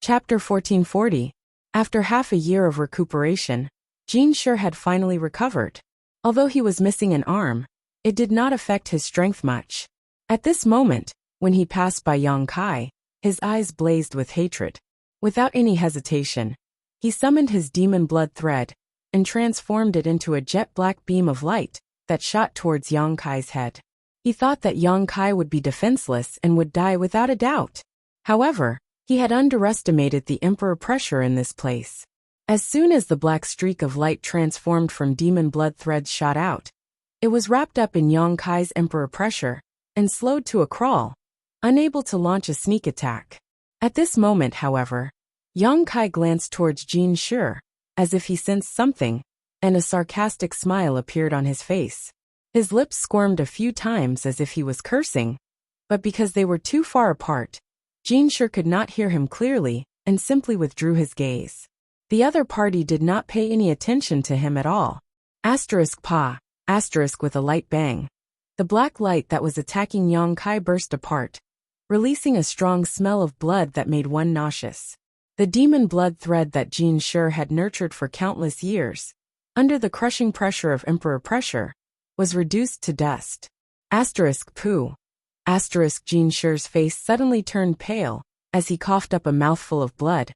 Chapter 1440. After half a year of recuperation, Jin Shi had finally recovered. Although he was missing an arm, it did not affect his strength much. At this moment, when he passed by Yang Kai, his eyes blazed with hatred. Without any hesitation, he summoned his demon blood thread and transformed it into a jet-black beam of light that shot towards Yang Kai's head. He thought that Yang Kai would be defenseless and would die without a doubt. However, he had underestimated the emperor pressure in this place. As soon as the black streak of light transformed from demon blood threads shot out, it was wrapped up in Yang Kai's emperor pressure and slowed to a crawl, unable to launch a sneak attack. At this moment, however, Yang Kai glanced towards Jin Shi, as if he sensed something, and a sarcastic smile appeared on his face. His lips squirmed a few times as if he was cursing, but because they were too far apart, Jin Shi could not hear him clearly and simply withdrew his gaze. The other party did not pay any attention to him at all. Pa. With a light bang. The black light that was attacking Yang Kai burst apart, releasing a strong smell of blood that made one nauseous. The demon blood thread that Jin Shi had nurtured for countless years, under the crushing pressure of emperor pressure, was reduced to dust. Poo. Jin Shi's face suddenly turned pale as he coughed up a mouthful of blood,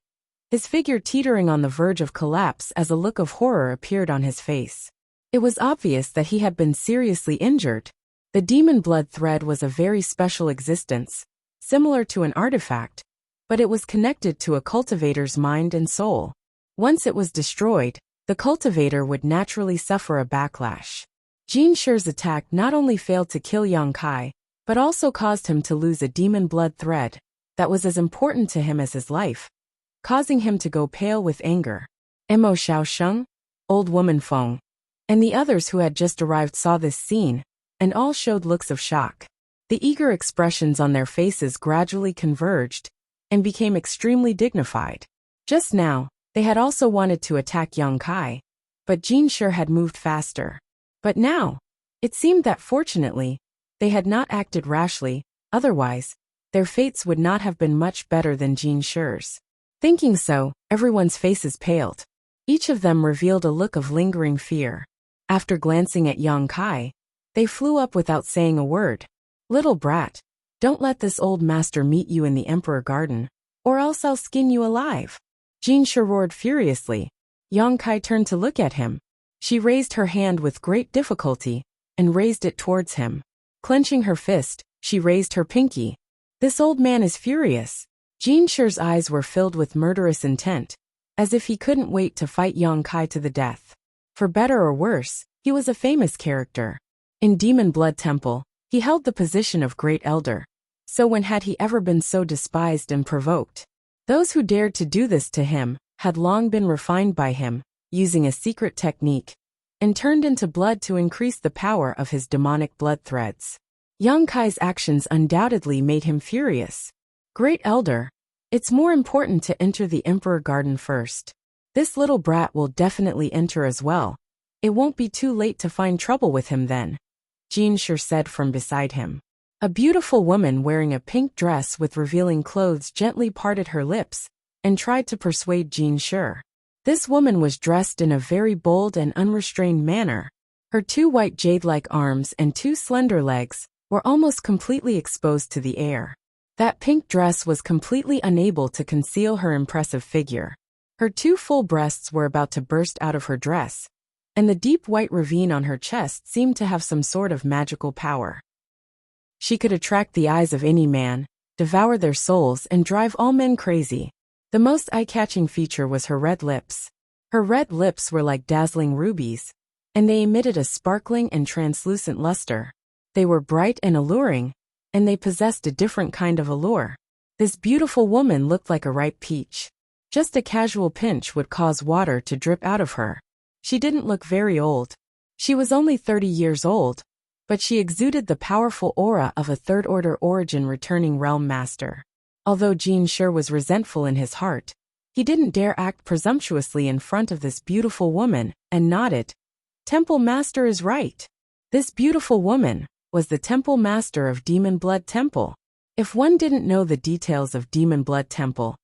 his figure teetering on the verge of collapse as a look of horror appeared on his face. It was obvious that he had been seriously injured. The demon blood thread was a very special existence, similar to an artifact, but it was connected to a cultivator's mind and soul. Once it was destroyed, the cultivator would naturally suffer a backlash. Jin Shi's attack not only failed to kill Yang Kai, but also caused him to lose a demon blood thread that was as important to him as his life, causing him to go pale with anger. Mo Xiaosheng, Old Woman Feng, and the others who had just arrived saw this scene, and all showed looks of shock. The eager expressions on their faces gradually converged and became extremely dignified. Just now, they had also wanted to attack Yang Kai, but Jin Shi had moved faster. But now, it seemed that fortunately, they had not acted rashly, otherwise, their fates would not have been much better than Jin Shi's. Thinking so, everyone's faces paled. Each of them revealed a look of lingering fear. After glancing at Yang Kai, they flew up without saying a word. Little brat, don't let this old master meet you in the Emperor Garden, or else I'll skin you alive. Jin Shi roared furiously. Yang Kai turned to look at him. She raised her hand with great difficulty, and raised it towards him. Clenching her fist, she raised her pinky. This old man is furious. Jin Shi's eyes were filled with murderous intent, as if he couldn't wait to fight Yang Kai to the death. For better or worse, he was a famous character. In Demon Blood Temple, he held the position of Great Elder. So when had he ever been so despised and provoked? Those who dared to do this to him had long been refined by him, using a secret technique, and turned into blood to increase the power of his demonic blood threads. Yang Kai's actions undoubtedly made him furious. Great Elder, it's more important to enter the Emperor Garden first. This little brat will definitely enter as well. It won't be too late to find trouble with him then, Jin Shi said from beside him. A beautiful woman wearing a pink dress with revealing clothes gently parted her lips and tried to persuade Jin Shi. This woman was dressed in a very bold and unrestrained manner. Her two white jade-like arms and two slender legs were almost completely exposed to the air. That pink dress was completely unable to conceal her impressive figure. Her two full breasts were about to burst out of her dress, and the deep white ravine on her chest seemed to have some sort of magical power. She could attract the eyes of any man, devour their souls, and drive all men crazy. The most eye-catching feature was her red lips. Her red lips were like dazzling rubies, and they emitted a sparkling and translucent luster. They were bright and alluring, and they possessed a different kind of allure. This beautiful woman looked like a ripe peach. Just a casual pinch would cause water to drip out of her. She didn't look very old. She was only 30 years old, but she exuded the powerful aura of a third-order origin returning realm master. Although Jin Shi was resentful in his heart, he didn't dare act presumptuously in front of this beautiful woman, and nodded. Temple Master is right. This beautiful woman was the Temple Master of Demon Blood Temple. If one didn't know the details of Demon Blood Temple,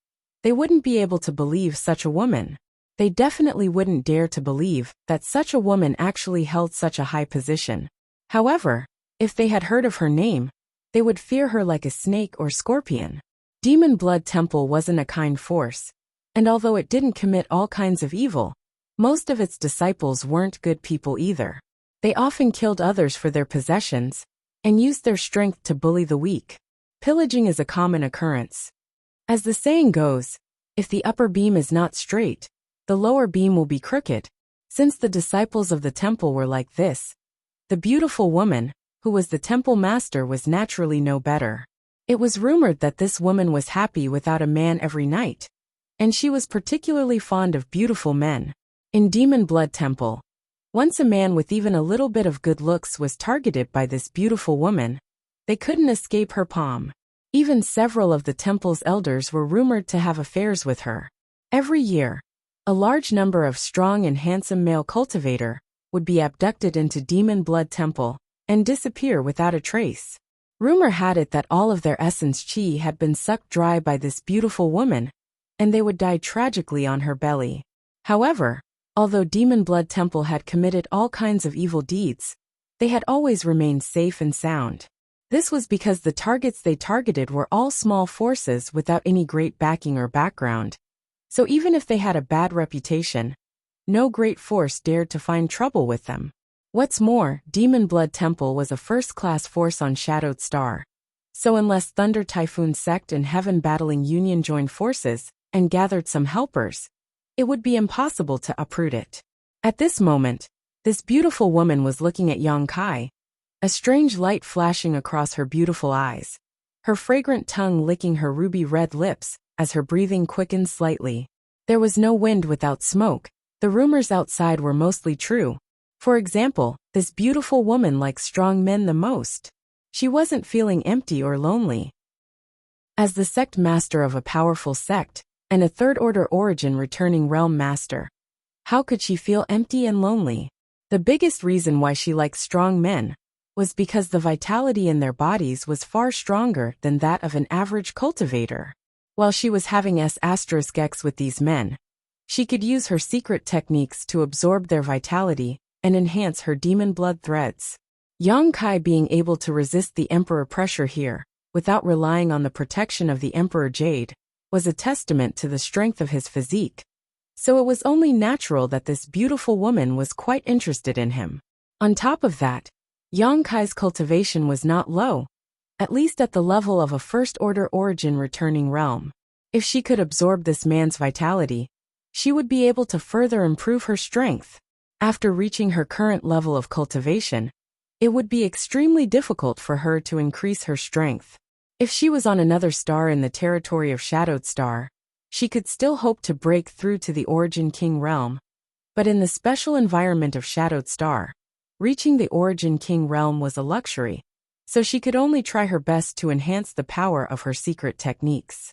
They wouldn't be able to believe such a woman. They definitely wouldn't dare to believe that such a woman actually held such a high position. However, if they had heard of her name, they would fear her like a snake or scorpion. Demon Blood Temple wasn't a kind force, and although it didn't commit all kinds of evil, most of its disciples weren't good people either. They often killed others for their possessions and used their strength to bully the weak. Pillaging is a common occurrence. As the saying goes, if the upper beam is not straight, the lower beam will be crooked. Since the disciples of the temple were like this, the beautiful woman, who was the temple master, was naturally no better. It was rumored that this woman was happy without a man every night, and she was particularly fond of beautiful men. In Demon Blood Temple, once a man with even a little bit of good looks was targeted by this beautiful woman, they couldn't escape her palm. Even several of the temple's elders were rumored to have affairs with her. Every year, a large number of strong and handsome male cultivator would be abducted into Demon Blood Temple and disappear without a trace. Rumor had it that all of their essence chi had been sucked dry by this beautiful woman, and they would die tragically on her belly. However, although Demon Blood Temple had committed all kinds of evil deeds, they had always remained safe and sound. This was because the targets they targeted were all small forces without any great backing or background. So even if they had a bad reputation, no great force dared to find trouble with them. What's more, Demon Blood Temple was a first-class force on Shadowed Star. So unless Thunder Typhoon Sect and Heaven Battling Union joined forces and gathered some helpers, it would be impossible to uproot it. At this moment, this beautiful woman was looking at Yang Kai, a strange light flashing across her beautiful eyes, her fragrant tongue licking her ruby-red lips as her breathing quickened slightly. There was no wind without smoke. The rumors outside were mostly true. For example, this beautiful woman liked strong men the most. She wasn't feeling empty or lonely. As the sect master of a powerful sect, and a third-order origin returning realm master, how could she feel empty and lonely? The biggest reason why she liked strong men was because the vitality in their bodies was far stronger than that of an average cultivator. While she was having S*X with these men, she could use her secret techniques to absorb their vitality and enhance her demon blood threads. Yang Kai being able to resist the Emperor pressure here, without relying on the protection of the Emperor Jade, was a testament to the strength of his physique. So it was only natural that this beautiful woman was quite interested in him. On top of that, Yang Kai's cultivation was not low, at least at the level of a first-order origin returning realm. If she could absorb this man's vitality, she would be able to further improve her strength. After reaching her current level of cultivation, it would be extremely difficult for her to increase her strength. If she was on another star in the territory of Shadowed Star, she could still hope to break through to the Origin King realm. But in the special environment of Shadowed Star, reaching the Origin King realm was a luxury, so she could only try her best to enhance the power of her secret techniques.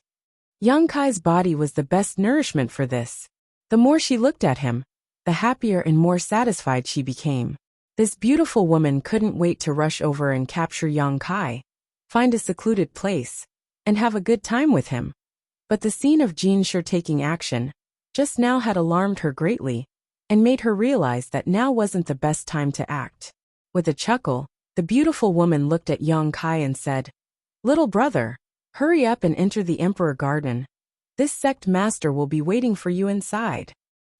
Yang Kai's body was the best nourishment for this. The more she looked at him, the happier and more satisfied she became. This beautiful woman couldn't wait to rush over and capture Yang Kai, find a secluded place, and have a good time with him. But the scene of Jinshi taking action just now had alarmed her greatly, and made her realize that now wasn't the best time to act. With a chuckle, the beautiful woman looked at Yang Kai and said, "Little brother, hurry up and enter the Emperor Garden. This sect master will be waiting for you inside."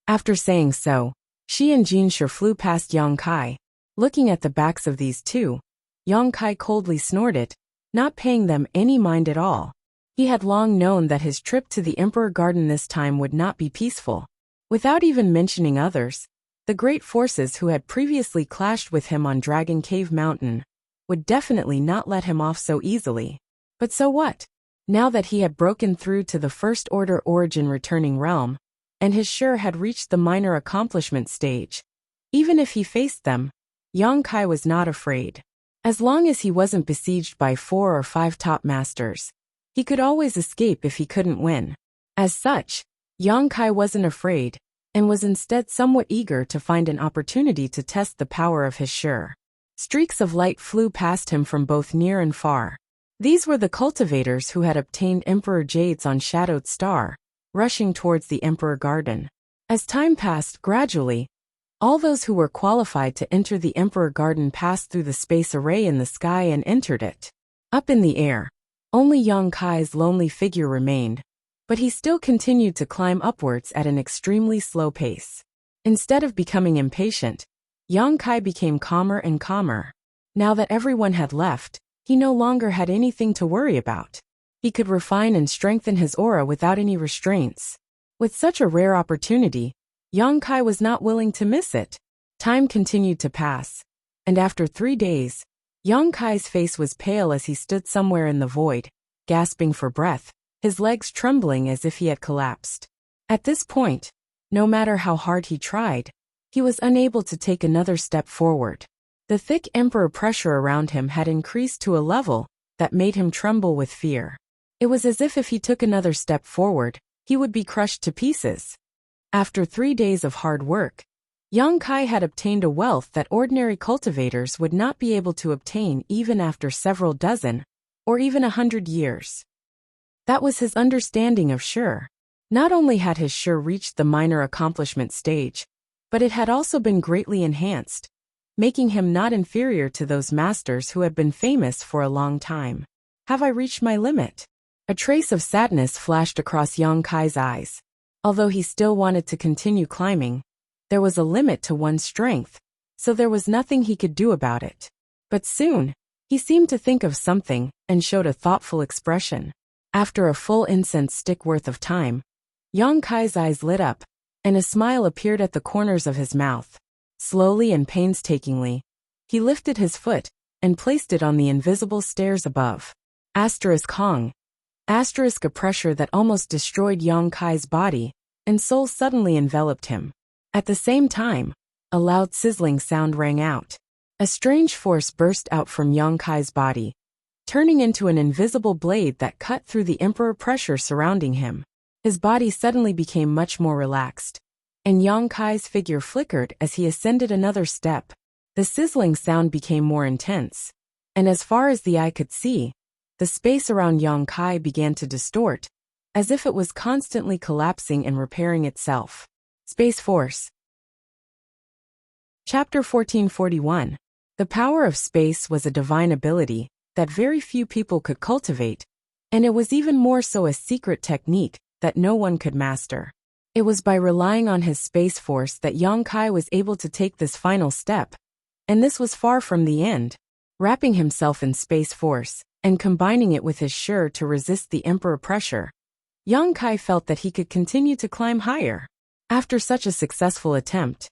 After saying so, she and Jinshi flew past Yang Kai. Looking at the backs of these two, Yang Kai coldly snorted, not paying them any mind at all. He had long known that his trip to the Emperor Garden this time would not be peaceful. Without even mentioning others, the great forces who had previously clashed with him on Dragon Cave Mountain would definitely not let him off so easily. But so what? Now that he had broken through to the First Order Origin returning realm, and his Sure had reached the minor accomplishment stage, even if he faced them, Yang Kai was not afraid. As long as he wasn't besieged by 4 or 5 top masters, he could always escape if he couldn't win. As such, Yang Kai wasn't afraid, and was instead somewhat eager to find an opportunity to test the power of his Sure. Streaks of light flew past him from both near and far. These were the cultivators who had obtained Emperor Jades on Shadowed Star, rushing towards the Emperor Garden. As time passed, gradually, all those who were qualified to enter the Emperor Garden passed through the space array in the sky and entered it. Up in the air, only Yang Kai's lonely figure remained, but he still continued to climb upwards at an extremely slow pace. Instead of becoming impatient, Yang Kai became calmer and calmer. Now that everyone had left, he no longer had anything to worry about. He could refine and strengthen his aura without any restraints. With such a rare opportunity, Yang Kai was not willing to miss it. Time continued to pass, and after 3 days, Yang Kai's face was pale as he stood somewhere in the void, gasping for breath, his legs trembling as if he had collapsed. At this point, no matter how hard he tried, he was unable to take another step forward. The thick emperor pressure around him had increased to a level that made him tremble with fear. It was as if he took another step forward, he would be crushed to pieces. After 3 days of hard work, Yang Kai had obtained a wealth that ordinary cultivators would not be able to obtain even after several dozen, or even 100 years. That was his understanding of Shi. Not only had his Shi reached the minor accomplishment stage, but it had also been greatly enhanced, making him not inferior to those masters who had been famous for a long time. Have I reached my limit? A trace of sadness flashed across Yang Kai's eyes. Although he still wanted to continue climbing, there was a limit to one's strength, so there was nothing he could do about it. But soon, he seemed to think of something and showed a thoughtful expression. After a full incense stick worth of time, Yang Kai's eyes lit up, and a smile appeared at the corners of his mouth. Slowly and painstakingly, he lifted his foot and placed it on the invisible stairs above. Hong. A pressure that almost destroyed Yang Kai's body and soul suddenly enveloped him. At the same time, a loud sizzling sound rang out. A strange force burst out from Yang Kai's body, turning into an invisible blade that cut through the emperor pressure surrounding him. His body suddenly became much more relaxed, and Yang Kai's figure flickered as he ascended another step. The sizzling sound became more intense, and as far as the eye could see, the space around Yang Kai began to distort, as if it was constantly collapsing and repairing itself. Space Force. Chapter 1441. The power of space was a divine ability that very few people could cultivate, and it was even more so a secret technique that no one could master. It was by relying on his space force that Yang Kai was able to take this final step, and this was far from the end. Wrapping himself in space force and combining it with his Shi to resist the emperor pressure, Yang Kai felt that he could continue to climb higher. After such a successful attempt,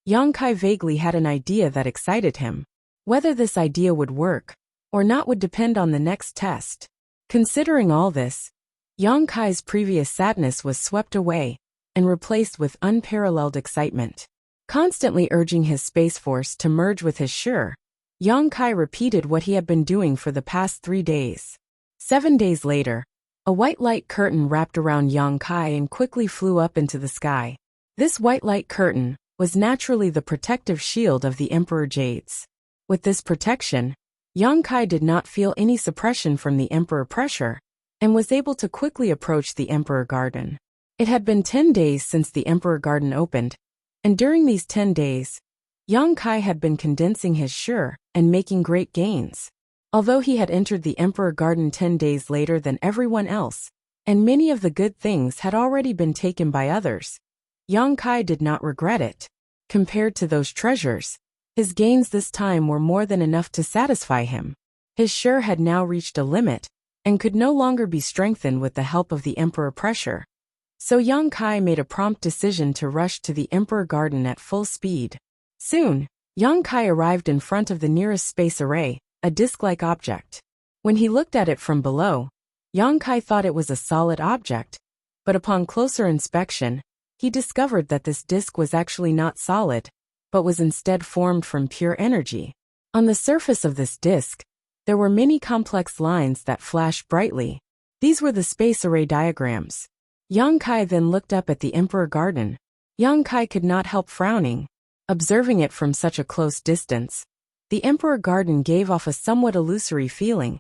Yang Kai vaguely had an idea that excited him. Whether this idea would work or not would depend on the next test. Considering all this, Yang Kai's previous sadness was swept away and replaced with unparalleled excitement. Constantly urging his space force to merge with his Shi, Yang Kai repeated what he had been doing for the past 3 days. 7 days later, a white light curtain wrapped around Yang Kai and quickly flew up into the sky. This white light curtain was naturally the protective shield of the Emperor Jades. With this protection, Yang Kai did not feel any suppression from the emperor pressure, and was able to quickly approach the Emperor Garden. It had been 10 days since the Emperor Garden opened, and during these 10 days, Yang Kai had been condensing his Shi and making great gains. Although he had entered the Emperor Garden 10 days later than everyone else, and many of the good things had already been taken by others, Yang Kai did not regret it. Compared to those treasures, his gains this time were more than enough to satisfy him. His Shi had now reached a limit, and could no longer be strengthened with the help of the emperor pressure. So Yang Kai made a prompt decision to rush to the Emperor Garden at full speed. Soon, Yang Kai arrived in front of the nearest space array, a disc-like object. When he looked at it from below, Yang Kai thought it was a solid object, but upon closer inspection, he discovered that this disc was actually not solid, but was instead formed from pure energy. On the surface of this disc, there were many complex lines that flashed brightly. These were the space array diagrams. Yang Kai then looked up at the Emperor Garden. Yang Kai could not help frowning. Observing it from such a close distance, the Emperor Garden gave off a somewhat illusory feeling,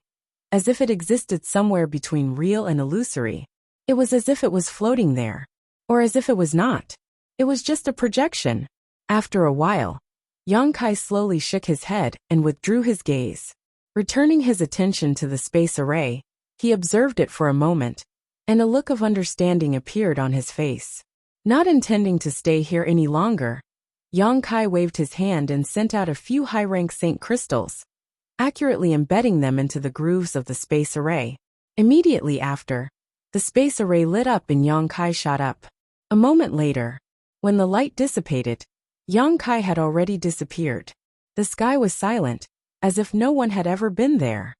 as if it existed somewhere between real and illusory. It was as if it was floating there. Or as if it was not. It was just a projection. After a while, Yang Kai slowly shook his head and withdrew his gaze. Returning his attention to the space array, he observed it for a moment, and a look of understanding appeared on his face. Not intending to stay here any longer, Yang Kai waved his hand and sent out a few high-rank Saint crystals, accurately embedding them into the grooves of the space array. Immediately after, the space array lit up and Yang Kai shot up. A moment later, when the light dissipated, Yang Kai had already disappeared. The sky was silent, as if no one had ever been there.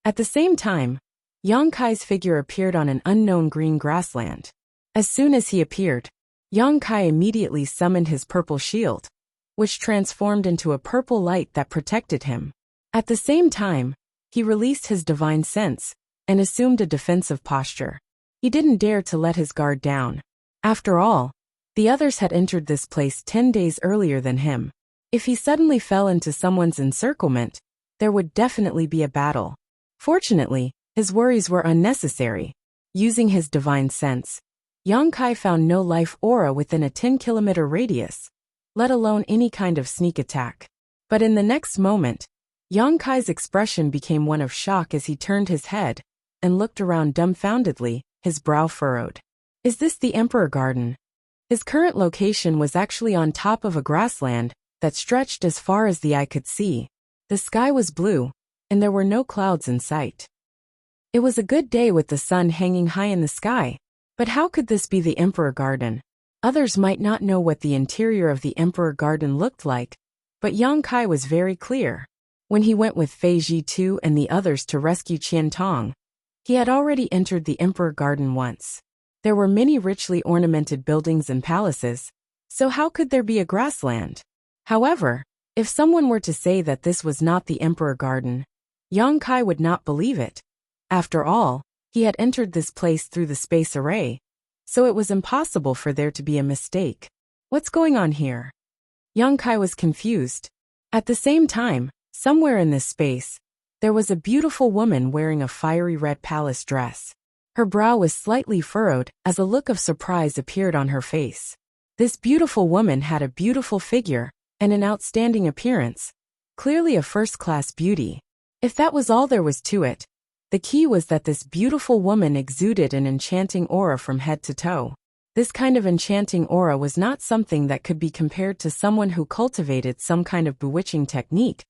At the same time, Yang Kai's figure appeared on an unknown green grassland. As soon as he appeared, Yang Kai immediately summoned his purple shield, which transformed into a purple light that protected him. At the same time, he released his divine sense and assumed a defensive posture. He didn't dare to let his guard down. After all, the others had entered this place 10 days earlier than him. If he suddenly fell into someone's encirclement, there would definitely be a battle. Fortunately, his worries were unnecessary. Using his divine sense, Yang Kai found no life aura within a 10-kilometer radius, let alone any kind of sneak attack. But in the next moment, Yang Kai's expression became one of shock as he turned his head and looked around dumbfoundedly, his brow furrowed. Is this the Emperor Garden? His current location was actually on top of a grassland that stretched as far as the eye could see. The sky was blue, and there were no clouds in sight. It was a good day with the sun hanging high in the sky, but how could this be the Emperor Garden? Others might not know what the interior of the Emperor Garden looked like, but Yang Kai was very clear. When he went with Fei Ji2 and the others to rescue Qian Tong, he had already entered the Emperor Garden once. There were many richly ornamented buildings and palaces, so how could there be a grassland? However, if someone were to say that this was not the Emperor Garden, Yang Kai would not believe it. After all, he had entered this place through the space array, so it was impossible for there to be a mistake. What's going on here? Yang Kai was confused. At the same time, somewhere in this space, there was a beautiful woman wearing a fiery red palace dress. Her brow was slightly furrowed as a look of surprise appeared on her face. This beautiful woman had a beautiful figure and an outstanding appearance, clearly a first-class beauty. If that was all there was to it, the key was that this beautiful woman exuded an enchanting aura from head to toe. This kind of enchanting aura was not something that could be compared to someone who cultivated some kind of bewitching technique,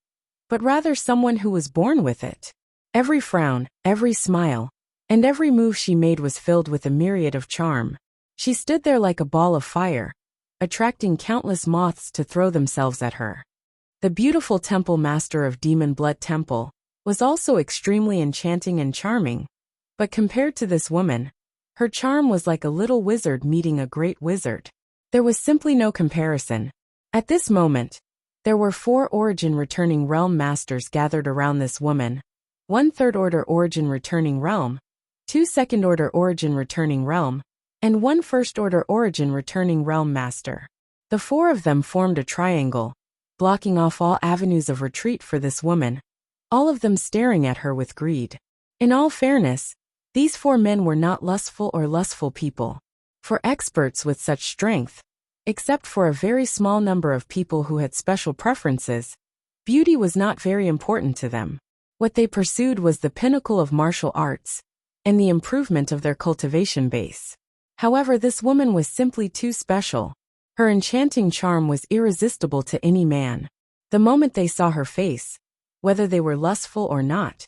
but rather someone who was born with it. Every frown, every smile, and every move she made was filled with a myriad of charm. She stood there like a ball of fire, attracting countless moths to throw themselves at her. The beautiful temple master of Demon Blood Temple was also extremely enchanting and charming, but compared to this woman, her charm was like a little wizard meeting a great wizard. There was simply no comparison. At this moment, there were 4 Origin Returning Realm Masters gathered around this woman, 1 Third Order Origin Returning Realm, 2 Second Order Origin Returning Realm, and 1 First Order Origin Returning Realm Master. The 4 of them formed a triangle, blocking off all avenues of retreat for this woman, all of them staring at her with greed. In all fairness, these 4 men were not lustful or lustful people. For experts with such strength, except for a very small number of people who had special preferences, beauty was not very important to them. What they pursued was the pinnacle of martial arts, and the improvement of their cultivation base. However, this woman was simply too special. Her enchanting charm was irresistible to any man. The moment they saw her face, whether they were lustful or not,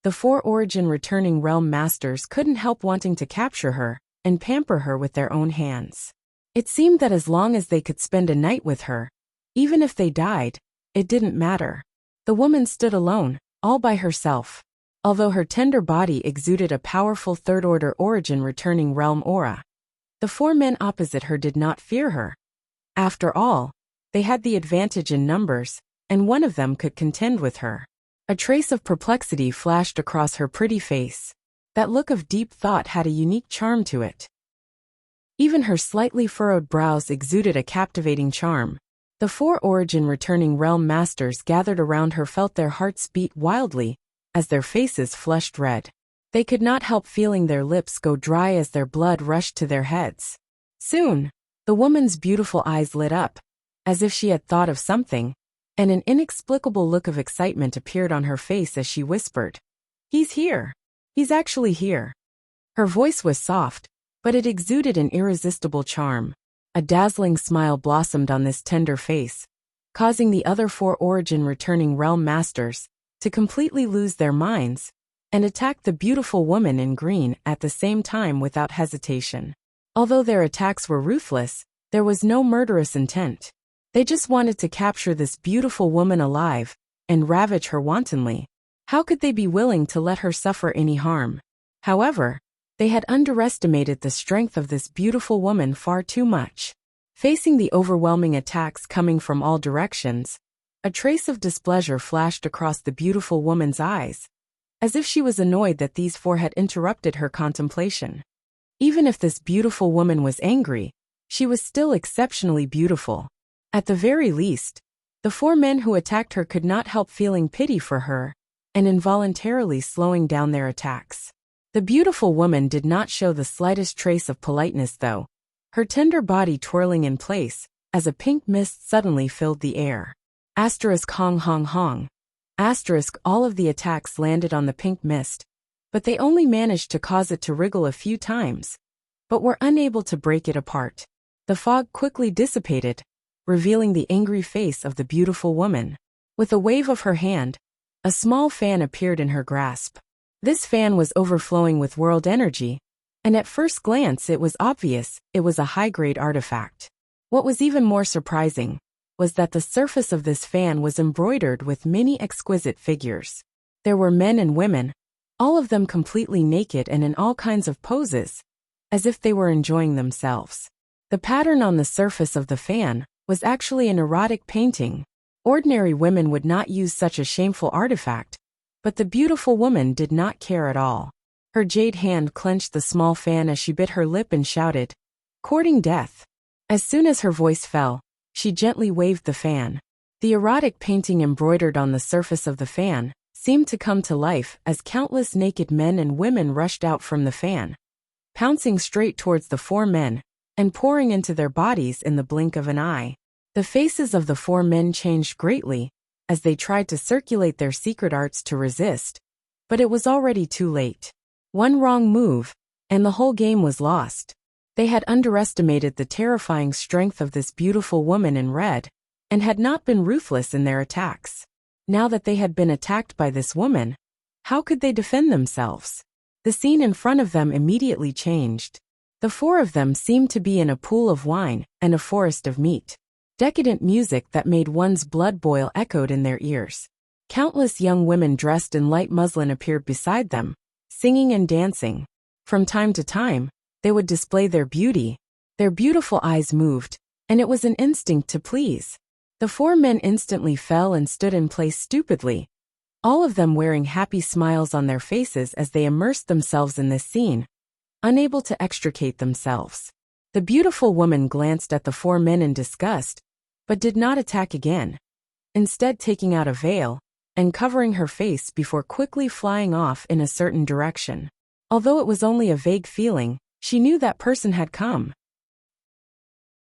the 4 Origin Returning Realm Masters couldn't help wanting to capture her and pamper her with their own hands. It seemed that as long as they could spend a night with her, even if they died, it didn't matter. The woman stood alone, all by herself. Although her tender body exuded a powerful Third Order Origin Returning Realm aura, the 4 men opposite her did not fear her. After all, they had the advantage in numbers, and one of them could contend with her. A trace of perplexity flashed across her pretty face. That look of deep thought had a unique charm to it. Even her slightly furrowed brows exuded a captivating charm. The 4 Origin Returning Realm Masters gathered around her felt their hearts beat wildly, as their faces flushed red. They could not help feeling their lips go dry as their blood rushed to their heads. Soon, the woman's beautiful eyes lit up, as if she had thought of something, and an inexplicable look of excitement appeared on her face as she whispered, "He's here. He's actually here." Her voice was soft, but it exuded an irresistible charm. A dazzling smile blossomed on this tender face, causing the other 4 origin-returning realm masters to completely lose their minds and attack the beautiful woman in green at the same time without hesitation. Although their attacks were ruthless, there was no murderous intent. They just wanted to capture this beautiful woman alive and ravage her wantonly. How could they be willing to let her suffer any harm? However, they had underestimated the strength of this beautiful woman far too much. Facing the overwhelming attacks coming from all directions, a trace of displeasure flashed across the beautiful woman's eyes, as if she was annoyed that these 4 had interrupted her contemplation. Even if this beautiful woman was angry, she was still exceptionally beautiful. At the very least, the 4 men who attacked her could not help feeling pity for her and involuntarily slowing down their attacks. The beautiful woman did not show the slightest trace of politeness though, her tender body twirling in place as a pink mist suddenly filled the air. Asterisk hong hong hong. Asterisk all of the attacks landed on the pink mist, but they only managed to cause it to wriggle a few times, but were unable to break it apart. The fog quickly dissipated, revealing the angry face of the beautiful woman. With a wave of her hand, a small fan appeared in her grasp. This fan was overflowing with world energy, and at first glance it was obvious it was a high-grade artifact. What was even more surprising was that the surface of this fan was embroidered with many exquisite figures. There were men and women, all of them completely naked and in all kinds of poses, as if they were enjoying themselves. The pattern on the surface of the fan was actually an erotic painting. Ordinary women would not use such a shameful artifact, but the beautiful woman did not care at all. Her jade hand clenched the small fan as she bit her lip and shouted, "Courting death." As soon as her voice fell, she gently waved the fan. The erotic painting embroidered on the surface of the fan seemed to come to life as countless naked men and women rushed out from the fan, pouncing straight towards the 4 men and pouring into their bodies in the blink of an eye. The faces of the 4 men changed greatly as they tried to circulate their secret arts to resist, but it was already too late. One wrong move, and the whole game was lost. They had underestimated the terrifying strength of this beautiful woman in red, and had not been ruthless in their attacks. Now that they had been attacked by this woman, how could they defend themselves? The scene in front of them immediately changed. The 4 of them seemed to be in a pool of wine and a forest of meat. Decadent music that made one's blood boil echoed in their ears. Countless young women dressed in light muslin appeared beside them, singing and dancing. From time to time, they would display their beauty. Their beautiful eyes moved, and it was an instinct to please. The 4 men instantly fell and stood in place stupidly, all of them wearing happy smiles on their faces as they immersed themselves in this scene, unable to extricate themselves. The beautiful woman glanced at the 4 men in disgust, but did not attack again, instead taking out a veil and covering her face before quickly flying off in a certain direction. Although it was only a vague feeling, she knew that person had come.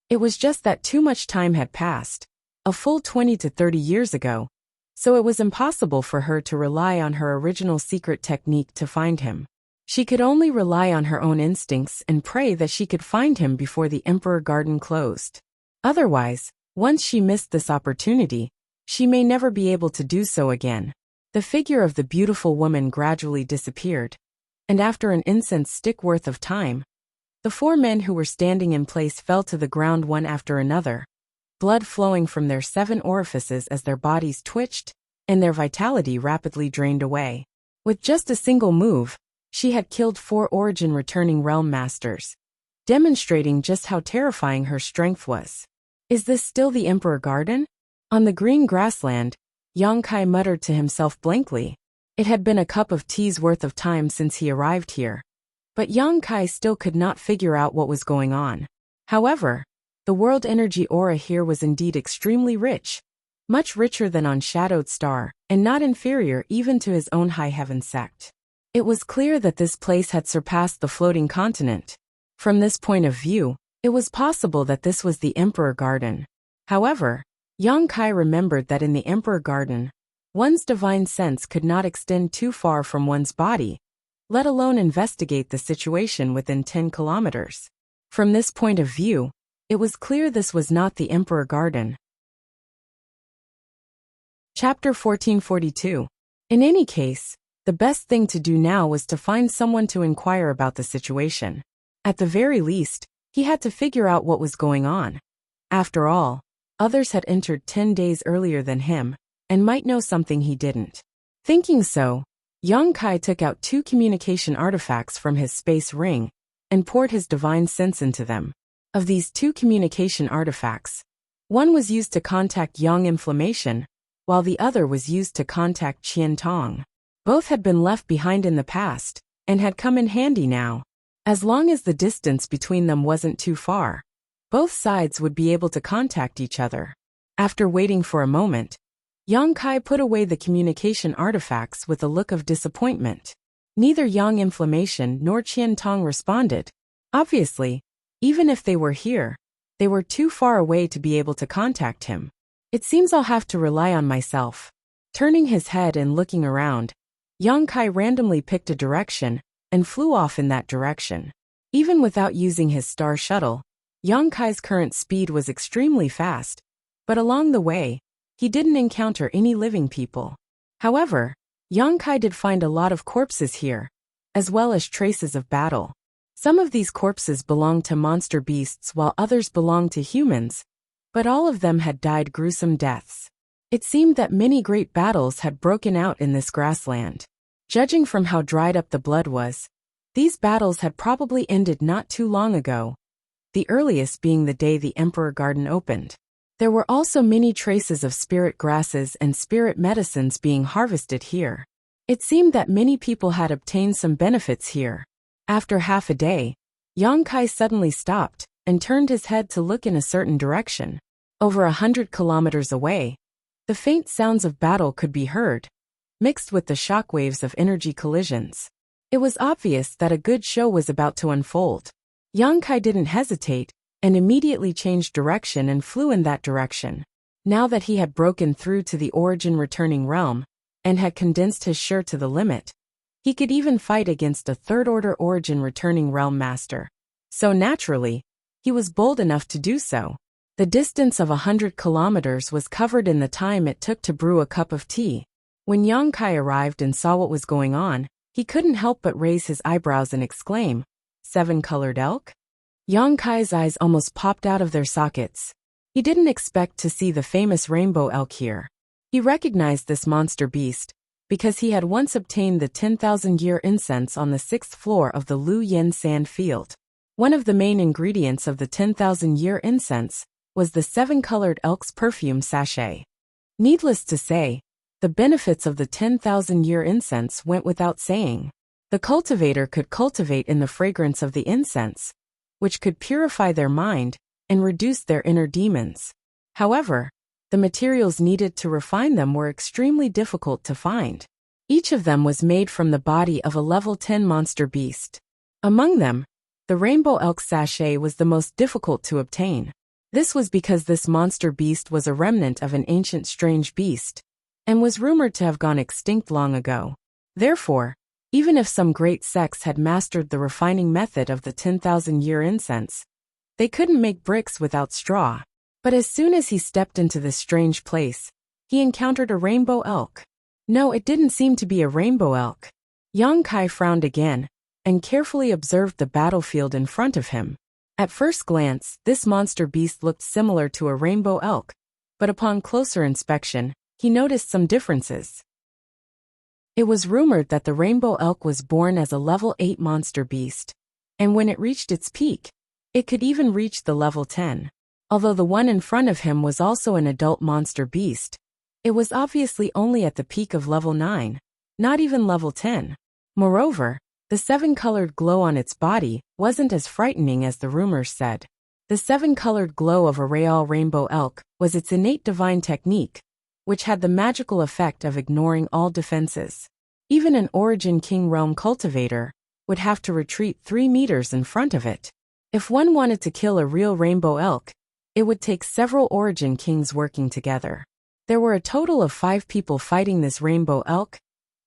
It was just that too much time had passed, a full 20 to 30 years ago, so it was impossible for her to rely on her original secret technique to find him. She could only rely on her own instincts and pray that she could find him before the Emperor Garden closed. Otherwise, once she missed this opportunity, she may never be able to do so again. The figure of the beautiful woman gradually disappeared, and after an incense stick worth of time, the 4 men who were standing in place fell to the ground one after another, blood flowing from their 7 orifices as their bodies twitched, and their vitality rapidly drained away. With just a single move, she had killed 4 origin-returning realm masters, demonstrating just how terrifying her strength was. Is this still the Emperor Garden? On the green grassland, Yang Kai muttered to himself blankly. It had been a cup of tea's worth of time since he arrived here, but Yang Kai still could not figure out what was going on. However, the world energy aura here was indeed extremely rich, much richer than on Shadowed Star, and not inferior even to his own High Heaven sect. It was clear that this place had surpassed the floating continent. From this point of view, it was possible that this was the Emperor Garden. However, Yang Kai remembered that in the Emperor Garden, one's divine sense could not extend too far from one's body, let alone investigate the situation within 10 kilometers. From this point of view, it was clear this was not the Emperor Garden. Chapter 1442. In any case, the best thing to do now was to find someone to inquire about the situation. At the very least, he had to figure out what was going on. After all, others had entered 10 days earlier than him, and might know something he didn't. Thinking so, Yang Kai took out 2 communication artifacts from his space ring, and poured his divine sense into them. Of these 2 communication artifacts, one was used to contact Yang Inflammation, while the other was used to contact Qian Tong. Both had been left behind in the past, and had come in handy now. As long as the distance between them wasn't too far, both sides would be able to contact each other. After waiting for a moment, Yang Kai put away the communication artifacts with a look of disappointment. Neither Yang Inflammation nor Qian Tong responded. Obviously, even if they were here, they were too far away to be able to contact him. It seems I'll have to rely on myself. Turning his head and looking around, Yang Kai randomly picked a direction and flew off in that direction. Even without using his star shuttle, Yang Kai's current speed was extremely fast, but along the way, he didn't encounter any living people. However, Yang Kai did find a lot of corpses here, as well as traces of battle. Some of these corpses belonged to monster beasts while others belonged to humans, but all of them had died gruesome deaths. It seemed that many great battles had broken out in this grassland. Judging from how dried up the blood was, these battles had probably ended not too long ago, the earliest being the day the Emperor Garden opened. There were also many traces of spirit grasses and spirit medicines being harvested here. It seemed that many people had obtained some benefits here. After half a day, Yang Kai suddenly stopped and turned his head to look in a certain direction. Over 100 kilometers away, the faint sounds of battle could be heard, mixed with the shockwaves of energy collisions. It was obvious that a good show was about to unfold. Yang Kai didn't hesitate, and immediately changed direction and flew in that direction. Now that he had broken through to the origin returning realm, and had condensed his Shi to the limit, he could even fight against a third-order origin returning realm master. So naturally, he was bold enough to do so. The distance of 100 kilometers was covered in the time it took to brew a cup of tea. When Yang Kai arrived and saw what was going on, he couldn't help but raise his eyebrows and exclaim, "Seven-colored elk?" Yang Kai's eyes almost popped out of their sockets. He didn't expect to see the famous rainbow elk here. He recognized this monster beast, because he had once obtained the 10,000-year incense on the 6th floor of the Lu Yen sand field. One of the main ingredients of the 10,000-year incense was the 7-colored elk's perfume sachet. Needless to say, the benefits of the 10,000-year incense went without saying. The cultivator could cultivate in the fragrance of the incense, which could purify their mind and reduce their inner demons. However, the materials needed to refine them were extremely difficult to find. Each of them was made from the body of a level 10 monster beast. Among them, the rainbow elk sachet was the most difficult to obtain. This was because this monster beast was a remnant of an ancient strange beast, and was rumored to have gone extinct long ago. Therefore, even if some great sects had mastered the refining method of the 10,000-year incense, they couldn't make bricks without straw. But as soon as he stepped into this strange place, he encountered a rainbow elk. No, it didn't seem to be a rainbow elk. Yang Kai frowned again, and carefully observed the battlefield in front of him. At first glance, this monster beast looked similar to a rainbow elk, but upon closer inspection, he noticed some differences. It was rumored that the rainbow elk was born as a level 8 monster beast, and when it reached its peak, it could even reach the level 10. Although the one in front of him was also an adult monster beast, it was obviously only at the peak of level 9, not even level 10. Moreover, the 7-colored glow on its body wasn't as frightening as the rumors said. The 7-colored glow of a real rainbow elk was its innate divine technique, which had the magical effect of ignoring all defenses. Even an Origin King realm cultivator would have to retreat 3 meters in front of it. If one wanted to kill a real rainbow elk, it would take several Origin Kings working together. There were a total of 5 people fighting this rainbow elk,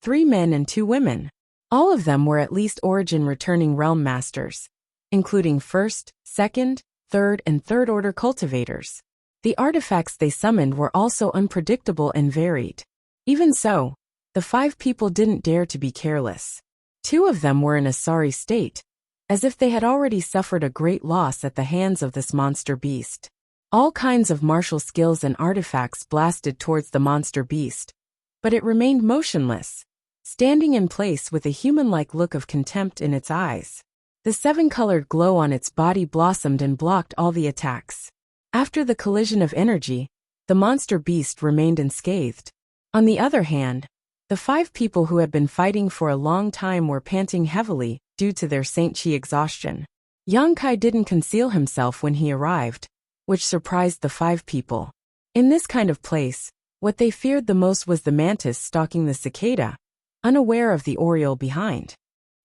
3 men and 2 women. All of them were at least Origin returning realm masters, including 1st, 2nd, 3rd, and 3rd order cultivators. The artifacts they summoned were also unpredictable and varied. Even so, the 5 people didn't dare to be careless. 2 of them were in a sorry state, as if they had already suffered a great loss at the hands of this monster beast. All kinds of martial skills and artifacts blasted towards the monster beast, but it remained motionless, standing in place with a human-like look of contempt in its eyes. The 7-colored glow on its body blossomed and blocked all the attacks. After the collision of energy, the monster beast remained unscathed. On the other hand, the 5 people who had been fighting for a long time were panting heavily due to their Saint Chi exhaustion. Yang Kai didn't conceal himself when he arrived, which surprised the 5 people. In this kind of place, what they feared the most was the mantis stalking the cicada, unaware of the oriole behind.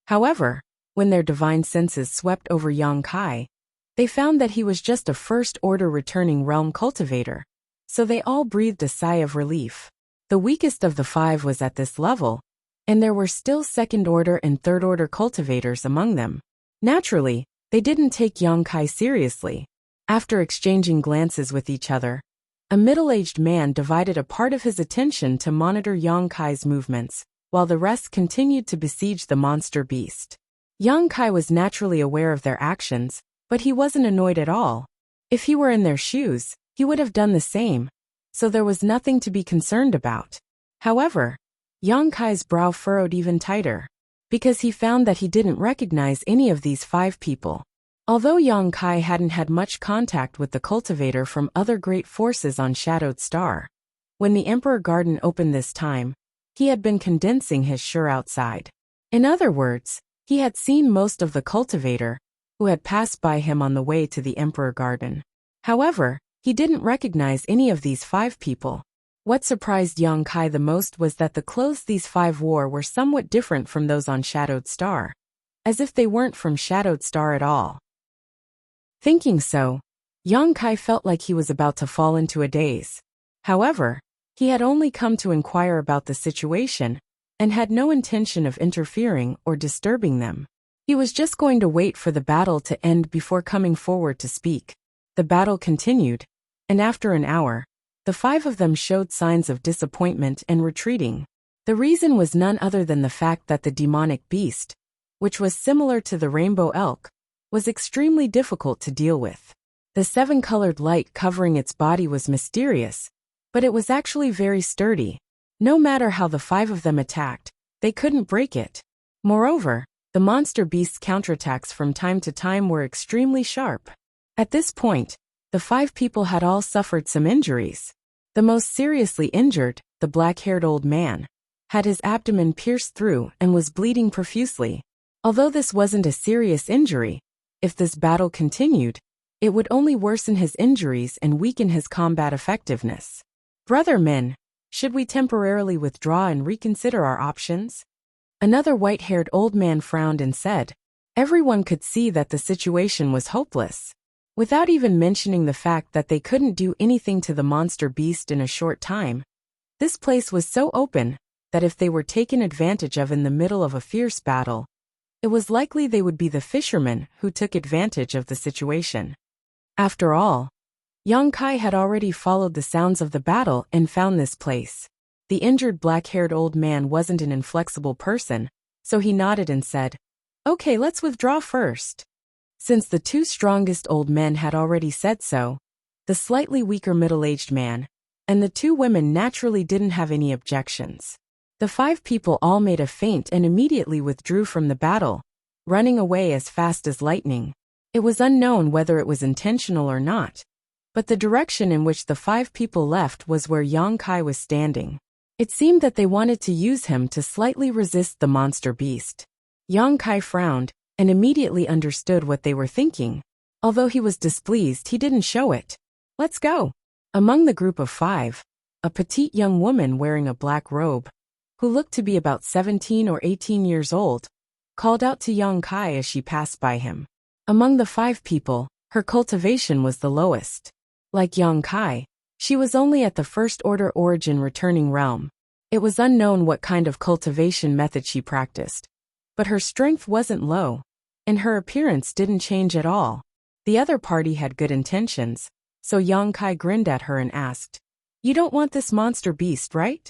However, when their divine senses swept over Yang Kai, they found that he was just a first-order returning realm cultivator, so they all breathed a sigh of relief. The weakest of the 5 was at this level, and there were still 2nd-order and 3rd-order cultivators among them. Naturally, they didn't take Yang Kai seriously. After exchanging glances with each other, a middle-aged man divided a part of his attention to monitor Yang Kai's movements, while the rest continued to besiege the monster beast. Yang Kai was naturally aware of their actions, but he wasn't annoyed at all. If he were in their shoes, he would have done the same, so there was nothing to be concerned about. However, Yang Kai's brow furrowed even tighter, because he found that he didn't recognize any of these 5 people. Although Yang Kai hadn't had much contact with the cultivator from other great forces on Shadowed Star, when the Emperor Garden opened this time, he had been condensing his sure outside. In other words, he had seen most of the cultivator, who had passed by him on the way to the Emperor Garden. However, he didn't recognize any of these 5 people. What surprised Yang Kai the most was that the clothes these 5 wore were somewhat different from those on Shadowed Star, as if they weren't from Shadowed Star at all. Thinking so, Yang Kai felt like he was about to fall into a daze. However, he had only come to inquire about the situation, and had no intention of interfering or disturbing them. He was just going to wait for the battle to end before coming forward to speak. The battle continued, and after an hour, the 5 of them showed signs of disappointment and retreating. The reason was none other than the fact that the demonic beast, which was similar to the rainbow elk, was extremely difficult to deal with. The 7-colored light covering its body was mysterious, but it was actually very sturdy. No matter how the 5 of them attacked, they couldn't break it. Moreover, the monster beast's counterattacks from time to time were extremely sharp. At this point, the 5 people had all suffered some injuries. The most seriously injured, the black-haired old man, had his abdomen pierced through and was bleeding profusely. Although this wasn't a serious injury, if this battle continued, it would only worsen his injuries and weaken his combat effectiveness. Brother Min, should we temporarily withdraw and reconsider our options? Another white-haired old man frowned and said. Everyone could see that the situation was hopeless. Without even mentioning the fact that they couldn't do anything to the monster beast in a short time, this place was so open that if they were taken advantage of in the middle of a fierce battle, it was likely they would be the fishermen who took advantage of the situation. After all, Yang Kai had already followed the sounds of the battle and found this place. The injured black-haired old man wasn't an inflexible person, so he nodded and said, "Okay, let's withdraw first." Since the 2 strongest old men had already said so, the slightly weaker middle-aged man, and the 2 women naturally didn't have any objections. The 5 people all made a feint and immediately withdrew from the battle, running away as fast as lightning. It was unknown whether it was intentional or not, but the direction in which the 5 people left was where Yang Kai was standing. It seemed that they wanted to use him to slightly resist the monster beast. Yang Kai frowned, and immediately understood what they were thinking. Although he was displeased, he didn't show it. "Let's go." Among the group of 5, a petite young woman wearing a black robe, who looked to be about 17 or 18 years old, called out to Yang Kai as she passed by him. Among the 5 people, her cultivation was the lowest. Like Yang Kai, she was only at the first order origin returning realm. It was unknown what kind of cultivation method she practiced. But her strength wasn't low, and her appearance didn't change at all. The other party had good intentions, so Yang Kai grinned at her and asked, "You don't want this monster beast, right?"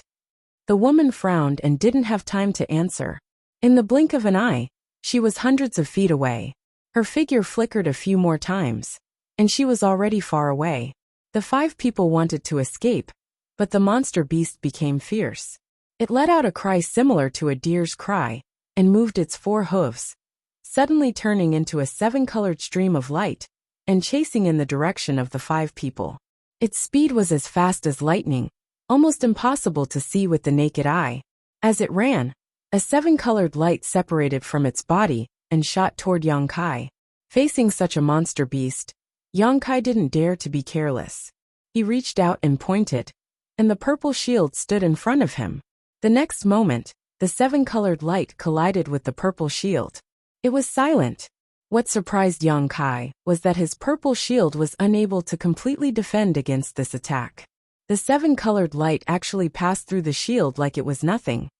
The woman frowned and didn't have time to answer. In the blink of an eye, she was hundreds of feet away. Her figure flickered a few more times, and she was already far away. The 5 people wanted to escape, but the monster beast became fierce. It let out a cry similar to a deer's cry, and moved its 4 hooves, suddenly turning into a 7-colored stream of light, and chasing in the direction of the 5 people. Its speed was as fast as lightning, almost impossible to see with the naked eye. As it ran, a 7-colored light separated from its body and shot toward Yang Kai. Facing such a monster beast, Yang Kai didn't dare to be careless. He reached out and pointed, and the purple shield stood in front of him. The next moment, the 7-colored light collided with the purple shield. It was silent. What surprised Yang Kai was that his purple shield was unable to completely defend against this attack. The 7-colored light actually passed through the shield like it was nothing,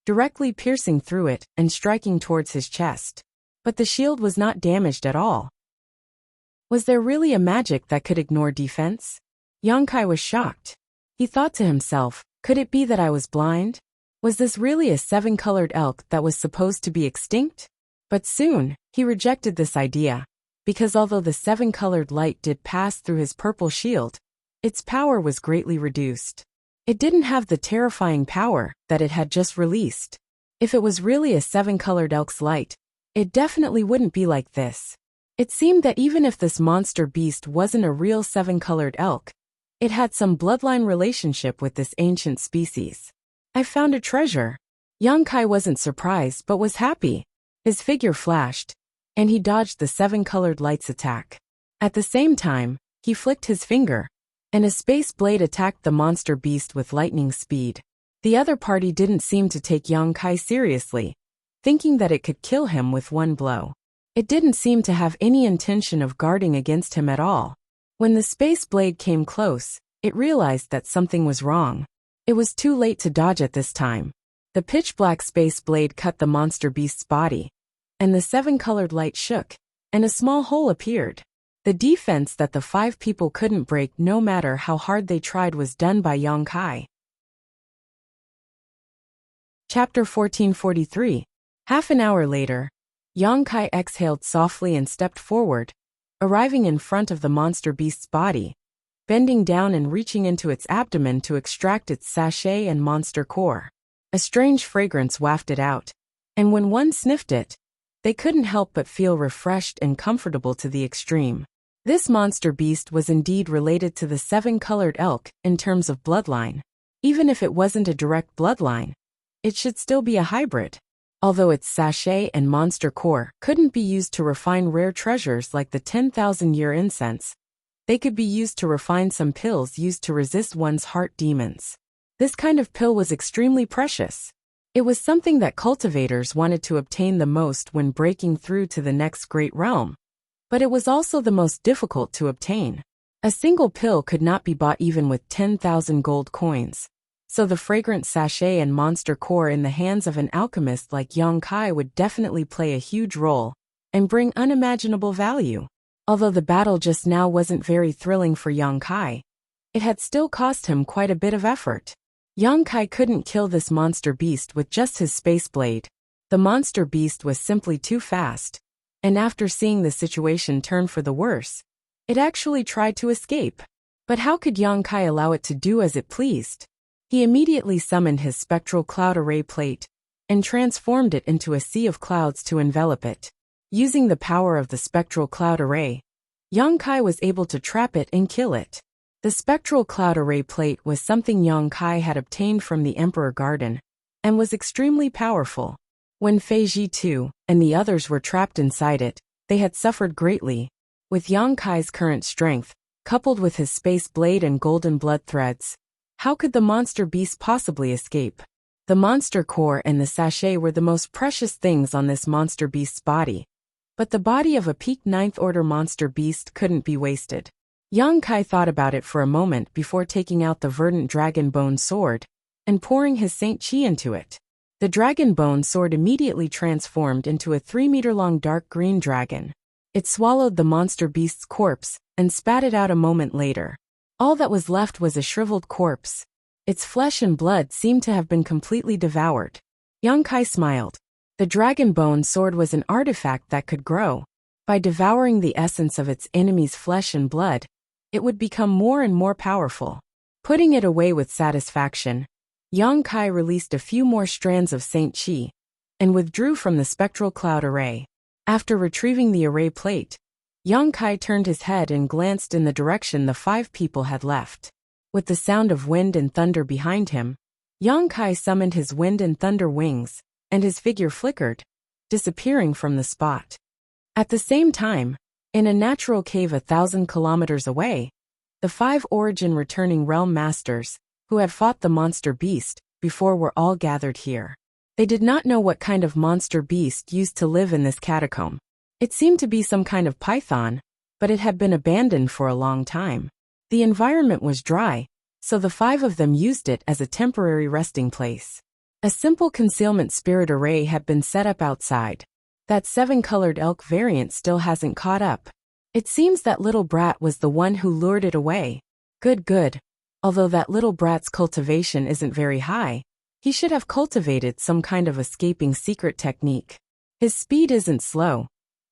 directly piercing through it and striking towards his chest. But the shield was not damaged at all. Was there really a magic that could ignore defense? Yang Kai was shocked. He thought to himself, could it be that I was blind? Was this really a 7-colored elk that was supposed to be extinct? But soon, he rejected this idea, because although the 7-colored light did pass through his purple shield, its power was greatly reduced. It didn't have the terrifying power that it had just released. If it was really a 7-colored elk's light, it definitely wouldn't be like this. It seemed that even if this monster beast wasn't a real 7-colored elk, it had some bloodline relationship with this ancient species. I found a treasure. Yang Kai wasn't surprised but was happy. His figure flashed, and he dodged the 7-colored light's attack. At the same time, he flicked his finger, and a space blade attacked the monster beast with lightning speed. The other party didn't seem to take Yang Kai seriously, thinking that it could kill him with one blow. It didn't seem to have any intention of guarding against him at all. When the space blade came close, it realized that something was wrong. It was too late to dodge at this time. The pitch-black space blade cut the monster beast's body, and the 7-colored light shook, and a small hole appeared. The defense that the 5 people couldn't break no matter how hard they tried was done by Yang Kai. Chapter 1443. Half an hour later, Yang Kai exhaled softly and stepped forward, arriving in front of the monster beast's body, bending down and reaching into its abdomen to extract its sachet and monster core. A strange fragrance wafted out, and when one sniffed it, they couldn't help but feel refreshed and comfortable to the extreme. This monster beast was indeed related to the 7-colored elk in terms of bloodline. Even if it wasn't a direct bloodline, it should still be a hybrid. Although its sachet and monster core couldn't be used to refine rare treasures like the 10,000-year incense, they could be used to refine some pills used to resist one's heart demons. This kind of pill was extremely precious. It was something that cultivators wanted to obtain the most when breaking through to the next great realm. But it was also the most difficult to obtain. A single pill could not be bought even with 10,000 gold coins. So the fragrant sachet and monster core in the hands of an alchemist like Yang Kai would definitely play a huge role and bring unimaginable value. Although the battle just now wasn't very thrilling for Yang Kai, it had still cost him quite a bit of effort. Yang Kai couldn't kill this monster beast with just his space blade. The monster beast was simply too fast, and after seeing the situation turn for the worse, it actually tried to escape. But how could Yang Kai allow it to do as it pleased? He immediately summoned his spectral cloud array plate and transformed it into a sea of clouds to envelop it. Using the power of the spectral cloud array, Yang Kai was able to trap it and kill it. The spectral cloud array plate was something Yang Kai had obtained from the Emperor Garden, and was extremely powerful. When Fei Ji too and the others were trapped inside it, they had suffered greatly. With Yang Kai's current strength, coupled with his space blade and golden blood threads, how could the monster beast possibly escape? The monster core and the sachet were the most precious things on this monster beast's body. But the body of a peak 9th order monster beast couldn't be wasted. Yang Kai thought about it for a moment before taking out the verdant dragon bone sword and pouring his Saint Chi into it. The dragon bone sword immediately transformed into a 3-meter-long dark green dragon. It swallowed the monster beast's corpse and spat it out a moment later. All that was left was a shriveled corpse. Its flesh and blood seemed to have been completely devoured. Yang Kai smiled. The dragon bone sword was an artifact that could grow. By devouring the essence of its enemy's flesh and blood, it would become more and more powerful. Putting it away with satisfaction, Yang Kai released a few more strands of Saint Chi and withdrew from the spectral cloud array. After retrieving the array plate, Yang Kai turned his head and glanced in the direction the 5 people had left. With the sound of wind and thunder behind him, Yang Kai summoned his wind and thunder wings, and his figure flickered, disappearing from the spot. At the same time, in a natural cave 1,000 kilometers away, the 5 origin returning realm masters, who had fought the monster beast before, were all gathered here. They did not know what kind of monster beast used to live in this catacomb. It seemed to be some kind of python, but it had been abandoned for a long time. The environment was dry, so the 5 of them used it as a temporary resting place. A simple concealment spirit array had been set up outside. That 7-colored elk variant still hasn't caught up. It seems that little brat was the one who lured it away. Good. Although that little brat's cultivation isn't very high, he should have cultivated some kind of escaping secret technique. His speed isn't slow.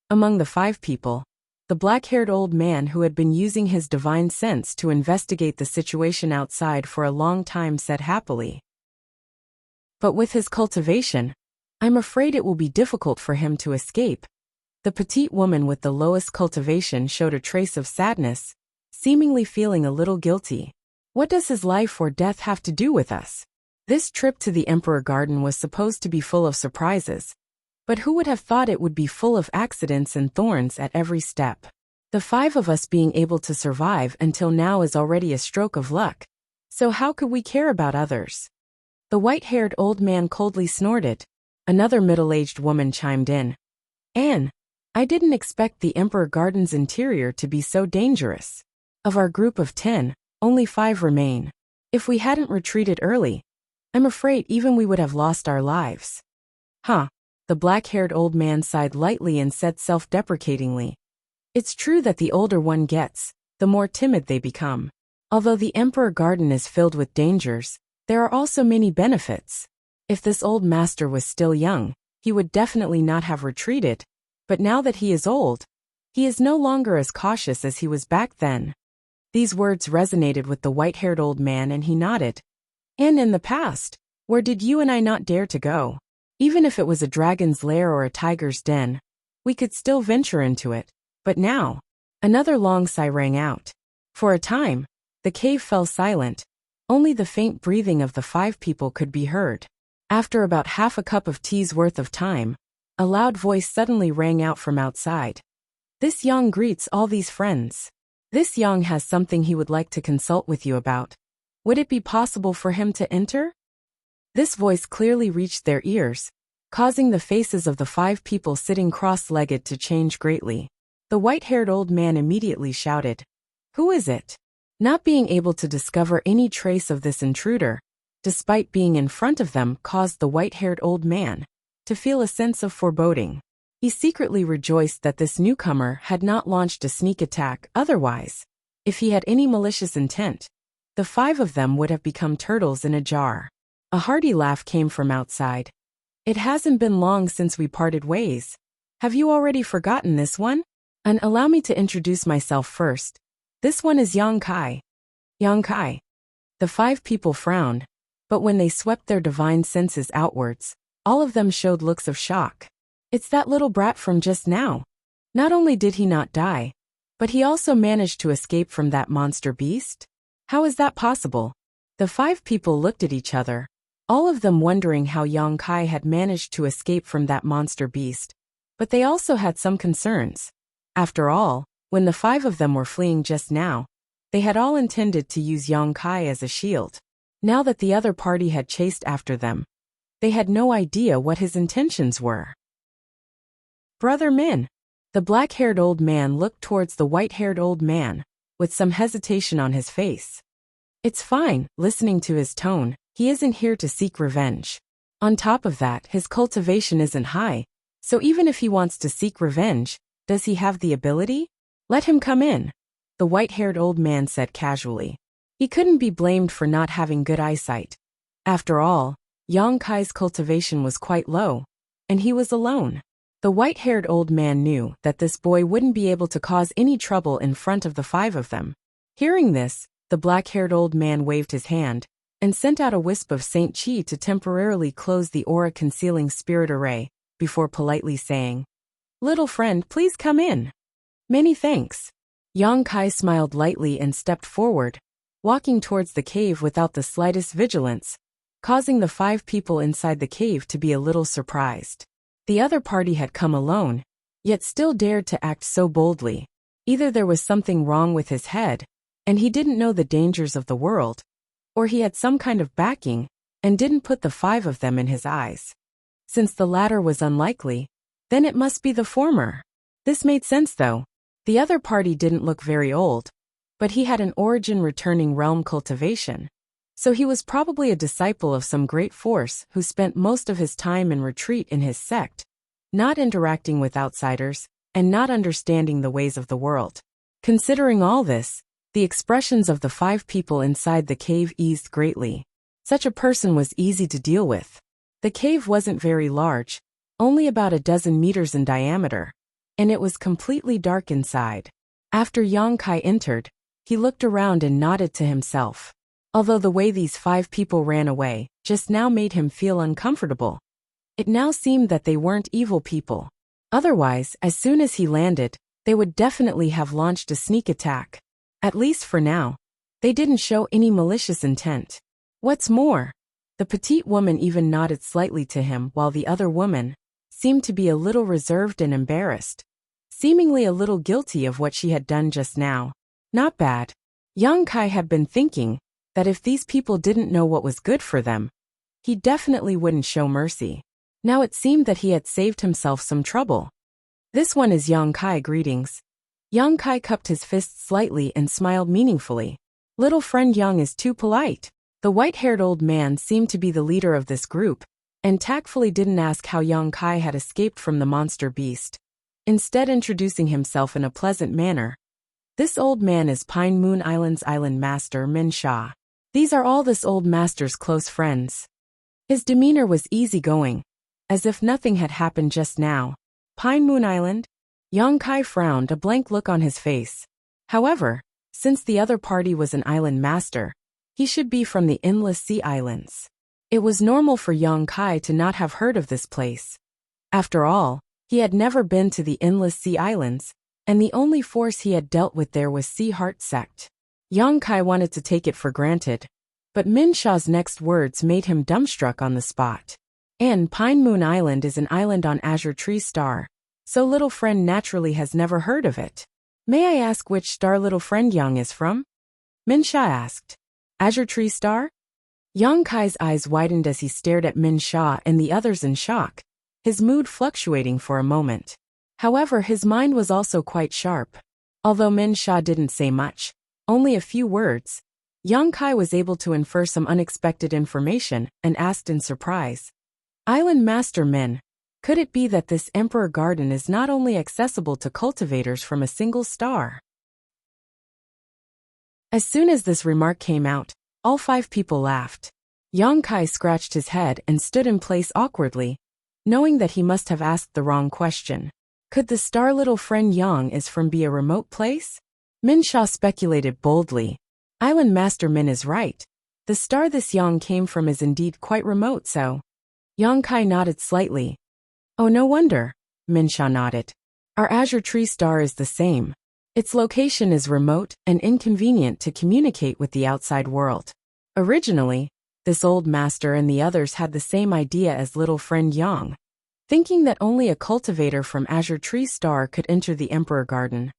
Among the 5 people, the black-haired old man who had been using his divine sense to investigate the situation outside for a long time said happily. But with his cultivation, I'm afraid it will be difficult for him to escape. The petite woman with the lowest cultivation showed a trace of sadness, seemingly feeling a little guilty. What does his life or death have to do with us? This trip to the Emperor Garden was supposed to be full of surprises. But who would have thought it would be full of accidents and thorns at every step? The 5 of us being able to survive until now is already a stroke of luck. So how could we care about others? The white-haired old man coldly snorted. Another middle-aged woman chimed in. Anne, I didn't expect the Emperor Garden's interior to be so dangerous. Of our group of 10, only 5 remain. If we hadn't retreated early, I'm afraid even we would have lost our lives. Huh. The black-haired old man sighed lightly and said self-deprecatingly. It's true that the older one gets, the more timid they become. Although the Emperor Garden is filled with dangers, there are also many benefits. If this old master was still young, he would definitely not have retreated, but now that he is old, he is no longer as cautious as he was back then. These words resonated with the white-haired old man and he nodded. And in the past, where did you and I not dare to go? Even if it was a dragon's lair or a tiger's den, we could still venture into it. But now, another long sigh rang out. For a time, the cave fell silent. Only the faint breathing of the 5 people could be heard. After about half a cup of tea's worth of time, a loud voice suddenly rang out from outside. This Yang greets all these friends. This Yang has something he would like to consult with you about. Would it be possible for him to enter? This voice clearly reached their ears, causing the faces of the 5 people sitting cross-legged to change greatly. The white-haired old man immediately shouted, "Who is it?" Not being able to discover any trace of this intruder, despite being in front of them, caused the white-haired old man to feel a sense of foreboding. He secretly rejoiced that this newcomer had not launched a sneak attack. Otherwise, if he had any malicious intent, the 5 of them would have become turtles in a jar. A hearty laugh came from outside. It hasn't been long since we parted ways. Have you already forgotten this one? And allow me to introduce myself first. This one is Yang Kai. Yang Kai. The 5 people frowned, but when they swept their divine senses outwards, all of them showed looks of shock. It's that little brat from just now. Not only did he not die, but he also managed to escape from that monster beast? How is that possible? The 5 people looked at each other, all of them wondering how Yang Kai had managed to escape from that monster beast, but they also had some concerns. After all, when the 5 of them were fleeing just now, they had all intended to use Yang Kai as a shield. Now that the other party had chased after them, They had no idea what his intentions were. Brother Min. The black-haired old man looked towards the white-haired old man, with some hesitation on his face. It's fine, listening to his tone, he isn't here to seek revenge. On top of that, his cultivation isn't high, so even if he wants to seek revenge, does he have the ability? Let him come in, the white-haired old man said casually. He couldn't be blamed for not having good eyesight. After all, Yang Kai's cultivation was quite low, and he was alone. The white-haired old man knew that this boy wouldn't be able to cause any trouble in front of the five of them. Hearing this, the black-haired old man waved his hand and sent out a wisp of Saint Chi to temporarily close the aura-concealing spirit array, before politely saying, "Little friend, please come in." "Many thanks." Yang Kai smiled lightly and stepped forward, walking towards the cave without the slightest vigilance, causing the 5 people inside the cave to be a little surprised. The other party had come alone, yet still dared to act so boldly. Either there was something wrong with his head, and he didn't know the dangers of the world, or he had some kind of backing, and didn't put the 5 of them in his eyes. Since the latter was unlikely, then it must be the former. This made sense though. The other party didn't look very old, but he had an origin-returning realm cultivation. So he was probably a disciple of some great force who spent most of his time in retreat in his sect, not interacting with outsiders, and not understanding the ways of the world. Considering all this, the expressions of the 5 people inside the cave eased greatly. Such a person was easy to deal with. The cave wasn't very large, only about a dozen meters in diameter, and it was completely dark inside. After Yang Kai entered, he looked around and nodded to himself. Although the way these 5 people ran away just now made him feel uncomfortable. It now seemed that they weren't evil people. Otherwise, as soon as he landed, they would definitely have launched a sneak attack. At least for now, they didn't show any malicious intent. What's more, the petite woman even nodded slightly to him while the other woman seemed to be a little reserved and embarrassed, seemingly a little guilty of what she had done just now. Not bad. Yang Kai had been thinking that if these people didn't know what was good for them, he definitely wouldn't show mercy. Now it seemed that he had saved himself some trouble. "This one is Yang Kai, greetings." Yang Kai cupped his fists slightly and smiled meaningfully. "Little friend Yang is too polite." The white-haired old man seemed to be the leader of this group, and tactfully didn't ask how Yang Kai had escaped from the monster beast, instead introducing himself in a pleasant manner. "This old man is Pine Moon Island's island master, Min Sha. These are all this old master's close friends." His demeanor was easygoing, as if nothing had happened just now. Pine Moon Island? Yang Kai frowned, a blank look on his face. However, since the other party was an island master, he should be from the Endless Sea Islands. It was normal for Yang Kai to not have heard of this place. After all, he had never been to the Endless Sea Islands, and the only force he had dealt with there was Sea Heart Sect. Yang Kai wanted to take it for granted, but Min Sha's next words made him dumbstruck on the spot. "And Pine Moon Island is an island on Azure Tree Star, so little friend naturally has never heard of it. May I ask which star little friend Yang is from?" Min Sha asked. "Azure Tree Star?" Yang Kai's eyes widened as he stared at Min Sha and the others in shock, his mood fluctuating for a moment. However, his mind was also quite sharp. Although Min Sha didn't say much, only a few words, Yang Kai was able to infer some unexpected information and asked in surprise, "Island Master Min, could it be that this Emperor Garden is not only accessible to cultivators from a single star?" As soon as this remark came out, all 5 people laughed. Yang Kai scratched his head and stood in place awkwardly, knowing that he must have asked the wrong question. Could the star little friend Yang is from be a remote place? Min Sha speculated boldly. Island Master Min is right. The star this Yang came from is indeed quite remote, so. Yang Kai nodded slightly. "Oh, no wonder," Min Sha nodded. "Our Azure Tree Star is the same. Its location is remote and inconvenient to communicate with the outside world." Originally, this old master and the others had the same idea as little friend Yang, thinking that only a cultivator from Azure Tree Star could enter the Emperor Garden.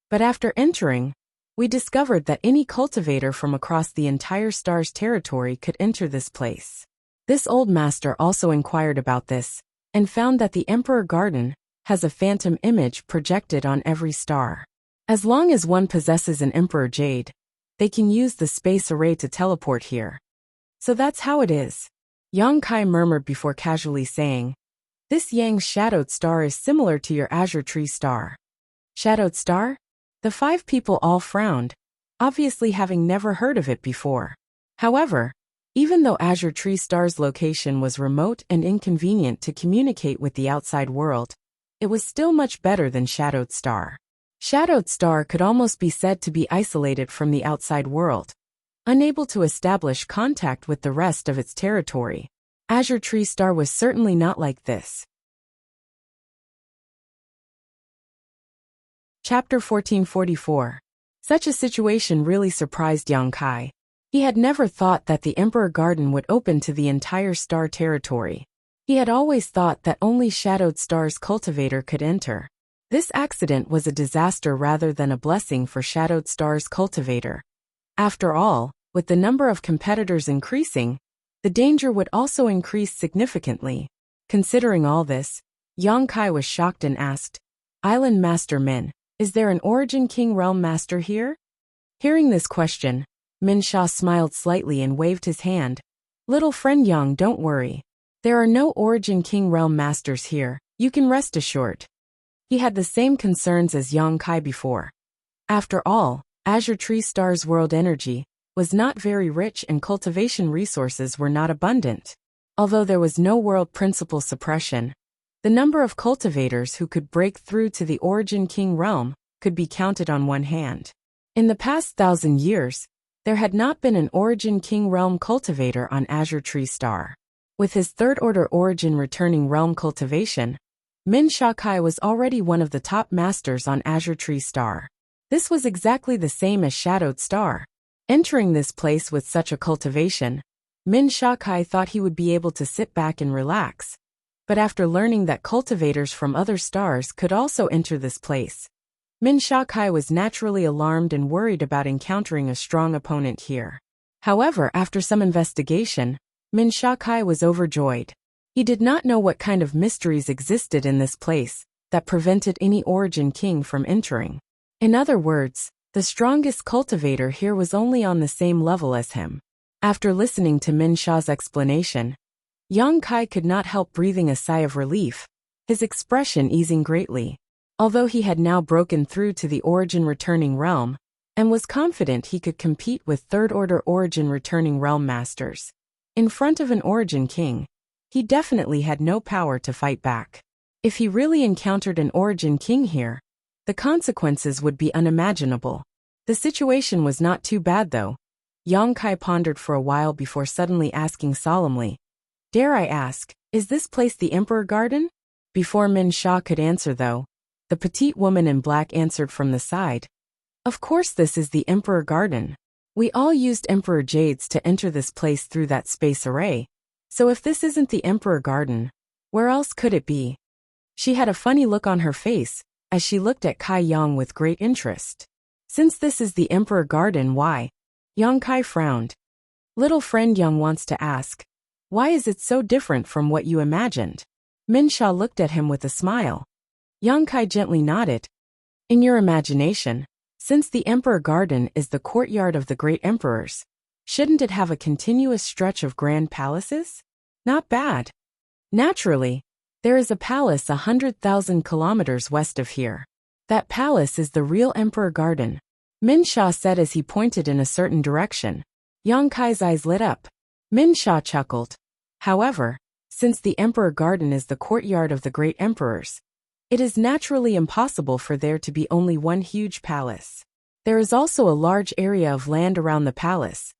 But after entering, we discovered that any cultivator from across the entire star's territory could enter this place. This old master also inquired about this, and found that the Emperor Garden has a phantom image projected on every star. As long as one possesses an Emperor Jade, they can use the space array to teleport here. So that's how it is. Yang Kai murmured before casually saying, "This Yang's shadowed star is similar to your azure tree star." Shadowed star? The 5 people all frowned, obviously having never heard of it before. However, even though Azure Tree Star's location was remote and inconvenient to communicate with the outside world, it was still much better than Shadowed Star. Shadowed Star could almost be said to be isolated from the outside world, unable to establish contact with the rest of its territory. Azure Tree Star was certainly not like this. Chapter 1444. Such a situation really surprised Yang Kai. He had never thought that the Emperor Garden would open to the entire star territory. He had always thought that only Shadowed Star's cultivator could enter. This accident was a disaster rather than a blessing for Shadowed Star's cultivator. After all, with the number of competitors increasing, the danger would also increase significantly. Considering all this, Yang Kai was shocked and asked, "Island Master Min, is there an Origin King Realm Master here?" Hearing this question, Min Sha smiled slightly and waved his hand. "Little friend Yang, don't worry. There are no Origin King Realm Masters here, you can rest assured." He had the same concerns as Yang Kai before. After all, Azure Tree Star's world energy was not very rich and cultivation resources were not abundant. Although there was no world principle suppression, the number of cultivators who could break through to the Origin King Realm could be counted on one hand. In the past 1,000 years, there had not been an Origin King Realm cultivator on Azure Tree Star. With his third-order Origin returning realm cultivation, Min Sha Kai was already one of the top masters on Azure Tree Star. This was exactly the same as Shadowed Star. Entering this place with such a cultivation, Min Sha Kai thought he would be able to sit back and relax. But after learning that cultivators from other stars could also enter this place, Min Sha Kai was naturally alarmed and worried about encountering a strong opponent here. However, after some investigation, Min Sha Kai was overjoyed. He did not know what kind of mysteries existed in this place that prevented any Origin King from entering. In other words, the strongest cultivator here was only on the same level as him. After listening to Min Sha's explanation, Yang Kai could not help breathing a sigh of relief, his expression easing greatly. Although he had now broken through to the Origin returning realm, and was confident he could compete with third-order Origin returning realm masters, in front of an Origin King, he definitely had no power to fight back. If he really encountered an Origin King here, the consequences would be unimaginable. The situation was not too bad though. Yang Kai pondered for a while before suddenly asking solemnly, "Dare I ask, is this place the Emperor Garden?" Before Min Sha could answer though, the petite woman in black answered from the side, "Of course this is the Emperor Garden. We all used Emperor Jades to enter this place through that space array, so if this isn't the Emperor Garden, where else could it be?" She had a funny look on her face as she looked at Kai Yang with great interest. "Since this is the Emperor Garden, why?" Yang Kai frowned. "Little friend Yang wants to ask, why is it so different from what you imagined?" Min Sha looked at him with a smile. Yang Kai gently nodded. "In your imagination, since the Emperor Garden is the courtyard of the great emperors, shouldn't it have a continuous stretch of grand palaces? Not bad. Naturally, there is a palace 100,000 kilometers west of here. That palace is the real Emperor Garden," Min Sha said as he pointed in a certain direction. Yang Kai's eyes lit up. Min Sha chuckled. "However, since the Emperor Garden is the courtyard of the great emperors, it is naturally impossible for there to be only one huge palace. There is also a large area of land around the palace.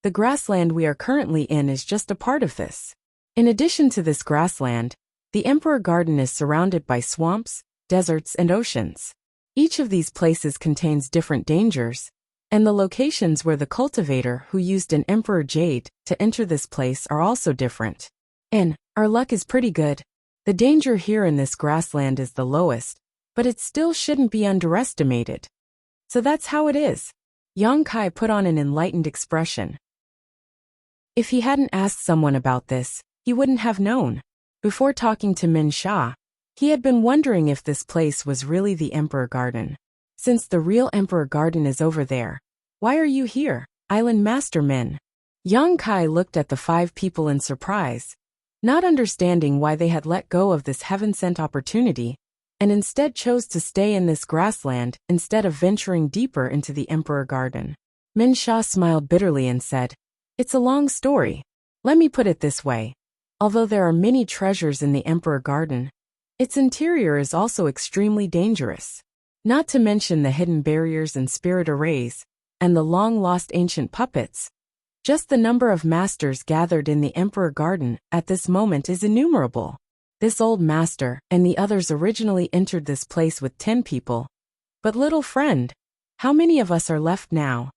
The grassland we are currently in is just a part of this. In addition to this grassland, the Emperor Garden is surrounded by swamps, deserts, and oceans. Each of these places contains different dangers, and the locations where the cultivator who used an Emperor Jade to enter this place are also different. And our luck is pretty good. The danger here in this grassland is the lowest, but it still shouldn't be underestimated. So that's how it is." Yang Kai put on an enlightened expression. If he hadn't asked someone about this, he wouldn't have known. Before talking to Min Sha, he had been wondering if this place was really the Emperor Garden. Since the real Emperor Garden is over there, why are you here, Island Master Min? Yang Kai looked at the 5 people in surprise, not understanding why they had let go of this heaven-sent opportunity, and instead chose to stay in this grassland instead of venturing deeper into the Emperor Garden. Min Sha smiled bitterly and said, "It's a long story. Let me put it this way. Although there are many treasures in the Emperor Garden, its interior is also extremely dangerous. Not to mention the hidden barriers and spirit arrays, and the long-lost ancient puppets. Just the number of masters gathered in the Emperor Garden at this moment is innumerable. This old master and the others originally entered this place with 10 people. But little friend, how many of us are left now?"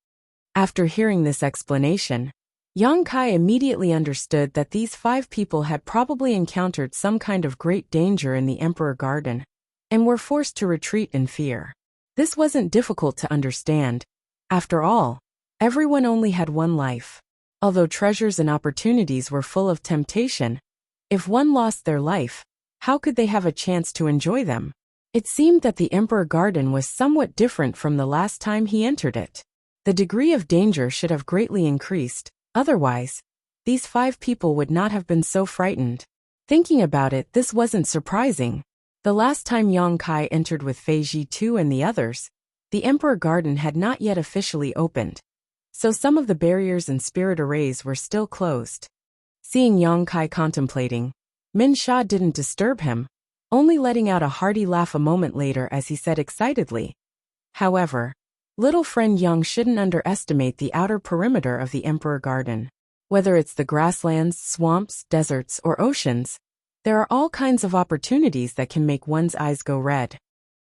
After hearing this explanation, Yang Kai immediately understood that these 5 people had probably encountered some kind of great danger in the Emperor Garden, and were forced to retreat in fear. This wasn't difficult to understand. After all, everyone only had one life. Although treasures and opportunities were full of temptation, if one lost their life, how could they have a chance to enjoy them? It seemed that the Emperor Garden was somewhat different from the last time he entered it. The degree of danger should have greatly increased, otherwise, these 5 people would not have been so frightened. Thinking about it, this wasn't surprising. The last time Yang Kai entered with Fei Ji Tu and the others, the Emperor Garden had not yet officially opened, so some of the barriers and spirit arrays were still closed. Seeing Yang Kai contemplating, Min Sha didn't disturb him, only letting out a hearty laugh a moment later as he said excitedly, "However, little friend Yang shouldn't underestimate the outer perimeter of the Emperor Garden. Whether it's the grasslands, swamps, deserts, or oceans, there are all kinds of opportunities that can make one's eyes go red."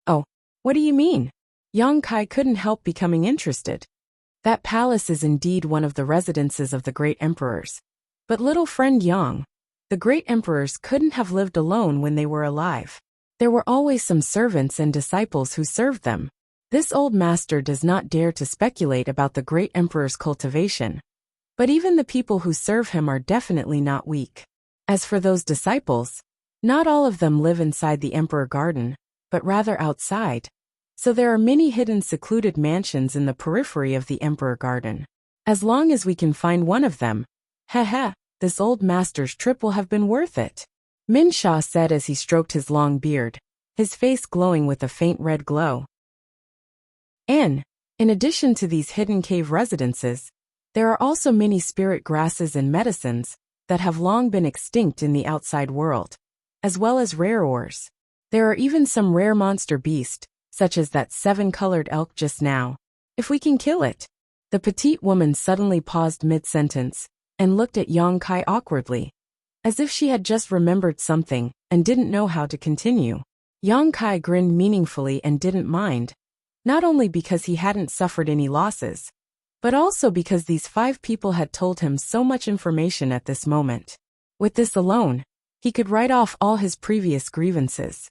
"Oh, what do you mean?" Yang Kai couldn't help becoming interested. "That palace is indeed one of the residences of the great emperors. But little friend Yang, the great emperors couldn't have lived alone when they were alive. There were always some servants and disciples who served them. This old master does not dare to speculate about the great emperor's cultivation. But even the people who serve him are definitely not weak. As for those disciples, not all of them live inside the Emperor Garden, but rather outside. So there are many hidden secluded mansions in the periphery of the Emperor Garden. As long as we can find one of them, this old master's trip will have been worth it," Min Sha said as he stroked his long beard, his face glowing with a faint red glow. In addition to these hidden cave residences, there are also many spirit grasses and medicines that have long been extinct in the outside world, as well as rare ores. There are even some rare monster beasts, such as that 7-colored elk just now. If we can kill it. The petite woman suddenly paused mid-sentence and looked at Yang Kai awkwardly, as if she had just remembered something and didn't know how to continue. Yang Kai grinned meaningfully and didn't mind, not only because he hadn't suffered any losses, but also because these 5 people had told him so much information at this moment. With this alone, he could write off all his previous grievances.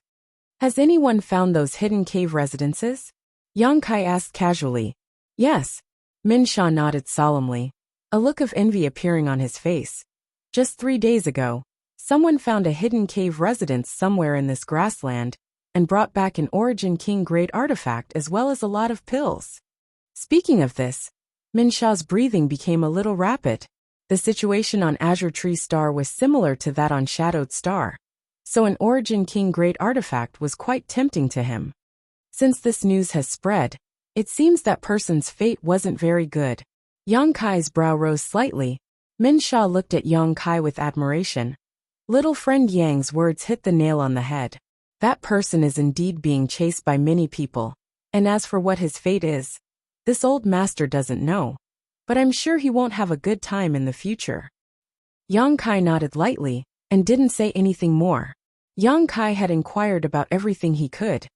"Has anyone found those hidden cave residences?" Yang Kai asked casually. "Yes." Min Sha nodded solemnly, a look of envy appearing on his face. "Just 3 days ago, someone found a hidden cave residence somewhere in this grassland and brought back an Origin King grade artifact as well as a lot of pills." Speaking of this, Min Sha's breathing became a little rapid. The situation on Azure Tree Star was similar to that on Shadowed Star, so an Origin King grade artifact was quite tempting to him. Since this news has spread, it seems that person's fate wasn't very good. Yang Kai's brow rose slightly. Min Sha looked at Yang Kai with admiration. Little friend Yang's words hit the nail on the head. That person is indeed being chased by many people, and as for what his fate is, this old master doesn't know. But I'm sure he won't have a good time in the future. Yang Kai nodded lightly and didn't say anything more. Yang Kai had inquired about everything he could,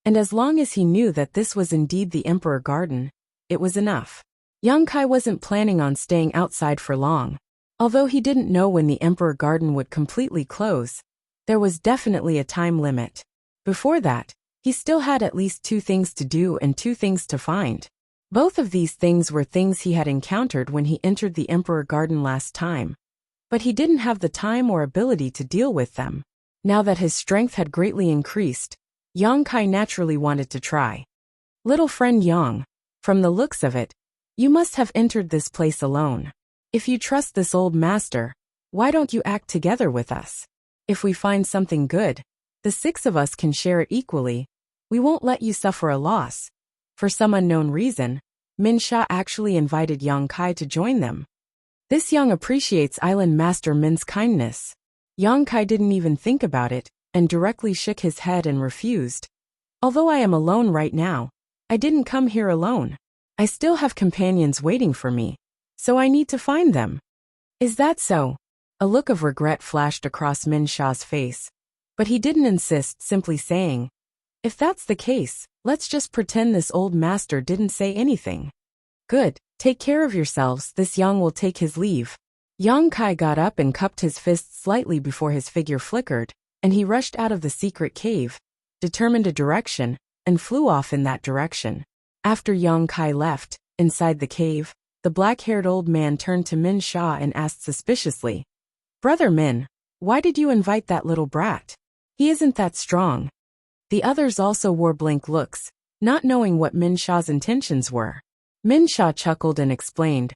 and as long as he knew that this was indeed the Emperor Garden, it was enough. Yang Kai wasn't planning on staying outside for long. Although he didn't know when the Emperor Garden would completely close, there was definitely a time limit. Before that, he still had at least 2 things to do and 2 things to find. Both of these things were things he had encountered when he entered the Emperor Garden last time, but he didn't have the time or ability to deal with them. Now that his strength had greatly increased, Yang Kai naturally wanted to try. Little friend Yang, from the looks of it, you must have entered this place alone. If you trust this old master, why don't you act together with us? If we find something good, the 6 of us can share it equally. We won't let you suffer a loss. For some unknown reason, Min Sha actually invited Yang Kai to join them. This Yang appreciates Island Master Min's kindness. Yang Kai didn't even think about it, and directly shook his head and refused. Although I am alone right now, I didn't come here alone. I still have companions waiting for me, so I need to find them. Is that so? A look of regret flashed across Min Sha's face, but he didn't insist, simply saying, if that's the case, let's just pretend this old master didn't say anything. Good, take care of yourselves, this Yang will take his leave. Yang Kai got up and cupped his fist slightly before his figure flickered, and he rushed out of the secret cave, determined a direction, and flew off in that direction. After Yang Kai left, inside the cave, the black-haired old man turned to Min Sha and asked suspiciously, Brother Min, why did you invite that little brat? He isn't that strong. The others also wore blank looks, not knowing what Min Sha's intentions were. Min Sha chuckled and explained,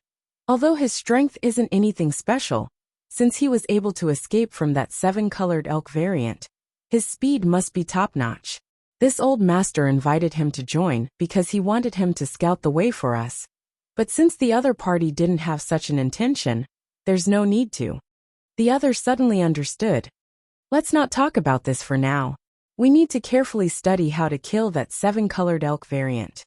although his strength isn't anything special, since he was able to escape from that 7-colored elk variant, his speed must be top-notch. This old master invited him to join because he wanted him to scout the way for us. But since the other party didn't have such an intention, there's no need to. The others suddenly understood. Let's not talk about this for now. We need to carefully study how to kill that 7-colored elk variant.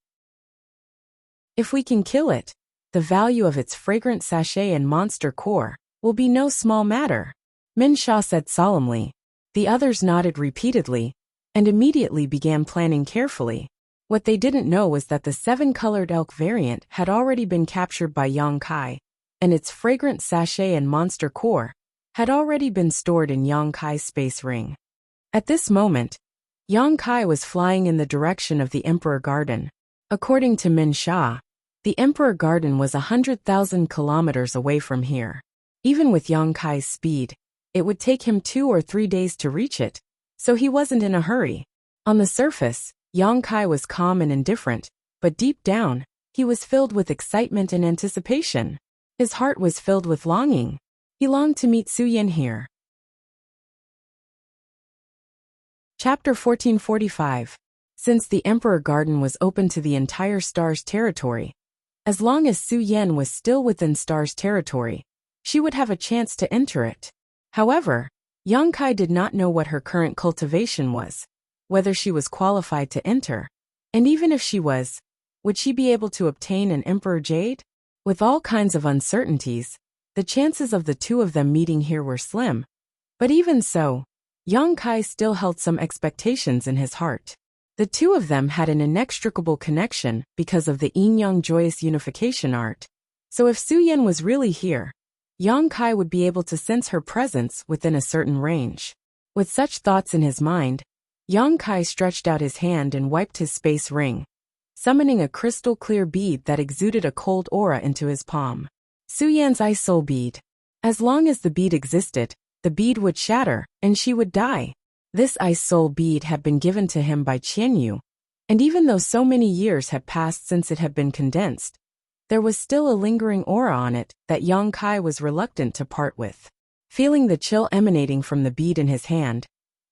If we can kill it, the value of its fragrant sachet and monster core will be no small matter, Min Sha said solemnly. The others nodded repeatedly, and immediately began planning carefully. What they didn't know was that the 7-colored elk variant had already been captured by Yang Kai, and its fragrant sachet and monster core had already been stored in Yang Kai's space ring. At this moment, Yang Kai was flying in the direction of the Emperor Garden. According to Min Sha, the Emperor Garden was 100,000 kilometers away from here. Even with Yang Kai's speed, it would take him 2 or 3 days to reach it, so he wasn't in a hurry. On the surface, Yang Kai was calm and indifferent, but deep down, he was filled with excitement and anticipation. His heart was filled with longing. He longed to meet Su Yin here. Chapter 1445. Since the Emperor Garden was open to the entire Star's territory, as long as Su Yin was still within Star's territory, she would have a chance to enter it. However, Yang Kai did not know what her current cultivation was, whether she was qualified to enter, and even if she was, would she be able to obtain an Emperor Jade? With all kinds of uncertainties, the chances of the 2 of them meeting here were slim. But even so, Yang Kai still held some expectations in his heart. The 2 of them had an inextricable connection because of the yin-yang joyous unification art. So if Su Yin was really here, Yang Kai would be able to sense her presence within a certain range. With such thoughts in his mind, Yang Kai stretched out his hand and wiped his space ring, summoning a crystal-clear bead that exuded a cold aura into his palm. Su Yan's ice soul bead. As long as the bead existed, the bead would shatter, and she would die. This ice soul bead had been given to him by Qianyu, and even though so many years had passed since it had been condensed, there was still a lingering aura on it that Yang Kai was reluctant to part with. Feeling the chill emanating from the bead in his hand,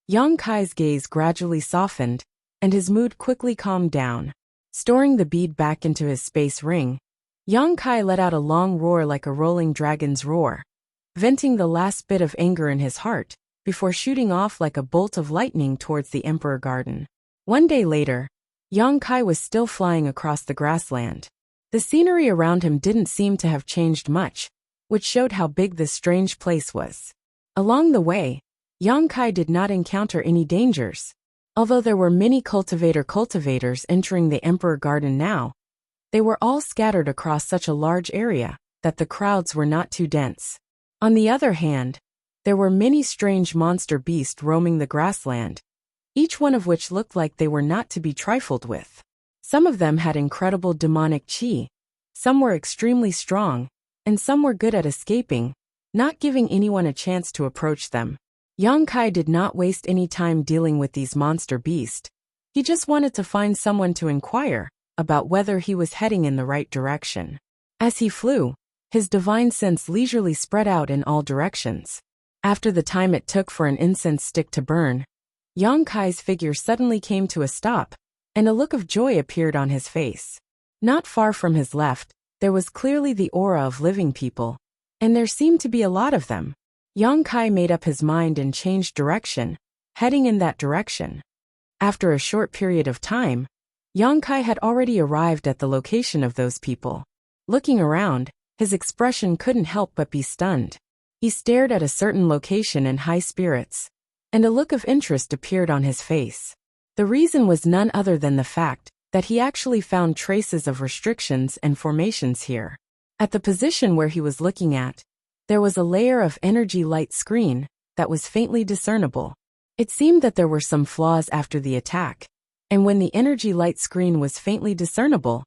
Yang Kai's gaze gradually softened, and his mood quickly calmed down. Storing the bead back into his space ring, Yang Kai let out a long roar like a rolling dragon's roar, venting the last bit of anger in his heart, before shooting off like a bolt of lightning towards the Emperor Garden. One day later, Yang Kai was still flying across the grassland. The scenery around him didn't seem to have changed much, which showed how big this strange place was. Along the way, Yang Kai did not encounter any dangers. Although there were many cultivators entering the Emperor Garden now, they were all scattered across such a large area that the crowds were not too dense. On the other hand, there were many strange monster beasts roaming the grassland, each one of which looked like they were not to be trifled with. Some of them had incredible demonic chi, some were extremely strong, and some were good at escaping, not giving anyone a chance to approach them. Yang Kai did not waste any time dealing with these monster beasts. He just wanted to find someone to inquire about whether he was heading in the right direction. As he flew, his divine sense leisurely spread out in all directions. After the time it took for an incense stick to burn, Yang Kai's figure suddenly came to a stop, and a look of joy appeared on his face. Not far from his left, there was clearly the aura of living people, and there seemed to be a lot of them. Yang Kai made up his mind and changed direction, heading in that direction. After a short period of time, Yang Kai had already arrived at the location of those people. Looking around, his expression couldn't help but be stunned. He stared at a certain location in high spirits, and a look of interest appeared on his face. The reason was none other than the fact that he actually found traces of restrictions and formations here. At the position where he was looking at, there was a layer of energy light screen that was faintly discernible. It seemed that there were some flaws after the attack, and when the energy light screen was faintly discernible,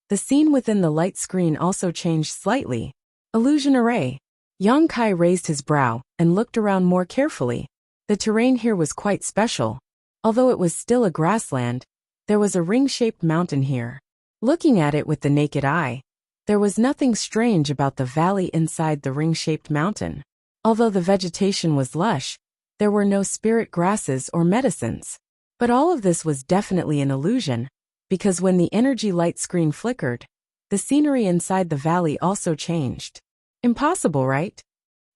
the scene within the light screen also changed slightly. Illusion array. Yang Kai raised his brow and looked around more carefully. The terrain here was quite special. Although it was still a grassland, there was a ring-shaped mountain here. Looking at it with the naked eye, there was nothing strange about the valley inside the ring-shaped mountain. Although the vegetation was lush, there were no spirit grasses or medicines. But all of this was definitely an illusion, because when the energy light screen flickered, the scenery inside the valley also changed. Impossible, right?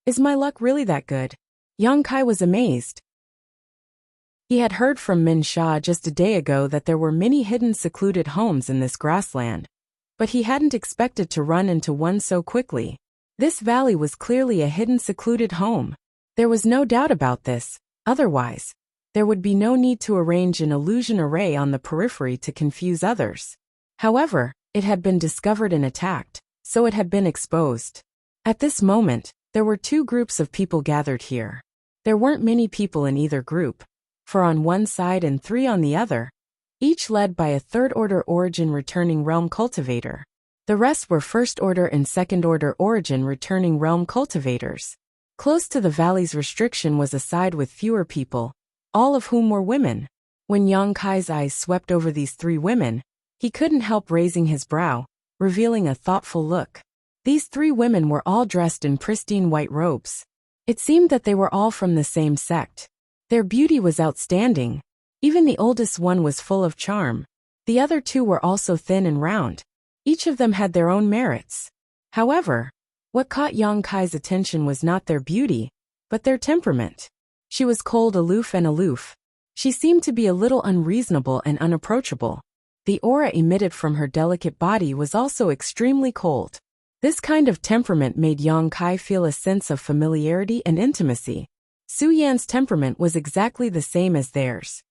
Is my luck really that good? Yang Kai was amazed. He had heard from Min Sha just a day ago that there were many hidden secluded homes in this grassland, but he hadn't expected to run into one so quickly. This valley was clearly a hidden secluded home. There was no doubt about this, otherwise, there would be no need to arrange an illusion array on the periphery to confuse others. However, it had been discovered and attacked, so it had been exposed. At this moment, there were two groups of people gathered here. There weren't many people in either group, 4 on one side and 3 on the other, each led by a third-order origin returning realm cultivator. The rest were first-order and second-order origin returning realm cultivators. Close to the valley's restriction was a side with fewer people, all of whom were women. When Yang Kai's eyes swept over these 3 women, he couldn't help raising his brow, revealing a thoughtful look. These 3 women were all dressed in pristine white robes. It seemed that they were all from the same sect. Their beauty was outstanding. Even the oldest one was full of charm. The other 2 were also thin and round. Each of them had their own merits. However, what caught Yang Kai's attention was not their beauty, but their temperament. She was cold, aloof. She seemed to be a little unreasonable and unapproachable. The aura emitted from her delicate body was also extremely cold. This kind of temperament made Yang Kai feel a sense of familiarity and intimacy. Su Yan's temperament was exactly the same as theirs.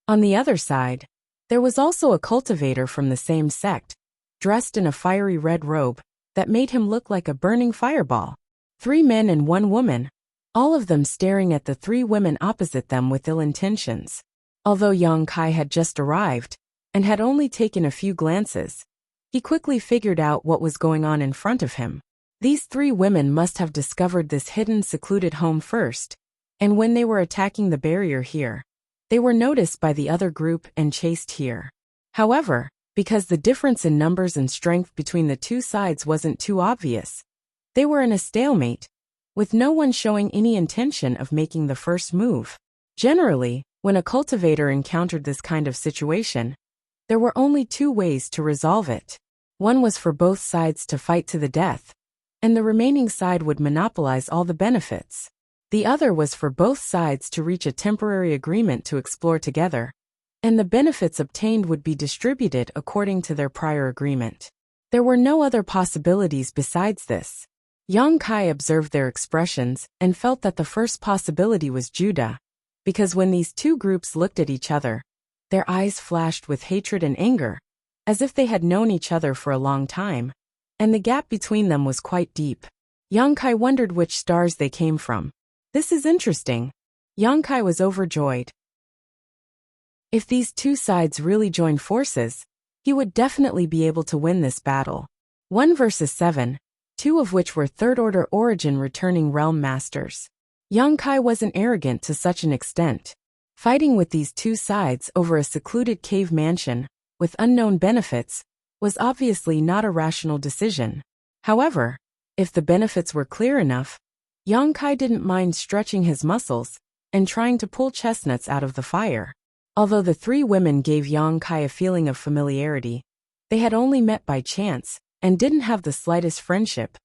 On the other side, there was also a cultivator from the same sect, dressed in a fiery red robe that made him look like a burning fireball. 3 men and 1 woman, all of them staring at the 3 women opposite them with ill intentions. Although Yang Kai had just arrived and had only taken a few glances, he quickly figured out what was going on in front of him. These 3 women must have discovered this hidden secluded home first, and when they were attacking the barrier here, they were noticed by the other group and chased here. However, because the difference in numbers and strength between the 2 sides wasn't too obvious, they were in a stalemate, with no one showing any intention of making the first move. Generally, when a cultivator encountered this kind of situation, there were only 2 ways to resolve it. One was for both sides to fight to the death, and the remaining side would monopolize all the benefits. The other was for both sides to reach a temporary agreement to explore together, and the benefits obtained would be distributed according to their prior agreement. There were no other possibilities besides this. Yang Kai observed their expressions and felt that the first possibility was Judah, because when these 2 groups looked at each other, their eyes flashed with hatred and anger, as if they had known each other for a long time, and the gap between them was quite deep. Yang Kai wondered which stars they came from. This is interesting. Yang Kai was overjoyed. If these 2 sides really joined forces, He would definitely be able to win this battle. 1 versus 7, 2 of which were third-order origin returning realm masters. Yang Kai wasn't arrogant to such an extent. Fighting with these two sides over a secluded cave mansion, with unknown benefits, was obviously not a rational decision. However, if the benefits were clear enough, Yang Kai didn't mind stretching his muscles and trying to pull chestnuts out of the fire. Although the three women gave Yang Kai a feeling of familiarity, they had only met by chance and didn't have the slightest friendship.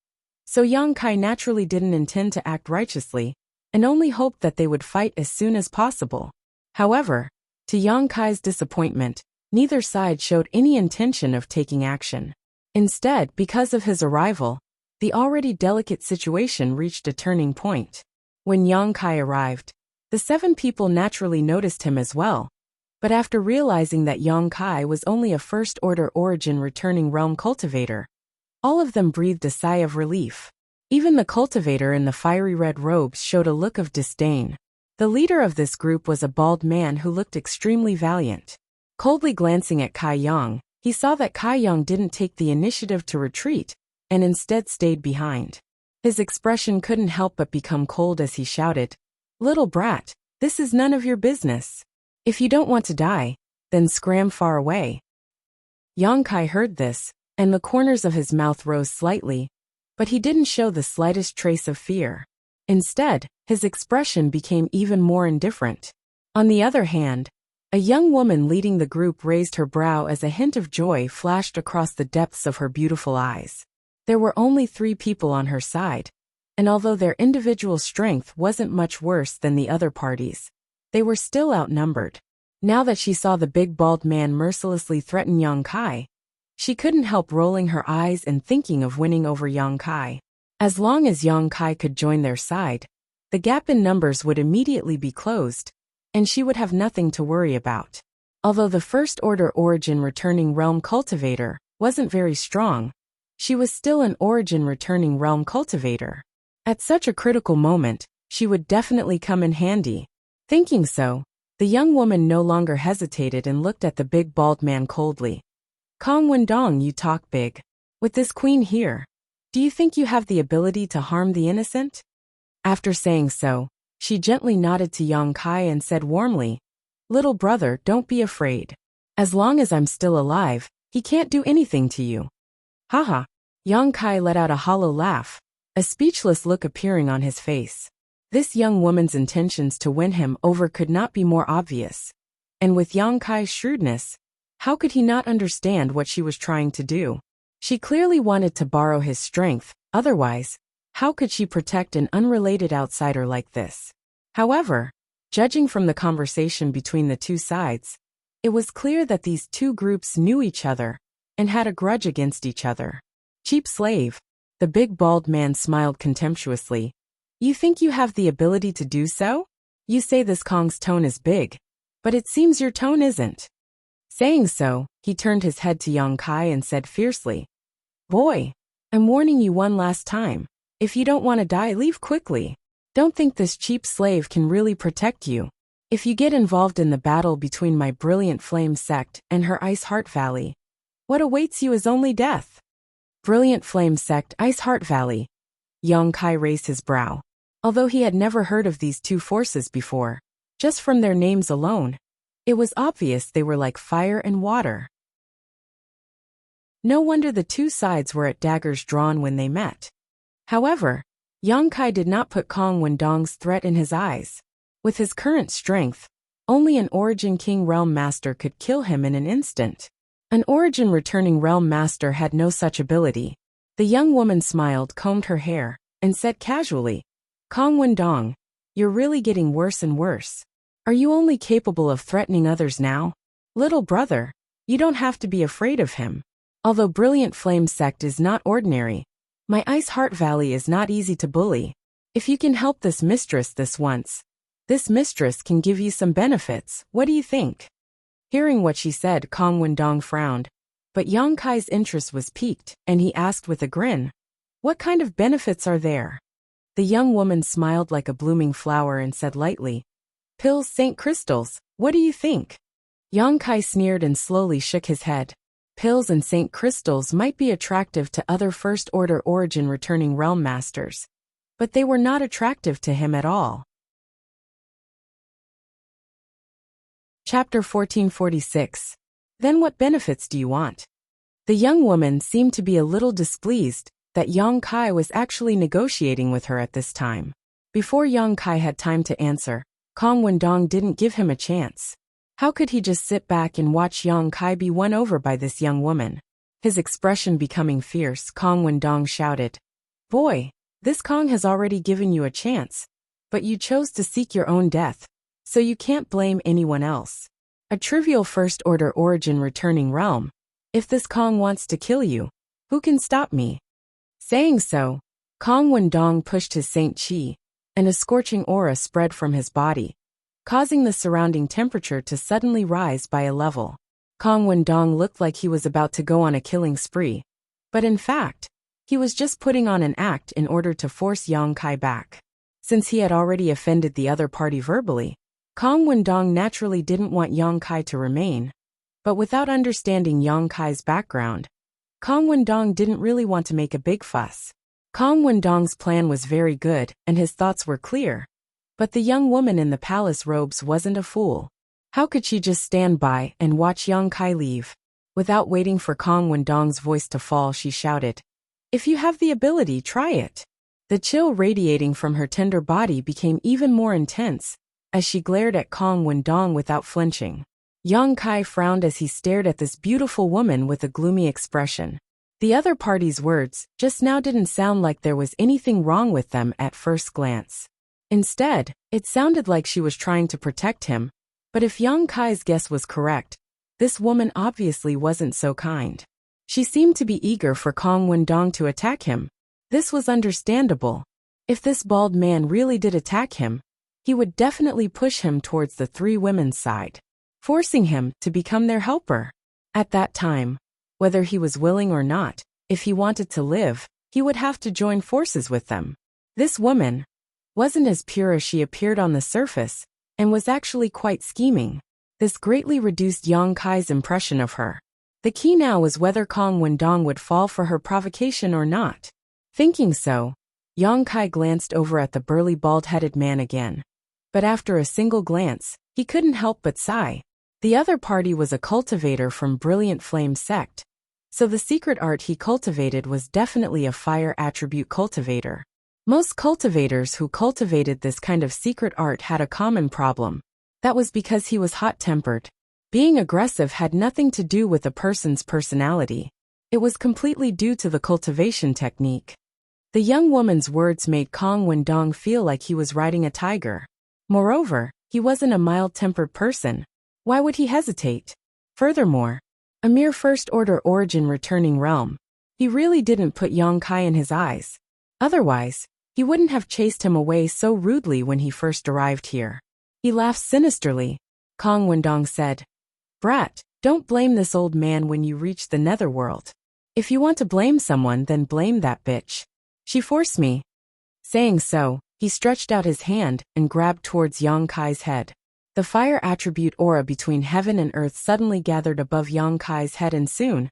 So Yang Kai naturally didn't intend to act righteously and only hoped that they would fight as soon as possible. However, to Yang Kai's disappointment, neither side showed any intention of taking action. Instead, because of his arrival, the already delicate situation reached a turning point. When Yang Kai arrived, the 7 people naturally noticed him as well. But after realizing that Yang Kai was only a first-order origin returning realm cultivator, all of them breathed a sigh of relief. Even the cultivator in the fiery red robes showed a look of disdain. The leader of this group was a bald man who looked extremely valiant. Coldly glancing at Kai Yang, he saw that Kai Yang didn't take the initiative to retreat, and instead stayed behind. His expression couldn't help but become cold as he shouted, "Little brat, this is none of your business. If you don't want to die, then scram far away." Yang Kai heard this, and the corners of his mouth rose slightly, but he didn't show the slightest trace of fear. Instead, his expression became even more indifferent. On the other hand, a young woman leading the group raised her brow as a hint of joy flashed across the depths of her beautiful eyes. There were only 3 people on her side, and although their individual strength wasn't much worse than the other parties, they were still outnumbered. Now that she saw the big bald man mercilessly threaten Yang Kai, she couldn't help rolling her eyes and thinking of winning over Yang Kai. As long as Yang Kai could join their side, the gap in numbers would immediately be closed, and she would have nothing to worry about. Although the first-order origin returning realm cultivator wasn't very strong, she was still an origin returning realm cultivator. At such a critical moment, she would definitely come in handy. Thinking so, the young woman no longer hesitated and looked at the big bald man coldly. "Kong Wendong, you talk big. With this queen here, do you think you have the ability to harm the innocent?" After saying so, she gently nodded to Yang Kai and said warmly, "Little brother, don't be afraid. As long as I'm still alive, he can't do anything to you." Haha. Yang Kai let out a hollow laugh, a speechless look appearing on his face. This young woman's intentions to win him over could not be more obvious. And with Yang Kai's shrewdness, how could he not understand what she was trying to do? She clearly wanted to borrow his strength, otherwise, how could she protect an unrelated outsider like this? However, judging from the conversation between the two sides, it was clear that these two groups knew each other and had a grudge against each other. "Cheap slave," the big bald man smiled contemptuously. "You think you have the ability to do so? You say this Kong's tone is big, but it seems your tone isn't." Saying so, he turned his head to Yang Kai and said fiercely, "Boy, I'm warning you one last time. If you don't want to die, leave quickly. Don't think this cheap slave can really protect you. If you get involved in the battle between my Brilliant Flame sect and her Ice Heart Valley, what awaits you is only death." Brilliant Flame sect, Ice Heart Valley. Yang Kai raised his brow. Although he had never heard of these two forces before, just from their names alone, it was obvious they were like fire and water. No wonder the two sides were at daggers drawn when they met. However, Yang Kai did not put Kong Wendong's threat in his eyes. With his current strength, only an Origin King Realm Master could kill him in an instant. An Origin returning Realm Master had no such ability. The young woman smiled, combed her hair, and said casually, "Kong Wendong, you're really getting worse and worse. Are you only capable of threatening others now? Little brother, you don't have to be afraid of him. Although Brilliant Flame sect is not ordinary, my Ice Heart Valley is not easy to bully. If you can help this mistress this once, this mistress can give you some benefits. What do you think?" Hearing what she said, Kong Wendong frowned, but Yang Kai's interest was piqued, and he asked with a grin, "What kind of benefits are there?" The young woman smiled like a blooming flower and said lightly, "Pills, St. Crystals, what do you think?" Yang Kai sneered and slowly shook his head. pills and saint crystals might be attractive to other first-order origin returning realm masters, but they were not attractive to him at all. Chapter 1446. Then what benefits do you want? The young woman seemed to be a little displeased that Yang Kai was actually negotiating with her at this time. Before Yang Kai had time to answer, Kong Wendong didn't give him a chance. How could he just sit back and watch Yang Kai be won over by this young woman? His expression becoming fierce, Kong Wendong shouted, "Boy, this Kong has already given you a chance, but you chose to seek your own death, so you can't blame anyone else. A trivial first-order origin returning realm. If this Kong wants to kill you, who can stop me?" Saying so, Kong Wendong pushed his Saint Chi, and a scorching aura spread from his body, causing the surrounding temperature to suddenly rise by a level. Kong Wendong looked like he was about to go on a killing spree, but in fact, he was just putting on an act in order to force Yang Kai back. Since he had already offended the other party verbally, Kong Wendong naturally didn't want Yang Kai to remain, but without understanding Yang Kai's background, Kong Wendong didn't really want to make a big fuss. Kong Wendong's plan was very good and his thoughts were clear, but the young woman in the palace robes wasn't a fool. How could she just stand by and watch Yang Kai leave? Without waiting for Kong Wendong's voice to fall, she shouted, "If you have the ability, try it." The chill radiating from her tender body became even more intense as she glared at Kong Wendong without flinching. Yang Kai frowned as he stared at this beautiful woman with a gloomy expression. The other party's words just now didn't sound like there was anything wrong with them at first glance. Instead, it sounded like she was trying to protect him, but if Yang Kai's guess was correct, this woman obviously wasn't so kind. She seemed to be eager for Kong Wendong to attack him. This was understandable. If this bald man really did attack him, he would definitely push him towards the three women's side, forcing him to become their helper. At that time, whether he was willing or not, if he wanted to live, he would have to join forces with them. This woman wasn't as pure as she appeared on the surface, and was actually quite scheming. This greatly reduced Yang Kai's impression of her. The key now was whether Kong Wendong would fall for her provocation or not. Thinking so, Yang Kai glanced over at the burly bald-headed man again. But after a single glance, he couldn't help but sigh. The other party was a cultivator from Brilliant Flame sect, so the secret art he cultivated was definitely a fire attribute cultivator. Most cultivators who cultivated this kind of secret art had a common problem. That was because he was hot-tempered. Being aggressive had nothing to do with a person's personality. It was completely due to the cultivation technique. The young woman's words made Kong Wendong feel like he was riding a tiger. Moreover, he wasn't a mild-tempered person. Why would he hesitate? Furthermore, a mere first-order origin returning realm, he really didn't put Yang Kai in his eyes. Otherwise, he wouldn't have chased him away so rudely when he first arrived here. He laughed sinisterly. Kong Wendong said, "Brat, don't blame this old man when you reach the netherworld. If you want to blame someone, then blame that bitch. She forced me." Saying so, he stretched out his hand and grabbed towards Yang Kai's head. The fire attribute aura between heaven and earth suddenly gathered above Yang Kai's head and soon,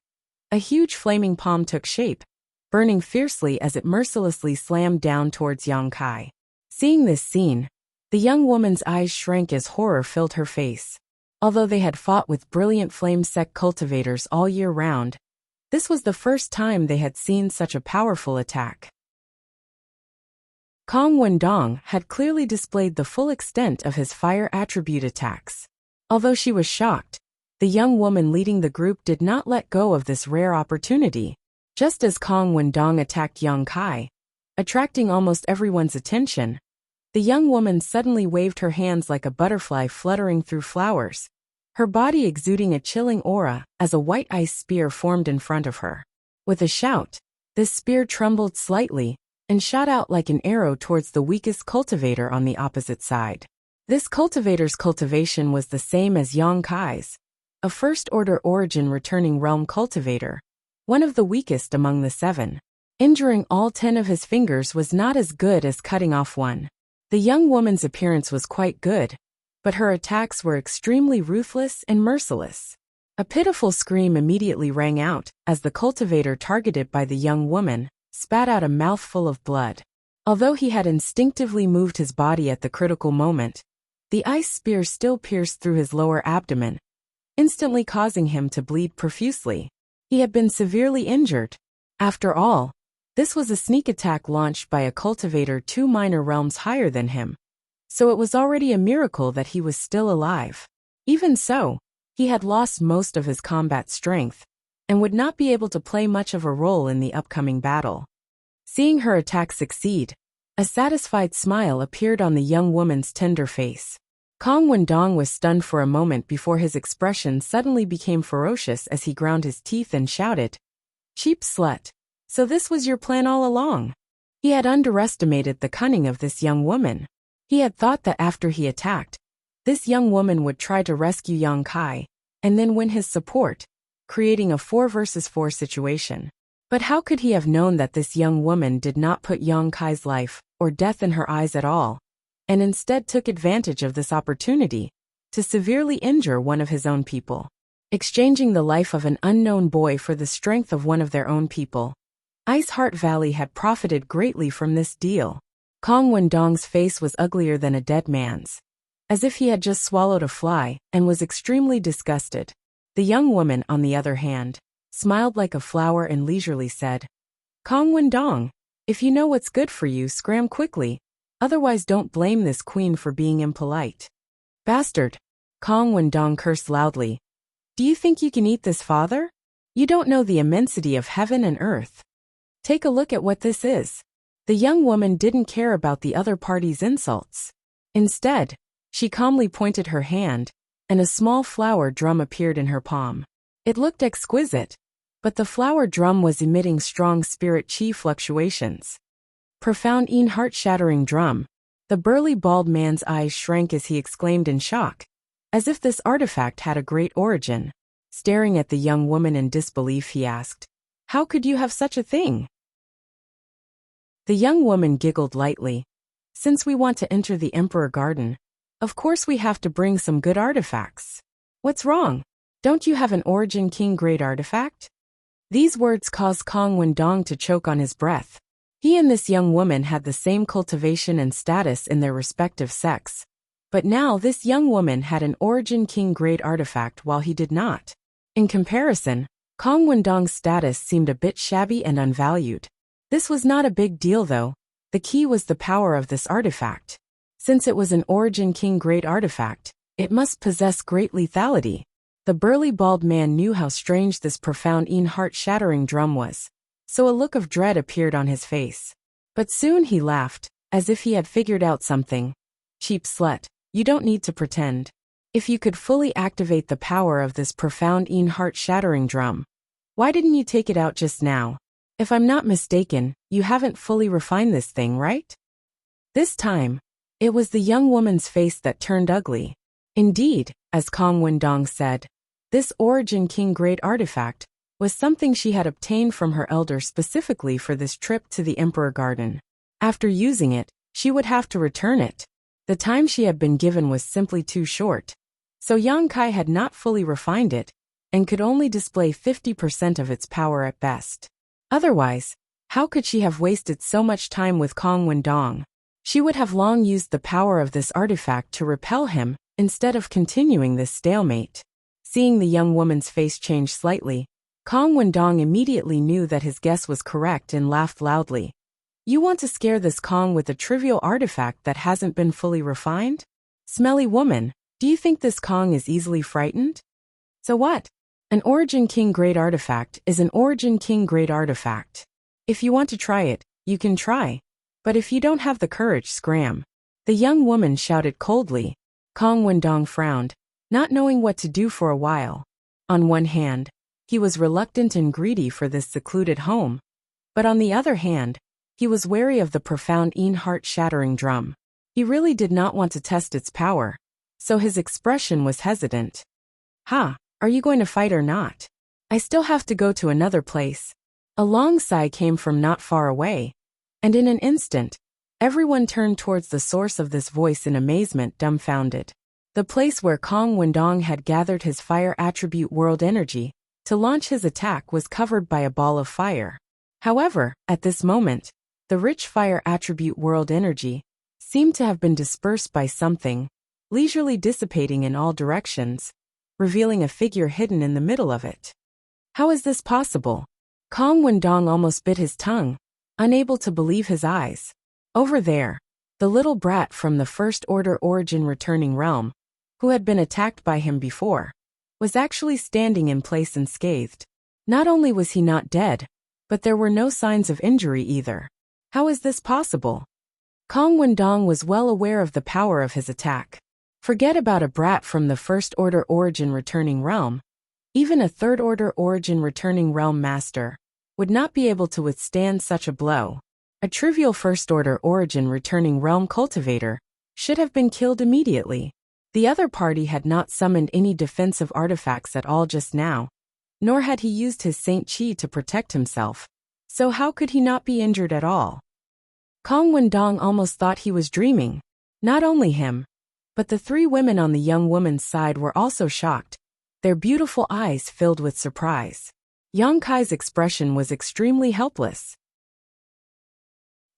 a huge flaming palm took shape, burning fiercely as it mercilessly slammed down towards Yang Kai. Seeing this scene, the young woman's eyes shrank as horror filled her face. Although they had fought with Brilliant Flame sect cultivators all year round, this was the first time they had seen such a powerful attack. Kong Wendong had clearly displayed the full extent of his fire attribute attacks. Although she was shocked, the young woman leading the group did not let go of this rare opportunity. Just as Kong Wendong attacked Yang Kai, attracting almost everyone's attention, the young woman suddenly waved her hands like a butterfly fluttering through flowers, her body exuding a chilling aura as a white ice spear formed in front of her. With a shout, this spear trembled slightly and shot out like an arrow towards the weakest cultivator on the opposite side. This cultivator's cultivation was the same as Yang Kai's, a first-order origin returning realm cultivator, one of the weakest among the 7. Injuring all 10 of his fingers was not as good as cutting off one. The young woman's appearance was quite good, but her attacks were extremely ruthless and merciless. A pitiful scream immediately rang out as the cultivator targeted by the young woman spat out a mouthful of blood. Although he had instinctively moved his body at the critical moment, the ice spear still pierced through his lower abdomen, instantly causing him to bleed profusely. He had been severely injured. After all, this was a sneak attack launched by a cultivator 2 minor realms higher than him, so it was already a miracle that he was still alive. Even so, he had lost most of his combat strength, and would not be able to play much of a role in the upcoming battle. Seeing her attack succeed, a satisfied smile appeared on the young woman's tender face. Kong Wendong was stunned for a moment before his expression suddenly became ferocious as he ground his teeth and shouted, "Cheap slut! So this was your plan all along?" He had underestimated the cunning of this young woman. He had thought that after he attacked, this young woman would try to rescue Yang Kai, and then win his support, creating a 4 versus 4 situation. But how could he have known that this young woman did not put Yang Kai's life or death in her eyes at all, and instead took advantage of this opportunity to severely injure one of his own people, exchanging the life of an unknown boy for the strength of one of their own people? Ice Heart Valley had profited greatly from this deal. Kong Wendong's face was uglier than a dead man's, as if he had just swallowed a fly and was extremely disgusted. The young woman, on the other hand, smiled like a flower and leisurely said, "Kong Wendong, if you know what's good for you, scram quickly, otherwise don't blame this queen for being impolite." "Bastard!" Kong Wendong cursed loudly. "Do you think you can eat this, father? You don't know the immensity of heaven and earth. Take a look at what this is." The young woman didn't care about the other party's insults. Instead, she calmly pointed her hand, and a small flower drum appeared in her palm. It looked exquisite, but the flower drum was emitting strong spirit chi fluctuations. Profound and heart-shattering drum. The burly bald man's eyes shrank as he exclaimed in shock, as if this artifact had a great origin. Staring at the young woman in disbelief, he asked, "How could you have such a thing?" The young woman giggled lightly. "Since we want to enter the Emperor Garden, of course we have to bring some good artifacts. What's wrong? Don't you have an Origin King grade artifact?" These words caused Kong Wendong to choke on his breath. He and this young woman had the same cultivation and status in their respective sects, but now this young woman had an Origin King grade artifact while he did not. In comparison, Kong Wendong's status seemed a bit shabby and unvalued. This was not a big deal though. The key was the power of this artifact. Since it was an Origin King grade artifact, it must possess great lethality. The burly bald man knew how strange this profound and heart-shattering drum was, so a look of dread appeared on his face. But soon he laughed, as if he had figured out something. "Cheap slut, you don't need to pretend. If you could fully activate the power of this profound and heart-shattering drum, why didn't you take it out just now? If I'm not mistaken, you haven't fully refined this thing, right?" This time, it was the young woman's face that turned ugly. Indeed, as Kong Wendong said, this Origin King grade artifact was something she had obtained from her elder specifically for this trip to the Emperor Garden. After using it, she would have to return it. The time she had been given was simply too short, so Yang Kai had not fully refined it, and could only display 50% of its power at best. Otherwise, how could she have wasted so much time with Kong Wendong? She would have long used the power of this artifact to repel him, instead of continuing this stalemate. Seeing the young woman's face change slightly, Kong Wendong immediately knew that his guess was correct and laughed loudly. "You want to scare this Kong with a trivial artifact that hasn't been fully refined? Smelly woman, do you think this Kong is easily frightened? So what? An Origin King grade artifact is an Origin King grade artifact. If you want to try it, you can try. But if you don't have the courage, scram." The young woman shouted coldly. Kong Wendong frowned, not knowing what to do for a while. On one hand, he was reluctant and greedy for this secluded home, but on the other hand, he was wary of the profound and heart-shattering drum. He really did not want to test its power, so his expression was hesitant. "Ha, are you going to fight or not? I still have to go to another place." A long sigh came from not far away, and in an instant, everyone turned towards the source of this voice in amazement, dumbfounded. The place where Kong Wendong had gathered his fire attribute world energy to launch his attack was covered by a ball of fire. However, at this moment, the rich fire attribute world energy seemed to have been dispersed by something, leisurely dissipating in all directions, revealing a figure hidden in the middle of it. How is this possible? Kong Wendong almost bit his tongue, unable to believe his eyes. Over there, the little brat from the First Order Origin returning realm, who had been attacked by him before, was actually standing in place unscathed. Not only was he not dead, but there were no signs of injury either. How is this possible? Kong Wendong was well aware of the power of his attack. Forget about a brat from the First Order Origin returning realm. Even a Third Order Origin returning realm master would not be able to withstand such a blow. A trivial First Order Origin returning realm cultivator should have been killed immediately. The other party had not summoned any defensive artifacts at all just now, nor had he used his Saint Chi to protect himself, so how could he not be injured at all? Kong Wendong almost thought he was dreaming. Not only him, but the three women on the young woman's side were also shocked, their beautiful eyes filled with surprise. Yang Kai's expression was extremely helpless.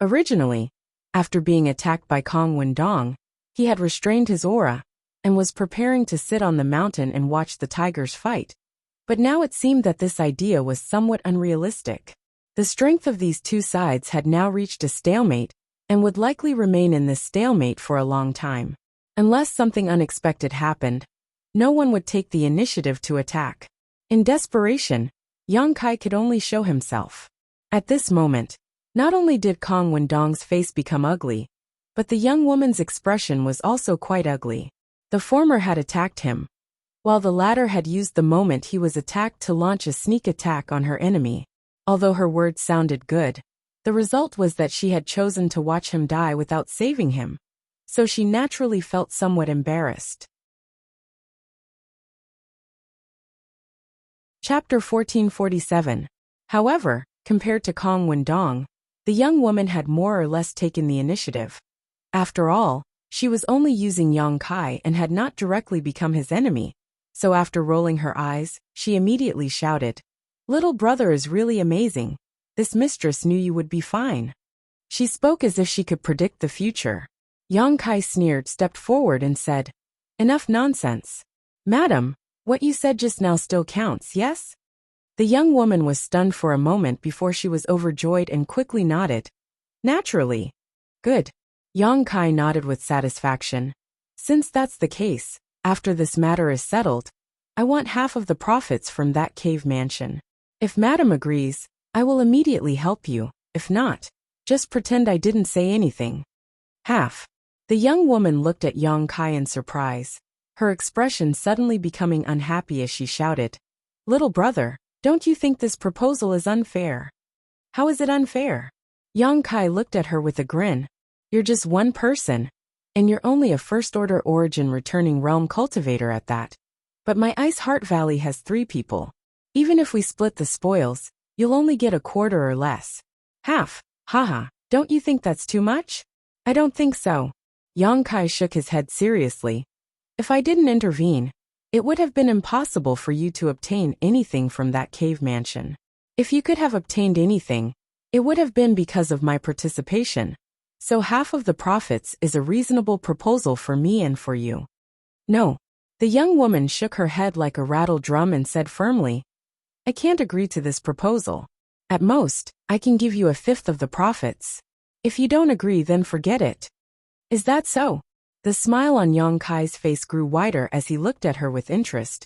Originally, after being attacked by Kong Wendong, he had restrained his aura and was preparing to sit on the mountain and watch the tigers fight. But now it seemed that this idea was somewhat unrealistic. The strength of these two sides had now reached a stalemate and would likely remain in this stalemate for a long time. Unless something unexpected happened, no one would take the initiative to attack. In desperation, Yang Kai could only show himself. At this moment, not only did Kong Wendong's face become ugly, but the young woman's expression was also quite ugly. The former had attacked him, while the latter had used the moment he was attacked to launch a sneak attack on her enemy. Although her words sounded good, the result was that she had chosen to watch him die without saving him, so she naturally felt somewhat embarrassed. Chapter 1447. However, compared to Kong Wendong, the young woman had more or less taken the initiative. After all, she was only using Yang Kai and had not directly become his enemy, so after rolling her eyes, she immediately shouted, "Little brother is really amazing. This mistress knew you would be fine." She spoke as if she could predict the future. Yang Kai sneered, stepped forward and said, "Enough nonsense. Madam, what you said just now still counts, yes?" The young woman was stunned for a moment before she was overjoyed and quickly nodded. "Naturally." "Good." Yang Kai nodded with satisfaction. "Since that's the case, after this matter is settled, I want half of the profits from that cave mansion. If Madam agrees, I will immediately help you. If not, just pretend I didn't say anything." "Half." The young woman looked at Yang Kai in surprise, her expression suddenly becoming unhappy as she shouted, "Little brother, don't you think this proposal is unfair?" "How is it unfair?" Yang Kai looked at her with a grin. "You're just one person, and you're only a First Order Origin returning realm cultivator at that. But my Ice Heart Valley has 3 people. Even if we split the spoils, you'll only get a quarter or less." "Half, haha, don't you think that's too much?" "I don't think so." Yang Kai shook his head seriously. "If I didn't intervene, it would have been impossible for you to obtain anything from that cave mansion. If you could have obtained anything, it would have been because of my participation. So half of the profits is a reasonable proposal for me and for you." "No." The young woman shook her head like a rattle drum and said firmly, "I can't agree to this proposal. At most, I can give you 1/5 of the profits. If you don't agree, then forget it." "Is that so?" The smile on Yang Kai's face grew wider as he looked at her with interest.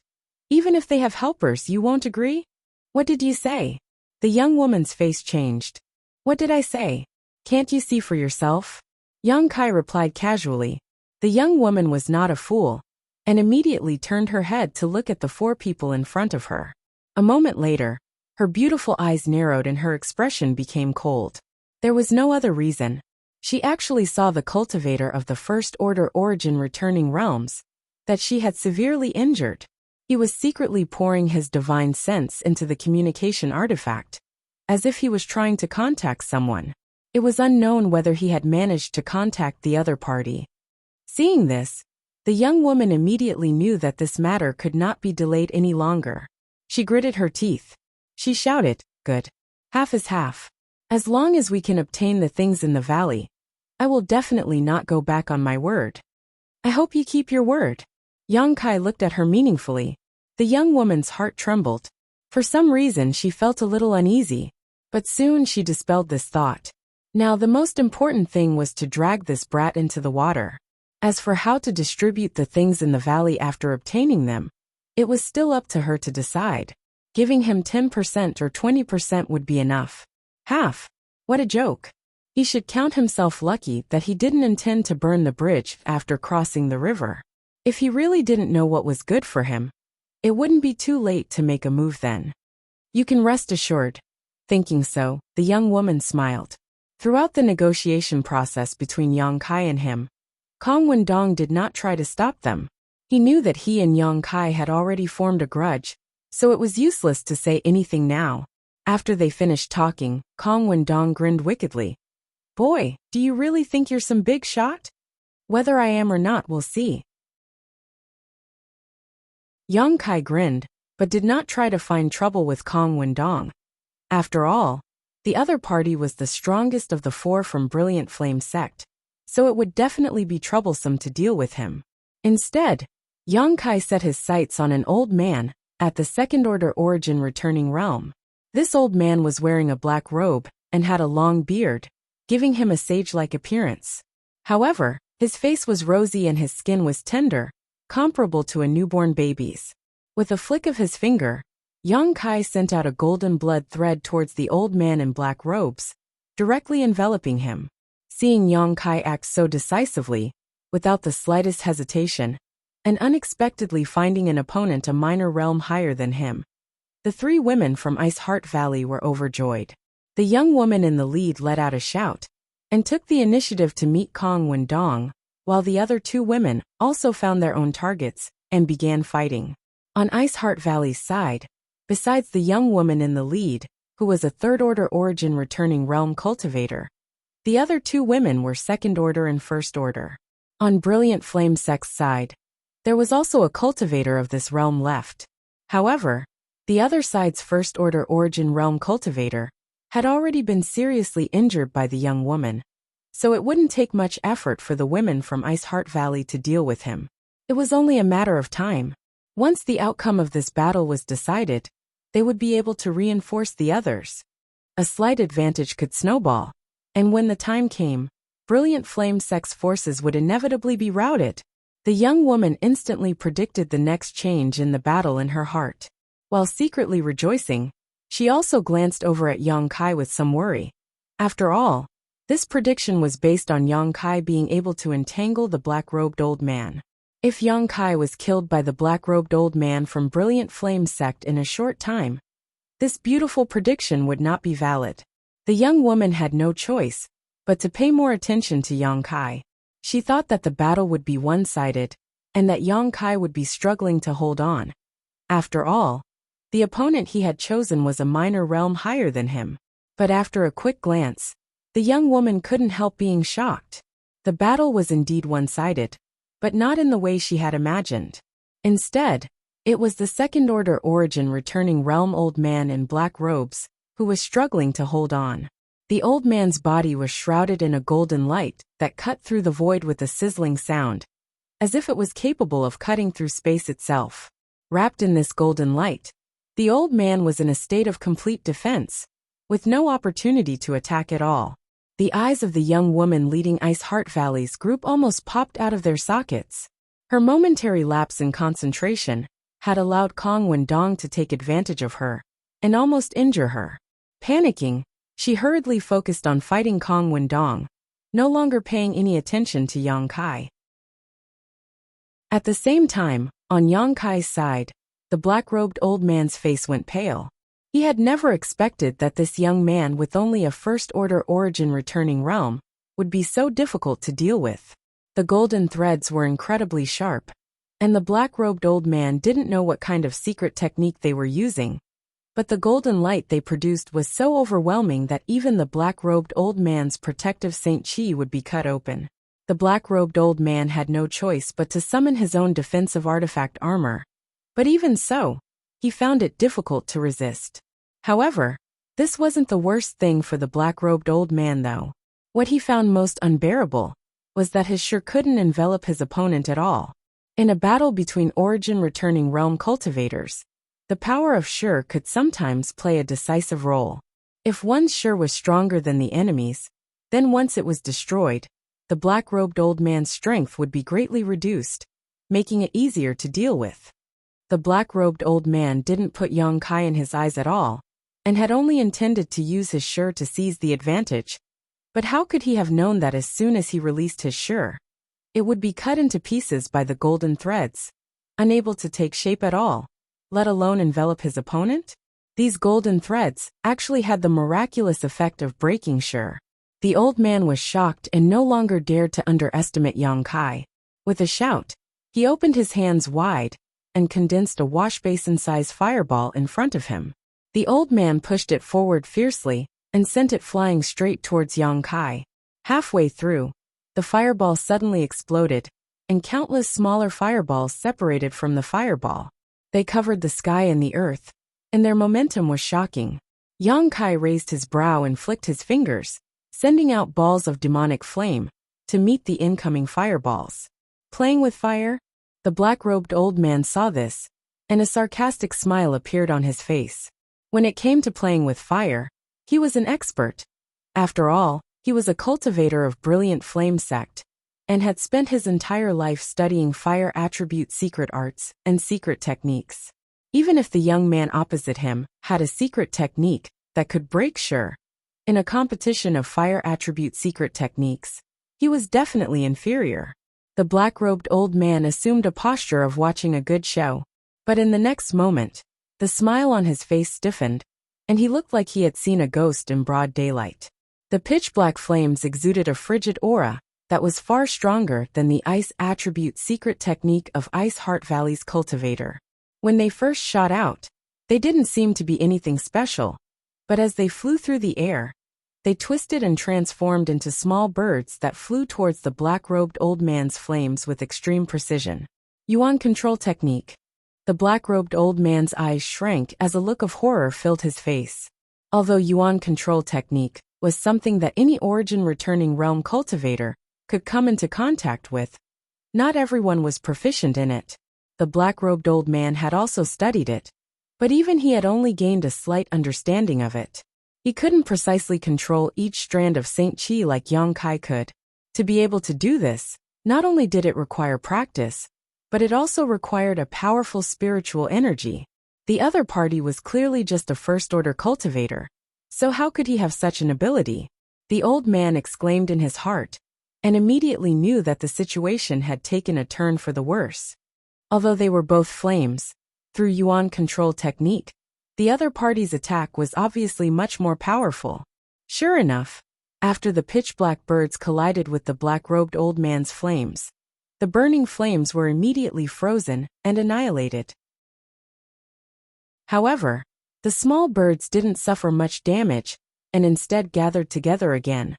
"Even if they have helpers, you won't agree? What did you say?" The young woman's face changed. "What did I say? Can't you see for yourself?" Yang Kai replied casually. The young woman was not a fool, and immediately turned her head to look at the 4 people in front of her. A moment later, her beautiful eyes narrowed and her expression became cold. There was no other reason. She actually saw the cultivator of the First Order Origin returning realms that she had severely injured. He was secretly pouring his divine sense into the communication artifact, as if he was trying to contact someone. It was unknown whether he had managed to contact the other party. Seeing this, The young woman immediately knew that this matter could not be delayed any longer. She gritted her teeth. She shouted, "Good. Half is half. As long as we can obtain the things in the valley, I will definitely not go back on my word." "I hope you keep your word." Yang Kai looked at her meaningfully. The young woman's heart trembled. For some reason she felt a little uneasy, but soon she dispelled this thought. Now the most important thing was to drag this brat into the water. As for how to distribute the things in the valley after obtaining them, it was still up to her to decide. Giving him 10% or 20% would be enough. Half? What a joke. He should count himself lucky that he didn't intend to burn the bridge after crossing the river. If he really didn't know what was good for him, it wouldn't be too late to make a move then. You can rest assured. Thinking so, the young woman smiled. Throughout the negotiation process between Yang Kai and him, Kong Wendong did not try to stop them. He knew that he and Yang Kai had already formed a grudge, so it was useless to say anything now. After they finished talking, Kong Wendong grinned wickedly. "Boy, do you really think you're some big shot? Whether I am or not, we'll see." Yang Kai grinned, but did not try to find trouble with Kong Wendong. After all, the other party was the strongest of the four from Brilliant Flame sect, so it would definitely be troublesome to deal with him. Instead, Yang Kai set his sights on an old man at the second-order origin returning realm. This old man was wearing a black robe and had a long beard, giving him a sage-like appearance. However, his face was rosy and his skin was tender, comparable to a newborn baby's. With a flick of his finger, Yang Kai sent out a golden blood thread towards the old man in black robes, directly enveloping him. Seeing Yang Kai act so decisively, without the slightest hesitation, and unexpectedly finding an opponent a minor realm higher than him, the three women from Ice Heart Valley were overjoyed. The young woman in the lead let out a shout, and took the initiative to meet Kong Wendong, while the other two women also found their own targets and began fighting. On Ice Heart Valley's side, besides the young woman in the lead, who was a third-order origin returning realm cultivator, the other two women were second-order and first-order. On Brilliant Flame sect's side, there was also a cultivator of this realm left. However, the other side's first-order origin realm cultivator had already been seriously injured by the young woman, so it wouldn't take much effort for the women from Ice Heart Valley to deal with him. It was only a matter of time. Once the outcome of this battle was decided, they would be able to reinforce the others. A slight advantage could snowball, and when the time came, Brilliant Flame sect's forces would inevitably be routed. The young woman instantly predicted the next change in the battle in her heart. While secretly rejoicing, she also glanced over at Yang Kai with some worry. After all, this prediction was based on Yang Kai being able to entangle the black-robed old man. If Yang Kai was killed by the black-robed old man from Brilliant Flame sect in a short time, this beautiful prediction would not be valid. The young woman had no choice but to pay more attention to Yang Kai. She thought that the battle would be one-sided, and that Yang Kai would be struggling to hold on. After all, the opponent he had chosen was a minor realm higher than him. But after a quick glance, the young woman couldn't help being shocked. The battle was indeed one-sided, but not in the way she had imagined. Instead, it was the second-order origin returning realm old man in black robes who was struggling to hold on. The old man's body was shrouded in a golden light that cut through the void with a sizzling sound, as if it was capable of cutting through space itself. Wrapped in this golden light, the old man was in a state of complete defense, with no opportunity to attack at all. The eyes of the young woman leading Ice Heart Valley's group almost popped out of their sockets. Her momentary lapse in concentration had allowed Kong Wendong to take advantage of her and almost injure her. Panicking, she hurriedly focused on fighting Kong Wendong, no longer paying any attention to Yang Kai. At the same time, on Yang Kai's side, the black-robed old man's face went pale. He had never expected that this young man with only a first-order origin returning realm would be so difficult to deal with. The golden threads were incredibly sharp, and the black-robed old man didn't know what kind of secret technique they were using, but the golden light they produced was so overwhelming that even the black-robed old man's protective Saint Chi would be cut open. The black-robed old man had no choice but to summon his own defensive artifact armor. But even so, he found it difficult to resist. However, this wasn't the worst thing for the black-robed old man though. What he found most unbearable was that his Shur couldn't envelop his opponent at all. In a battle between origin-returning realm cultivators, the power of Shur could sometimes play a decisive role. If one's Shur was stronger than the enemy's, then once it was destroyed, the black-robed old man's strength would be greatly reduced, making it easier to deal with. The black-robed old man didn't put Yang Kai in his eyes at all, and had only intended to use his Shur to seize the advantage. But how could he have known that as soon as he released his Shur, it would be cut into pieces by the golden threads, unable to take shape at all, let alone envelop his opponent? These golden threads actually had the miraculous effect of breaking Shur. The old man was shocked and no longer dared to underestimate Yang Kai. With a shout, he opened his hands wide and condensed a washbasin-sized fireball in front of him. The old man pushed it forward fiercely and sent it flying straight towards Yang Kai. Halfway through, the fireball suddenly exploded, and countless smaller fireballs separated from the fireball. They covered the sky and the earth, and their momentum was shocking. Yang Kai raised his brow and flicked his fingers, sending out balls of demonic flame to meet the incoming fireballs. Playing with fire? The black-robed old man saw this, and a sarcastic smile appeared on his face. When it came to playing with fire, he was an expert. After all, he was a cultivator of brilliant flame sect, and had spent his entire life studying fire attribute secret arts and secret techniques. Even if the young man opposite him had a secret technique that could break Shur, in a competition of fire attribute secret techniques, he was definitely inferior. The black-robed old man assumed a posture of watching a good show, but in the next moment, the smile on his face stiffened, and he looked like he had seen a ghost in broad daylight. The pitch-black flames exuded a frigid aura that was far stronger than the ice attribute secret technique of Ice Heart Valley's cultivator. When they first shot out, they didn't seem to be anything special, but as they flew through the air, they twisted and transformed into small birds that flew towards the black-robed old man's flames with extreme precision. Yuan control technique. The black-robed old man's eyes shrank as a look of horror filled his face. Although Yuan control technique was something that any origin-returning realm cultivator could come into contact with, not everyone was proficient in it. The black-robed old man had also studied it, but even he had only gained a slight understanding of it. He couldn't precisely control each strand of Saint Chi like Yang Kai could. To be able to do this, not only did it require practice, but it also required a powerful spiritual energy. The other party was clearly just a first-order cultivator, so how could he have such an ability? The old man exclaimed in his heart, and immediately knew that the situation had taken a turn for the worse. Although they were both flames, through Yuan control technique, the other party's attack was obviously much more powerful. Sure enough, after the pitch-black birds collided with the black-robed old man's flames, the burning flames were immediately frozen and annihilated. However, the small birds didn't suffer much damage and instead gathered together again,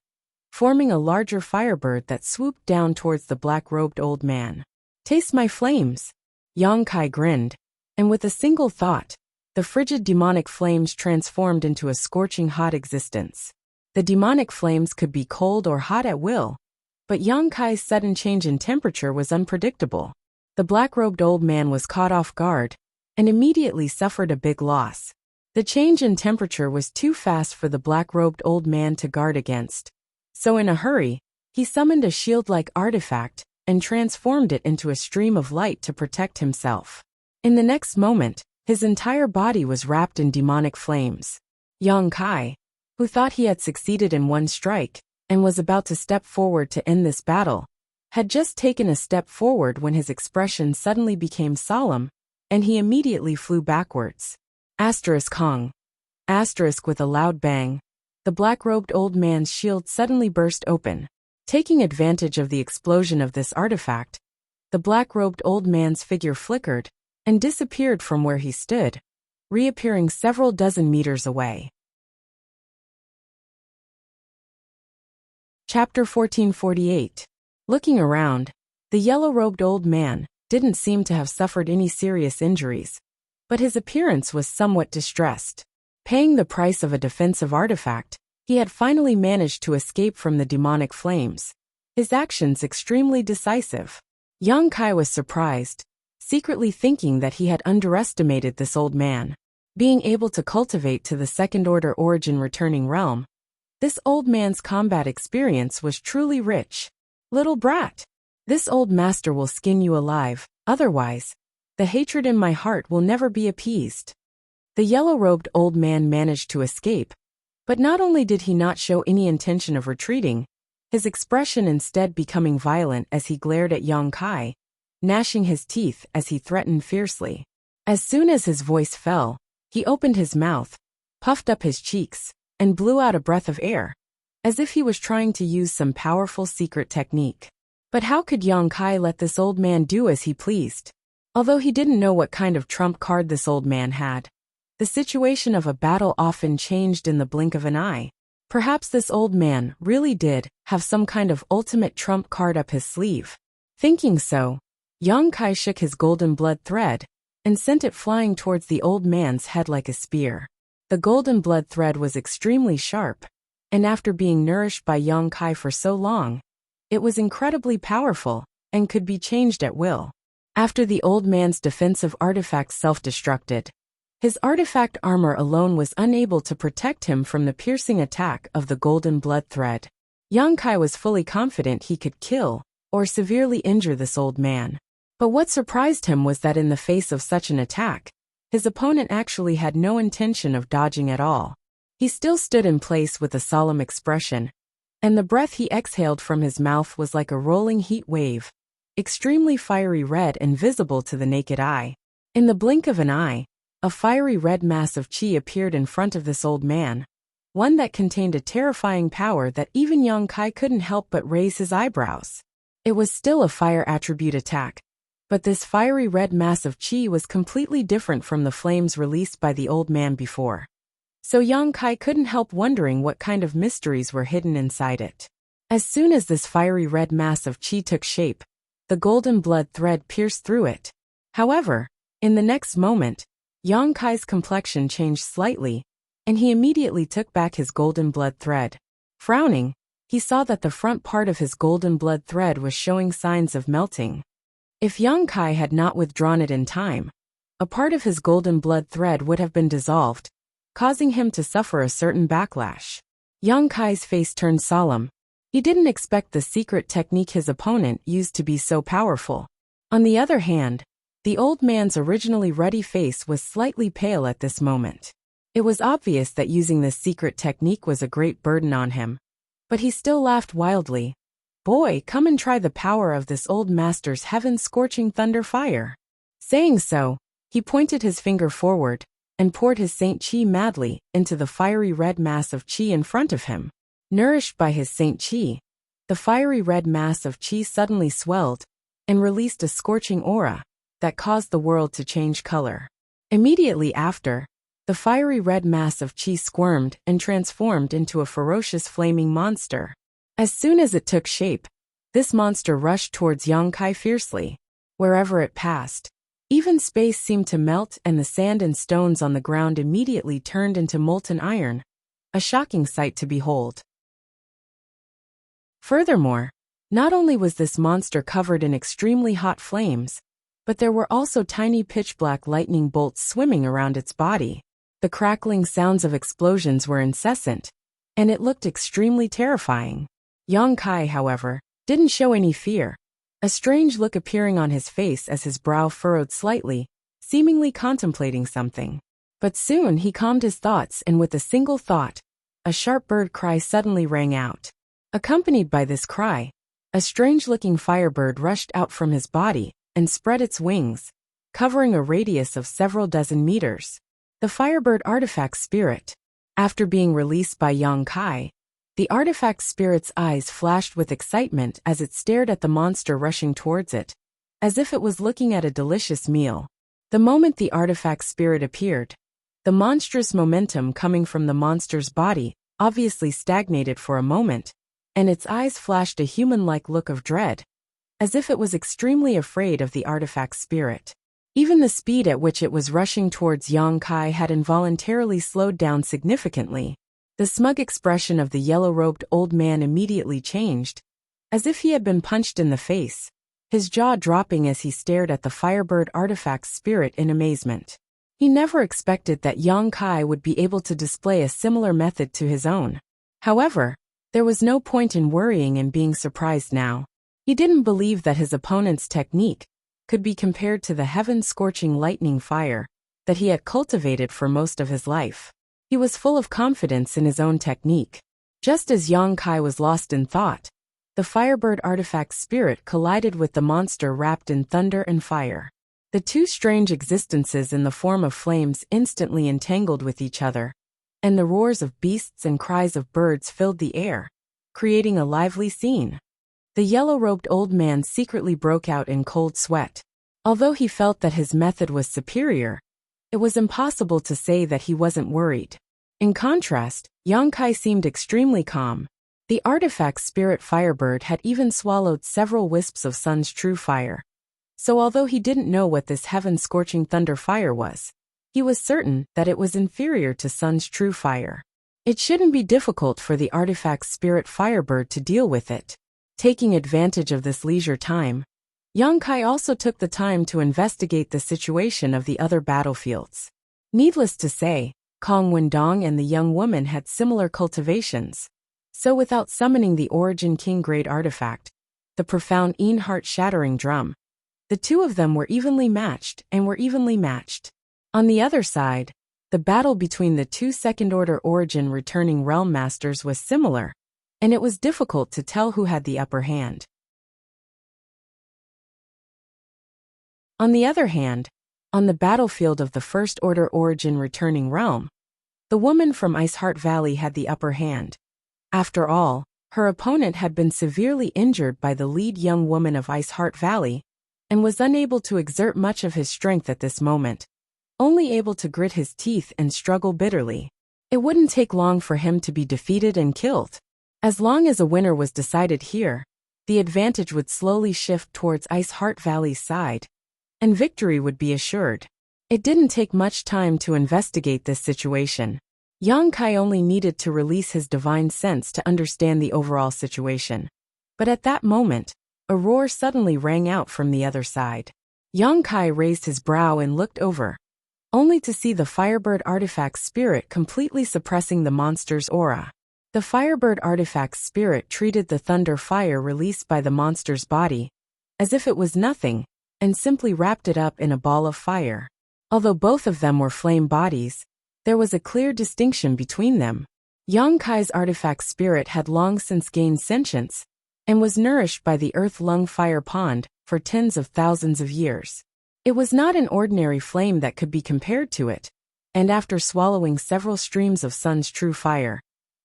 forming a larger firebird that swooped down towards the black-robed old man. "Taste my flames!" Yang Kai grinned, and with a single thought, the frigid demonic flames transformed into a scorching hot existence. The demonic flames could be cold or hot at will, but Yang Kai's sudden change in temperature was unpredictable. The black-robed old man was caught off guard and immediately suffered a big loss. The change in temperature was too fast for the black-robed old man to guard against. So in a hurry, he summoned a shield-like artifact and transformed it into a stream of light to protect himself. In the next moment, his entire body was wrapped in demonic flames. Yang Kai, who thought he had succeeded in one strike and was about to step forward to end this battle, had just taken a step forward when his expression suddenly became solemn, and he immediately flew backwards. Hong. With a loud bang, the black-robed old man's shield suddenly burst open. Taking advantage of the explosion of this artifact, the black-robed old man's figure flickered and disappeared from where he stood, reappearing several dozen meters away. Chapter 1448. Looking around, the yellow-robed old man didn't seem to have suffered any serious injuries, but his appearance was somewhat distressed. Paying the price of a defensive artifact, he had finally managed to escape from the demonic flames, his actions extremely decisive. Yang Kai was surprised, secretly thinking that he had underestimated this old man. Being able to cultivate to the second-order origin returning realm, this old man's combat experience was truly rich. Little brat, this old master will skin you alive, otherwise, the hatred in my heart will never be appeased. The yellow-robed old man managed to escape, but not only did he not show any intention of retreating, his expression instead becoming violent as he glared at Yang Kai, gnashing his teeth as he threatened fiercely. As soon as his voice fell, he opened his mouth, puffed up his cheeks, and blew out a breath of air, as if he was trying to use some powerful secret technique. But how could Yang Kai let this old man do as he pleased? Although he didn't know what kind of trump card this old man had, the situation of a battle often changed in the blink of an eye. Perhaps this old man really did have some kind of ultimate trump card up his sleeve. Thinking so, Yang Kai shook his golden blood thread and sent it flying towards the old man's head like a spear. The golden blood thread was extremely sharp, and after being nourished by Yang Kai for so long, it was incredibly powerful and could be changed at will. After the old man's defensive artifact self-destructed, his artifact armor alone was unable to protect him from the piercing attack of the golden blood thread. Yang Kai was fully confident he could kill or severely injure this old man. But what surprised him was that in the face of such an attack, his opponent actually had no intention of dodging at all. He still stood in place with a solemn expression, and the breath he exhaled from his mouth was like a rolling heat wave, extremely fiery red and visible to the naked eye. In the blink of an eye, a fiery red mass of chi appeared in front of this old man, one that contained a terrifying power that even Yang Kai couldn't help but raise his eyebrows. It was still a fire attribute attack, but this fiery red mass of chi was completely different from the flames released by the old man before. So Yang Kai couldn't help wondering what kind of mysteries were hidden inside it. As soon as this fiery red mass of chi took shape, the golden blood thread pierced through it. However, in the next moment, Yang Kai's complexion changed slightly, and he immediately took back his golden blood thread. Frowning, he saw that the front part of his golden blood thread was showing signs of melting. If Yang Kai had not withdrawn it in time, a part of his golden blood thread would have been dissolved, causing him to suffer a certain backlash. Yang Kai's face turned solemn. He didn't expect the secret technique his opponent used to be so powerful. On the other hand, the old man's originally ruddy face was slightly pale at this moment. It was obvious that using this secret technique was a great burden on him, but he still laughed wildly. "Boy, come and try the power of this old master's heaven-scorching thunder fire." Saying so, he pointed his finger forward and poured his Saint Chi madly into the fiery red mass of Chi in front of him. Nourished by his Saint Chi, the fiery red mass of Chi suddenly swelled and released a scorching aura that caused the world to change color. Immediately after, the fiery red mass of Chi squirmed and transformed into a ferocious flaming monster. As soon as it took shape, this monster rushed towards Yang Kai fiercely. Wherever it passed, even space seemed to melt and the sand and stones on the ground immediately turned into molten iron, a shocking sight to behold. Furthermore, not only was this monster covered in extremely hot flames, but there were also tiny pitch-black lightning bolts swimming around its body. The crackling sounds of explosions were incessant, and it looked extremely terrifying. Yang Kai, however, didn't show any fear, a strange look appearing on his face as his brow furrowed slightly, seemingly contemplating something. But soon he calmed his thoughts, and with a single thought, a sharp bird cry suddenly rang out. Accompanied by this cry, a strange-looking firebird rushed out from his body and spread its wings, covering a radius of several dozen meters. The firebird artifact spirit. After being released by Yang Kai, the artifact spirit's eyes flashed with excitement as it stared at the monster rushing towards it, as if it was looking at a delicious meal. The moment the artifact spirit appeared, the monstrous momentum coming from the monster's body obviously stagnated for a moment, and its eyes flashed a human-like look of dread, as if it was extremely afraid of the artifact's spirit. Even the speed at which it was rushing towards Yang Kai had involuntarily slowed down significantly. The smug expression of the yellow-robed old man immediately changed, as if he had been punched in the face, his jaw dropping as he stared at the Firebird artifact's spirit in amazement. He never expected that Yang Kai would be able to display a similar method to his own. However, there was no point in worrying and being surprised now. He didn't believe that his opponent's technique could be compared to the heaven-scorching lightning fire that he had cultivated for most of his life. He was full of confidence in his own technique. Just as Yang Kai was lost in thought, the Firebird artifact's spirit collided with the monster wrapped in thunder and fire. The two strange existences in the form of flames instantly entangled with each other, and the roars of beasts and cries of birds filled the air, creating a lively scene. The yellow-robed old man secretly broke out in cold sweat. Although he felt that his method was superior, it was impossible to say that he wasn't worried. In contrast, Yang Kai seemed extremely calm. The artifact's spirit Firebird had even swallowed several wisps of Sun's true fire. So although he didn't know what this heaven-scorching thunder fire was, he was certain that it was inferior to Sun's true fire. It shouldn't be difficult for the artifact's spirit Firebird to deal with it. Taking advantage of this leisure time, Yang Kai also took the time to investigate the situation of the other battlefields. Needless to say, Kong Wendong and the young woman had similar cultivations. So without summoning the Origin King Grade artifact, the profound heart-shattering drum, the two of them were evenly matched. On the other side, the battle between the two second-order Origin returning Realm Masters was similar, and it was difficult to tell who had the upper hand. On the other hand, on the battlefield of the First Order Origin returning realm, the woman from Iceheart Valley had the upper hand. After all, her opponent had been severely injured by the lead young woman of Iceheart Valley, and was unable to exert much of his strength at this moment, only able to grit his teeth and struggle bitterly. It wouldn't take long for him to be defeated and killed. As long as a winner was decided here, the advantage would slowly shift towards Iceheart Valley's side, and victory would be assured. It didn't take much time to investigate this situation. Yang Kai only needed to release his divine sense to understand the overall situation. But at that moment, a roar suddenly rang out from the other side. Yang Kai raised his brow and looked over, only to see the Firebird artifact's spirit completely suppressing the monster's aura. The Firebird artifact's spirit treated the thunder fire released by the monster's body as if it was nothing, and simply wrapped it up in a ball of fire. Although both of them were flame bodies, there was a clear distinction between them. Yang Kai's artifact spirit had long since gained sentience, and was nourished by the earth-lung fire pond for tens of thousands of years. It was not an ordinary flame that could be compared to it, and after swallowing several streams of Sun's true fire,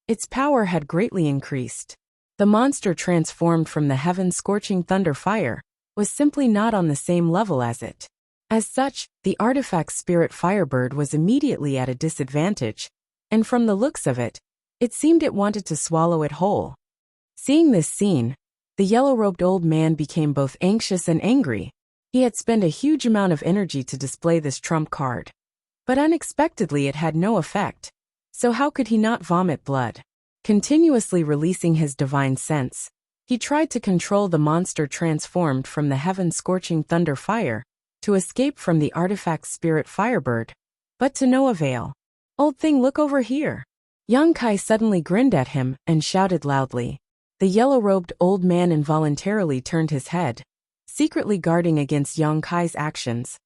its power had greatly increased. The monster transformed from the heaven-scorching thunder fire was simply not on the same level as it. As such, the artifact spirit Firebird was immediately at a disadvantage, and from the looks of it, it seemed it wanted to swallow it whole. Seeing this scene, the yellow-robed old man became both anxious and angry. He had spent a huge amount of energy to display this trump card. But unexpectedly it had no effect. So how could he not vomit blood? Continuously releasing his divine sense, he tried to control the monster transformed from the heaven-scorching thunder fire to escape from the artifact spirit Firebird, but to no avail. "Old thing, look over here." Yang Kai suddenly grinned at him and shouted loudly. The yellow-robed old man involuntarily turned his head, secretly guarding against Yang Kai's actions,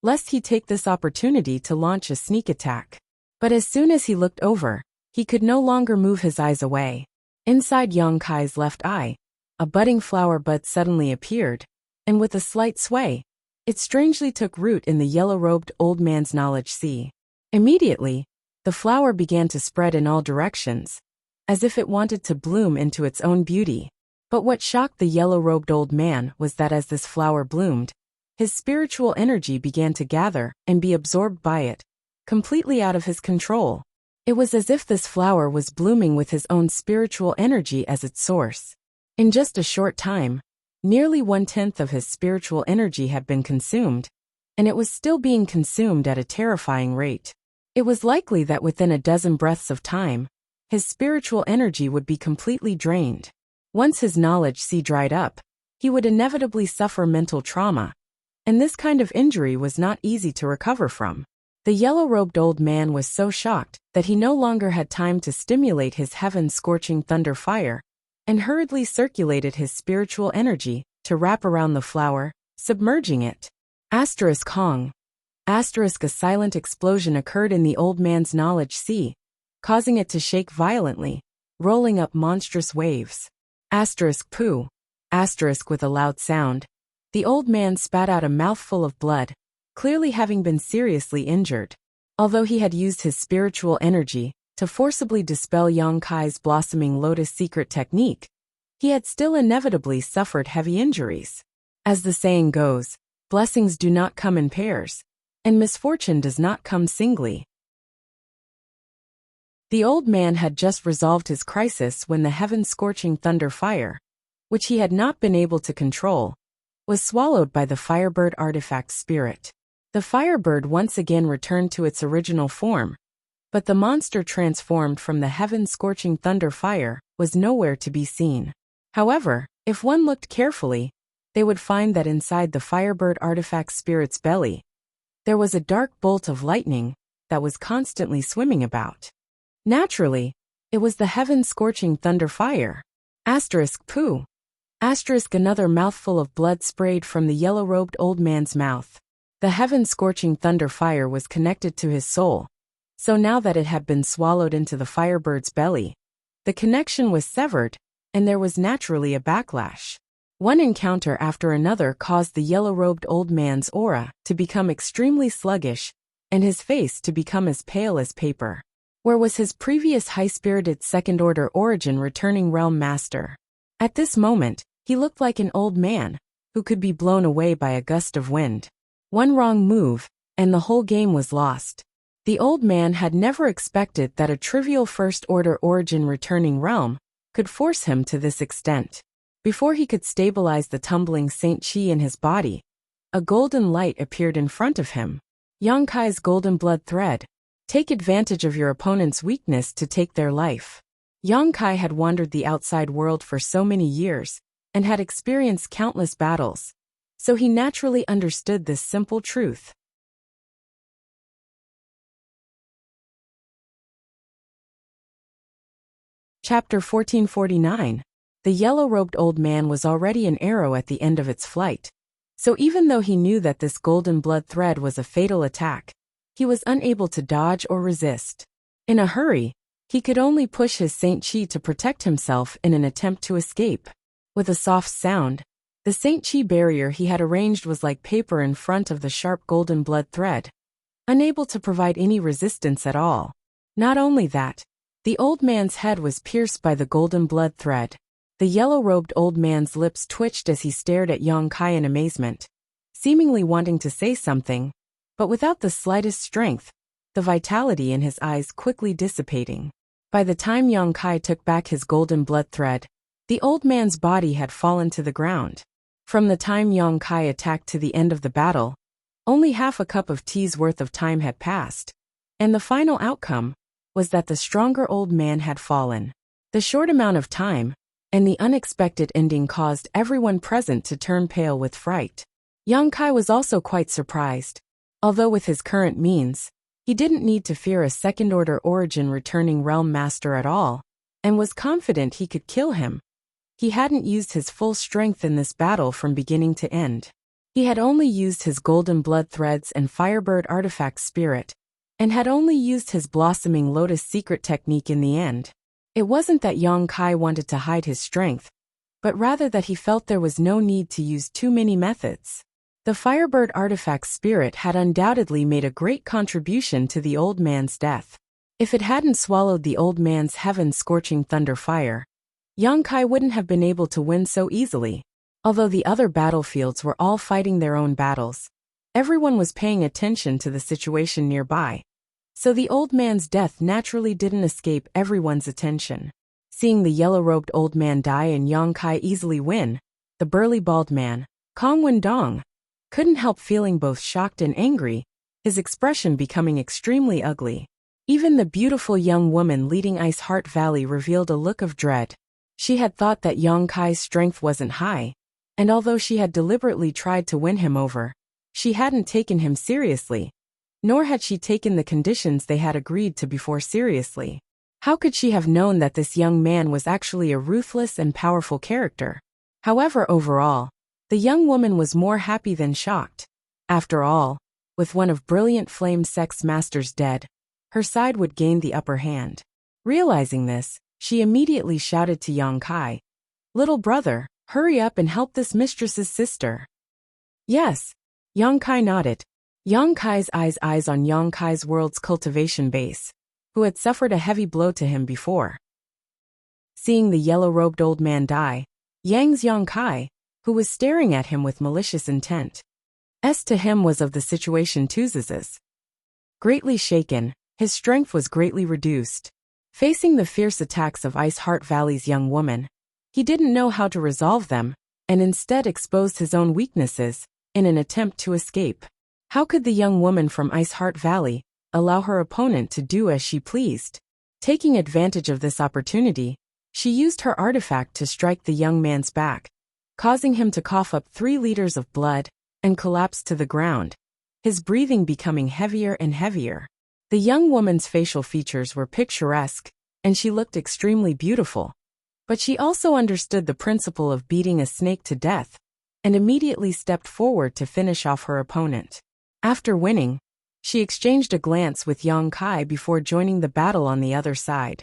lest he take this opportunity to launch a sneak attack. But as soon as he looked over, he could no longer move his eyes away. Inside Yang Kai's left eye, a budding flower bud suddenly appeared, and with a slight sway, it strangely took root in the yellow-robed old man's knowledge sea. Immediately, the flower began to spread in all directions, as if it wanted to bloom into its own beauty. But what shocked the yellow-robed old man was that as this flower bloomed, his spiritual energy began to gather and be absorbed by it, completely out of his control. It was as if this flower was blooming with his own spiritual energy as its source. In just a short time, nearly 1/10 of his spiritual energy had been consumed, and it was still being consumed at a terrifying rate. It was likely that within a dozen breaths of time, his spiritual energy would be completely drained. Once his knowledge sea dried up, he would inevitably suffer mental trauma, and this kind of injury was not easy to recover from. The yellow-robed old man was so shocked that he no longer had time to stimulate his heaven-scorching thunder fire, and hurriedly circulated his spiritual energy to wrap around the flower, submerging it. Hong. A silent explosion occurred in the old man's knowledge sea, causing it to shake violently, rolling up monstrous waves. Poo. With a loud sound, the old man spat out a mouthful of blood, clearly having been seriously injured. Although he had used his spiritual energy to forcibly dispel Yang Kai's blossoming lotus secret technique, he had still inevitably suffered heavy injuries. As the saying goes, blessings do not come in pairs, and misfortune does not come singly. The old man had just resolved his crisis when the heaven-scorching thunder fire, which he had not been able to control, was swallowed by the Firebird artifact spirit. The Firebird once again returned to its original form, but the monster transformed from the heaven-scorching thunder fire was nowhere to be seen. However, if one looked carefully, they would find that inside the Firebird artifact spirit's belly, there was a dark bolt of lightning that was constantly swimming about. Naturally, it was the heaven-scorching thunder fire. Poo. Another mouthful of blood sprayed from the yellow-robed old man's mouth. The heaven-scorching thunder fire was connected to his soul, so now that it had been swallowed into the Firebird's belly, the connection was severed, and there was naturally a backlash. One encounter after another caused the yellow-robed old man's aura to become extremely sluggish, and his face to become as pale as paper. Where was his previous high-spirited second-order origin returning realm master? At this moment, he looked like an old man who could be blown away by a gust of wind. One wrong move, and the whole game was lost. The old man had never expected that a trivial first-order origin returning realm could force him to this extent. Before he could stabilize the tumbling Saint Chi in his body, a golden light appeared in front of him. Yang Kai's golden blood thread. Take advantage of your opponent's weakness to take their life. Yang Kai had wandered the outside world for so many years, and had experienced countless battles, so he naturally understood this simple truth. Chapter 1449. The yellow-robed old man was already an arrow at the end of its flight, so even though he knew that this golden blood thread was a fatal attack, he was unable to dodge or resist. In a hurry, he could only push his Saint Chi to protect himself in an attempt to escape. With a soft sound, the Saint Chi barrier he had arranged was like paper in front of the sharp golden blood thread, unable to provide any resistance at all. Not only that, the old man's head was pierced by the golden blood thread. The yellow-robed old man's lips twitched as he stared at Yang Kai in amazement, seemingly wanting to say something, but without the slightest strength, the vitality in his eyes quickly dissipating. By the time Yang Kai took back his golden blood thread, the old man's body had fallen to the ground. From the time Yang Kai attacked to the end of the battle, only half a cup of tea's worth of time had passed, and the final outcome was that the stronger old man had fallen. The short amount of time, and the unexpected ending caused everyone present to turn pale with fright. Yang Kai was also quite surprised. Although with his current means, he didn't need to fear a second-order origin returning realm master at all, and was confident he could kill him. He hadn't used his full strength in this battle from beginning to end. He had only used his golden blood threads and Firebird artifact spirit, and had only used his blossoming lotus secret technique in the end. It wasn't that Yang Kai wanted to hide his strength, but rather that he felt there was no need to use too many methods. The Firebird artifact spirit had undoubtedly made a great contribution to the old man's death. If it hadn't swallowed the old man's heaven-scorching thunder fire, Yang Kai wouldn't have been able to win so easily. Although the other battlefields were all fighting their own battles, everyone was paying attention to the situation nearby. So the old man's death naturally didn't escape everyone's attention. Seeing the yellow-robed old man die and Yang Kai easily win, the burly bald man, Kong Wendong, couldn't help feeling both shocked and angry, his expression becoming extremely ugly. Even the beautiful young woman leading Ice Heart Valley revealed a look of dread. She had thought that Yang Kai's strength wasn't high, and although she had deliberately tried to win him over, she hadn't taken him seriously, nor had she taken the conditions they had agreed to before seriously. How could she have known that this young man was actually a ruthless and powerful character? However, overall, the young woman was more happy than shocked. After all, with one of Brilliant Flame's sex masters dead, her side would gain the upper hand. Realizing this, she immediately shouted to Yang Kai, "Little brother, hurry up and help this mistress's sister." Yes, Yang Kai nodded. Yang Kai's eyes on Yang Kai's world's cultivation base, who had suffered a heavy blow to him before. Seeing the yellow-robed old man die, Yang's Yang Kai, who was staring at him with malicious intent, to him was of the situation too. Greatly shaken, his strength was greatly reduced. Facing the fierce attacks of Ice Heart Valley's young woman, he didn't know how to resolve them, and instead exposed his own weaknesses in an attempt to escape. How could the young woman from Ice Heart Valley allow her opponent to do as she pleased? Taking advantage of this opportunity, she used her artifact to strike the young man's back, causing him to cough up 3 liters of blood and collapse to the ground, his breathing becoming heavier and heavier. The young woman's facial features were picturesque, and she looked extremely beautiful. But she also understood the principle of beating a snake to death, and immediately stepped forward to finish off her opponent. After winning, she exchanged a glance with Yang Kai before joining the battle on the other side.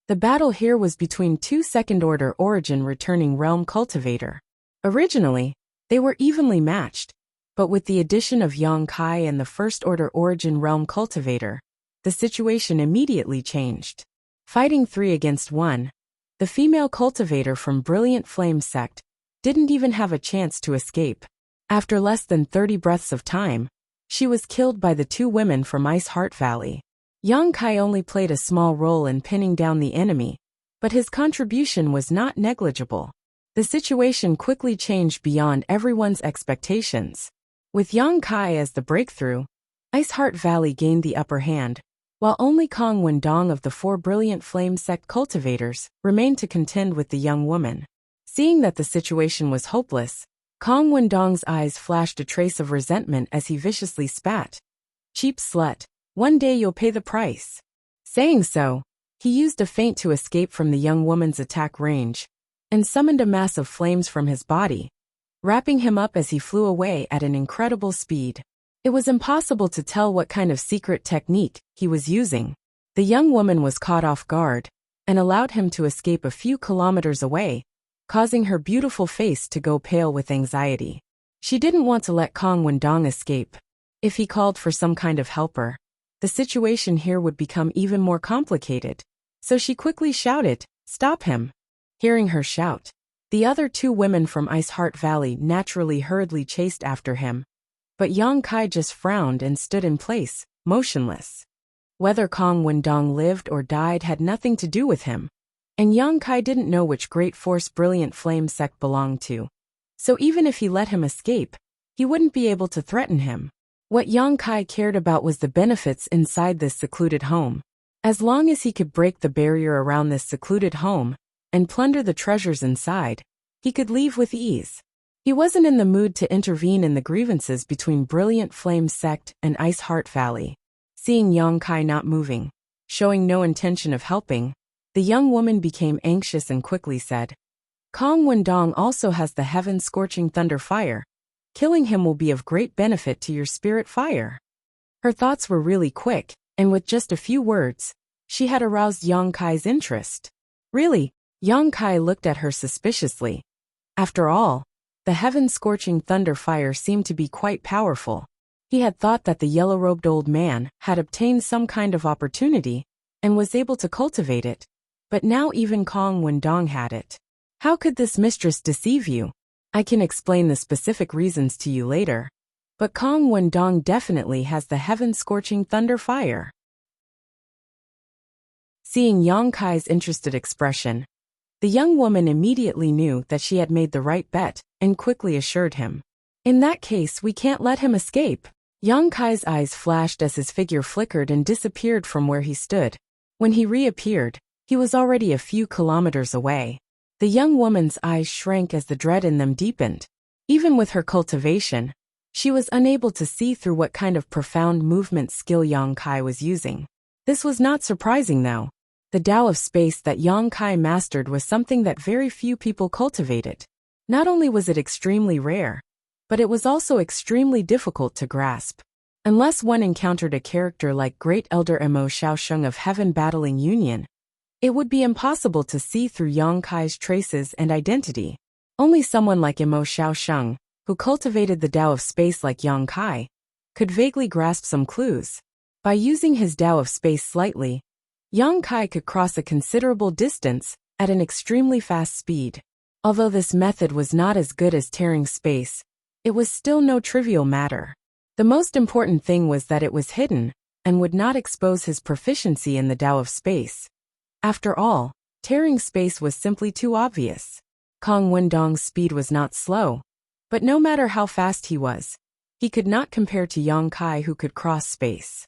The battle here was between 2 second-order origin returning realm cultivator. Originally, they were evenly matched, but with the addition of Yang Kai and the first-order origin realm cultivator, the situation immediately changed. Fighting 3 against 1, the female cultivator from Brilliant Flame sect didn't even have a chance to escape. After less than 30 breaths of time, she was killed by the 2 women from Ice Heart Valley. Yang Kai only played a small role in pinning down the enemy, but his contribution was not negligible. The situation quickly changed beyond everyone's expectations. With Yang Kai as the breakthrough, Ice Heart Valley gained the upper hand, while only Kong Wendong of the 4 Brilliant Flame sect cultivators remained to contend with the young woman. Seeing that the situation was hopeless, Kong Wendong's eyes flashed a trace of resentment as he viciously spat. "Cheap slut, one day you'll pay the price." Saying so, he used a feint to escape from the young woman's attack range, and summoned a mass of flames from his body, wrapping him up as he flew away at an incredible speed. It was impossible to tell what kind of secret technique he was using. The young woman was caught off guard, and allowed him to escape a few kilometers away, causing her beautiful face to go pale with anxiety. She didn't want to let Kong Wendong escape. If he called for some kind of helper, the situation here would become even more complicated. So she quickly shouted, "Stop him!" Hearing her shout, the other 2 women from Ice Heart Valley naturally hurriedly chased after him, but Yang Kai just frowned and stood in place, motionless. Whether Kong Wendong lived or died had nothing to do with him, and Yang Kai didn't know which great force Brilliant Flame sect belonged to. So even if he let him escape, he wouldn't be able to threaten him. What Yang Kai cared about was the benefits inside this secluded home. As long as he could break the barrier around this secluded home and plunder the treasures inside, he could leave with ease. He wasn't in the mood to intervene in the grievances between Brilliant Flame sect and Ice Heart Valley. Seeing Yang Kai not moving, showing no intention of helping, the young woman became anxious and quickly said, "Kong Wendong also has the heaven-scorching thunder fire. Killing him will be of great benefit to your spirit fire." Her thoughts were really quick, and with just a few words, she had aroused Yang Kai's interest. Really? Yang Kai looked at her suspiciously. After all, the heaven-scorching thunder fire seemed to be quite powerful. He had thought that the yellow-robed old man had obtained some kind of opportunity and was able to cultivate it, but now even Kong Wendong had it. How could this mistress deceive you? I can explain the specific reasons to you later. but Kong Wendong definitely has the heaven-scorching thunder fire. Seeing Yang Kai's interested expression, the young woman immediately knew that she had made the right bet and quickly assured him. In that case, we can't let him escape. Yang Kai's eyes flashed as his figure flickered and disappeared from where he stood. When he reappeared, he was already a few kilometers away. The young woman's eyes shrank as the dread in them deepened. Even with her cultivation, she was unable to see through what kind of profound movement skill Yang Kai was using. This was not surprising though. The Tao of space that Yang Kai mastered was something that very few people cultivated. Not only was it extremely rare, but it was also extremely difficult to grasp. Unless one encountered a character like Great Elder Mo Shaosheng of Heaven Battling Union, it would be impossible to see through Yang Kai's traces and identity. Only someone like Mo Shaosheng, who cultivated the Tao of space like Yang Kai, could vaguely grasp some clues. By using his Tao of space slightly, Yang Kai could cross a considerable distance at an extremely fast speed. Although this method was not as good as tearing space, it was still no trivial matter. The most important thing was that it was hidden and would not expose his proficiency in the Tao of space. After all, tearing space was simply too obvious. Kong Wendong's speed was not slow, but no matter how fast he was, he could not compare to Yang Kai who could cross space.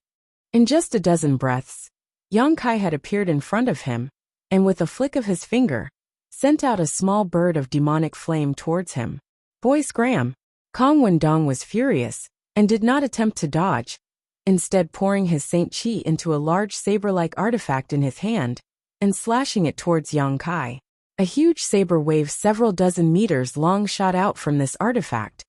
In just a dozen breaths, Yang Kai had appeared in front of him, and with a flick of his finger, sent out a small bird of demonic flame towards him. Boy scram! Kong Wendong was furious, and did not attempt to dodge, instead pouring his Saint Chi into a large saber-like artifact in his hand, and slashing it towards Yang Kai. A huge saber wave several dozen meters long shot out from this artifact,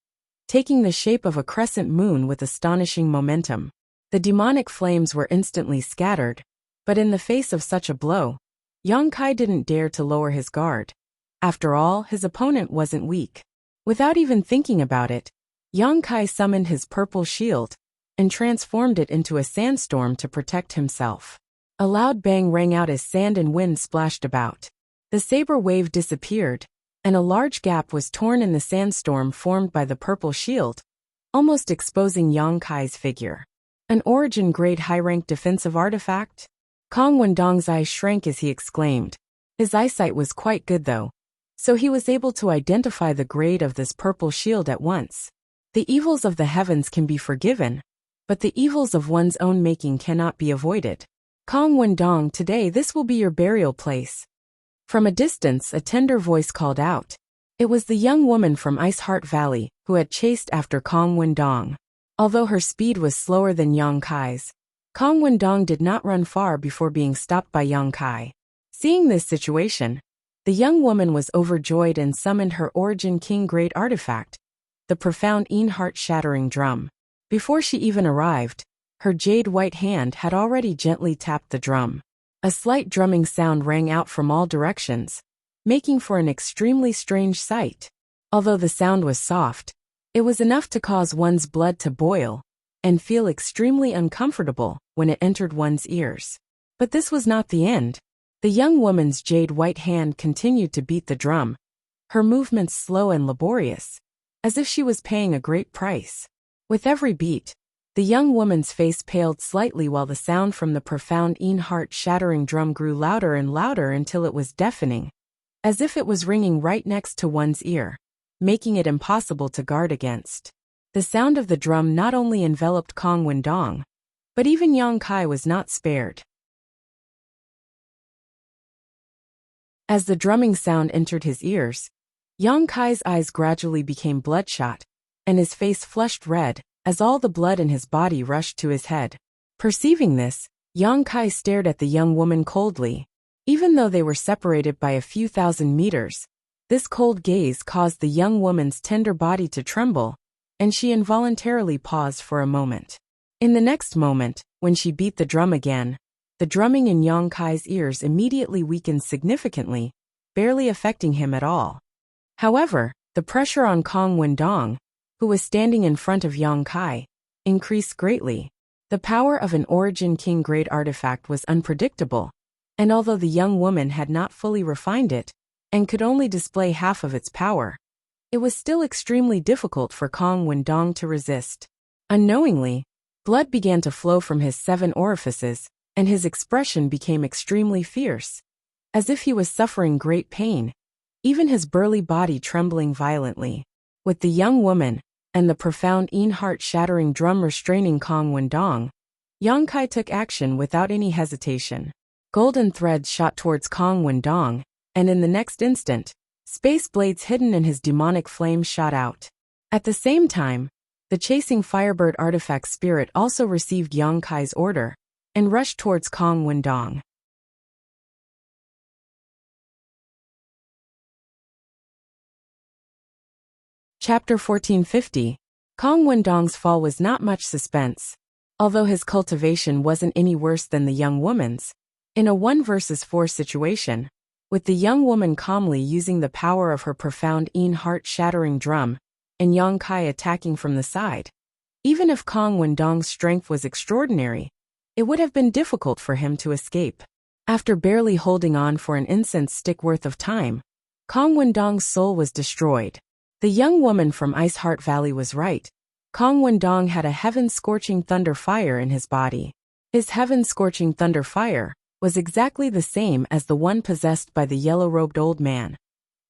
taking the shape of a crescent moon with astonishing momentum. The demonic flames were instantly scattered, but in the face of such a blow, Yang Kai didn't dare to lower his guard. After all, his opponent wasn't weak. Without even thinking about it, Yang Kai summoned his purple shield and transformed it into a sandstorm to protect himself. A loud bang rang out as sand and wind splashed about. The saber wave disappeared, and a large gap was torn in the sandstorm formed by the purple shield, almost exposing Yang Kai's figure. An origin-grade high-rank defensive artifact? Kong Wendong's eyes shrank as he exclaimed. His eyesight was quite good though, so he was able to identify the grade of this purple shield at once. The evils of the heavens can be forgiven, but the evils of one's own making cannot be avoided. Kong Wendong, today this will be your burial place. From a distance, a tender voice called out. It was the young woman from Ice Heart Valley who had chased after Kong Wendong. Although her speed was slower than Yang Kai's, Kong Wendong did not run far before being stopped by Yang Kai. Seeing this situation, the young woman was overjoyed and summoned her Origin King Great Artifact, the profound heart-shattering drum. Before she even arrived, her jade white hand had already gently tapped the drum. A slight drumming sound rang out from all directions, making for an extremely strange sight. Although the sound was soft, it was enough to cause one's blood to boil and feel extremely uncomfortable when it entered one's ears. But this was not the end. The young woman's jade white hand continued to beat the drum, her movements slow and laborious, as if she was paying a great price. With every beat, the young woman's face paled slightly while the sound from the profound heart-shattering drum grew louder and louder until it was deafening, as if it was ringing right next to one's ear, making it impossible to guard against. The sound of the drum not only enveloped Kong Wendong, but even Yang Kai was not spared. As the drumming sound entered his ears, Yang Kai's eyes gradually became bloodshot, and his face flushed red, as all the blood in his body rushed to his head. Perceiving this, Yang Kai stared at the young woman coldly. Even though they were separated by a few thousand meters, this cold gaze caused the young woman's tender body to tremble, and she involuntarily paused for a moment. In the next moment, when she beat the drum again, the drumming in Yang Kai's ears immediately weakened significantly, barely affecting him at all. However, the pressure on Kong Wendong, who was standing in front of Yang Kai, increased greatly. The power of an Origin King Great Artifact was unpredictable, and although the young woman had not fully refined it, and could only display half of its power, it was still extremely difficult for Kong Wendong to resist. Unknowingly, blood began to flow from his 7 orifices, and his expression became extremely fierce, as if he was suffering great pain, even his burly body trembling violently. With the young woman, and the profound heart-shattering drum restraining Kong Wendong, Yang Kai took action without any hesitation. Golden threads shot towards Kong Wendong, and in the next instant, space blades hidden in his demonic flame shot out. At the same time, the chasing Firebird artifact spirit also received Yang Kai's order, and rushed towards Kong Wendong. Chapter 1450. Kong Wendong's fall was not much suspense. Although his cultivation wasn't any worse than the young woman's, in a 1 versus 4 situation, with the young woman calmly using the power of her profound heart-shattering drum, and Yang Kai attacking from the side. Even if Kong Wendong's strength was extraordinary, it would have been difficult for him to escape. After barely holding on for an incense stick worth of time, Kong Wendong's soul was destroyed. The young woman from Ice Heart Valley was right. Kong Wendong had a heaven-scorching thunder fire in his body. His heaven-scorching thunder fire was exactly the same as the one possessed by the yellow-robed old man,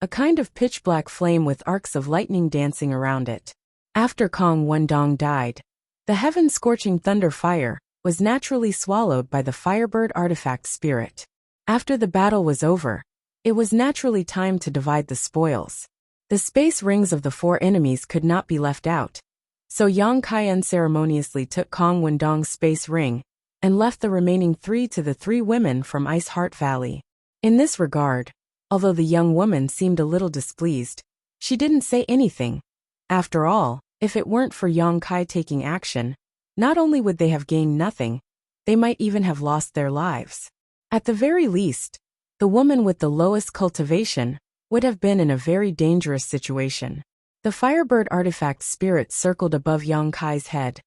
a kind of pitch-black flame with arcs of lightning dancing around it. After Kong Wendong died, the heaven-scorching thunder fire was naturally swallowed by the Firebird artifact spirit. After the battle was over, it was naturally time to divide the spoils. The space rings of the 4 enemies could not be left out, so Yang Kai unceremoniously took Kong Wendong's space ring, and left the remaining 3 to the 3 women from Ice Heart Valley. In this regard, although the young woman seemed a little displeased, she didn't say anything. After all, if it weren't for Yang Kai taking action, not only would they have gained nothing, they might even have lost their lives. At the very least, the woman with the lowest cultivation would have been in a very dangerous situation. The Firebird artifact spirit circled above Yang Kai's head,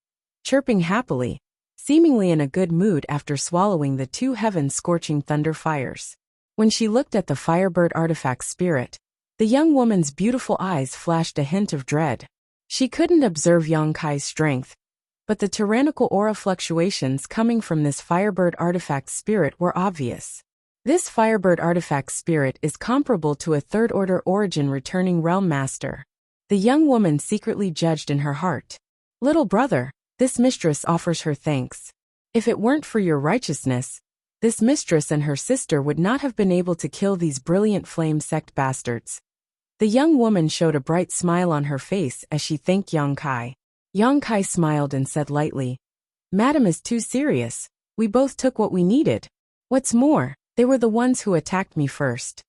chirping happily, seemingly in a good mood after swallowing the 2 heaven-scorching thunder fires. When she looked at the Firebird artifact spirit, the young woman's beautiful eyes flashed a hint of dread. She couldn't observe Yang Kai's strength, but the tyrannical aura fluctuations coming from this Firebird artifact spirit were obvious. This Firebird artifact spirit is comparable to a 3rd-order origin returning realm master. The young woman secretly judged in her heart. Little brother, this mistress offers her thanks. If it weren't for your righteousness, this mistress and her sister would not have been able to kill these brilliant flame sect bastards. The young woman showed a bright smile on her face as she thanked Yang Kai. Yang Kai smiled and said lightly, "Madam is too serious. We both took what we needed. What's more, they were the ones who attacked me first."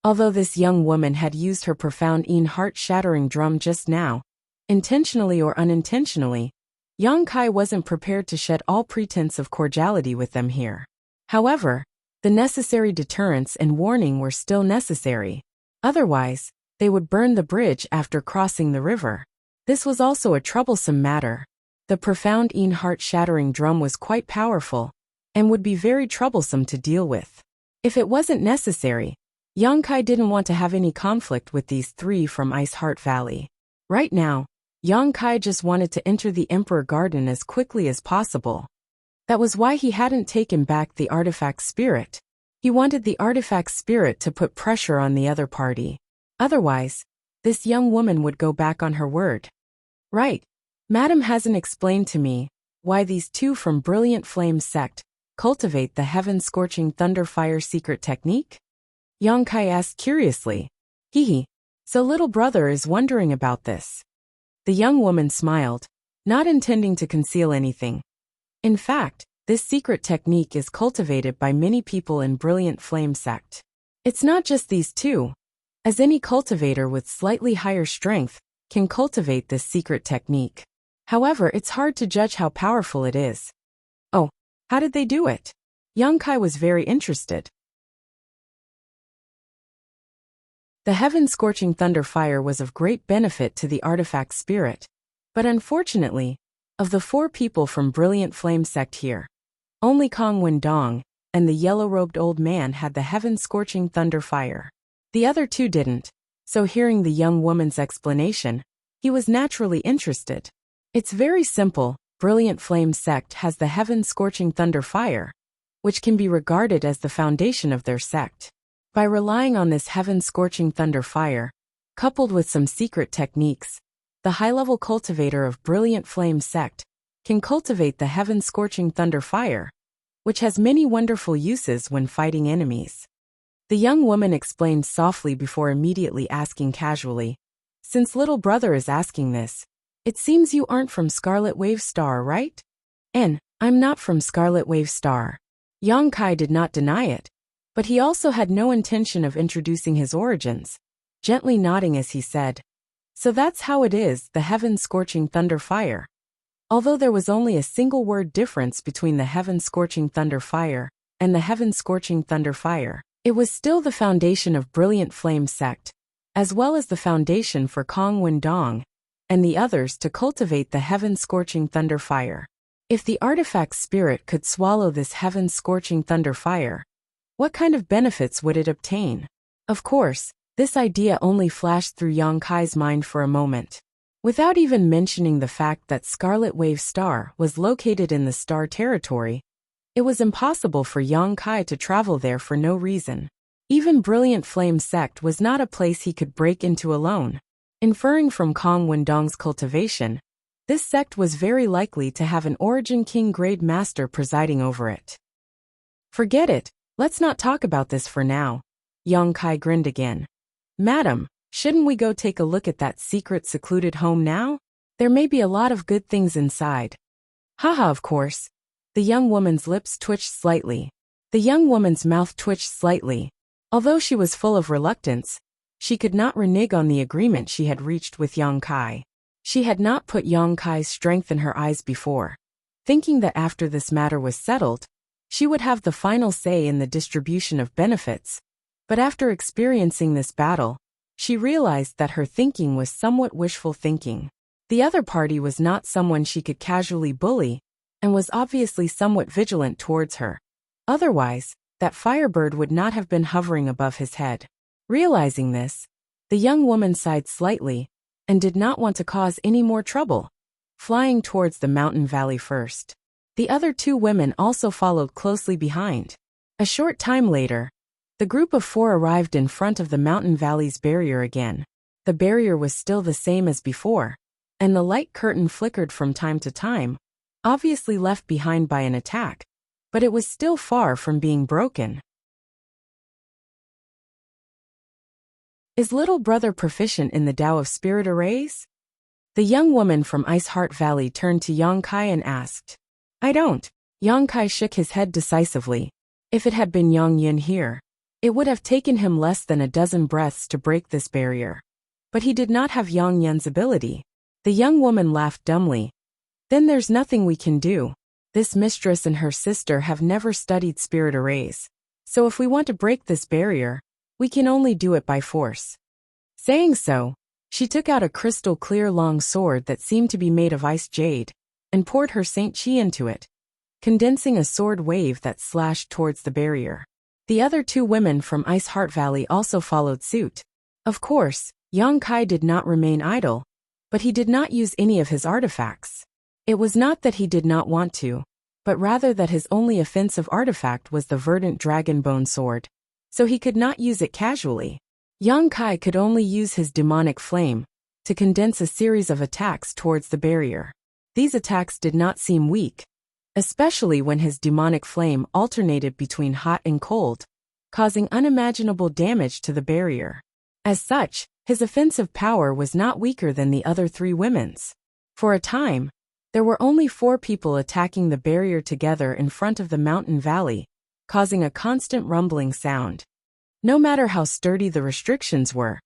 Although this young woman had used her profound heart-shattering drum just now, intentionally or unintentionally, Yang Kai wasn't prepared to shed all pretense of cordiality with them here. However, the necessary deterrence and warning were still necessary. Otherwise, they would burn the bridge after crossing the river. This was also a troublesome matter. The profound heart-shattering drum was quite powerful, and would be very troublesome to deal with. If it wasn't necessary, Yang Kai didn't want to have any conflict with these 3 from Ice Heart Valley. Right now, Yang Kai just wanted to enter the Emperor Garden as quickly as possible. That was why he hadn't taken back the artifact spirit. He wanted the artifact spirit to put pressure on the other party. Otherwise, this young woman would go back on her word. Right. Madam hasn't explained to me why these 2 from Brilliant Flame sect cultivate the heaven-scorching thunder fire secret technique? Yang Kai asked curiously. Hee. So little brother is wondering about this. The young woman smiled, not intending to conceal anything. In fact, this secret technique is cultivated by many people in Brilliant Flame sect. It's not just these 2, as any cultivator with slightly higher strength can cultivate this secret technique. However, it's hard to judge how powerful it is. Oh, how did they do it? Yang Kai was very interested. The heaven-scorching thunder fire was of great benefit to the artifact spirit, but unfortunately, of the 4 people from Brilliant Flame sect here, only Kong Wendong and the yellow-robed old man had the heaven-scorching thunder fire. The other 2 didn't, so hearing the young woman's explanation, he was naturally interested. It's very simple. Brilliant Flame sect has the heaven-scorching thunder fire, which can be regarded as the foundation of their sect. By relying on this heaven-scorching thunder fire, coupled with some secret techniques, the high-level cultivator of Brilliant Flame sect can cultivate the heaven-scorching thunder fire, which has many wonderful uses when fighting enemies. The young woman explained softly before immediately asking casually, "Since little brother is asking this, it seems you aren't from Scarlet Wave Star, right?" I'm not from Scarlet Wave Star." Yang Kai did not deny it, but he also had no intention of introducing his origins, gently nodding as he said, "So that's how it is, the heaven-scorching thunder fire." Although there was only a single word difference between the heaven-scorching thunder fire and the heaven-scorching thunder fire, it was still the foundation of Brilliant Flame sect, as well as the foundation for Kong Wen Dong and the others to cultivate the heaven-scorching thunder fire. If the artifact spirit could swallow this heaven-scorching thunder fire, what kind of benefits would it obtain? Of course, this idea only flashed through Yang Kai's mind for a moment. Without even mentioning the fact that Scarlet Wave Star was located in the Star Territory, it was impossible for Yang Kai to travel there for no reason. Even Brilliant Flame sect was not a place he could break into alone. Inferring from Kong Wendong's cultivation, this sect was very likely to have an Origin King grade master presiding over it. "Forget it, let's not talk about this for now." Yang Kai grinned again. "Madam, shouldn't we go take a look at that secret secluded home now? There may be a lot of good things inside." "Haha, of course." The young woman's lips twitched slightly. The young woman's mouth twitched slightly. Although she was full of reluctance, she could not renege on the agreement she had reached with Yang Kai. She had not put Yang Kai's strength in her eyes before, thinking that after this matter was settled, she would have the final say in the distribution of benefits. But after experiencing this battle, she realized that her thinking was somewhat wishful thinking. The other party was not someone she could casually bully, and was obviously somewhat vigilant towards her. Otherwise, that firebird would not have been hovering above his head. Realizing this, the young woman sighed slightly, and did not want to cause any more trouble, flying towards the mountain valley first. The other two women also followed closely behind. A short time later, the group of 4 arrived in front of the mountain valley's barrier again. The barrier was still the same as before, and the light curtain flickered from time to time, obviously left behind by an attack, but it was still far from being broken. "Is little brother proficient in the Tao of Spirit Arrays?" The young woman from Ice Heart Valley turned to Yang Kai and asked. "I don't." Yang Kai shook his head decisively. If it had been Yang Yin here, it would have taken him less than a dozen breaths to break this barrier. But he did not have Yang Yin's ability. The young woman laughed dumbly. "Then there's nothing we can do. This mistress and her sister have never studied spirit arrays. So if we want to break this barrier, we can only do it by force." Saying so, she took out a crystal-clear long sword that seemed to be made of ice jade, and poured her Saint Chi into it, condensing a sword wave that slashed towards the barrier. The other 2 women from Ice Heart Valley also followed suit. Of course, Yang Kai did not remain idle, but he did not use any of his artifacts. It was not that he did not want to, but rather that his only offensive artifact was the verdant dragon bone sword, so he could not use it casually. Yang Kai could only use his demonic flame to condense a series of attacks towards the barrier. These attacks did not seem weak, especially when his demonic flame alternated between hot and cold, causing unimaginable damage to the barrier. As such, his offensive power was not weaker than the other 3 women's. For a time, there were only 4 people attacking the barrier together in front of the mountain valley, causing a constant rumbling sound. No matter how sturdy the restrictions were,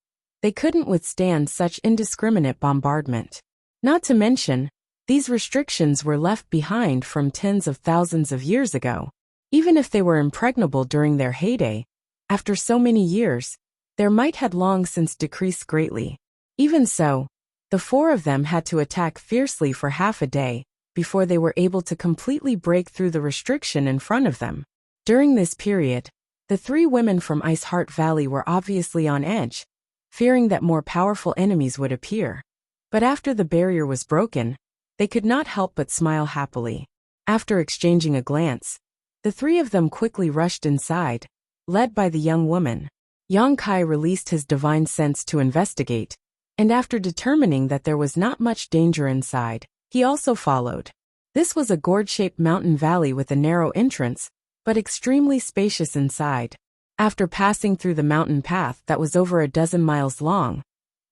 they couldn't withstand such indiscriminate bombardment. Not to mention, these restrictions were left behind from tens of thousands of years ago. Even if they were impregnable during their heyday, after so many years, their might had long since decreased greatly. Even so, the 4 of them had to attack fiercely for half a day before they were able to completely break through the restriction in front of them. During this period, the 3 women from Ice Heart Valley were obviously on edge, fearing that more powerful enemies would appear. But after the barrier was broken, they could not help but smile happily. After exchanging a glance, the three of them quickly rushed inside, led by the young woman. Yang Kai released his divine sense to investigate, and after determining that there was not much danger inside, he also followed. This was a gourd-shaped mountain valley with a narrow entrance, but extremely spacious inside. After passing through the mountain path that was over a dozen miles long,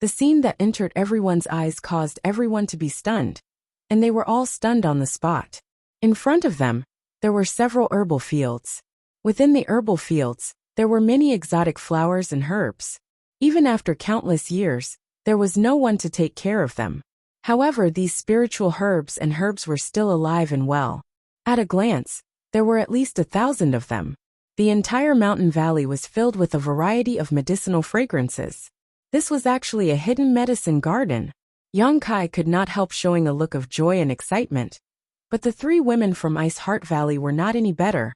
the scene that entered everyone's eyes caused everyone to be stunned, and they were all stunned on the spot. In front of them, there were several herbal fields. Within the herbal fields, there were many exotic flowers and herbs. Even after countless years, there was no one to take care of them. However, these spiritual herbs were still alive and well. At a glance, there were at least 1,000 of them. The entire mountain valley was filled with a variety of medicinal fragrances. This was actually a hidden medicine garden. Yang Kai could not help showing a look of joy and excitement. But the three women from Ice Heart Valley were not any better,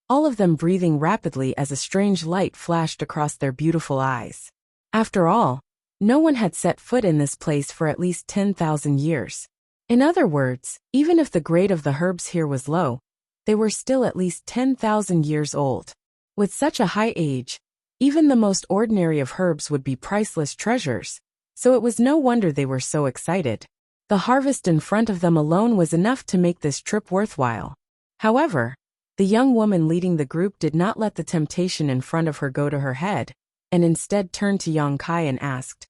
all of them breathing rapidly as a strange light flashed across their beautiful eyes. After all, no one had set foot in this place for at least 10,000 years. In other words, even if the grade of the herbs here was low, they were still at least 10,000 years old. With such a high age, even the most ordinary of herbs would be priceless treasures, so it was no wonder they were so excited. The harvest in front of them alone was enough to make this trip worthwhile. However, the young woman leading the group did not let the temptation in front of her go to her head, and instead turned to Yang Kai and asked,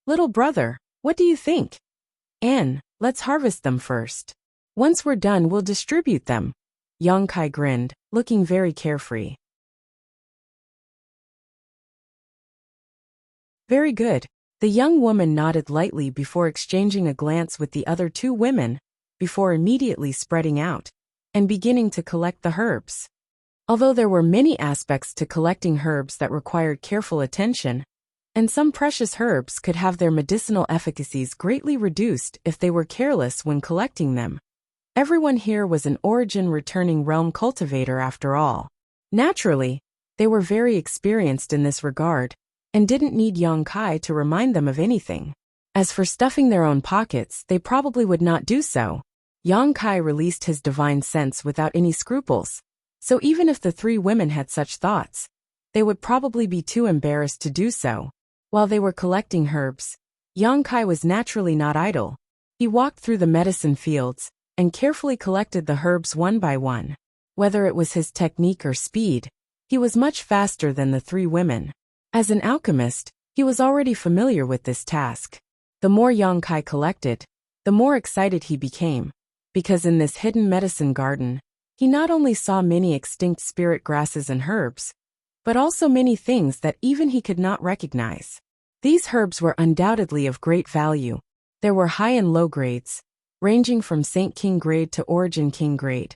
"Little brother, what do you think? Let's harvest them first. Once we're done, we'll distribute them." Yang Kai grinned, looking very carefree. "Very good." The young woman nodded lightly before exchanging a glance with the other two women, before immediately spreading out and beginning to collect the herbs. Although there were many aspects to collecting herbs that required careful attention, and some precious herbs could have their medicinal efficacies greatly reduced if they were careless when collecting them. Everyone here was an origin-returning realm cultivator after all. Naturally, they were very experienced in this regard, and didn't need Yang Kai to remind them of anything. As for stuffing their own pockets, they probably would not do so. Yang Kai released his divine sense without any scruples, so even if the three women had such thoughts, they would probably be too embarrassed to do so. While they were collecting herbs, Yang Kai was naturally not idle. He walked through the medicine fields and carefully collected the herbs one by one. Whether it was his technique or speed, he was much faster than the three women. As an alchemist, he was already familiar with this task. The more Yang Kai collected, the more excited he became, because in this hidden medicine garden, he not only saw many extinct spirit grasses and herbs, but also many things that even he could not recognize. These herbs were undoubtedly of great value. There were high and low grades, ranging from Saint King grade to Origin King grade.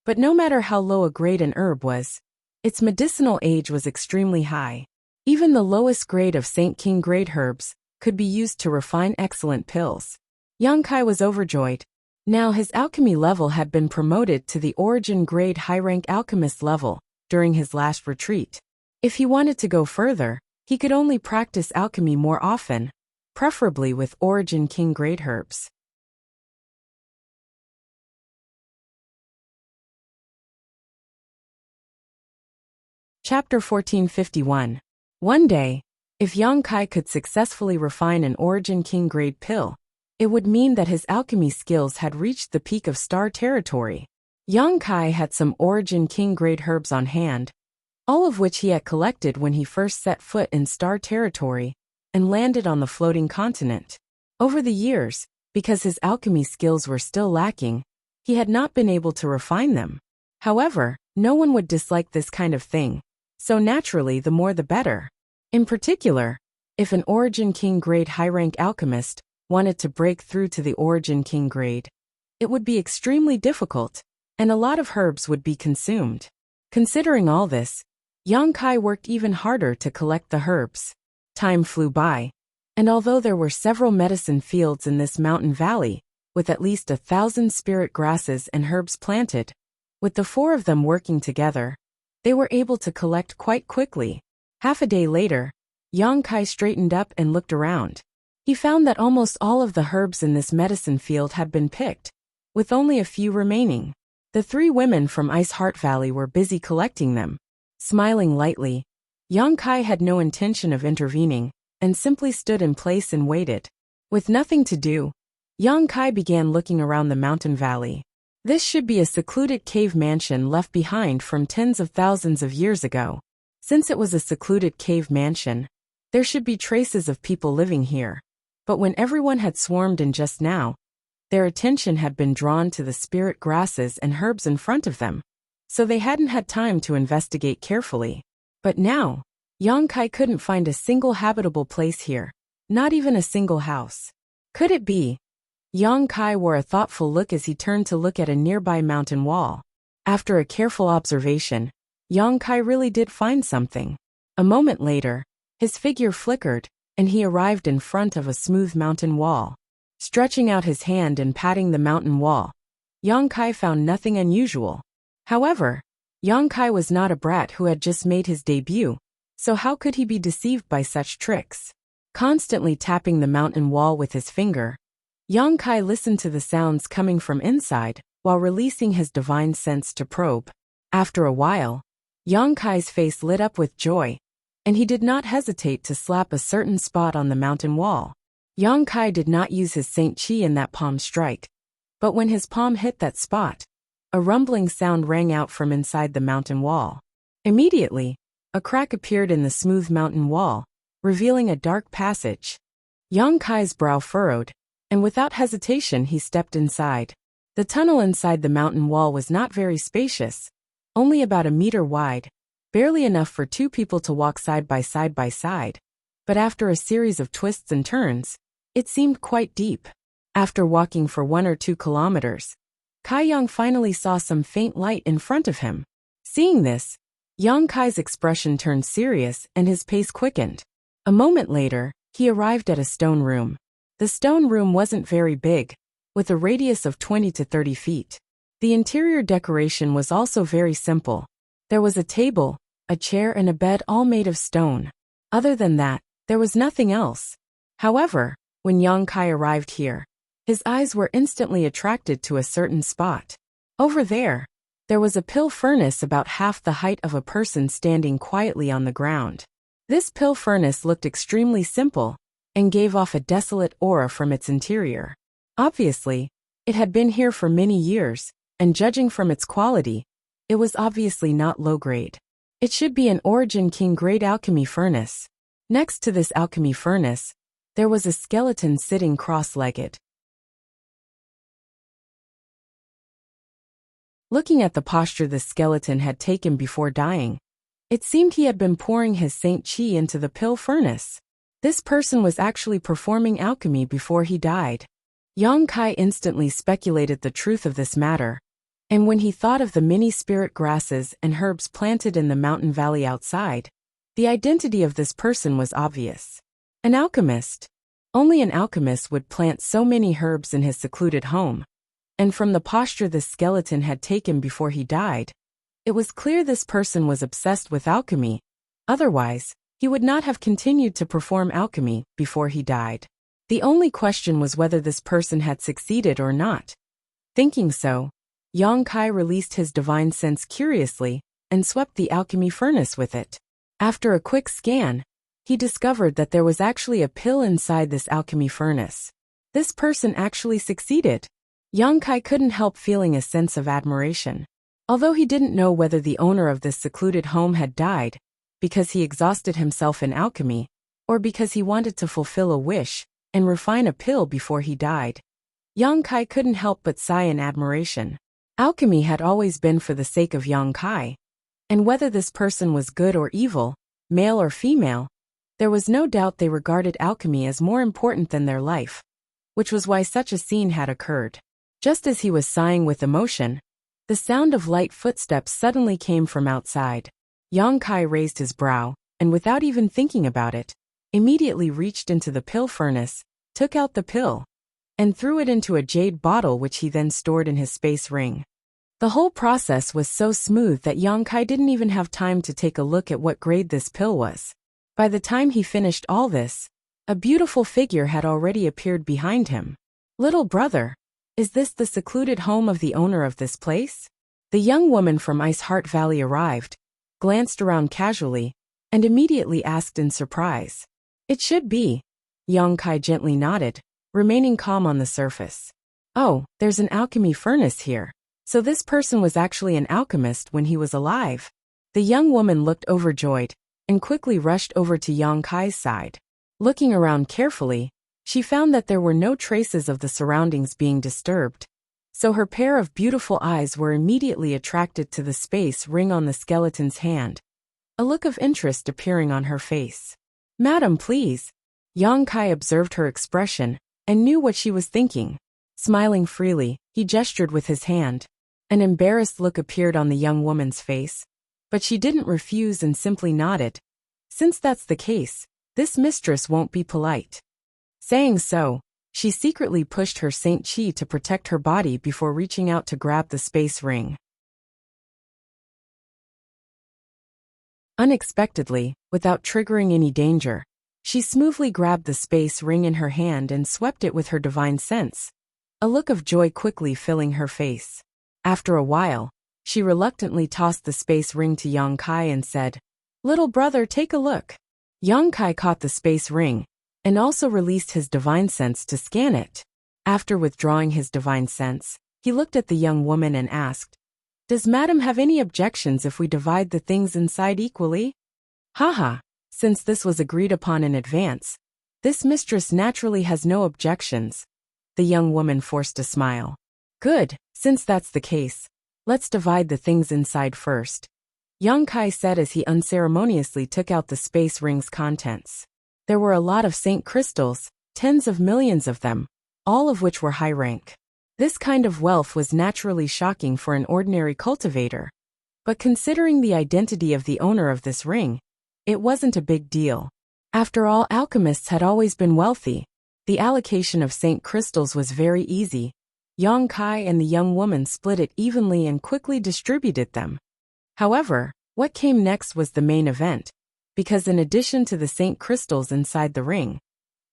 But no matter how low a grade an herb was, its medicinal age was extremely high. Even the lowest grade of Saint King grade herbs could be used to refine excellent pills. Yang Kai was overjoyed. Now his alchemy level had been promoted to the Origin grade high-rank alchemist level during his last retreat. If he wanted to go further, he could only practice alchemy more often, preferably with Origin King grade herbs. Chapter 1451. One day, if Yang Kai could successfully refine an Origin King grade pill, it would mean that his alchemy skills had reached the peak of star territory. Yang Kai had some Origin King grade herbs on hand, all of which he had collected when he first set foot in star territory and landed on the floating continent. Over the years, because his alchemy skills were still lacking, he had not been able to refine them. However, no one would dislike this kind of thing, so naturally the more the better. In particular, if an Origin King grade high-rank alchemist wanted to break through to the Origin King grade, it would be extremely difficult, and a lot of herbs would be consumed. Considering all this, Yang Kai worked even harder to collect the herbs. Time flew by, and although there were several medicine fields in this mountain valley, with at least 1,000 spirit grasses and herbs planted, with the four of them working together, they were able to collect quite quickly. Half a day later, Yang Kai straightened up and looked around. He found that almost all of the herbs in this medicine field had been picked, with only a few remaining. The 3 women from Ice Heart Valley were busy collecting them. Smiling lightly, Yang Kai had no intention of intervening, and simply stood in place and waited. With nothing to do, Yang Kai began looking around the mountain valley. This should be a secluded cave mansion left behind from tens of thousands of years ago. Since it was a secluded cave mansion, there should be traces of people living here. But when everyone had swarmed in just now, their attention had been drawn to the spirit grasses and herbs in front of them, so they hadn't had time to investigate carefully. But now, Yang Kai couldn't find a single habitable place here, not even a single house. Could it be? Yang Kai wore a thoughtful look as he turned to look at a nearby mountain wall. After a careful observation, Yang Kai really did find something. A moment later, his figure flickered, and he arrived in front of a smooth mountain wall. Stretching out his hand and patting the mountain wall, Yang Kai found nothing unusual. However, Yang Kai was not a brat who had just made his debut, so how could he be deceived by such tricks? Constantly tapping the mountain wall with his finger, Yang Kai listened to the sounds coming from inside, while releasing his divine sense to probe. After a while, Yang Kai's face lit up with joy, and he did not hesitate to slap a certain spot on the mountain wall. Yang Kai did not use his Saint Chi in that palm strike, but when his palm hit that spot, a rumbling sound rang out from inside the mountain wall. Immediately, a crack appeared in the smooth mountain wall, revealing a dark passage. Yang Kai's brow furrowed, and without hesitation he stepped inside. The tunnel inside the mountain wall was not very spacious, only about a meter wide, barely enough for 2 people to walk side by side, but after a series of twists and turns, it seemed quite deep. After walking for 1 or 2 kilometers, Kai Yang finally saw some faint light in front of him. Seeing this, Yang Kai's expression turned serious and his pace quickened. A moment later, he arrived at a stone room. The stone room wasn't very big, with a radius of 20 to 30 feet. The interior decoration was also very simple. There was a table, a chair and a bed all made of stone. Other than that, there was nothing else. However, when Yang Kai arrived here, his eyes were instantly attracted to a certain spot. Over there was a pill furnace about half the height of a person standing quietly on the ground. This pill furnace looked extremely simple, and gave off a desolate aura from its interior. Obviously, it had been here for many years, and judging from its quality, it was obviously not low-grade. It should be an Origin King-grade alchemy furnace. Next to this alchemy furnace, there was a skeleton sitting cross-legged. Looking at the posture the skeleton had taken before dying, it seemed he had been pouring his Saint Chi into the pill furnace. This person was actually performing alchemy before he died. Yang Kai instantly speculated the truth of this matter, and when he thought of the many spirit grasses and herbs planted in the mountain valley outside, the identity of this person was obvious. An alchemist. Only an alchemist would plant so many herbs in his secluded home, and from the posture the skeleton had taken before he died, it was clear this person was obsessed with alchemy. Otherwise, he would not have continued to perform alchemy before he died. The only question was whether this person had succeeded or not. Thinking so, Yang Kai released his divine sense curiously and swept the alchemy furnace with it. After a quick scan, he discovered that there was actually a pill inside this alchemy furnace. This person actually succeeded. Yang Kai couldn't help feeling a sense of admiration. Although he didn't know whether the owner of this secluded home had died because he exhausted himself in alchemy, or because he wanted to fulfill a wish and refine a pill before he died, Yang Kai couldn't help but sigh in admiration. Alchemy had always been for the sake of Yang Kai, and whether this person was good or evil, male or female, there was no doubt they regarded alchemy as more important than their life, which was why such a scene had occurred. Just as he was sighing with emotion, the sound of light footsteps suddenly came from outside. Yang Kai raised his brow, and without even thinking about it, immediately reached into the pill furnace, took out the pill, and threw it into a jade bottle which he then stored in his space ring. The whole process was so smooth that Yang Kai didn't even have time to take a look at what grade this pill was. By the time he finished all this, a beautiful figure had already appeared behind him. "Little brother, Is this the secluded home of the owner of this place? The young woman from Ice Heart Valley arrived, glanced around casually, and immediately asked in surprise. It should be. Yongkai gently nodded, remaining calm on the surface. Oh, there's an alchemy furnace here. So this person was actually an alchemist when he was alive. The young woman looked overjoyed, and quickly rushed over to Yongkai's side. Looking around carefully, she found that there were no traces of the surroundings being disturbed. So her pair of beautiful eyes were immediately attracted to the space ring on the skeleton's hand, a look of interest appearing on her face. Madam, please. Yongkai observed her expression, and knew what she was thinking. Smiling freely, he gestured with his hand. An embarrassed look appeared on the young woman's face, but she didn't refuse and simply nodded. Since that's the case, this mistress won't be polite. Saying so, she secretly pushed her Saint Chi to protect her body before reaching out to grab the space ring. Unexpectedly, without triggering any danger, she smoothly grabbed the space ring in her hand and swept it with her divine sense, a look of joy quickly filling her face. After a while, she reluctantly tossed the space ring to Yongkai and said, "Little brother, take a look." Yongkai caught the space ring, and also released his divine sense to scan it. After withdrawing his divine sense, he looked at the young woman and asked, "Does Madam have any objections if we divide the things inside equally?" Haha, since this was agreed upon in advance, this mistress naturally has no objections. The young woman forced a smile. Good, since that's the case, let's divide the things inside first, Yongkai said as he unceremoniously took out the space ring's contents. There were a lot of saint crystals, tens of millions of them, all of which were high rank. This kind of wealth was naturally shocking for an ordinary cultivator. But considering the identity of the owner of this ring, it wasn't a big deal. After all, alchemists had always been wealthy. The allocation of saint crystals was very easy. Yongkai and the young woman split it evenly and quickly distributed them. However, what came next was the main event, because in addition to the saint crystals inside the ring,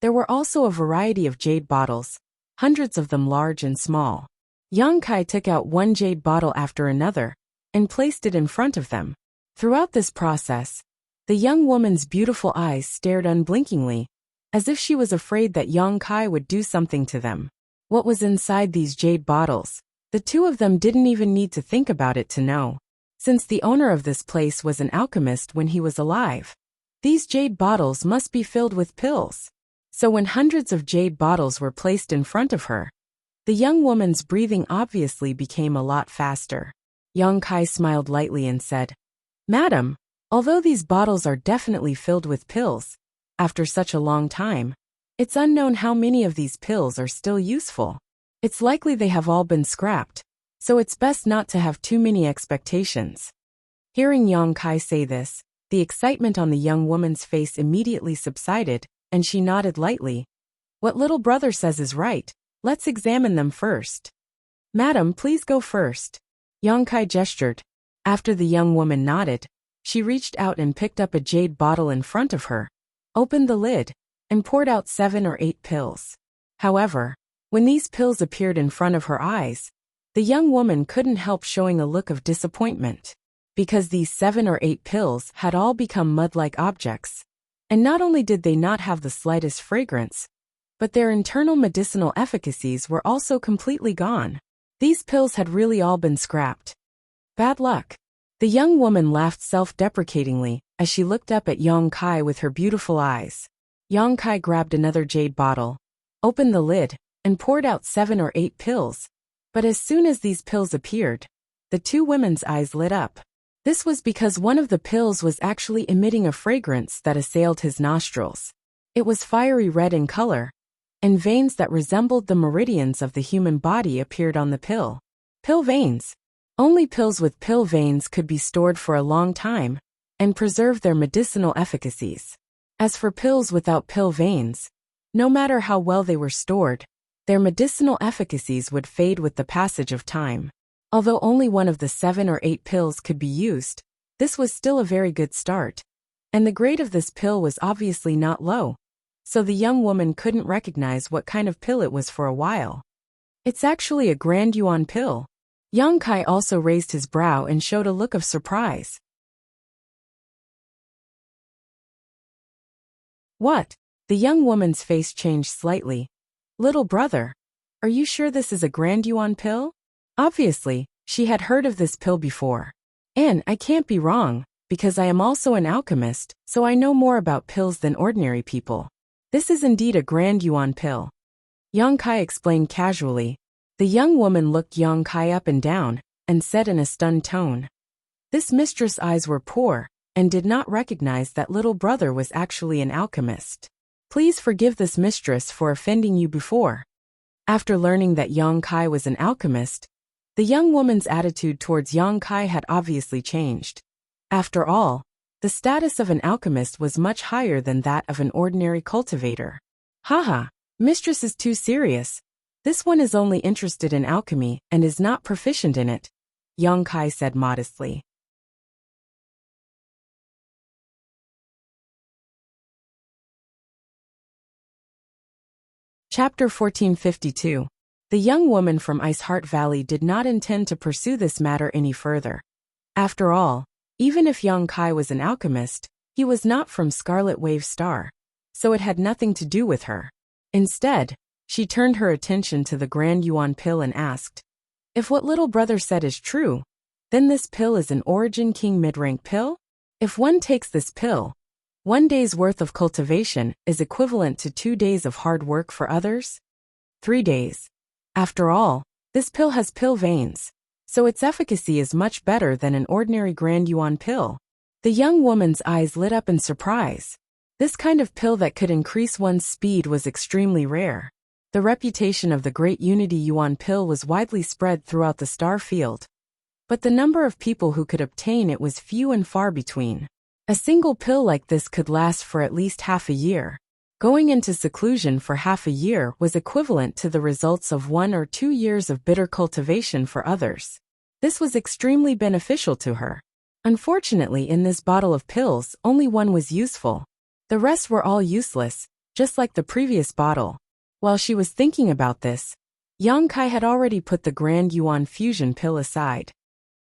there were also a variety of jade bottles, hundreds of them large and small. Yongkai took out one jade bottle after another, and placed it in front of them. Throughout this process, the young woman's beautiful eyes stared unblinkingly, as if she was afraid that Yongkai would do something to them. What was inside these jade bottles? The two of them didn't even need to think about it to know. Since the owner of this place was an alchemist when he was alive, these jade bottles must be filled with pills. So when hundreds of jade bottles were placed in front of her, the young woman's breathing obviously became a lot faster. Yongkai smiled lightly and said, "Madam, although these bottles are definitely filled with pills, after such a long time, it's unknown how many of these pills are still useful. It's likely they have all been scrapped, so it's best not to have too many expectations." Hearing Yongkai say this, the excitement on the young woman's face immediately subsided, and she nodded lightly. "What little brother says is right. Let's examine them first." "Madam, please go first." Yongkai gestured. After the young woman nodded, she reached out and picked up a jade bottle in front of her, opened the lid, and poured out 7 or 8 pills. However, when these pills appeared in front of her eyes, the young woman couldn't help showing a look of disappointment, because these 7 or 8 pills had all become mud-like objects. And not only did they not have the slightest fragrance, but their internal medicinal efficacies were also completely gone. These pills had really all been scrapped. Bad luck. The young woman laughed self-deprecatingly as she looked up at Yongkai with her beautiful eyes. Yongkai grabbed another jade bottle, opened the lid, and poured out 7 or 8 pills. But as soon as these pills appeared, the two women's eyes lit up. This was because one of the pills was actually emitting a fragrance that assailed his nostrils. It was fiery red in color, and veins that resembled the meridians of the human body appeared on the pill. Pill veins. Only pills with pill veins could be stored for a long time and preserve their medicinal efficacies. As for pills without pill veins, no matter how well they were stored, their medicinal efficacies would fade with the passage of time. Although only one of the 7 or 8 pills could be used, this was still a very good start. And the grade of this pill was obviously not low, so the young woman couldn't recognize what kind of pill it was for a while. It's actually a Grand Yuan pill. Yang Kai also raised his brow and showed a look of surprise. What? The young woman's face changed slightly. Little brother, are you sure this is a Grand Yuan pill? Obviously, she had heard of this pill before. And I can't be wrong, because I am also an alchemist, so I know more about pills than ordinary people. This is indeed a Grand Yuan pill. Yang Kai explained casually. The young woman looked Yang Kai up and down, and said in a stunned tone. This mistress' eyes were poor, and did not recognize that little brother was actually an alchemist. Please forgive this mistress for offending you before. After learning that Yang Kai was an alchemist, the young woman's attitude towards Yang Kai had obviously changed. After all, the status of an alchemist was much higher than that of an ordinary cultivator. Haha, mistress is too serious. This one is only interested in alchemy and is not proficient in it, Yang Kai said modestly. Chapter 1452. The young woman from Ice Heart Valley did not intend to pursue this matter any further. After all, even if Yang Kai was an alchemist, he was not from Scarlet Wave Star, so it had nothing to do with her. Instead, she turned her attention to the Grand Yuan pill and asked, if what little brother said is true, then this pill is an Origin King mid-rank pill? If one takes this pill, 1 day's worth of cultivation is equivalent to 2 days of hard work for others? 3 days. After all, this pill has pill veins, so its efficacy is much better than an ordinary Grand Yuan pill. The young woman's eyes lit up in surprise. This kind of pill that could increase one's speed was extremely rare. The reputation of the Great Unity Yuan pill was widely spread throughout the star field, but the number of people who could obtain it was few and far between. A single pill like this could last for at least half a year. Going into seclusion for half a year was equivalent to the results of 1 or 2 years of bitter cultivation for others. This was extremely beneficial to her. Unfortunately, in this bottle of pills, only one was useful. The rest were all useless, just like the previous bottle. While she was thinking about this, Yang Kai had already put the Grand Yuan fusion pill aside.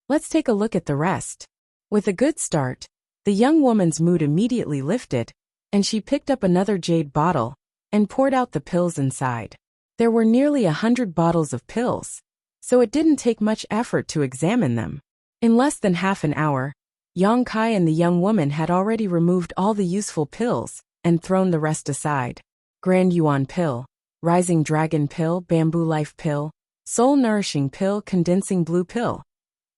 Let's take a look at the rest. With a good start, the young woman's mood immediately lifted, and she picked up another jade bottle and poured out the pills inside. There were nearly 100 bottles of pills, so it didn't take much effort to examine them. In less than half an hour, Yang Kai and the young woman had already removed all the useful pills and thrown the rest aside. Grand Yuan pill, Rising Dragon pill, Bamboo Life pill, Soul Nourishing pill, Condensing Blue pill.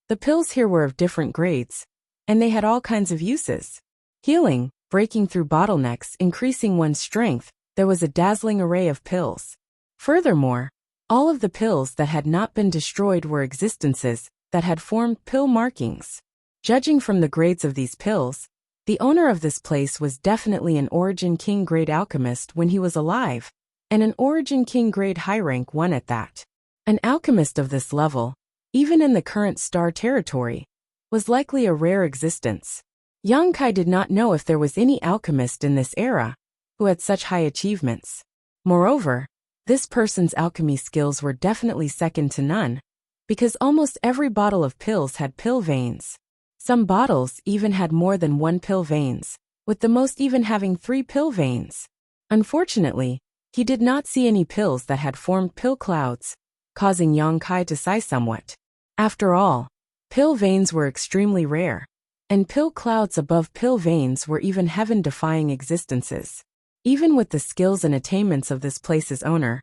The pills here were of different grades, and they had all kinds of uses. Healing, breaking through bottlenecks, increasing one's strength. There was a dazzling array of pills. Furthermore, all of the pills that had not been destroyed were existences that had formed pill markings. Judging from the grades of these pills, the owner of this place was definitely an Origin King grade alchemist when he was alive, and an Origin King grade high rank one at that. An alchemist of this level, even in the current star territory, was likely a rare existence. Yang Kai did not know if there was any alchemist in this era who had such high achievements. Moreover, this person's alchemy skills were definitely second to none, because almost every bottle of pills had pill veins. Some bottles even had more than 1 pill veins, with the most even having 3 pill veins. Unfortunately, he did not see any pills that had formed pill clouds, causing Yang Kai to sigh somewhat. After all, pill veins were extremely rare, and pill clouds above pill veins were even heaven-defying existences. Even with the skills and attainments of this place's owner,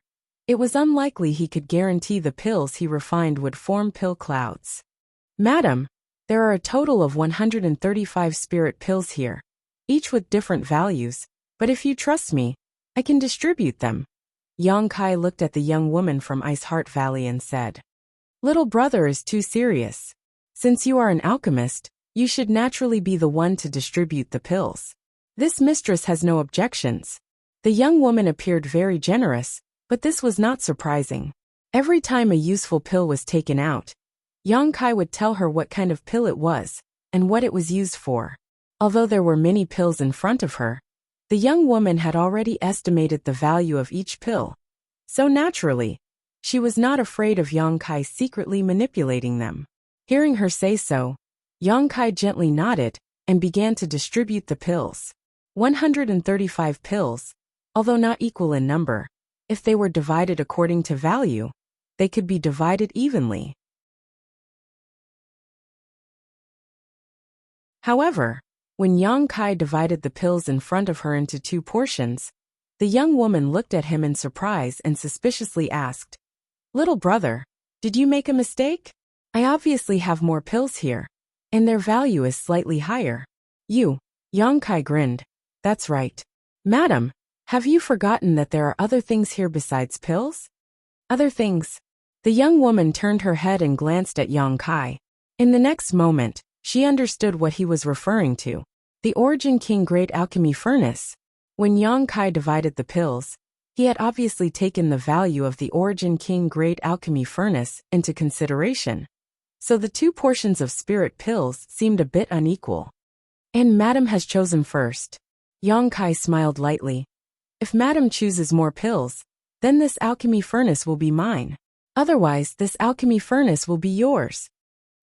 it was unlikely he could guarantee the pills he refined would form pill clouds. Madam, there are a total of 135 spirit pills here, each with different values, but if you trust me, I can distribute them. Yang Kai looked at the young woman from Ice Heart Valley and said, Little brother is too serious. Since you are an alchemist, you should naturally be the one to distribute the pills. This mistress has no objections. The young woman appeared very generous, but this was not surprising. Every time a useful pill was taken out, Yang Kai would tell her what kind of pill it was and what it was used for. Although there were many pills in front of her, the young woman had already estimated the value of each pill. So naturally, She was not afraid of Yang Kai secretly manipulating them. Hearing her say so, Yang Kai gently nodded and began to distribute the pills. 135 pills, although not equal in number, if they were divided according to value, they could be divided evenly. However, when Yang Kai divided the pills in front of her into 2 portions, the young woman looked at him in surprise and suspiciously asked, "Little brother, did you make a mistake? I obviously have more pills here, and their value is slightly higher." Yang Kai grinned. "That's right. Madam, have you forgotten that there are other things here besides pills?" "Other things?" The young woman turned her head and glanced at Yang Kai. In the next moment, she understood what he was referring to. The Origin King Great Alchemy Furnace. When Yang Kai divided the pills, he had obviously taken the value of the Origin King Great Alchemy Furnace into consideration. So the 2 portions of spirit pills seemed a bit unequal. "And Madam has chosen first." Yang Kai smiled lightly. "If Madam chooses more pills, then this alchemy furnace will be mine. Otherwise, this alchemy furnace will be yours."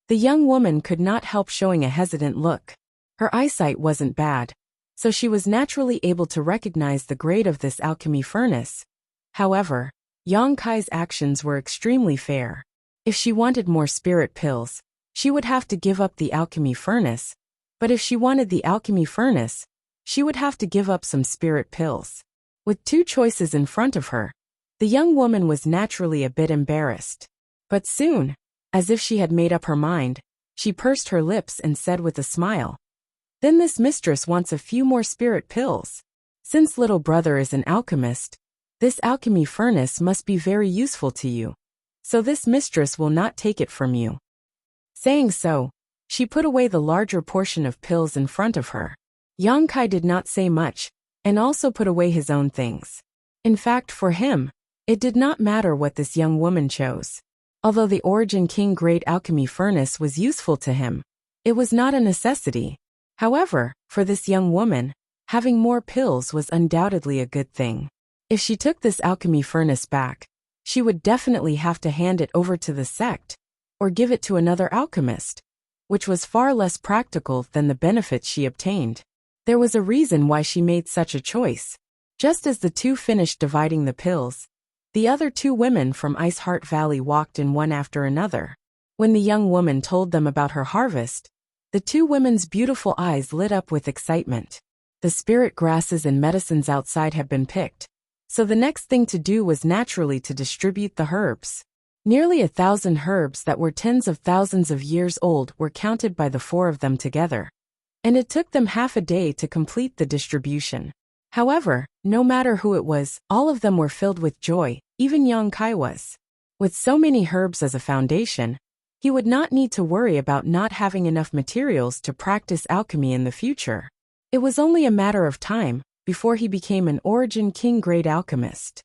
The young woman could not help showing a hesitant look. Her eyesight wasn't bad, so she was naturally able to recognize the grade of this alchemy furnace. However, Yang Kai's actions were extremely fair. If she wanted more spirit pills, she would have to give up the alchemy furnace, but if she wanted the alchemy furnace, she would have to give up some spirit pills. With 2 choices in front of her, the young woman was naturally a bit embarrassed. But soon, as if she had made up her mind, she pursed her lips and said with a smile, "Then this mistress wants a few more spirit pills. Since little brother is an alchemist, this alchemy furnace must be very useful to you. So this mistress will not take it from you." Saying so, she put away the larger portion of pills in front of her. Yang Kai did not say much, and also put away his own things. In fact, for him, it did not matter what this young woman chose. Although the Origin King Great Alchemy Furnace was useful to him, it was not a necessity. However, for this young woman, having more pills was undoubtedly a good thing. If she took this alchemy furnace back, she would definitely have to hand it over to the sect, or give it to another alchemist, which was far less practical than the benefits she obtained. There was a reason why she made such a choice. Just as the 2 finished dividing the pills, the other 2 women from Ice Heart Valley walked in one after another. When the young woman told them about her harvest, the 2 women's beautiful eyes lit up with excitement. The spirit grasses and medicines outside had been picked, so the next thing to do was naturally to distribute the herbs. Nearly 1,000 herbs that were tens of thousands of years old were counted by the 4 of them together, and it took them half a day to complete the distribution. However, no matter who it was, all of them were filled with joy, even Yang Kai was. With so many herbs as a foundation, he would not need to worry about not having enough materials to practice alchemy in the future. It was only a matter of time before he became an Origin King Great Alchemist.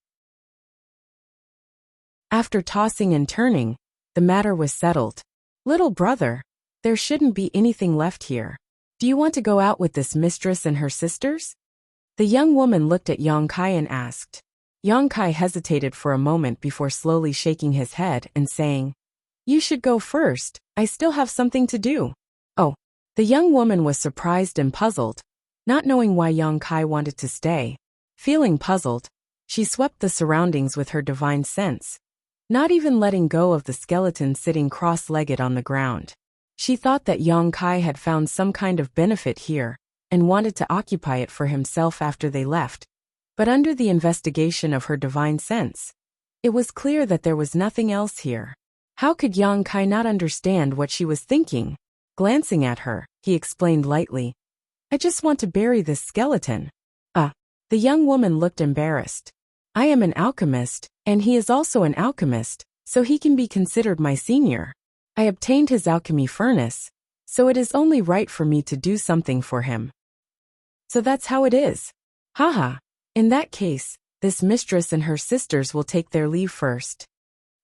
After tossing and turning, the matter was settled. "Little brother, there shouldn't be anything left here. Do you want to go out with this mistress and her sisters?" The young woman looked at Yang Kai and asked. Yang Kai hesitated for a moment before slowly shaking his head and saying, "You should go first, I still have something to do." "Oh." The young woman was surprised and puzzled, not knowing why Yang Kai wanted to stay. Feeling puzzled, she swept the surroundings with her divine sense, not even letting go of the skeleton sitting cross-legged on the ground. She thought that Yang Kai had found some kind of benefit here, and wanted to occupy it for himself after they left. But under the investigation of her divine sense, it was clear that there was nothing else here. How could Yang Kai not understand what she was thinking? Glancing at her, he explained lightly, "I just want to bury this skeleton." The young woman looked embarrassed. "I am an alchemist, and he is also an alchemist, so he can be considered my senior. I obtained his alchemy furnace, so it is only right for me to do something for him." "So that's how it is. Haha. In that case, this mistress and her sisters will take their leave first."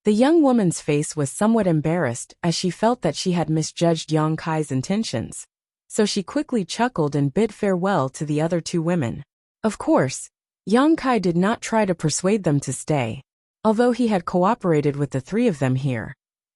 The young woman's face was somewhat embarrassed as she felt that she had misjudged Yang Kai's intentions, so she quickly chuckled and bid farewell to the other 2 women. Of course, Yang Kai did not try to persuade them to stay. although he had cooperated with the three of them here.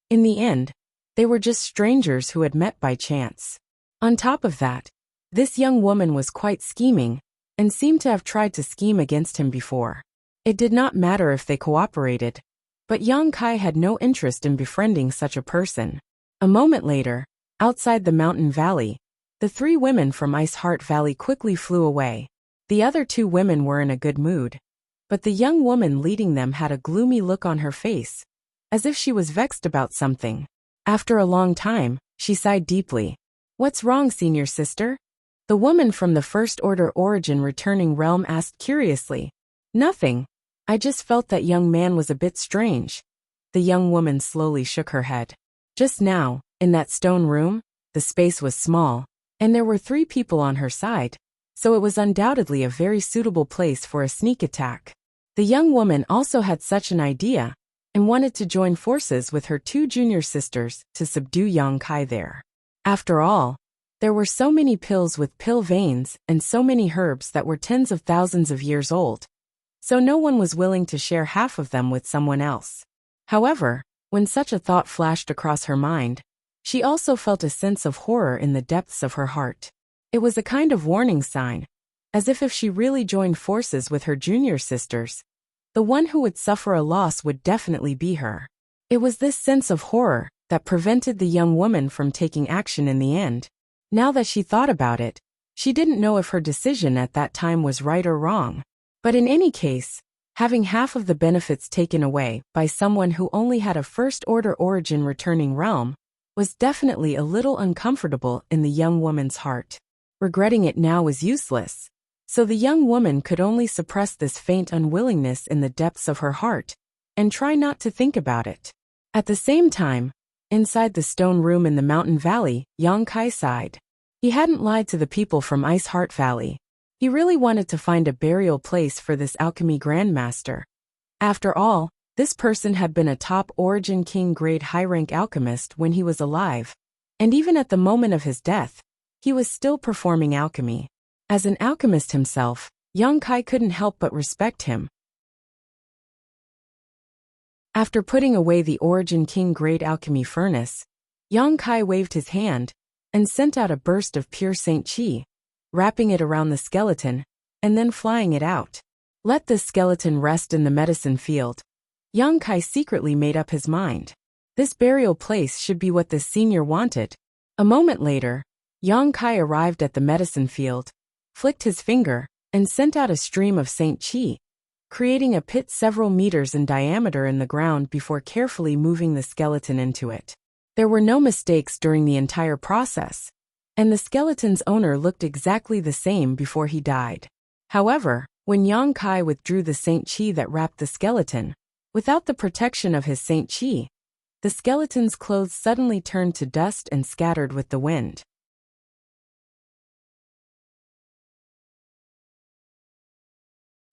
In the end, they were just strangers who had met by chance. On top of that, this young woman was quite scheming, and seemed to have tried to scheme against him before. It did not matter if they cooperated, but Yang Kai had no interest in befriending such a person. A moment later, outside the mountain valley, the three women from Ice Heart Valley quickly flew away. The other two women were in a good mood, but the young woman leading them had a gloomy look on her face, as if she was vexed about something. After a long time, she sighed deeply. "What's wrong, senior sister?" The woman from the First Order Origin returning realm asked curiously. "Nothing. I just felt that young man was a bit strange." The young woman slowly shook her head. Just now, in that stone room, the space was small, and there were three people on her side, so it was undoubtedly a very suitable place for a sneak attack. The young woman also had such an idea, and wanted to join forces with her two junior sisters to subdue Yang Kai there. After all, there were so many pills with pill veins and so many herbs that were tens of thousands of years old, so no one was willing to share half of them with someone else. However, when such a thought flashed across her mind, she also felt a sense of horror in the depths of her heart. It was a kind of warning sign, as if she really joined forces with her junior sisters, the one who would suffer a loss would definitely be her. It was this sense of horror that prevented the young woman from taking action in the end. Now that she thought about it, she didn't know if her decision at that time was right or wrong. But in any case, having half of the benefits taken away by someone who only had a First Order Origin returning realm was definitely a little uncomfortable in the young woman's heart. Regretting it now was useless, so the young woman could only suppress this faint unwillingness in the depths of her heart and try not to think about it. At the same time, inside the stone room in the mountain valley, Yang Kai sighed. He hadn't lied to the people from Ice Heart Valley. He really wanted to find a burial place for this alchemy grandmaster. After all, this person had been a top Origin King grade high-rank alchemist when he was alive, and even at the moment of his death, he was still performing alchemy. As an alchemist himself, Yang Kai couldn't help but respect him. After putting away the Origin King grade alchemy furnace, Yang Kai waved his hand and sent out a burst of pure Saint Qi, wrapping it around the skeleton, and then flying it out. Let this skeleton rest in the medicine field. Yang Kai secretly made up his mind. This burial place should be what the senior wanted. A moment later, Yang Kai arrived at the medicine field, flicked his finger, and sent out a stream of Saint Qi, creating a pit several meters in diameter in the ground before carefully moving the skeleton into it. There were no mistakes during the entire process, and the skeleton's owner looked exactly the same before he died. However, when Yang Kai withdrew the Saint Qi that wrapped the skeleton, without the protection of his Saint Qi, the skeleton's clothes suddenly turned to dust and scattered with the wind.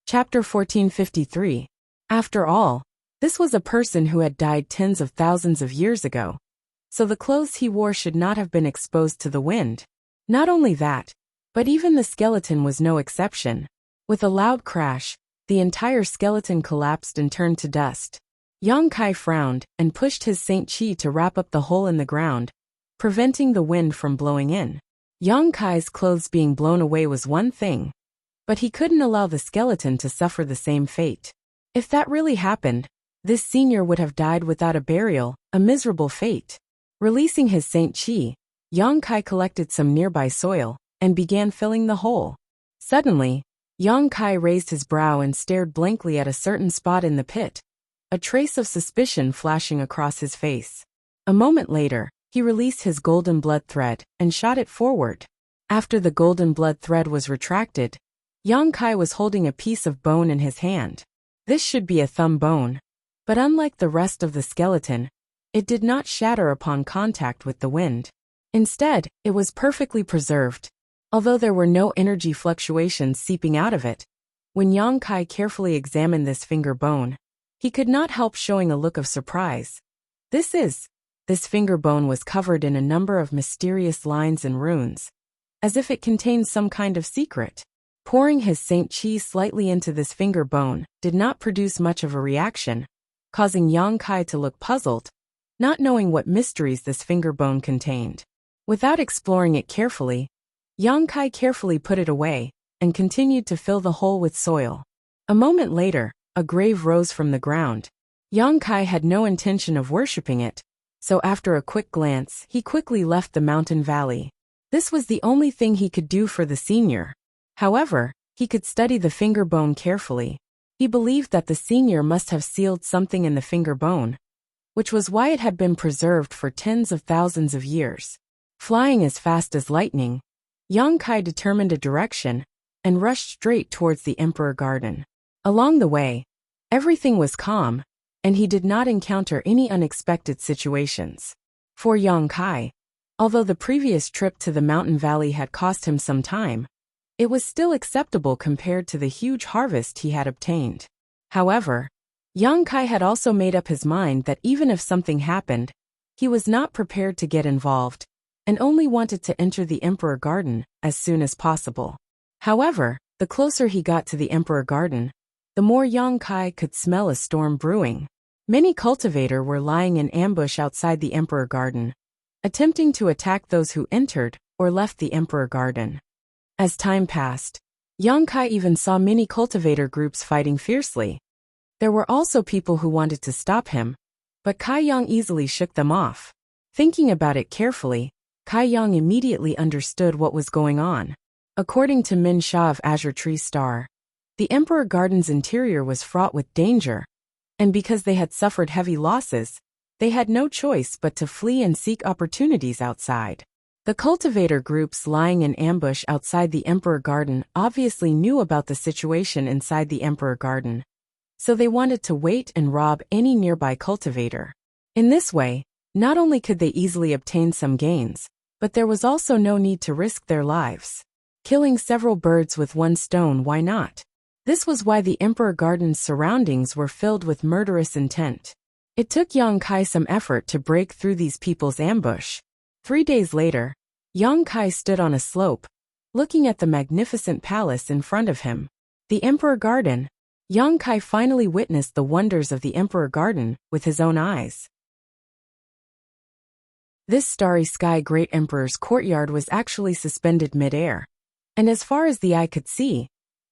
Chapter 1453. After all, this was a person who had died tens of thousands of years ago, so the clothes he wore should not have been exposed to the wind. Not only that, but even the skeleton was no exception. With a loud crash, the entire skeleton collapsed and turned to dust. Yang Kai frowned and pushed his Saint Qi to wrap up the hole in the ground, preventing the wind from blowing in. Yang Kai's clothes being blown away was one thing, but he couldn't allow the skeleton to suffer the same fate. If that really happened, this senior would have died without a burial, a miserable fate. Releasing his Saint Qi, Yang Kai collected some nearby soil and began filling the hole. Suddenly, Yang Kai raised his brow and stared blankly at a certain spot in the pit, a trace of suspicion flashing across his face. A moment later, he released his golden blood thread and shot it forward. After the golden blood thread was retracted, Yang Kai was holding a piece of bone in his hand. This should be a thumb bone, but unlike the rest of the skeleton, it did not shatter upon contact with the wind. Instead, it was perfectly preserved, although there were no energy fluctuations seeping out of it. When Yang Kai carefully examined this finger bone, he could not help showing a look of surprise. This finger bone was covered in a number of mysterious lines and runes, as if it contained some kind of secret. Pouring his Saint Qi slightly into this finger bone did not produce much of a reaction, causing Yang Kai to look puzzled, not knowing what mysteries this finger bone contained. Without exploring it carefully, Yang Kai carefully put it away and continued to fill the hole with soil. A moment later, a grave rose from the ground. Yang Kai had no intention of worshipping it, so after a quick glance, he quickly left the mountain valley. This was the only thing he could do for the senior. However, he could study the finger bone carefully. He believed that the senior must have sealed something in the finger bone, which was why it had been preserved for tens of thousands of years. Flying as fast as lightning, Yang Kai determined a direction and rushed straight towards the Emperor Garden. Along the way, everything was calm, and he did not encounter any unexpected situations. For Yang Kai, although the previous trip to the mountain valley had cost him some time, it was still acceptable compared to the huge harvest he had obtained. However, Yang Kai had also made up his mind that even if something happened, he was not prepared to get involved, and only wanted to enter the Emperor Garden as soon as possible. However, the closer he got to the Emperor Garden, the more Yang Kai could smell a storm brewing. Many cultivators were lying in ambush outside the Emperor Garden, attempting to attack those who entered or left the Emperor Garden. As time passed, Yang Kai even saw many cultivator groups fighting fiercely. There were also people who wanted to stop him, but Kai Yang easily shook them off. Thinking about it carefully, Kai Yang immediately understood what was going on. According to Min Sha of Azure Tree Star, the Emperor Garden's interior was fraught with danger, and because they had suffered heavy losses, they had no choice but to flee and seek opportunities outside. The cultivator groups lying in ambush outside the Emperor Garden obviously knew about the situation inside the Emperor Garden, so they wanted to wait and rob any nearby cultivator. In this way, not only could they easily obtain some gains, but there was also no need to risk their lives. Killing several birds with one stone, why not? This was why the Emperor Garden's surroundings were filled with murderous intent. It took Yang Kai some effort to break through these people's ambush. 3 days later, Yang Kai stood on a slope, looking at the magnificent palace in front of him. The Emperor Garden. Yang Kai finally witnessed the wonders of the Emperor Garden with his own eyes. This starry sky great emperor's courtyard was actually suspended mid-air, and as far as the eye could see,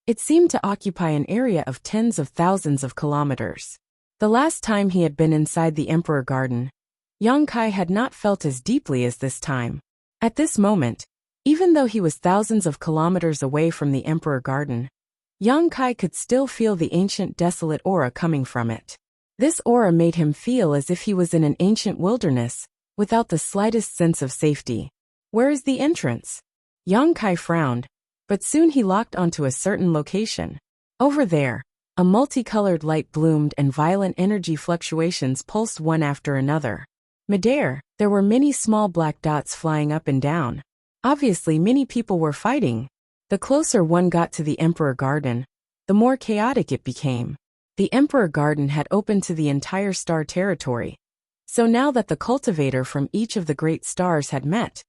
it seemed to occupy an area of tens of thousands of kilometers. The last time he had been inside the Emperor Garden, Yang Kai had not felt as deeply as this time. At this moment, even though he was thousands of kilometers away from the Emperor Garden, Yang Kai could still feel the ancient desolate aura coming from it. This aura made him feel as if he was in an ancient wilderness, without the slightest sense of safety. Where is the entrance? Yang Kai frowned, but soon he locked onto a certain location. Over there, a multicolored light bloomed and violent energy fluctuations pulsed one after another. Midair, there were many small black dots flying up and down. Obviously, many people were fighting. The closer one got to the Emperor Garden, the more chaotic it became. The Emperor Garden had opened to the entire star territory, so now that the cultivator from each of the great stars had met,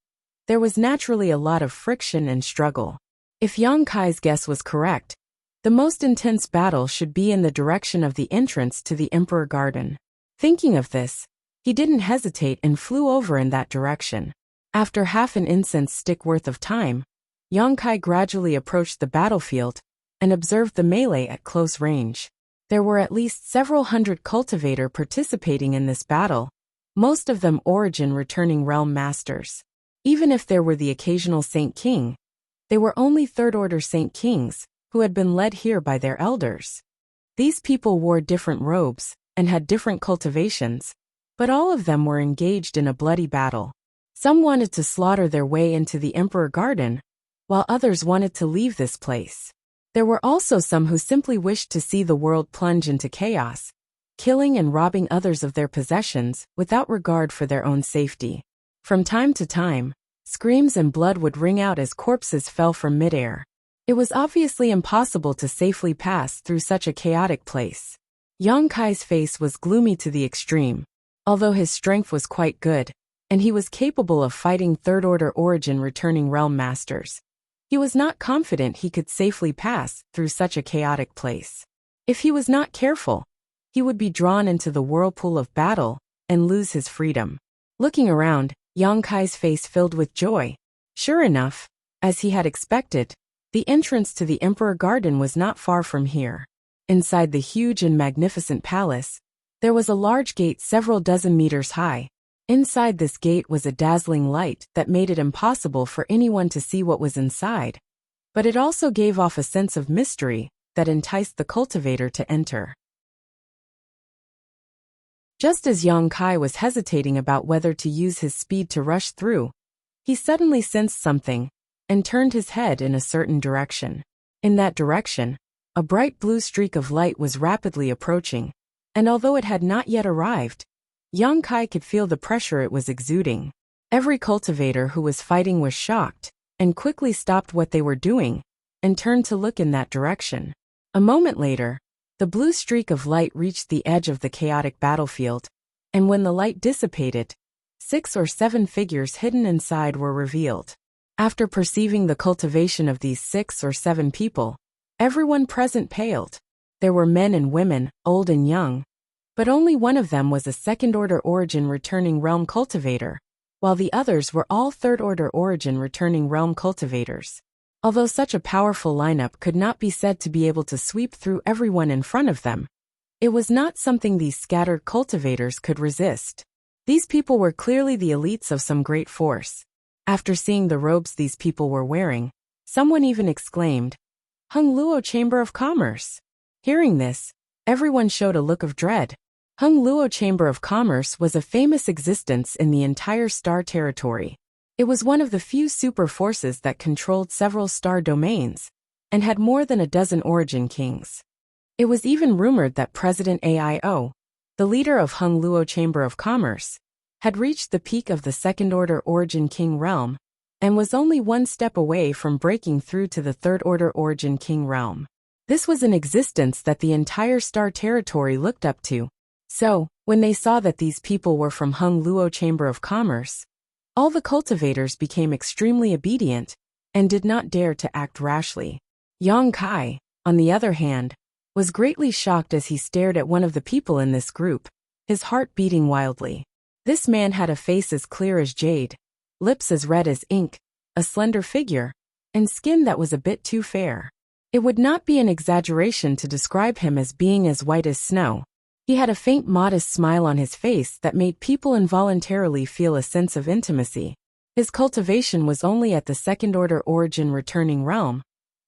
there was naturally a lot of friction and struggle. If Yang Kai's guess was correct, the most intense battle should be in the direction of the entrance to the Emperor Garden. Thinking of this, he didn't hesitate and flew over in that direction. After half an incense stick worth of time, Yang Kai gradually approached the battlefield and observed the melee at close range. There were at least several hundred cultivators participating in this battle, most of them origin returning realm masters. Even if there were the occasional Saint King, they were only third-order Saint Kings, who had been led here by their elders. These people wore different robes and had different cultivations, but all of them were engaged in a bloody battle. Some wanted to slaughter their way into the Emperor Garden, while others wanted to leave this place. There were also some who simply wished to see the world plunge into chaos, killing and robbing others of their possessions without regard for their own safety. From time to time, screams and blood would ring out as corpses fell from midair. It was obviously impossible to safely pass through such a chaotic place. Yang Kai's face was gloomy to the extreme, although his strength was quite good, and he was capable of fighting third-order origin returning realm masters. He was not confident he could safely pass through such a chaotic place. If he was not careful, he would be drawn into the whirlpool of battle and lose his freedom. Looking around, Yang Kai's face filled with joy. Sure enough, as he had expected, the entrance to the Emperor Garden was not far from here. Inside the huge and magnificent palace, there was a large gate several dozen meters high. Inside this gate was a dazzling light that made it impossible for anyone to see what was inside, but it also gave off a sense of mystery that enticed the cultivator to enter. Just as Yang Kai was hesitating about whether to use his speed to rush through, he suddenly sensed something and turned his head in a certain direction. In that direction, a bright blue streak of light was rapidly approaching, and although it had not yet arrived, Yang Kai could feel the pressure it was exuding. Every cultivator who was fighting was shocked and quickly stopped what they were doing and turned to look in that direction. A moment later, the blue streak of light reached the edge of the chaotic battlefield, and when the light dissipated, 6 or 7 figures hidden inside were revealed. After perceiving the cultivation of these 6 or 7 people, everyone present paled. There were men and women, old and young, but only one of them was a second-order origin returning realm cultivator, while the others were all third-order origin returning realm cultivators. Although such a powerful lineup could not be said to be able to sweep through everyone in front of them, it was not something these scattered cultivators could resist. These people were clearly the elites of some great force. After seeing the robes these people were wearing, someone even exclaimed, "Hung Luo Chamber of Commerce." Hearing this, everyone showed a look of dread. Hung Luo Chamber of Commerce was a famous existence in the entire star territory. It was one of the few super forces that controlled several star domains, and had more than a dozen origin kings. It was even rumored that President Aio, the leader of Hung Luo Chamber of Commerce, had reached the peak of the second-order origin king realm, and was only one step away from breaking through to the third-order origin king realm. This was an existence that the entire star territory looked up to. So, when they saw that these people were from Hung Luo Chamber of Commerce, all the cultivators became extremely obedient and did not dare to act rashly. Yang Kai, on the other hand, was greatly shocked as he stared at one of the people in this group, his heart beating wildly. This man had a face as clear as jade, lips as red as ink, a slender figure, and skin that was a bit too fair. It would not be an exaggeration to describe him as being as white as snow. He had a faint modest smile on his face that made people involuntarily feel a sense of intimacy. His cultivation was only at the second-order origin returning realm,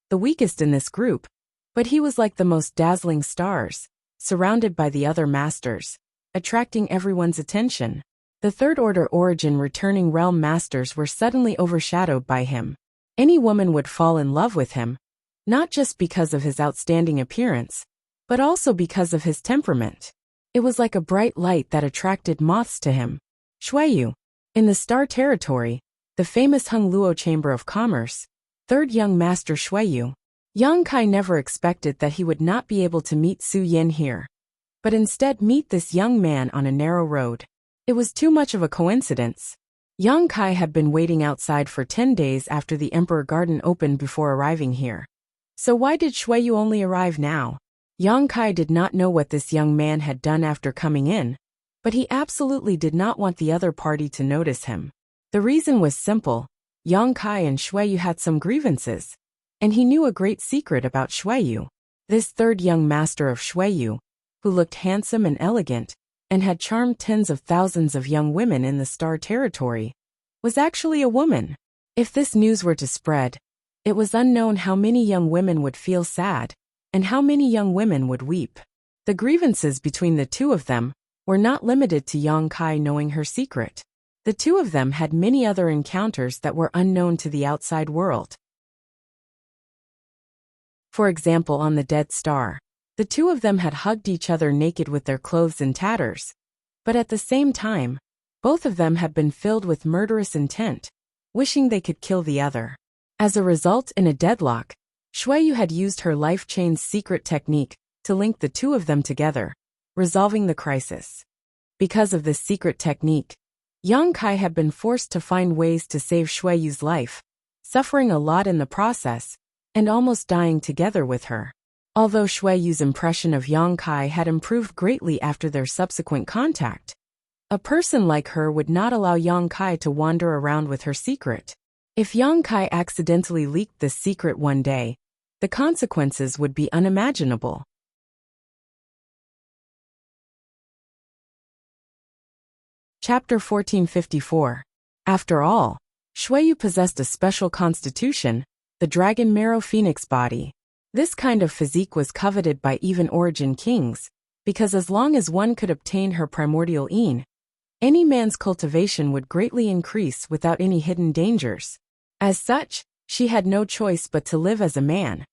the weakest in this group, but he was like the most dazzling stars, surrounded by the other masters, attracting everyone's attention. The third-order origin returning realm masters were suddenly overshadowed by him. Any woman would fall in love with him, not just because of his outstanding appearance, but also because of his temperament. It was like a bright light that attracted moths to him. Shuiyu. In the Star Territory, the famous Hung Luo Chamber of Commerce, third young master Shuiyu. Yang Kai never expected that he would not be able to meet Su Yin here, but instead meet this young man on a narrow road. It was too much of a coincidence. Yang Kai had been waiting outside for 10 days after the Emperor Garden opened before arriving here. So why did Shuiyu only arrive now? Yang Kai did not know what this young man had done after coming in, but he absolutely did not want the other party to notice him. The reason was simple. Yang Kai and Shuiyu had some grievances, and he knew a great secret about Shuiyu. This third young master of Shuiyu, who looked handsome and elegant, and had charmed tens of thousands of young women in the Star Territory, was actually a woman. If this news were to spread, it was unknown how many young women would feel sad, and how many young women would weep. The grievances between the two of them were not limited to Yang Kai knowing her secret. The two of them had many other encounters that were unknown to the outside world. For example, on the Dead Star, the two of them had hugged each other naked with their clothes in tatters, but at the same time, both of them had been filled with murderous intent, wishing they could kill the other. As a result, in a deadlock, Shuiyu had used her life chain's secret technique to link the two of them together, resolving the crisis. Because of this secret technique, Yang Kai had been forced to find ways to save Shuiyu's life, suffering a lot in the process, and almost dying together with her. Although Shui Yu's impression of Yang Kai had improved greatly after their subsequent contact, a person like her would not allow Yang Kai to wander around with her secret. If Yang Kai accidentally leaked this secret one day, the consequences would be unimaginable. Chapter 1454. After all, Shui Yu possessed a special constitution, the dragon marrow phoenix body. This kind of physique was coveted by even origin kings, because as long as one could obtain her primordial yin, any man's cultivation would greatly increase without any hidden dangers. As such, she had no choice but to live as a man,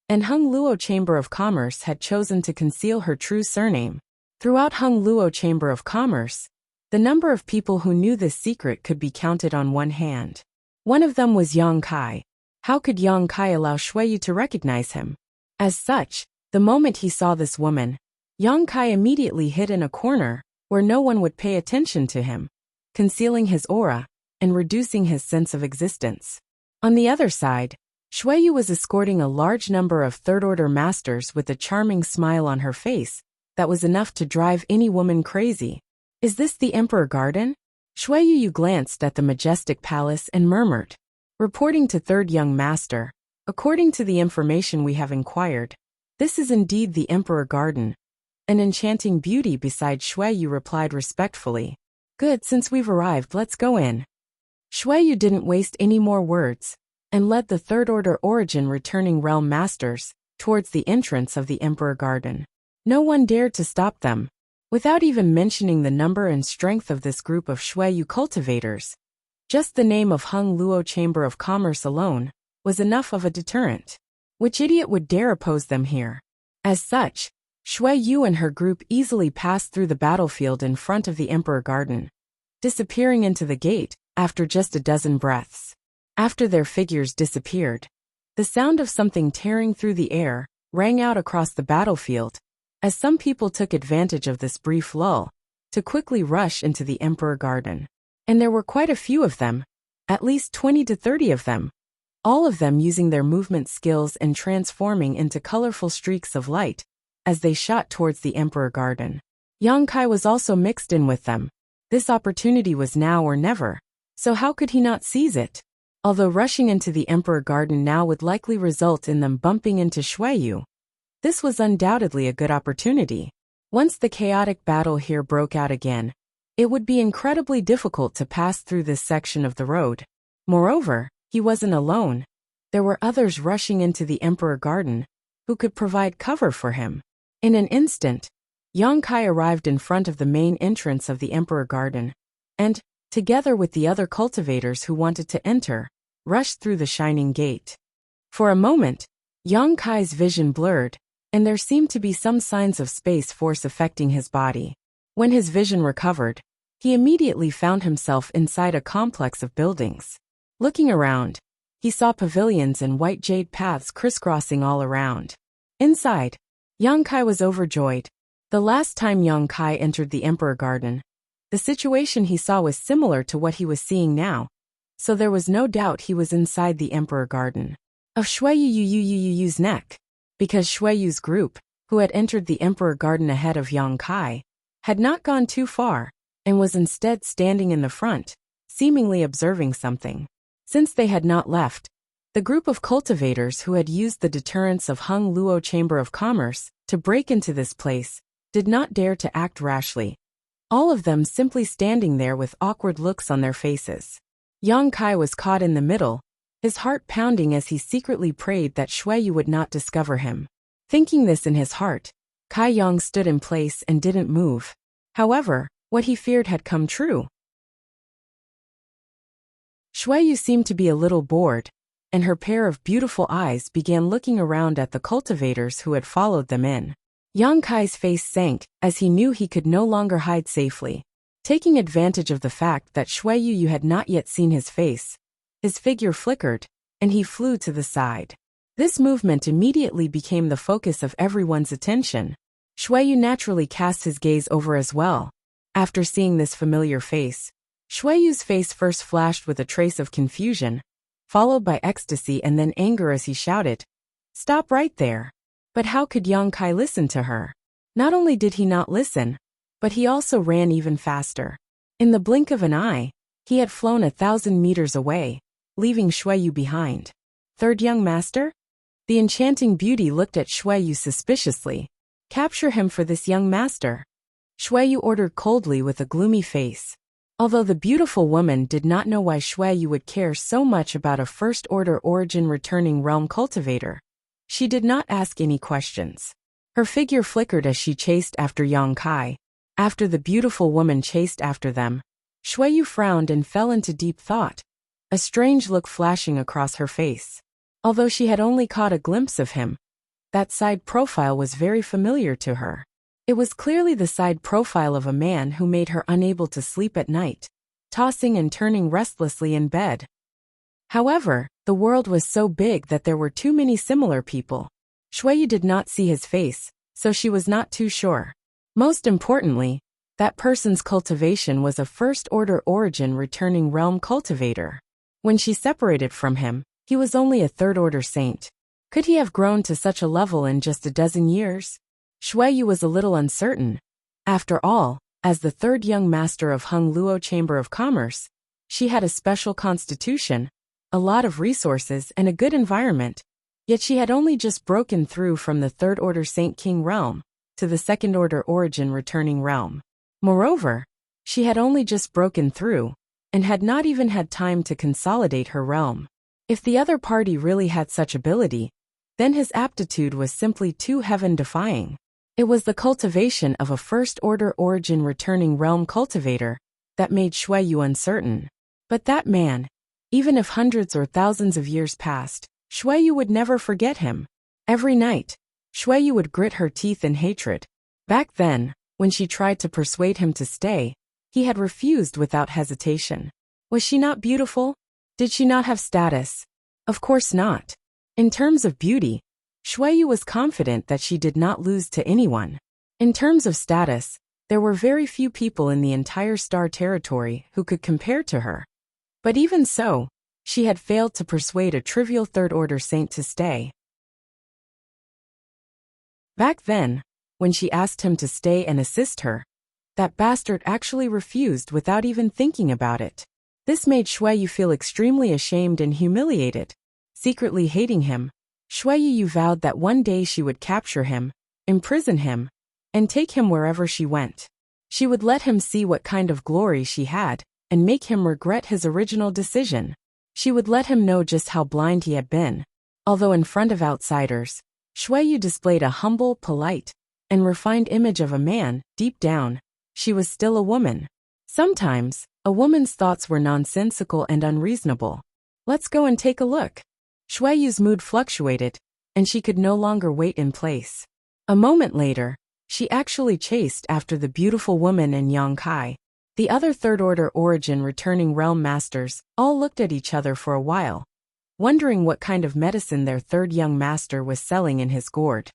and Hung Luo Chamber of Commerce had chosen to conceal her true surname. Throughout Hung Luo Chamber of Commerce, the number of people who knew this secret could be counted on one hand. One of them was Yang Kai. How could Yang Kai allow Shui Yu to recognize him? As such, the moment he saw this woman, Yang Kai immediately hid in a corner where no one would pay attention to him, concealing his aura and reducing his sense of existence. On the other side, Shui Yu was escorting a large number of third-order masters with a charming smile on her face that was enough to drive any woman crazy. Is this the Emperor Garden? Shui Yu glanced at the majestic palace and murmured, reporting to Third Young Master, according to the information we have inquired, this is indeed the Emperor Garden. An enchanting beauty beside Shui Yu replied respectfully. Good, since we've arrived, let's go in. Shui Yu didn't waste any more words, and led the third-order origin returning realm masters towards the entrance of the Emperor Garden. No one dared to stop them. Without even mentioning the number and strength of this group of Shui Yu cultivators, just the name of Hung Luo Chamber of Commerce alone was enough of a deterrent. Which idiot would dare oppose them here? As such, Shui Yu and her group easily passed through the battlefield in front of the Emperor Garden, disappearing into the gate after just a dozen breaths. After their figures disappeared, the sound of something tearing through the air rang out across the battlefield, as some people took advantage of this brief lull to quickly rush into the Emperor Garden. And there were quite a few of them, at least 20 to 30 of them, all of them using their movement skills and transforming into colorful streaks of light as they shot towards the Emperor Garden. Yang Kai was also mixed in with them. This opportunity was now or never, so how could he not seize it? Although rushing into the Emperor Garden now would likely result in them bumping into Shui Yu, this was undoubtedly a good opportunity. Once the chaotic battle here broke out again, it would be incredibly difficult to pass through this section of the road. Moreover, he wasn't alone. There were others rushing into the Emperor Garden who could provide cover for him. In an instant, Yang Kai arrived in front of the main entrance of the Emperor Garden, and, together with the other cultivators who wanted to enter, rushed through the shining gate. For a moment, Yang Kai's vision blurred, and there seemed to be some signs of space force affecting his body. When his vision recovered, he immediately found himself inside a complex of buildings. Looking around, he saw pavilions and white jade paths crisscrossing all around. Inside, Yang Kai was overjoyed. The last time Yang Kai entered the Emperor Garden, the situation he saw was similar to what he was seeing now, so there was no doubt he was inside the Emperor Garden. Of Shui Yu's neck, because Shui Yu's group, who had entered the Emperor Garden ahead of Yang Kai, had not gone too far, and was instead standing in the front, seemingly observing something. Since they had not left, the group of cultivators who had used the deterrence of Hung Luo Chamber of Commerce to break into this place did not dare to act rashly, all of them simply standing there with awkward looks on their faces. Yang Kai was caught in the middle, his heart pounding as he secretly prayed that Shui Yu would not discover him. Thinking this in his heart, Kai Yang stood in place and didn't move. However, what he feared had come true. Shui Yu seemed to be a little bored, and her pair of beautiful eyes began looking around at the cultivators who had followed them in. Yang Kai's face sank as he knew he could no longer hide safely. Taking advantage of the fact that Shui Yu had not yet seen his face, his figure flickered, and he flew to the side. This movement immediately became the focus of everyone's attention. Shui Yu naturally cast his gaze over as well. After seeing this familiar face, Shui Yu's face first flashed with a trace of confusion, followed by ecstasy and then anger as he shouted, "Stop right there! But how could Yang Kai listen to her? Not only did he not listen, but he also ran even faster. In the blink of an eye, he had flown 1,000 meters away, leaving Xueyu behind. Third young master? The enchanting beauty looked at Xueyu suspiciously. Capture him for this young master. Xueyu ordered coldly with a gloomy face. Although the beautiful woman did not know why Xueyu would care so much about a first-order origin returning realm cultivator, she did not ask any questions. Her figure flickered as she chased after Yang Kai. After the beautiful woman chased after them, Xueyu frowned and fell into deep thought, a strange look flashing across her face. Although she had only caught a glimpse of him, that side profile was very familiar to her. It was clearly the side profile of a man who made her unable to sleep at night, tossing and turning restlessly in bed. However, the world was so big that there were too many similar people. Xueyu did not see his face, so she was not too sure. Most importantly, that person's cultivation was a first-order origin returning realm cultivator. When she separated from him, he was only a third-order saint. Could he have grown to such a level in just a dozen years? Xueyu was a little uncertain. After all, as the third young master of Hung Luo Chamber of Commerce, she had a special constitution, a lot of resources and a good environment, yet she had only just broken through from the third-order Saint King realm to the second-order origin returning realm. Moreover, she had only just broken through, and had not even had time to consolidate her realm. If the other party really had such ability, then his aptitude was simply too heaven-defying. It was the cultivation of a first-order origin returning realm cultivator that made Xueyu uncertain. But that man, even if hundreds or thousands of years passed, Xueyu would never forget him. Every night, Xueyu would grit her teeth in hatred. Back then, when she tried to persuade him to stay, he had refused without hesitation. Was she not beautiful? Did she not have status? Of course not. In terms of beauty, Xueyu was confident that she did not lose to anyone. In terms of status, there were very few people in the entire star territory who could compare to her. But even so, she had failed to persuade a trivial third-order saint to stay. Back then, when she asked him to stay and assist her, that bastard actually refused without even thinking about it. This made Xueyu feel extremely ashamed and humiliated. Secretly hating him, Xueyu vowed that one day she would capture him, imprison him, and take him wherever she went. She would let him see what kind of glory she had, and make him regret his original decision. She would let him know just how blind he had been. Although in front of outsiders, Xueyu displayed a humble, polite, and refined image of a man, deep down, she was still a woman. Sometimes, a woman's thoughts were nonsensical and unreasonable. Let's go and take a look. Xueyu's mood fluctuated, and she could no longer wait in place. A moment later, she actually chased after the beautiful woman and Yang Kai. The other third-order origin returning realm masters all looked at each other for a while, wondering what kind of medicine their third young master was selling in his gourd.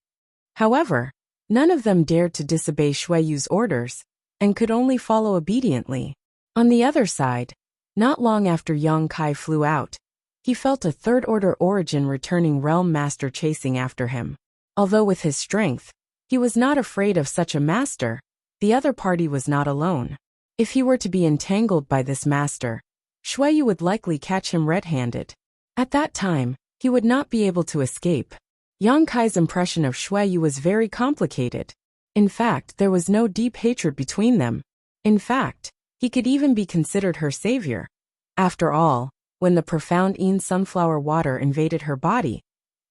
However, none of them dared to disobey Xueyu's orders, and could only follow obediently. On the other side, not long after Yang Kai flew out, he felt a third-order origin returning realm master chasing after him. Although with his strength, he was not afraid of such a master, the other party was not alone. If he were to be entangled by this master, Xueyu would likely catch him red-handed. At that time, he would not be able to escape. Yang Kai's impression of Xueyu was very complicated. In fact, there was no deep hatred between them. In fact, he could even be considered her savior. After all, when the profound Yin sunflower water invaded her body,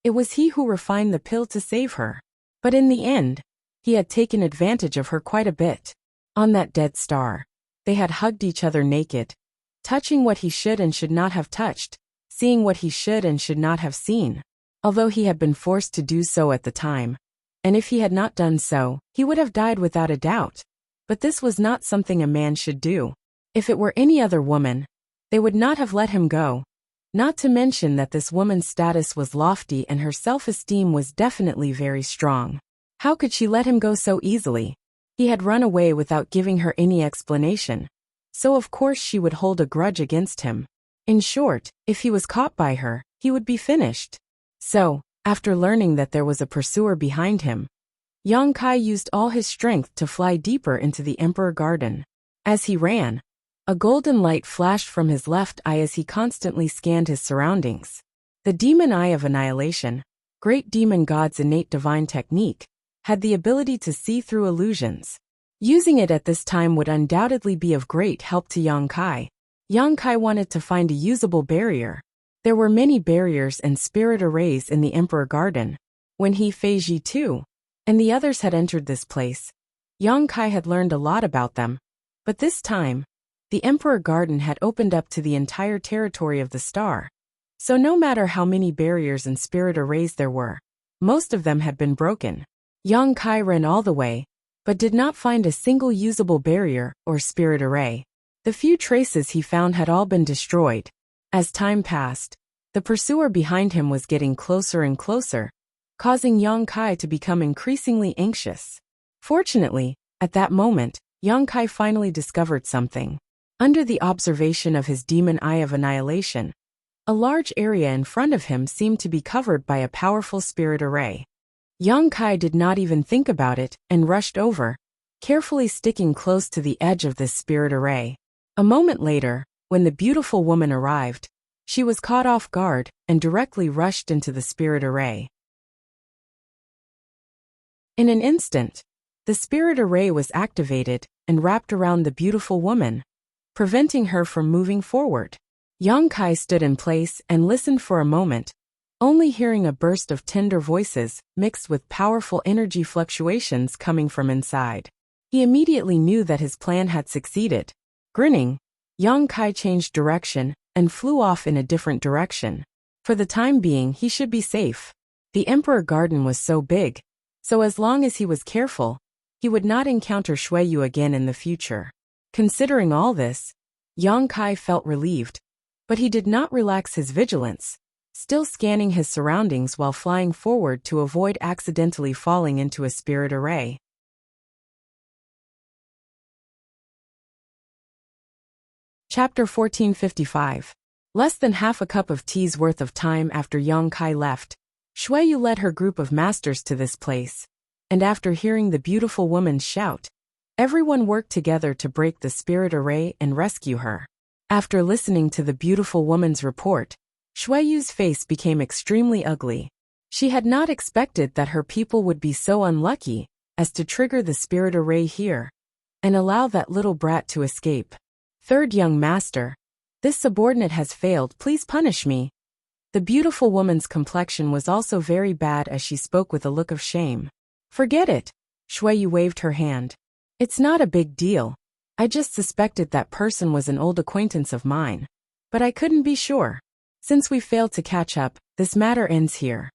it was he who refined the pill to save her. But in the end, he had taken advantage of her quite a bit. On that dead star, they had hugged each other naked, touching what he should and should not have touched, seeing what he should and should not have seen. Although he had been forced to do so at the time, and if he had not done so, he would have died without a doubt. But this was not something a man should do. If it were any other woman, they would not have let him go. Not to mention that this woman's status was lofty and her self-esteem was definitely very strong. How could she let him go so easily? He had run away without giving her any explanation, so of course she would hold a grudge against him. In short, if he was caught by her, he would be finished. So, After learning that there was a pursuer behind him, Yang Kai used all his strength to fly deeper into the Emperor Garden. As he ran, a golden light flashed from his left eye as he constantly scanned his surroundings. The demon eye of annihilation, great demon god's innate divine technique, had the ability to see through illusions. Using it at this time would undoubtedly be of great help to Yang Kai. Yang Kai wanted to find a usable barrier. There were many barriers and spirit arrays in the Emperor Garden. When he, Fei Ji too, and the others had entered this place, Yang Kai had learned a lot about them. But this time, the Emperor Garden had opened up to the entire territory of the star. So no matter how many barriers and spirit arrays there were, most of them had been broken. Yang Kai ran all the way, but did not find a single usable barrier or spirit array. The few traces he found had all been destroyed. As time passed, the pursuer behind him was getting closer and closer, causing Yang Kai to become increasingly anxious. Fortunately, at that moment, Yang Kai finally discovered something. Under the observation of his demon eye of annihilation, a large area in front of him seemed to be covered by a powerful spirit array. Yang Kai did not even think about it and rushed over, carefully sticking close to the edge of this spirit array. A moment later, when the beautiful woman arrived, she was caught off guard and directly rushed into the spirit array. In an instant, the spirit array was activated and wrapped around the beautiful woman, preventing her from moving forward. Yang Kai stood in place and listened for a moment, only hearing a burst of tender voices mixed with powerful energy fluctuations coming from inside. He immediately knew that his plan had succeeded. Grinning, Yang Kai changed direction and flew off in a different direction. For the time being, he should be safe. The Emperor Garden was so big, so as long as he was careful, he would not encounter Xueyu again in the future. Considering all this, Yang Kai felt relieved, but he did not relax his vigilance, still scanning his surroundings while flying forward to avoid accidentally falling into a spirit array. Chapter 1455. Less than half a cup of tea's worth of time after Yang Kai left, Xueyu led her group of masters to this place, and after hearing the beautiful woman shout, everyone worked together to break the spirit array and rescue her. After listening to the beautiful woman's report, Xueyu's face became extremely ugly. She had not expected that her people would be so unlucky as to trigger the spirit array here and allow that little brat to escape. Third young master, this subordinate has failed, please punish me. The beautiful woman's complexion was also very bad as she spoke with a look of shame. Forget it, Xueyu waved her hand. It's not a big deal. I just suspected that person was an old acquaintance of mine, but I couldn't be sure. Since we failed to catch up, this matter ends here.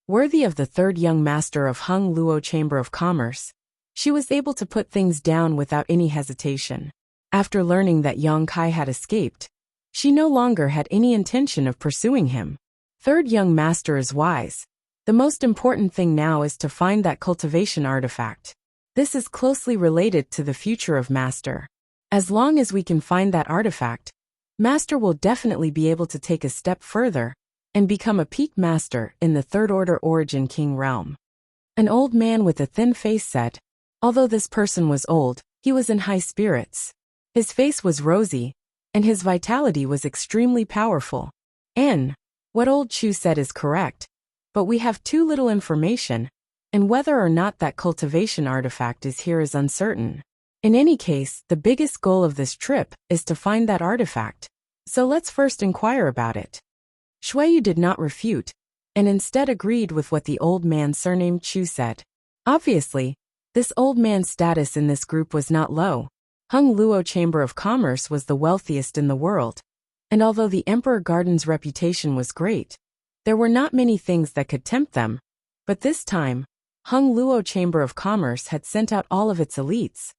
Worthy of the third young master of Hung Luo Chamber of Commerce, she was able to put things down without any hesitation. After learning that Yang Kai had escaped, she no longer had any intention of pursuing him. Third young master is wise. The most important thing now is to find that cultivation artifact. This is closely related to the future of Master. As long as we can find that artifact, Master will definitely be able to take a step further and become a peak master in the Third Order Origin King realm. An old man with a thin face said. Although this person was old, he was in high spirits. His face was rosy, and his vitality was extremely powerful. What old Chu said is correct, but we have too little information, and whether or not that cultivation artifact is here is uncertain. In any case, the biggest goal of this trip is to find that artifact, so let's first inquire about it. Xueyu did not refute, and instead agreed with what the old man surnamed Chu said. Obviously, this old man's status in this group was not low. Hung Luo Chamber of Commerce was the wealthiest in the world, and although the Emperor Garden's reputation was great, there were not many things that could tempt them. But this time, Hung Luo Chamber of Commerce had sent out all of its elites,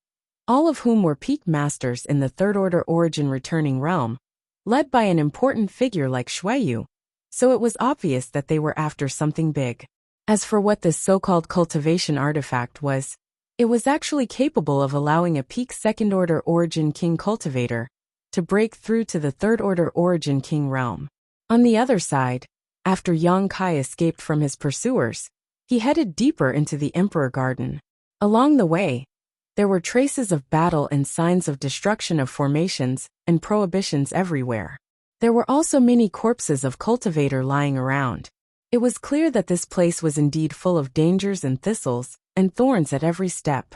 all of whom were peak masters in the Third Order Origin returning realm, led by an important figure like Xueyu, so it was obvious that they were after something big. As for what this so-called cultivation artifact was, it was actually capable of allowing a peak Second Order Origin King cultivator to break through to the Third Order Origin King realm. On the other side, After Yang Kai escaped from his pursuers, he headed deeper into the Emperor Garden. Along the way, there were traces of battle and signs of destruction of formations and prohibitions everywhere. There were also many corpses of cultivator lying around. It was clear that this place was indeed full of dangers and thistles and thorns at every step.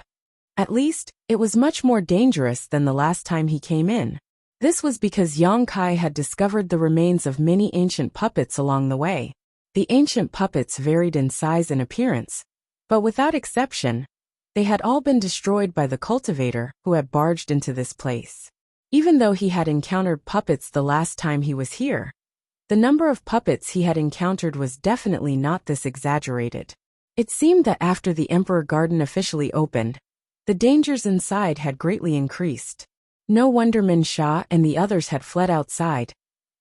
At least, it was much more dangerous than the last time he came in. This was because Yang Kai had discovered the remains of many ancient puppets along the way. The ancient puppets varied in size and appearance, but without exception, they had all been destroyed by the cultivator who had barged into this place. Even though he had encountered puppets the last time he was here, the number of puppets he had encountered was definitely not this exaggerated. It seemed that after the Emperor Garden officially opened, the dangers inside had greatly increased. No wonder Min Sha and the others had fled outside,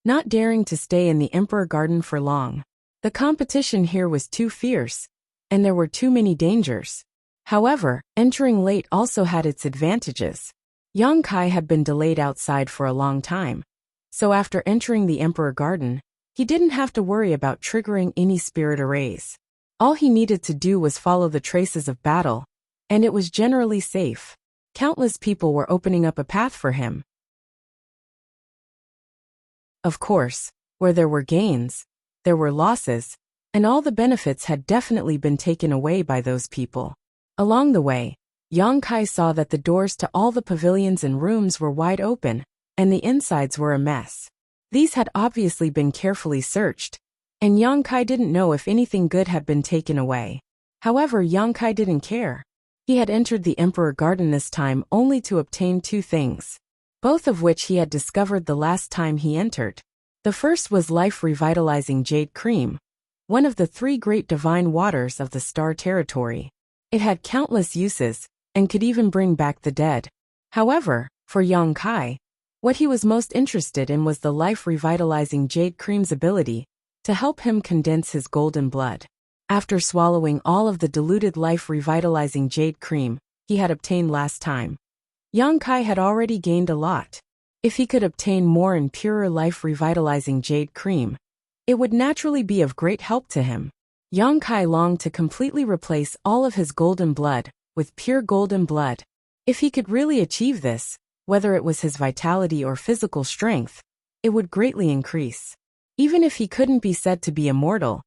not daring to stay in the Emperor Garden for long. The competition here was too fierce, and there were too many dangers. However, entering late also had its advantages. Yang Kai had been delayed outside for a long time, so after entering the Emperor Garden, he didn't have to worry about triggering any spirit arrays. All he needed to do was follow the traces of battle, and it was generally safe. Countless people were opening up a path for him. Of course, where there were gains, there were losses, and all the benefits had definitely been taken away by those people. Along the way, Yang Kai saw that the doors to all the pavilions and rooms were wide open, and the insides were a mess. These had obviously been carefully searched, and Yang Kai didn't know if anything good had been taken away. However, Yang Kai didn't care. He had entered the Emperor Garden this time only to obtain two things, both of which he had discovered the last time he entered. The first was life-revitalizing jade cream, one of the 3 great divine waters of the Star Territory. It had countless uses, and could even bring back the dead. However, for Yang Kai, what he was most interested in was the life-revitalizing jade cream's ability to help him condense his golden blood. After swallowing all of the diluted life-revitalizing jade cream he had obtained last time, Yang Kai had already gained a lot. If he could obtain more and purer life-revitalizing jade cream, it would naturally be of great help to him. Yang Kai longed to completely replace all of his golden blood with pure golden blood. If he could really achieve this, whether it was his vitality or physical strength, it would greatly increase. Even if he couldn't be said to be immortal,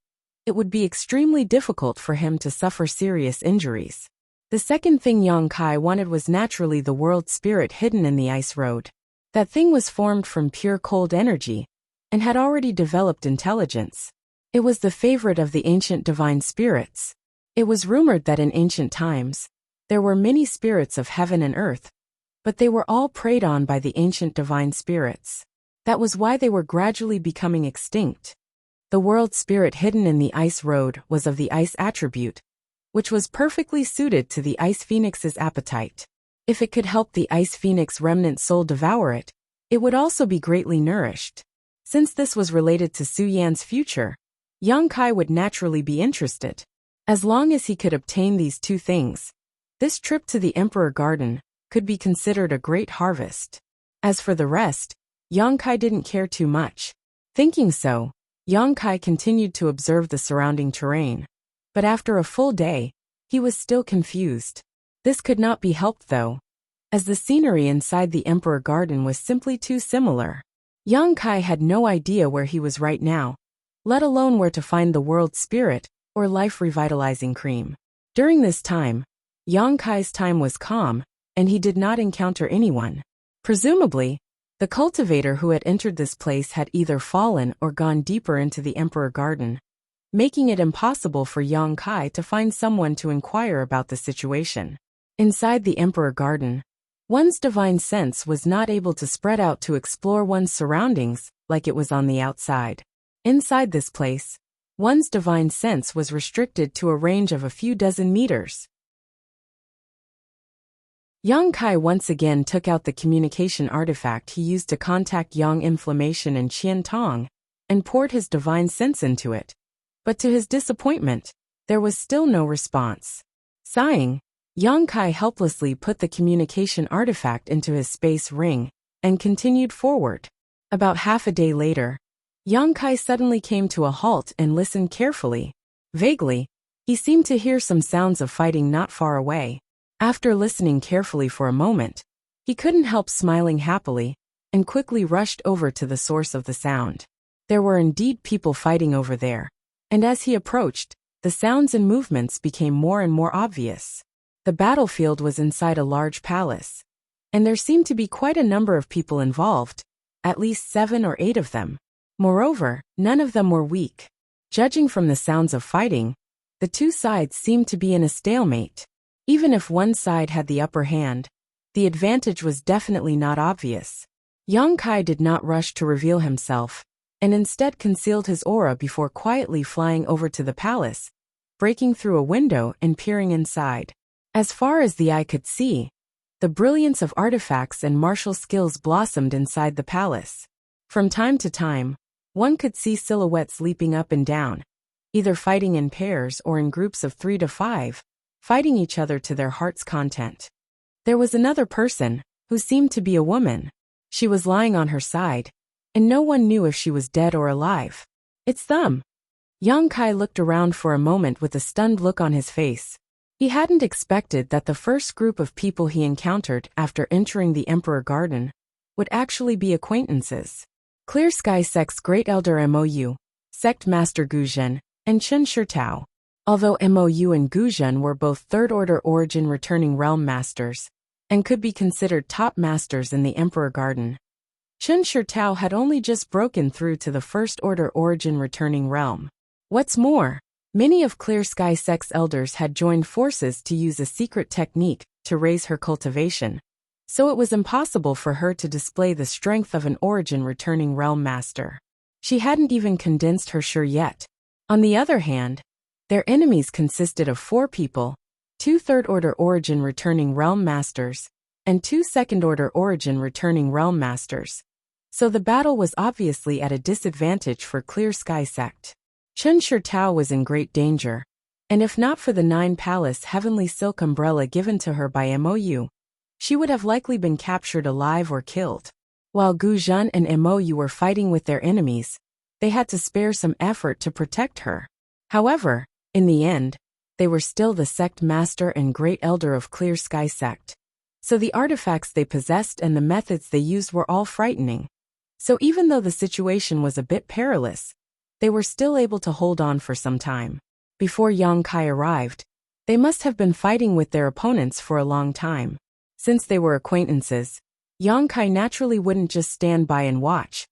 it would be extremely difficult for him to suffer serious injuries. The second thing Yang Kai wanted was naturally the world spirit hidden in the ice road. That thing was formed from pure cold energy, and had already developed intelligence. It was the favorite of the ancient divine spirits. It was rumored that in ancient times, there were many spirits of heaven and earth, but they were all preyed on by the ancient divine spirits. That was why they were gradually becoming extinct. The world spirit hidden in the ice road was of the ice attribute, which was perfectly suited to the ice phoenix's appetite. If it could help the ice phoenix remnant soul devour it, it would also be greatly nourished. Since this was related to Su Yan's future, Yang Kai would naturally be interested. As long as he could obtain these two things, this trip to the Emperor Garden could be considered a great harvest. As for the rest, Yang Kai didn't care too much. Thinking so, Yang Kai continued to observe the surrounding terrain. But after a full day, he was still confused. This could not be helped though, as the scenery inside the Emperor Garden was simply too similar. Yang Kai had no idea where he was right now, let alone where to find the world spirit or life-revitalizing cream. During this time, Yang Kai's time was calm, and he did not encounter anyone. Presumably, the cultivator who had entered this place had either fallen or gone deeper into the Emperor Garden, making it impossible for Yang Kai to find someone to inquire about the situation. Inside the Emperor Garden, one's divine sense was not able to spread out to explore one's surroundings like it was on the outside. Inside this place, one's divine sense was restricted to a range of a few dozen meters. Yang Kai once again took out the communication artifact he used to contact Yang Inflammation and Qian Tong, and poured his divine sense into it. But to his disappointment, there was still no response. Sighing, Yang Kai helplessly put the communication artifact into his space ring, and continued forward. About half a day later, Yang Kai suddenly came to a halt and listened carefully. Vaguely, he seemed to hear some sounds of fighting not far away. After listening carefully for a moment, he couldn't help smiling happily, and quickly rushed over to the source of the sound. There were indeed people fighting over there, and as he approached, the sounds and movements became more and more obvious. The battlefield was inside a large palace, and there seemed to be quite a number of people involved, at least 7 or 8 of them. Moreover, none of them were weak. Judging from the sounds of fighting, the two sides seemed to be in a stalemate. Even if one side had the upper hand, the advantage was definitely not obvious. Yang Kai did not rush to reveal himself, and instead concealed his aura before quietly flying over to the palace, breaking through a window and peering inside. As far as the eye could see, the brilliance of artifacts and martial skills blossomed inside the palace. From time to time, one could see silhouettes leaping up and down, either fighting in pairs or in groups of 3 to 5, fighting each other to their heart's content. There was another person, who seemed to be a woman. She was lying on her side, and no one knew if she was dead or alive. It's them. Yang Kai looked around for a moment with a stunned look on his face. He hadn't expected that the first group of people he encountered after entering the Emperor Garden would actually be acquaintances. Clear Sky Sect's Great Elder Mou, Sect Master Guzhen, and Chen Shitao. Although Mou and Guzhen were both third-order origin returning realm masters, and could be considered top masters in the Emperor Garden, Chen Shitao had only just broken through to the first-order origin returning realm. What's more, many of Clear Sky Sect's elders had joined forces to use a secret technique to raise her cultivation, so it was impossible for her to display the strength of an origin returning realm master. She hadn't even condensed her sure yet. On the other hand, their enemies consisted of 4 people, 2 third-order origin returning realm masters, and 2 second-order origin returning realm masters. So the battle was obviously at a disadvantage for Clear Sky Sect. Chen Shitao was in great danger, and if not for the 9 palace heavenly silk umbrella given to her by Mou, she would have likely been captured alive or killed. While Guzhen and Mou were fighting with their enemies, they had to spare some effort to protect her. However, in the end, they were still the sect master and great elder of Clear Sky Sect. So the artifacts they possessed and the methods they used were all frightening. So even though the situation was a bit perilous, they were still able to hold on for some time. Before Yang Kai arrived, they must have been fighting with their opponents for a long time. Since they were acquaintances, Yang Kai naturally wouldn't just stand by and watch.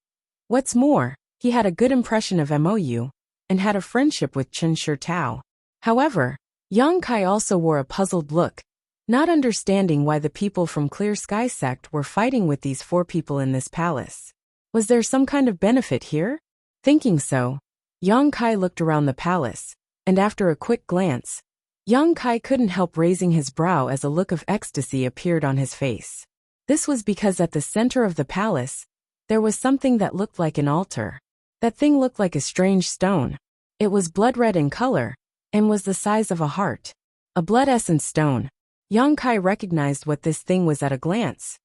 What's more, he had a good impression of Mou, and had a friendship with Chen Shitao. However, Yang Kai also wore a puzzled look, not understanding why the people from Clear Sky Sect were fighting with these 4 people in this palace. Was there some kind of benefit here? Thinking so, Yang Kai looked around the palace, and after a quick glance, Yang Kai couldn't help raising his brow as a look of ecstasy appeared on his face. This was because at the center of the palace, there was something that looked like an altar. That thing looked like a strange stone. It was blood red in color, and was the size of a heart. A blood essence stone. Yang Kai recognized what this thing was at a glance.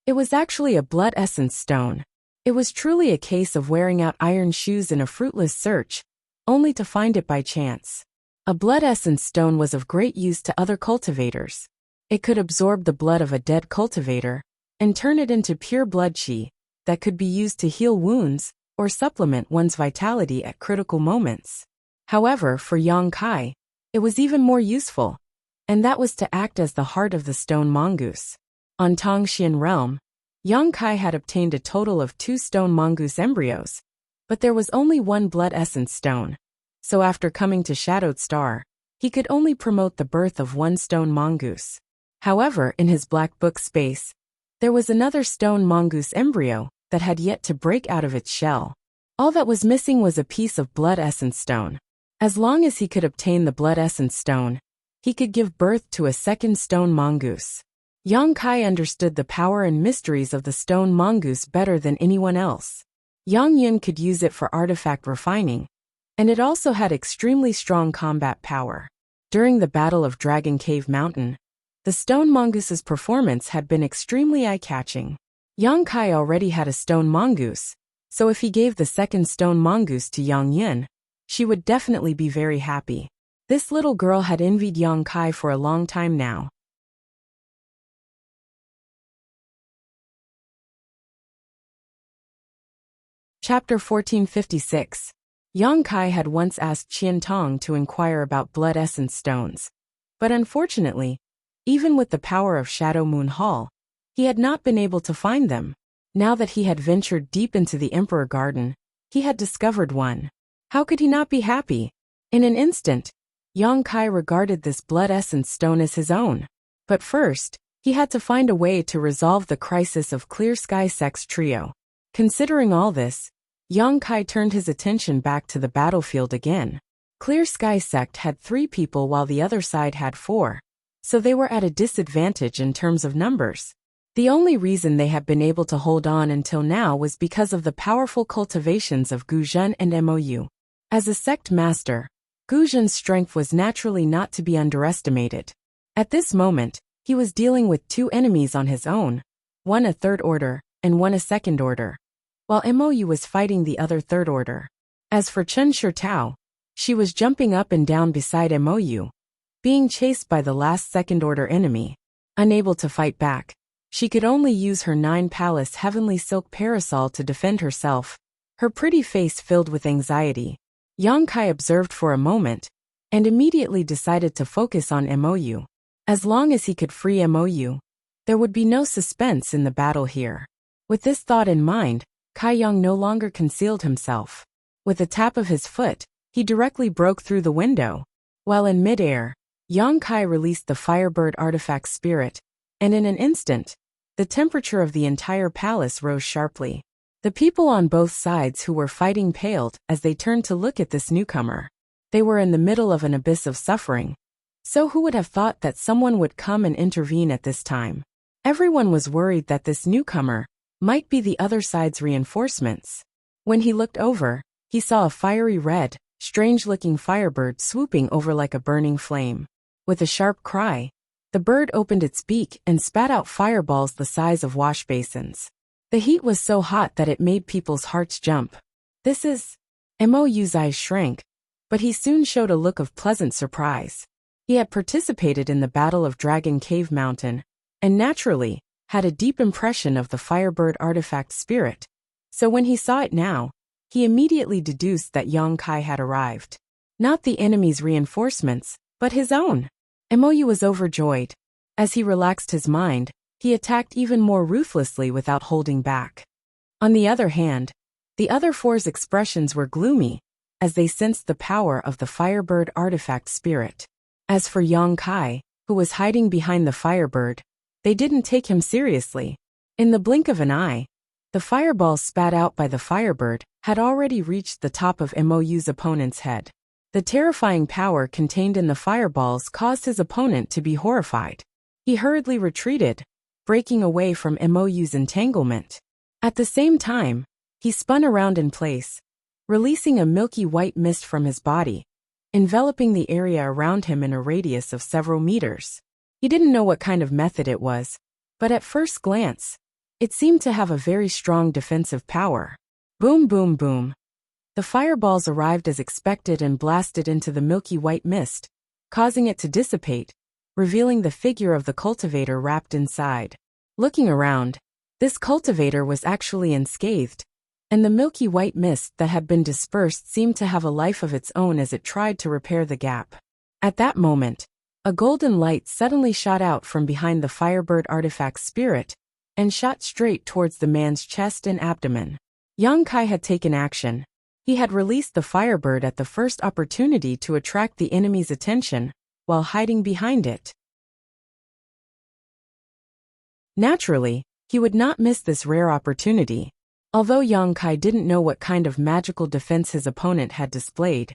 It was actually a blood essence stone. It was truly a case of wearing out iron shoes in a fruitless search, only to find it by chance. A blood essence stone was of great use to other cultivators. It could absorb the blood of a dead cultivator, and turn it into pure blood qi, that could be used to heal wounds, or supplement one's vitality at critical moments. However, for Yang Kai, it was even more useful, and that was to act as the heart of the stone mongoose. On Tongxian realm, Yang Kai had obtained a total of 2 stone mongoose embryos, but there was only 1 blood essence stone. So after coming to Shadowed Star, he could only promote the birth of 1 stone mongoose. However, in his black book space, there was another stone mongoose embryo that had yet to break out of its shell. All that was missing was a piece of blood essence stone. As long as he could obtain the blood essence stone, he could give birth to a second stone mongoose. Yang Kai understood the power and mysteries of the stone mongoose better than anyone else. Yang Yun could use it for artifact refining, and it also had extremely strong combat power. During the Battle of Dragon Cave Mountain, the stone mongoose's performance had been extremely eye-catching. Yang Kai already had a stone mongoose, so if he gave the second stone mongoose to Yang Yin, she would definitely be very happy. This little girl had envied Yang Kai for a long time now. Chapter 1456. Yang Kai had once asked Qian Tong to inquire about blood essence stones. But unfortunately, even with the power of Shadow Moon Hall, he had not been able to find them. Now that he had ventured deep into the Emperor Garden, he had discovered one. How could he not be happy? In an instant, Yang Kai regarded this blood essence stone as his own. But first, he had to find a way to resolve the crisis of Clear Sky Sect's trio. Considering all this, Yang Kai turned his attention back to the battlefield again. Clear Sky Sect had 3 people while the other side had 4, so they were at a disadvantage in terms of numbers. The only reason they had been able to hold on until now was because of the powerful cultivations of Gu Zhen and Mou. As a sect master, Gu Zhen's strength was naturally not to be underestimated. At this moment, he was dealing with 2 enemies on his own, one a 3rd order and one a 2nd order, while Mou was fighting the other 3rd order. As for Chen Shitao, she was jumping up and down beside Mou, being chased by the last 2nd order enemy. Unable to fight back, she could only use her 9 palace heavenly silk parasol to defend herself, her pretty face filled with anxiety. Yang Kai observed for a moment, and immediately decided to focus on Mou. As long as he could free Mou, there would be no suspense in the battle here. With this thought in mind, Kai Yang no longer concealed himself. With a tap of his foot, he directly broke through the window. While in midair, Yang Kai released the Firebird artifact spirit, and in an instant, the temperature of the entire palace rose sharply. The people on both sides who were fighting paled as they turned to look at this newcomer. They were in the middle of an abyss of suffering. So who would have thought that someone would come and intervene at this time? Everyone was worried that this newcomer might be the other side's reinforcements. When he looked over, he saw a fiery red, strange-looking firebird swooping over like a burning flame. With a sharp cry, the bird opened its beak and spat out fireballs the size of wash basins. The heat was so hot that it made people's hearts jump. This is... Mou's eyes shrank, but he soon showed a look of pleasant surprise. He had participated in the Battle of Dragon Cave Mountain, and naturally, had a deep impression of the Firebird artifact spirit. So when he saw it now, he immediately deduced that Yang Kai had arrived. Not the enemy's reinforcements, but his own. Mou was overjoyed. As he relaxed his mind, he attacked even more ruthlessly without holding back. On the other hand, the other 4's expressions were gloomy, as they sensed the power of the Firebird artifact spirit. As for Yang Kai, who was hiding behind the Firebird, they didn't take him seriously. In the blink of an eye, the fireball spat out by the Firebird had already reached the top of Mou's opponent's head. The terrifying power contained in the fireballs caused his opponent to be horrified. He hurriedly retreated, breaking away from Mou's entanglement. At the same time, he spun around in place, releasing a milky white mist from his body, enveloping the area around him in a radius of several meters. He didn't know what kind of method it was, but at first glance, it seemed to have a very strong defensive power. Boom, boom, boom. The fireballs arrived as expected and blasted into the milky white mist, causing it to dissipate, revealing the figure of the cultivator wrapped inside. Looking around, this cultivator was actually unscathed, and the milky white mist that had been dispersed seemed to have a life of its own as it tried to repair the gap. At that moment, a golden light suddenly shot out from behind the Firebird artifact spirit and shot straight towards the man's chest and abdomen. Yang Kai had taken action. He had released the Firebird at the first opportunity to attract the enemy's attention, while hiding behind it. Naturally, he would not miss this rare opportunity. Although Yang Kai didn't know what kind of magical defense his opponent had displayed,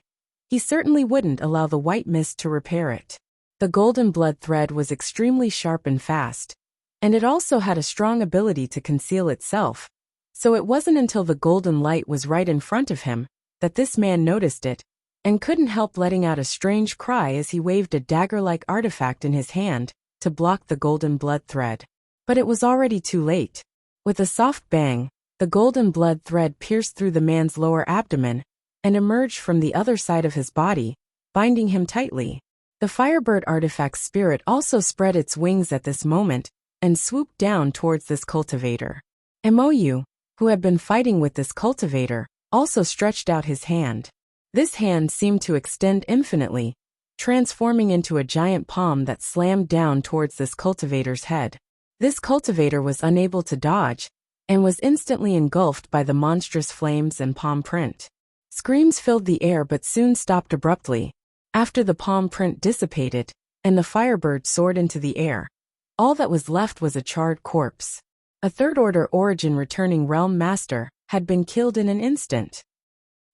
he certainly wouldn't allow the white mist to repair it. The golden blood thread was extremely sharp and fast, and it also had a strong ability to conceal itself, so it wasn't until the golden light was right in front of him that this man noticed it, and couldn't help letting out a strange cry as he waved a dagger-like artifact in his hand to block the golden blood thread. But it was already too late. With a soft bang, the golden blood thread pierced through the man's lower abdomen and emerged from the other side of his body, binding him tightly. The Firebird artifact's spirit also spread its wings at this moment and swooped down towards this cultivator. Mou, who had been fighting with this cultivator, also stretched out his hand. This hand seemed to extend infinitely, transforming into a giant palm that slammed down towards this cultivator's head. This cultivator was unable to dodge and was instantly engulfed by the monstrous flames and palm print. Screams filled the air but soon stopped abruptly. After the palm print dissipated and the Firebird soared into the air, all that was left was a charred corpse. A third-order origin returning realm master had been killed in an instant.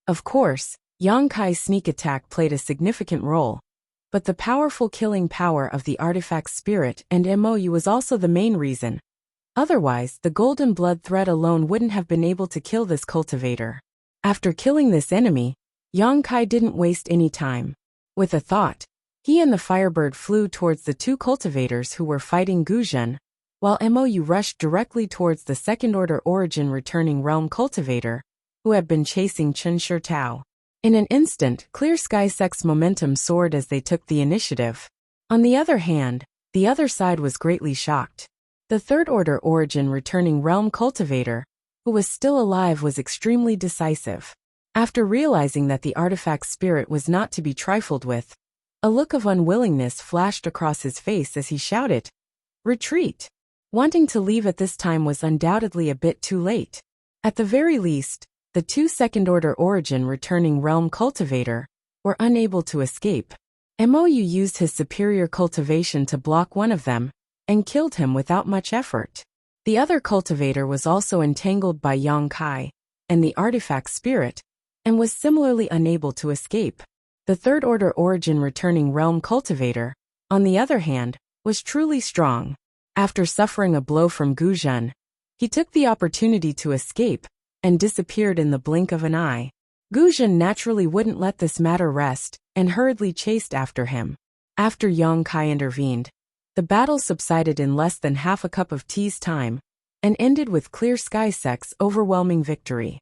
Of course, Yang Kai's sneak attack played a significant role, but the powerful killing power of the artifact's spirit and Mou was also the main reason. Otherwise, the golden blood thread alone wouldn't have been able to kill this cultivator. After killing this enemy, Yang Kai didn't waste any time. With a thought, he and the Firebird flew towards the two cultivators who were fighting Guzhen, while Mou rushed directly towards the second-order origin returning realm cultivator, who had been chasing Chen Shitao. In an instant, Clear Sky Sect's momentum soared as they took the initiative. On the other hand, the other side was greatly shocked. The third-order origin returning realm cultivator, who was still alive, was extremely decisive. After realizing that the artifact's spirit was not to be trifled with, a look of unwillingness flashed across his face as he shouted, "Retreat!" Wanting to leave at this time was undoubtedly a bit too late. At the very least, the two second-order origin returning realm cultivator were unable to escape. Mou used his superior cultivation to block one of them and killed him without much effort. The other cultivator was also entangled by Yang Kai and the artifact spirit, and was similarly unable to escape. The third-order origin returning realm cultivator, on the other hand, was truly strong. After suffering a blow from Guzhen, he took the opportunity to escape and disappeared in the blink of an eye. Guzhen naturally wouldn't let this matter rest and hurriedly chased after him. After Yang Kai intervened, the battle subsided in less than half a cup of tea's time and ended with Clear Sky Sect's overwhelming victory.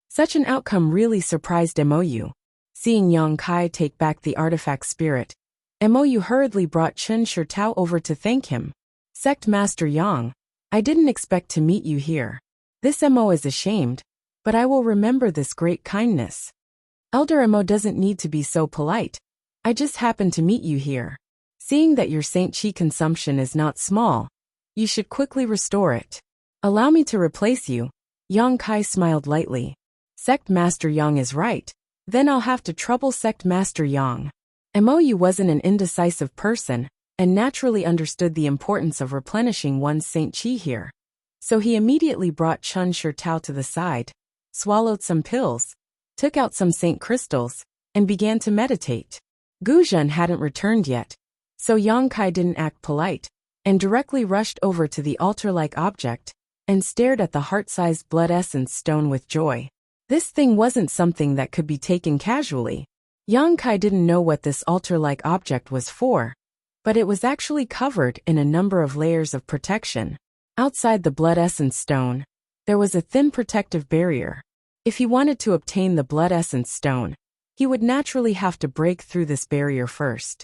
Such an outcome really surprised Mou. Seeing Yang Kai take back the artifact spirit, Mou hurriedly brought Chen Shitao over to thank him. "Sect Master Yang, I didn't expect to meet you here. This Mo is ashamed, but I will remember this great kindness. Elder Mo doesn't need to be so polite. I just happened to meet you here. Seeing that your Saint Chi consumption is not small, you should quickly restore it. Allow me to replace you." Yang Kai smiled lightly. "Sect Master Yang is right. Then I'll have to trouble Sect Master Yang." Mou wasn't an indecisive person, and naturally understood the importance of replenishing one's Saint Chi here. So he immediately brought Chen Shitao to the side, swallowed some pills, took out some Saint crystals, and began to meditate. Guzhen hadn't returned yet, so Yang Kai didn't act polite, and directly rushed over to the altar-like object, and stared at the heart-sized blood essence stone with joy. This thing wasn't something that could be taken casually. Yang Kai didn't know what this altar-like object was for, but it was actually covered in a number of layers of protection. Outside the blood essence stone, there was a thin protective barrier. If he wanted to obtain the blood essence stone, he would naturally have to break through this barrier first.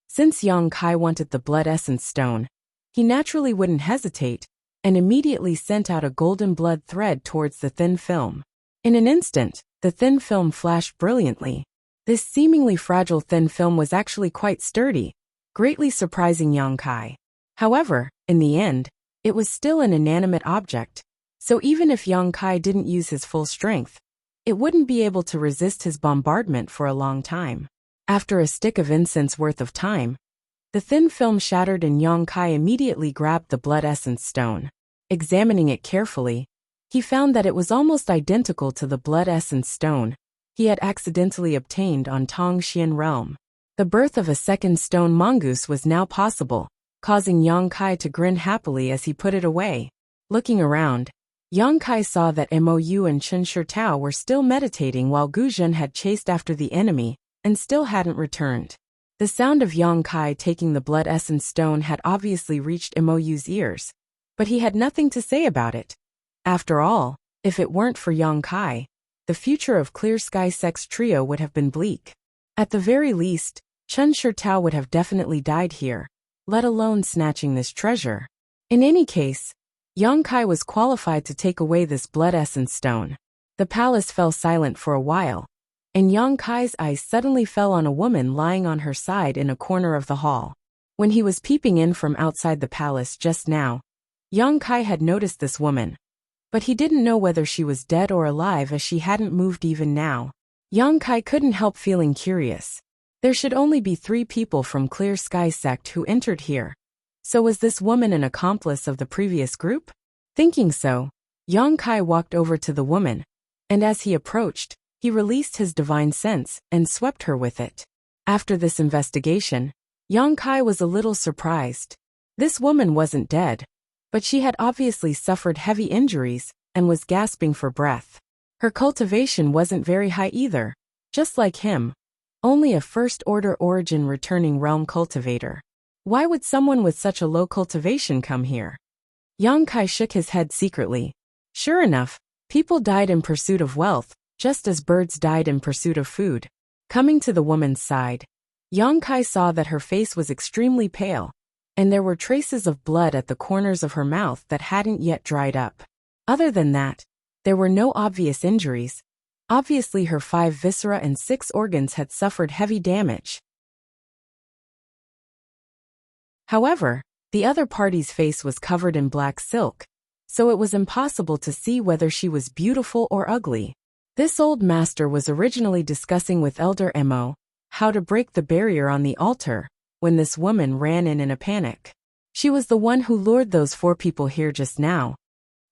Since Yang Kai wanted the blood essence stone, he naturally wouldn't hesitate, and immediately sent out a golden blood thread towards the thin film. In an instant, the thin film flashed brilliantly. This seemingly fragile thin film was actually quite sturdy, greatly surprising Yang Kai. However, in the end, it was still an inanimate object, so even if Yang Kai didn't use his full strength, it wouldn't be able to resist his bombardment for a long time. After a stick of incense worth of time, the thin film shattered and Yang Kai immediately grabbed the blood essence stone. Examining it carefully, he found that it was almost identical to the blood essence stone he had accidentally obtained on Tongxian realm. The birth of a second stone mongoose was now possible, causing Yang Kai to grin happily as he put it away. Looking around, Yang Kai saw that Mou and Chen Shitao were still meditating while Guzhen had chased after the enemy and still hadn't returned. The sound of Yang Kai taking the blood essence stone had obviously reached Moyu's ears, but he had nothing to say about it. After all, if it weren't for Yang Kai, the future of Clear Sky Sex Trio would have been bleak. At the very least, Chen Shitao would have definitely died here, let alone snatching this treasure. In any case, Yang Kai was qualified to take away this blood essence stone. The palace fell silent for a while, and Yang Kai's eyes suddenly fell on a woman lying on her side in a corner of the hall. When he was peeping in from outside the palace just now, Yang Kai had noticed this woman, but he didn't know whether she was dead or alive as she hadn't moved even now. Yang Kai couldn't help feeling curious. There should only be 3 people from Clear Sky Sect who entered here. So was this woman an accomplice of the previous group? Thinking so, Yang Kai walked over to the woman, and as he approached, he released his divine sense and swept her with it. After this investigation, Yang Kai was a little surprised. This woman wasn't dead, but she had obviously suffered heavy injuries and was gasping for breath. Her cultivation wasn't very high either, just like him, only a first-order origin returning realm cultivator. Why would someone with such a low cultivation come here? Yang Kai shook his head secretly. Sure enough, people died in pursuit of wealth, just as birds died in pursuit of food. Coming to the woman's side, Yang Kai saw that her face was extremely pale, and there were traces of blood at the corners of her mouth that hadn't yet dried up. Other than that, there were no obvious injuries. Obviously her 5 viscera and 6 organs had suffered heavy damage. However, the other party's face was covered in black silk, so it was impossible to see whether she was beautiful or ugly. This old master was originally discussing with Elder Mo how to break the barrier on the altar when this woman ran in a panic. She was the one who lured those 4 people here just now.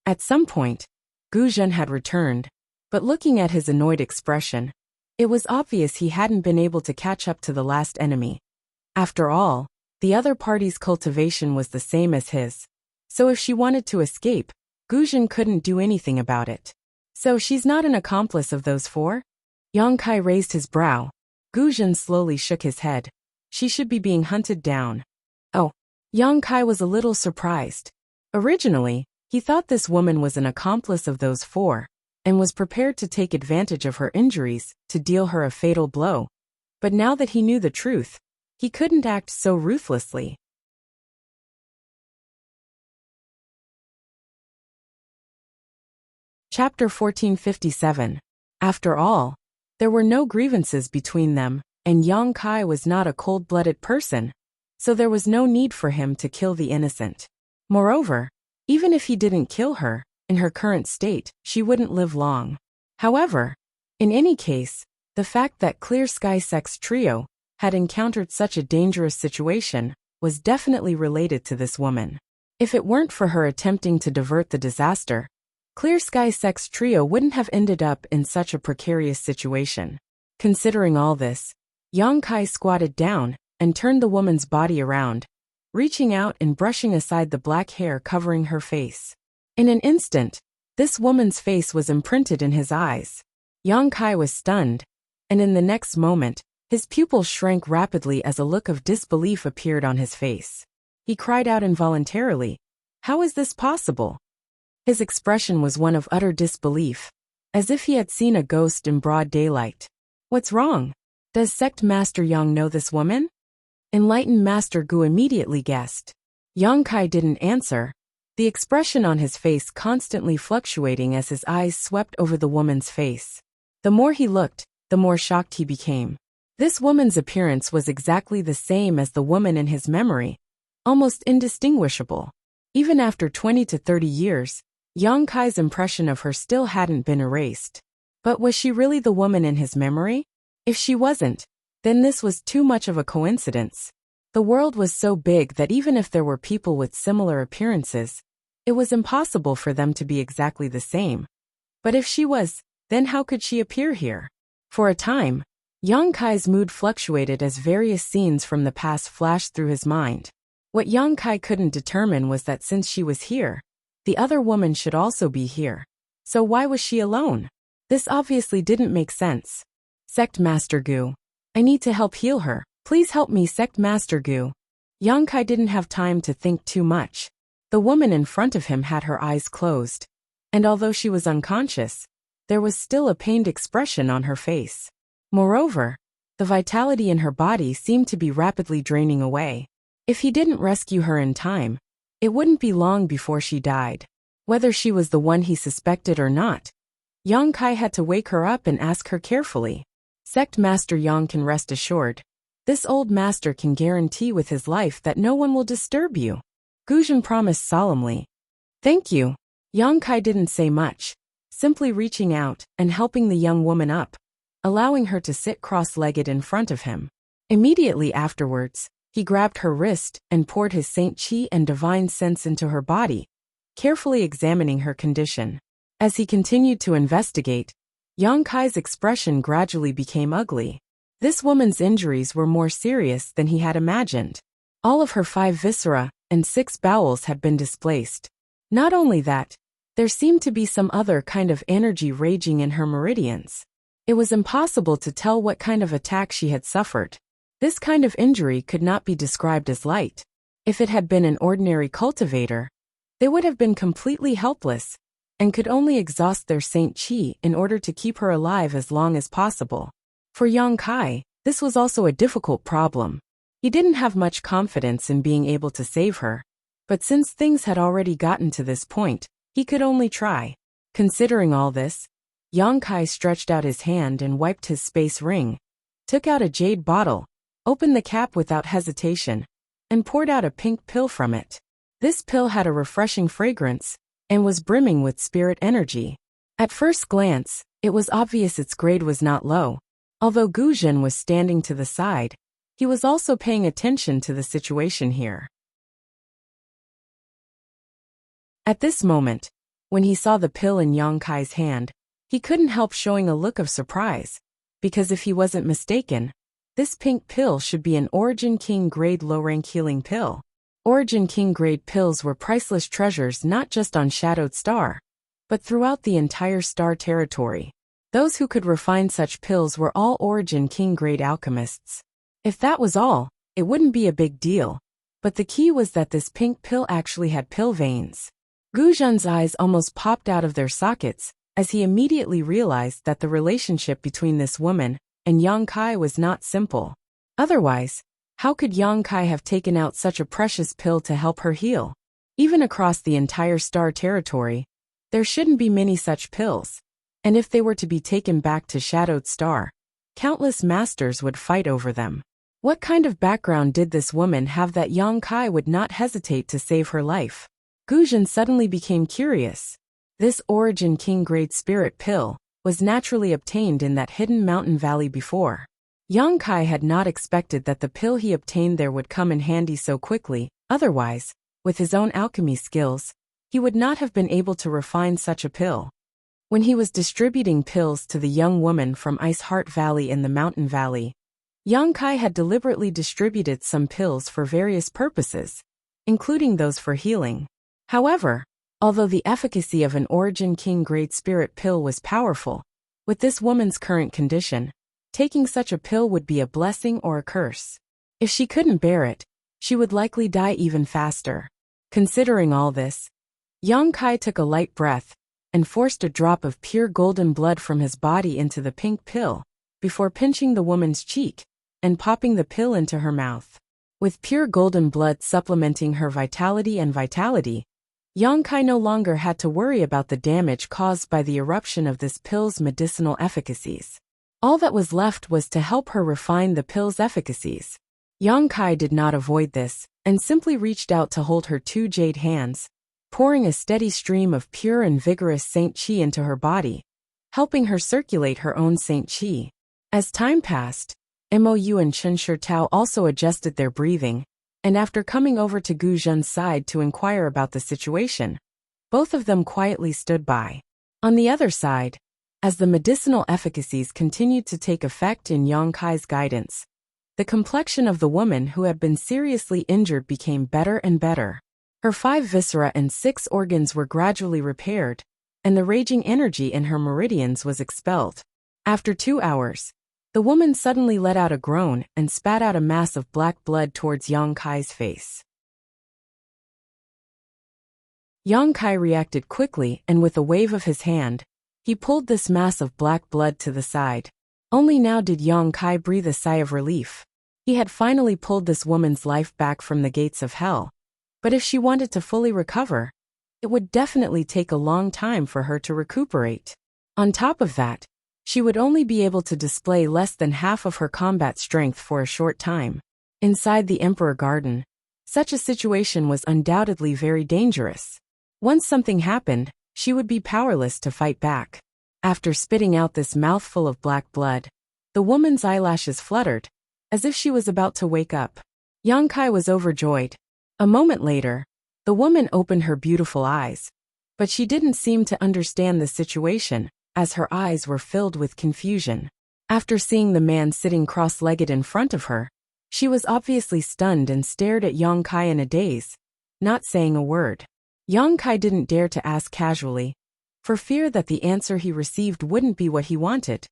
At some point, Gu Zhen had returned, but looking at his annoyed expression, it was obvious he hadn't been able to catch up to the last enemy. After all, the other party's cultivation was the same as his, so if she wanted to escape, Gu Zhen couldn't do anything about it. So she's not an accomplice of those 4? Yang Kai raised his brow. Gu Zhen slowly shook his head. She should be being hunted down. Oh. Yang Kai was a little surprised. Originally, he thought this woman was an accomplice of those 4, and was prepared to take advantage of her injuries to deal her a fatal blow. But now that he knew the truth, he couldn't act so ruthlessly. Chapter 1457. After all, there were no grievances between them, and Yang Kai was not a cold-blooded person, so there was no need for him to kill the innocent. Moreover, even if he didn't kill her, in her current state, she wouldn't live long. However, in any case, the fact that Clear Sky Sex Trio had encountered such a dangerous situation was definitely related to this woman. If it weren't for her attempting to divert the disaster, Clear Sky Sex Trio wouldn't have ended up in such a precarious situation. Considering all this, Yang Kai squatted down and turned the woman's body around, reaching out and brushing aside the black hair covering her face. In an instant, this woman's face was imprinted in his eyes. Yang Kai was stunned, and in the next moment, his pupils shrank rapidly as a look of disbelief appeared on his face. He cried out involuntarily, "How is this possible?" His expression was one of utter disbelief, as if he had seen a ghost in broad daylight. "What's wrong? Does Sect Master Yang know this woman?" Enlightened Master Gu immediately guessed. Yang Kai didn't answer, the expression on his face constantly fluctuating as his eyes swept over the woman's face. The more he looked, the more shocked he became. This woman's appearance was exactly the same as the woman in his memory, almost indistinguishable. Even after 20 to 30 years, Yang Kai's impression of her still hadn't been erased. But was she really the woman in his memory? If she wasn't, then this was too much of a coincidence. The world was so big that even if there were people with similar appearances, it was impossible for them to be exactly the same. But if she was, then how could she appear here? For a time, Yang Kai's mood fluctuated as various scenes from the past flashed through his mind. What Yang Kai couldn't determine was that since she was here, the other woman should also be here. So why was she alone? This obviously didn't make sense. Sect Master Gu, I need to help heal her, Please help me, Sect Master Gu. Yang Kai didn't have time to think too much. The woman in front of him had her eyes closed, and although she was unconscious, there was still a pained expression on her face. Moreover, the vitality in her body seemed to be rapidly draining away. If he didn't rescue her in time, it wouldn't be long before she died. Whether she was the one he suspected or not, Yang Kai had to wake her up and ask her carefully. Sect Master Yang can rest assured. This old master can guarantee with his life that no one will disturb you. Guzhen promised solemnly. Thank you. Yang Kai didn't say much, simply reaching out and helping the young woman up, allowing her to sit cross-legged in front of him. Immediately afterwards, he grabbed her wrist and poured his Saint Qi and divine sense into her body, carefully examining her condition. As he continued to investigate, Yang Kai's expression gradually became ugly. This woman's injuries were more serious than he had imagined. All of her 5 viscera and 6 bowels had been displaced. Not only that, there seemed to be some other kind of energy raging in her meridians. It was impossible to tell what kind of attack she had suffered. This kind of injury could not be described as light. If it had been an ordinary cultivator, they would have been completely helpless and could only exhaust their Saint Qi in order to keep her alive as long as possible. For Yang Kai, this was also a difficult problem. He didn't have much confidence in being able to save her, but since things had already gotten to this point, he could only try. Considering all this, Yang Kai stretched out his hand and wiped his space ring, took out a jade bottle, opened the cap without hesitation, and poured out a pink pill from it. This pill had a refreshing fragrance and was brimming with spirit energy. At first glance, it was obvious its grade was not low. Although Guzhen was standing to the side, he was also paying attention to the situation here. At this moment, when he saw the pill in Yang Kai's hand, he couldn't help showing a look of surprise, because if he wasn't mistaken, this pink pill should be an Origin King grade low-rank healing pill. Origin King grade pills were priceless treasures not just on Shadowed Star, but throughout the entire Star territory. Those who could refine such pills were all Origin King grade alchemists. If that was all, it wouldn't be a big deal, but the key was that this pink pill actually had pill veins. Guzhen's eyes almost popped out of their sockets as he immediately realized that the relationship between this woman and Yang Kai was not simple. Otherwise, how could Yang Kai have taken out such a precious pill to help her heal? Even across the entire Star territory, there shouldn't be many such pills, and if they were to be taken back to Shadowed Star, countless masters would fight over them. What kind of background did this woman have that Yang Kai would not hesitate to save her life? Guzhen suddenly became curious. This Origin King grade spirit pill was naturally obtained in that hidden mountain valley before. Yang Kai had not expected that the pill he obtained there would come in handy so quickly. Otherwise, with his own alchemy skills, he would not have been able to refine such a pill. When he was distributing pills to the young woman from Ice Heart Valley in the mountain valley, Yang Kai had deliberately distributed some pills for various purposes, including those for healing. However, although the efficacy of an Origin King grade spirit pill was powerful, with this woman's current condition, taking such a pill would be a blessing or a curse. If she couldn't bear it, she would likely die even faster. Considering all this, Yang Kai took a light breath and forced a drop of pure golden blood from his body into the pink pill, before pinching the woman's cheek and popping the pill into her mouth. With pure golden blood supplementing her vitality, Yang Kai no longer had to worry about the damage caused by the eruption of this pill's medicinal efficacies. All that was left was to help her refine the pill's efficacies. Yang Kai did not avoid this, and simply reached out to hold her 2 jade hands, pouring a steady stream of pure and vigorous Saint Qi into her body, helping her circulate her own Saint Qi. As time passed, Mou and Chen Shitao also adjusted their breathing, and after coming over to Gu Zhen's side to inquire about the situation, both of them quietly stood by. On the other side, as the medicinal efficacies continued to take effect in Yang Kai's guidance, the complexion of the woman who had been seriously injured became better and better. Her 5 viscera and 6 organs were gradually repaired, and the raging energy in her meridians was expelled. After 2 hours, The woman suddenly let out a groan and spat out a mass of black blood towards Yang Kai's face. Yang Kai reacted quickly, and with a wave of his hand, he pulled this mass of black blood to the side. Only now did Yang Kai breathe a sigh of relief. He had finally pulled this woman's life back from the gates of hell. But if she wanted to fully recover, it would definitely take a long time for her to recuperate. On top of that, she would only be able to display less than half of her combat strength for a short time. Inside the Emperor Garden, such a situation was undoubtedly very dangerous. Once something happened, she would be powerless to fight back. After spitting out this mouthful of black blood, the woman's eyelashes fluttered, as if she was about to wake up. Yang Kai was overjoyed. A moment later, the woman opened her beautiful eyes, but she didn't seem to understand the situation, as her eyes were filled with confusion. After seeing the man sitting cross-legged in front of her, she was obviously stunned and stared at Yang Kai in a daze, not saying a word. Yang Kai didn't dare to ask casually, for fear that the answer he received wouldn't be what he wanted.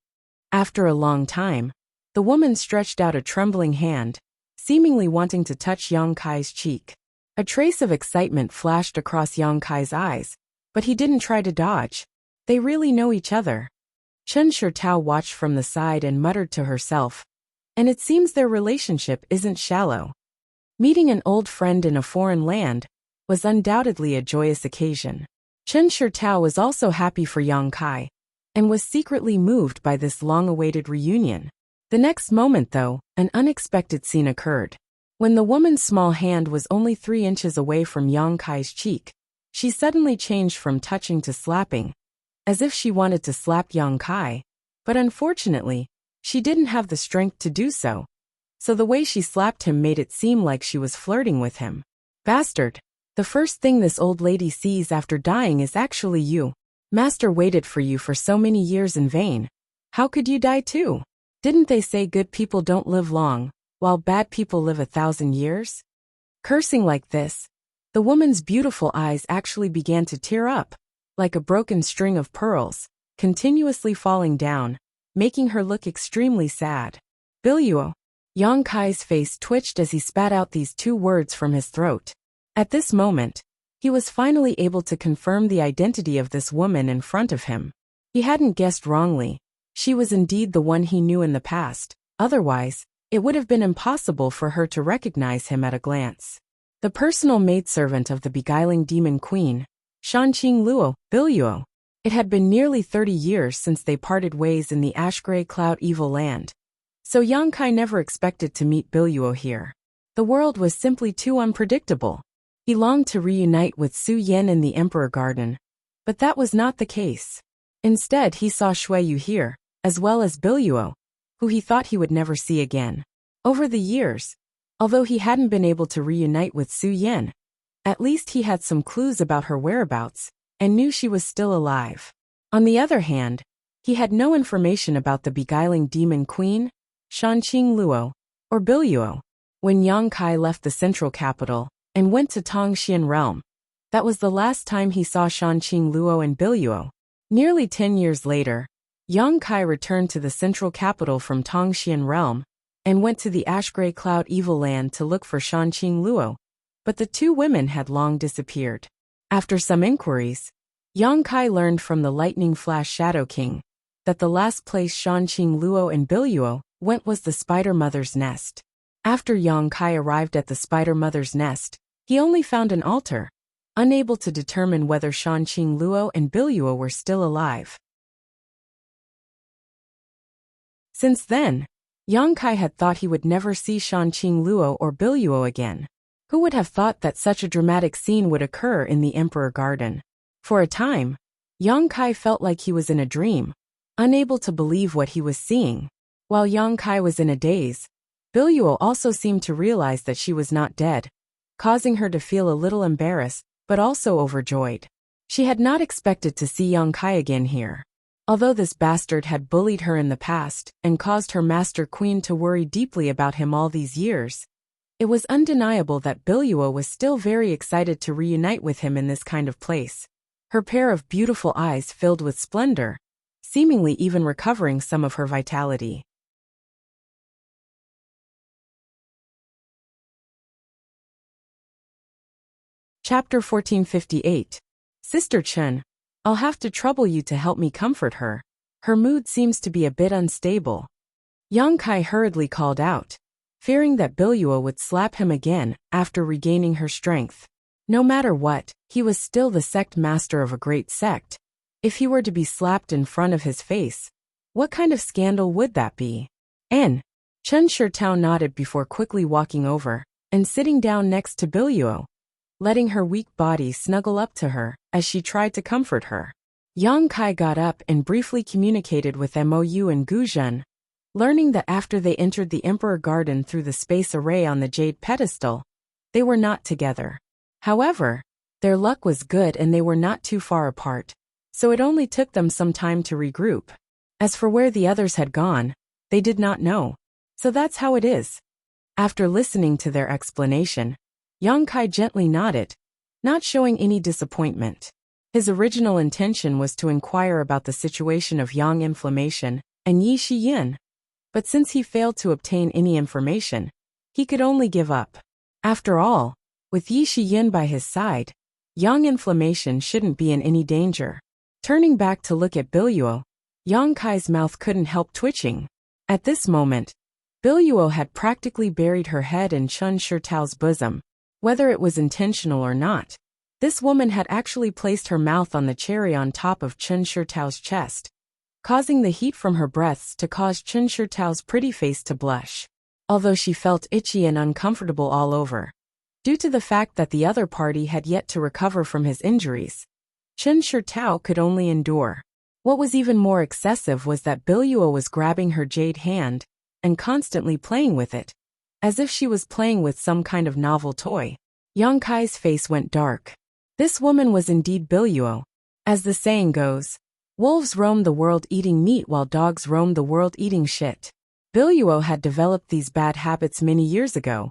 After a long time, the woman stretched out a trembling hand, seemingly wanting to touch Yang Kai's cheek. A trace of excitement flashed across Yang Kai's eyes, but he didn't try to dodge. They really know each other. Chen Shitao watched from the side and muttered to herself, and it seems their relationship isn't shallow. Meeting an old friend in a foreign land was undoubtedly a joyous occasion. Chen Shitao was also happy for Yang Kai, and was secretly moved by this long-awaited reunion. The next moment, though, an unexpected scene occurred. When the woman's small hand was only 3 inches away from Yang Kai's cheek, she suddenly changed from touching to slapping, as if she wanted to slap Yang Kai, but unfortunately, she didn't have the strength to do so. So the way she slapped him made it seem like she was flirting with him. Bastard! The first thing this old lady sees after dying is actually you. Master waited for you for so many years in vain. How could you die too? Didn't they say good people don't live long, while bad people live 1,000 years? Cursing like this, the woman's beautiful eyes actually began to tear up, like a broken string of pearls, continuously falling down, making her look extremely sad. Biluo. Yang Kai's face twitched as he spat out these 2 words from his throat. At this moment, he was finally able to confirm the identity of this woman in front of him. He hadn't guessed wrongly. She was indeed the one he knew in the past. Otherwise, it would have been impossible for her to recognize him at a glance. The personal maidservant of the beguiling demon queen, Shanqing Luo, Biluo. It had been nearly 30 years since they parted ways in the ash-gray cloud evil land. So Yang Kai never expected to meet Biluo here. The world was simply too unpredictable. He longed to reunite with Su Yan in the Emperor Garden, but that was not the case. Instead, he saw Shui Yu here, as well as Biluo, who he thought he would never see again. Over the years, although he hadn't been able to reunite with Su Yan, at least he had some clues about her whereabouts, and knew she was still alive. On the other hand, he had no information about the beguiling demon queen, Shanqing Luo, or Biluo. When Yang Kai left the central capital and went to Tongxian realm, that was the last time he saw Shanqing Luo and Biluo. Nearly 10 years later, Yang Kai returned to the central capital from Tongxian realm and went to the Ash-Gray Cloud Evil Land to look for Shanqing Luo, but the 2 women had long disappeared. After some inquiries, Yang Kai learned from the Lightning Flash Shadow King that the last place Shanqing Luo and Biluo went was the Spider Mother's nest. After Yang Kai arrived at the Spider Mother's nest, he only found an altar, unable to determine whether Shanqing Luo and Biluo were still alive. Since then, Yang Kai had thought he would never see Shanqing Luo or Biluo again. Who would have thought that such a dramatic scene would occur in the Emperor Garden? For a time, Yang Kai felt like he was in a dream, unable to believe what he was seeing. While Yang Kai was in a daze, Biluo also seemed to realize that she was not dead, causing her to feel a little embarrassed, but also overjoyed. She had not expected to see Yang Kai again here. Although this bastard had bullied her in the past and caused her master queen to worry deeply about him all these years, it was undeniable that Biluo was still very excited to reunite with him in this kind of place. Her pair of beautiful eyes filled with splendor, seemingly even recovering some of her vitality. Chapter 1458. Sister Chen, I'll have to trouble you to help me comfort her. Her mood seems to be a bit unstable. Yang Kai hurriedly called out, fearing that Biluo would slap him again after regaining her strength. No matter what, he was still the sect master of a great sect. If he were to be slapped in front of his face, what kind of scandal would that be? Chen Shitao nodded before quickly walking over and sitting down next to Biluo, letting her weak body snuggle up to her as she tried to comfort her. Yang Kai got up and briefly communicated with Mou and Gu Zhen, learning that after they entered the Emperor Garden through the space array on the jade pedestal, they were not together. However, their luck was good and they were not too far apart, so it only took them some time to regroup. As for where the others had gone, they did not know. So that's how it is. After listening to their explanation, Yang Kai gently nodded, not showing any disappointment. His original intention was to inquire about the situation of Yang inflammation and Yi Shiyin, but since he failed to obtain any information, he could only give up. After all, with Yi Shiyin by his side, Yang inflammation shouldn't be in any danger. Turning back to look at Biluo, Yang Kai's mouth couldn't help twitching. At this moment, Biluo had practically buried her head in Chen Shitao's bosom. Whether it was intentional or not, this woman had actually placed her mouth on the cherry on top of Chen Shitao's chest, causing the heat from her breaths to cause Chen Shitao's pretty face to blush. Although she felt itchy and uncomfortable all over, due to the fact that the other party had yet to recover from his injuries, Chen Shitao could only endure. What was even more excessive was that Biluo was grabbing her jade hand and constantly playing with it, as if she was playing with some kind of novel toy. Yang Kai's face went dark. This woman was indeed Biluo. As the saying goes, wolves roam the world eating meat while dogs roam the world eating shit. Biluo had developed these bad habits many years ago,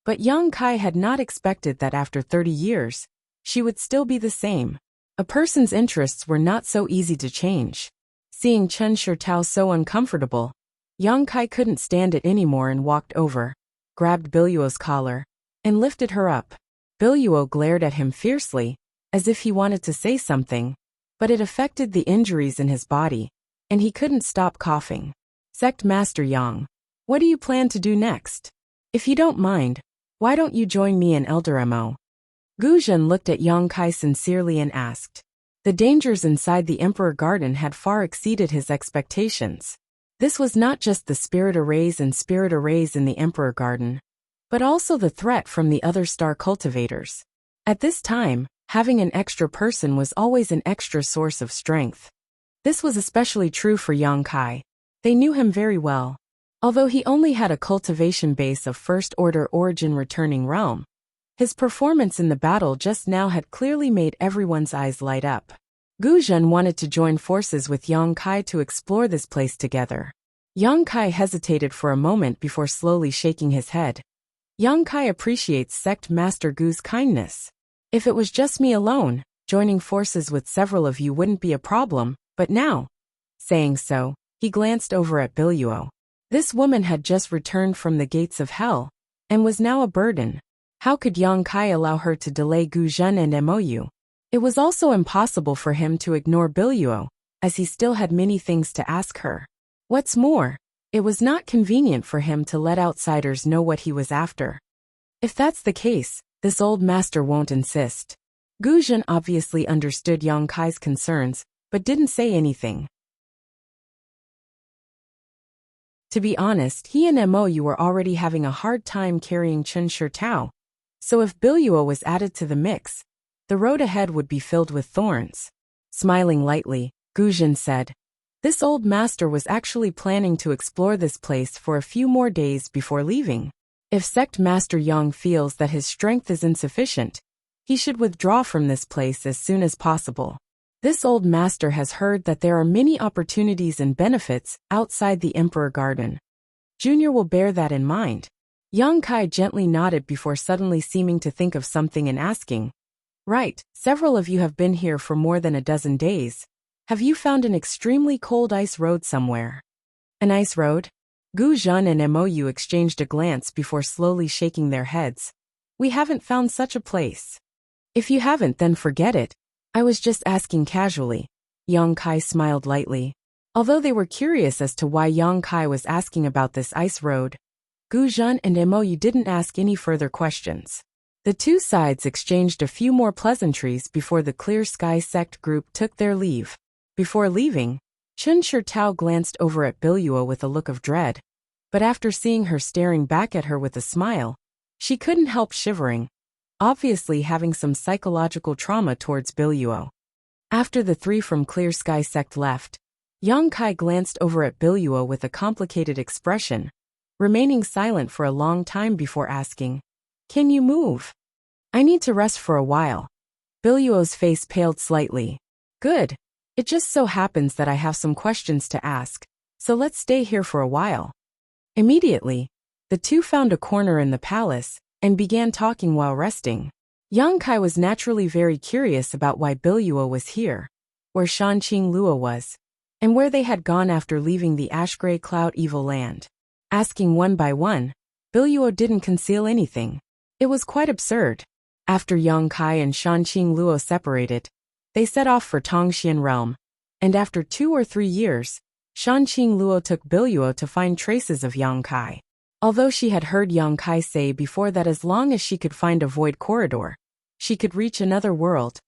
but Yang Kai had not expected that after 30 years, she would still be the same. A person's interests were not so easy to change. Seeing Chen Shitao so uncomfortable, Yang Kai couldn't stand it anymore and walked over, grabbed Biluo's collar, and lifted her up. Biluo glared at him fiercely, as if he wanted to say something, but it affected the injuries in his body, and he couldn't stop coughing. Sect Master Yang, what do you plan to do next? If you don't mind, why don't you join me in Elder Mo? Gu Zhen looked at Yang Kai sincerely and asked. The dangers inside the Emperor Garden had far exceeded his expectations. This was not just the spirit arrays in the Emperor Garden, but also the threat from the other star cultivators. At this time, having an extra person was always an extra source of strength. This was especially true for Yang Kai. They knew him very well. Although he only had a cultivation base of first-order origin returning realm, his performance in the battle just now had clearly made everyone's eyes light up. Gu Zhen wanted to join forces with Yang Kai to explore this place together. Yang Kai hesitated for a moment before slowly shaking his head. Yang Kai appreciates Sect Master Gu's kindness. If it was just me alone, joining forces with several of you wouldn't be a problem, but now. Saying so, he glanced over at Biluo. This woman had just returned from the gates of hell, and was now a burden. How could Yang Kai allow her to delay Gu Zhen and Mou? It was also impossible for him to ignore Biluo, as he still had many things to ask her. What's more, it was not convenient for him to let outsiders know what he was after. If that's the case, this old master won't insist. Gu Zhen obviously understood Yang Kai's concerns, but didn't say anything. To be honest, he and Mou were already having a hard time carrying Chen Shitao, so if Biluo was added to the mix, the road ahead would be filled with thorns. Smiling lightly, Gu Zhen said, this old master was actually planning to explore this place for a few more days before leaving. If Sect Master Yang feels that his strength is insufficient, he should withdraw from this place as soon as possible. This old master has heard that there are many opportunities and benefits outside the Emperor Garden. Junior will bear that in mind. Yang Kai gently nodded before suddenly seeming to think of something and asking, right, several of you have been here for more than a dozen days. Have you found an extremely cold ice road somewhere? An ice road? Gu Zhen and Mou exchanged a glance before slowly shaking their heads. We haven't found such a place. If you haven't, then forget it. I was just asking casually. Yang Kai smiled lightly. Although they were curious as to why Yang Kai was asking about this ice road, Gu Zhen and Mo Yu didn't ask any further questions. The two sides exchanged a few more pleasantries before the Clear Sky sect group took their leave. Before leaving, Chun Shirtao glanced over at Biluo with a look of dread, but after seeing her staring back at her with a smile, she couldn't help shivering, obviously having some psychological trauma towards Biluo. After the three from Clear Sky sect left, Yang Kai glanced over at Biluo with a complicated expression, remaining silent for a long time before asking, "Can you move?" "I need to rest for a while." Biluo's face paled slightly. "Good. It just so happens that I have some questions to ask, so let's stay here for a while." Immediately, the two found a corner in the palace and began talking while resting. Yang Kai was naturally very curious about why Biluo was here, where Shanqing Luo was, and where they had gone after leaving the ash-gray cloud evil land. Asking one by one, Biluo didn't conceal anything. It was quite absurd. After Yang Kai and Shanqing Luo separated, they set off for Tongxian realm, and after 2 or 3 years, Shanqing Luo took Biluo to find traces of Yang Kai. Although she had heard Yang Kai say before that as long as she could find a void corridor, she could reach another world,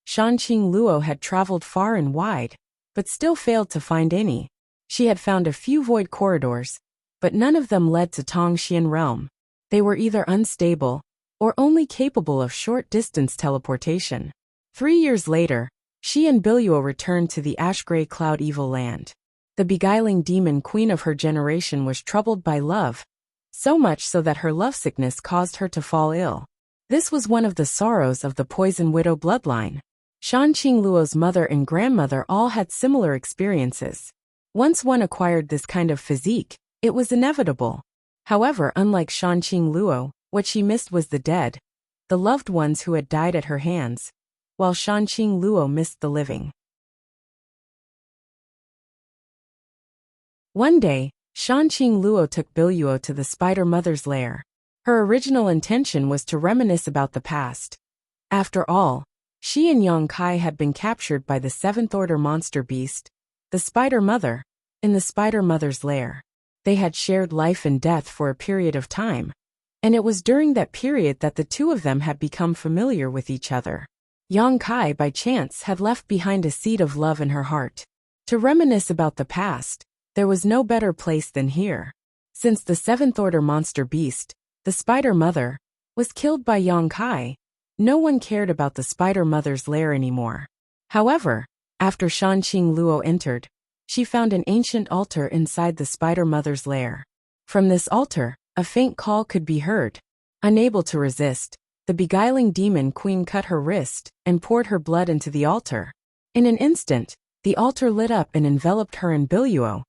Shanqing Luo had traveled far and wide, but still failed to find any. She had found a few void corridors, but none of them led to Tongxian realm. They were either unstable, or only capable of short-distance teleportation. 3 years later, she and Biluo returned to the ash-gray cloud evil land. The beguiling demon queen of her generation was troubled by love, so much so that her lovesickness caused her to fall ill. This was one of the sorrows of the Poison Widow bloodline. Shanqing Luo's mother and grandmother all had similar experiences. Once one acquired this kind of physique, it was inevitable. However, unlike Shanqing Luo, what she missed was the dead, the loved ones who had died at her hands, while Shanqing Luo missed the living. One day, Shanqing Luo took Biluo to the Spider Mother's lair. Her original intention was to reminisce about the past. After all, she and Yang Kai had been captured by the 7th Order monster beast, the Spider Mother, in the Spider Mother's lair. They had shared life and death for a period of time, and it was during that period that the two of them had become familiar with each other. Yang Kai, by chance, had left behind a seed of love in her heart. To reminisce about the past, there was no better place than here. Since the 7th Order monster beast, the Spider Mother, was killed by Yang Kai, no one cared about the Spider Mother's lair anymore. However, after Shanqing Luo entered, she found an ancient altar inside the Spider Mother's lair. From this altar, a faint call could be heard. Unable to resist, the beguiling demon queen cut her wrist and poured her blood into the altar. In an instant, the altar lit up and enveloped her and Biluo.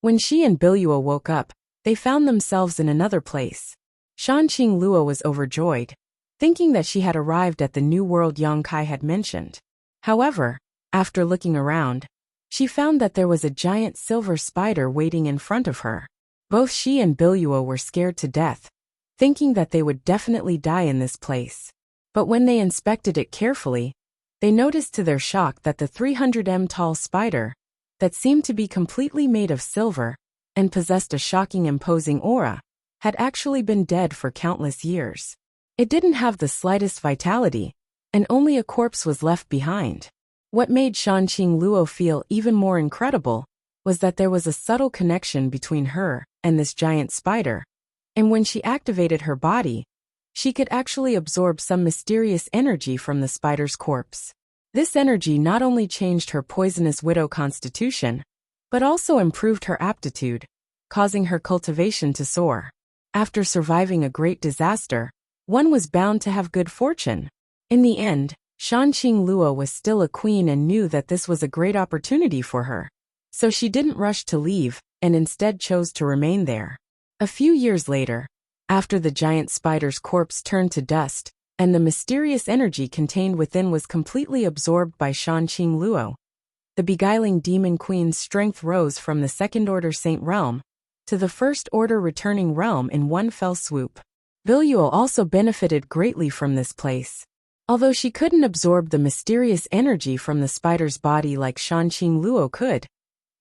When she and Biluo woke up, they found themselves in another place. Shanqing Luo was overjoyed, thinking that she had arrived at the new world Yang Kai had mentioned. However, after looking around, she found that there was a giant silver spider waiting in front of her. Both she and Biluo were scared to death, thinking that they would definitely die in this place. But when they inspected it carefully, they noticed to their shock that the 300 tall spider, that seemed to be completely made of silver and possessed a shocking imposing aura, had actually been dead for countless years. It didn't have the slightest vitality, and only a corpse was left behind. What made Shanqing Luo feel even more incredible was that there was a subtle connection between her and this giant spider, and when she activated her body, she could actually absorb some mysterious energy from the spider's corpse. This energy not only changed her poisonous widow constitution, but also improved her aptitude, causing her cultivation to soar. After surviving a great disaster, one was bound to have good fortune. In the end, Shanqing Luo was still a queen and knew that this was a great opportunity for her. So she didn't rush to leave, and instead chose to remain there. A few years later, after the giant spider's corpse turned to dust, and the mysterious energy contained within was completely absorbed by Shanqing Luo, the beguiling demon queen's strength rose from the 2nd Order Saint realm to the 1st Order returning realm in one fell swoop. Biluo also benefited greatly from this place. Although she couldn't absorb the mysterious energy from the spider's body like Shanqing Luo could,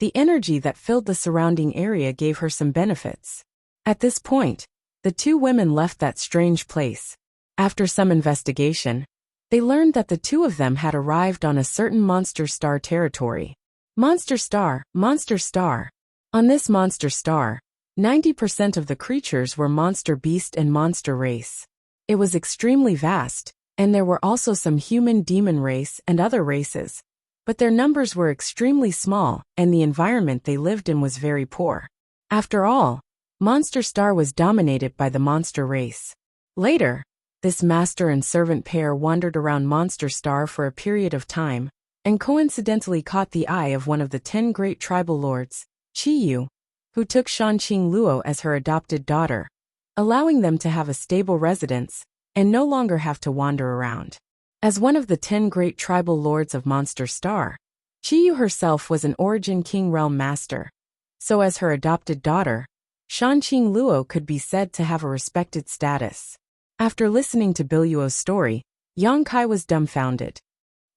the energy that filled the surrounding area gave her some benefits. At this point, the two women left that strange place. After some investigation, they learned that the two of them had arrived on a certain monster star territory. Monster star, monster star. On this monster star, 90% of the creatures were monster beast and monster race. It was extremely vast, and there were also some human demon race and other races. But their numbers were extremely small, and the environment they lived in was very poor. After all, Monster Star was dominated by the monster race. Later, this master and servant pair wandered around Monster Star for a period of time, and coincidentally caught the eye of one of the 10 great tribal lords, Qiyu, who took Shanqing Luo as her adopted daughter, allowing them to have a stable residence and no longer have to wander around. As one of the 10 great tribal lords of Monster Star, Qiyu herself was an Origin King Realm Master. So as her adopted daughter, Shanqing Luo could be said to have a respected status. After listening to Biluo's story, Yang Kai was dumbfounded.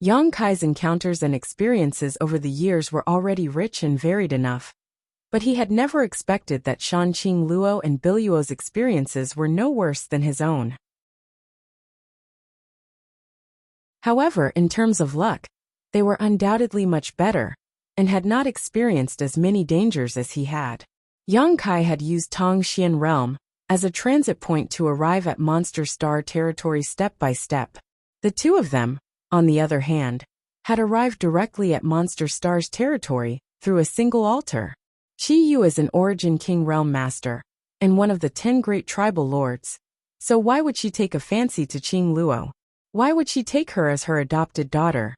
Yang Kai's encounters and experiences over the years were already rich and varied enough, but he had never expected that Shanqing Luo and Biluo's experiences were no worse than his own. However, in terms of luck, they were undoubtedly much better, and had not experienced as many dangers as he had. Yang Kai had used Tongxian Realm as a transit point to arrive at Monster Star territory step by step. The two of them, on the other hand, had arrived directly at Monster Star's territory through a single altar. Qiyu is an Origin King Realm Master, and one of the 10 great tribal lords, so why would she take a fancy to Qing Luo? Why would she take her as her adopted daughter?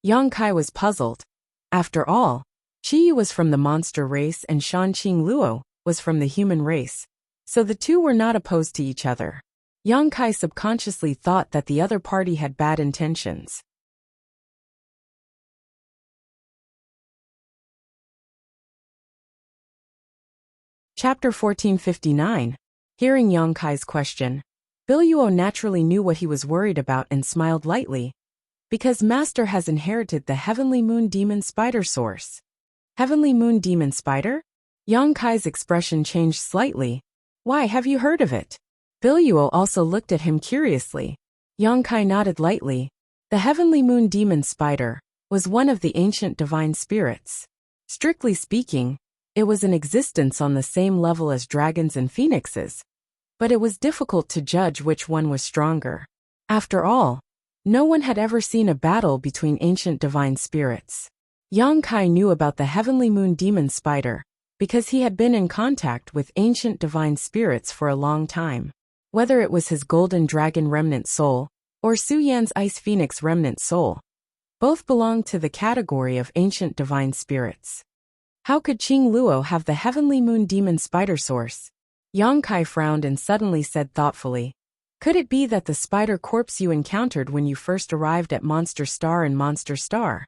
Yang Kai was puzzled. After all, Qiyu was from the monster race and Shanqing Luo was from the human race, so the two were not opposed to each other. Yang Kai subconsciously thought that the other party had bad intentions. Chapter 1459. Hearing Yang Kai's question, Biluo naturally knew what he was worried about and smiled lightly. Because Master has inherited the Heavenly Moon Demon Spider source. Heavenly Moon Demon Spider? Yang Kai's expression changed slightly. Why, have you heard of it? Biluo also looked at him curiously. Yang Kai nodded lightly. The Heavenly Moon Demon Spider was one of the ancient divine spirits. Strictly speaking, it was in existence on the same level as dragons and phoenixes, but it was difficult to judge which one was stronger. After all, no one had ever seen a battle between ancient divine spirits. Yang Kai knew about the Heavenly Moon Demon Spider because he had been in contact with ancient divine spirits for a long time. Whether it was his Golden Dragon Remnant Soul or Su Yan's Ice Phoenix Remnant Soul, both belonged to the category of ancient divine spirits. How could Qing Luo have the Heavenly Moon Demon Spider source? Yang Kai frowned and suddenly said thoughtfully, could it be that the spider corpse you encountered when you first arrived at Monster Star and Monster Star?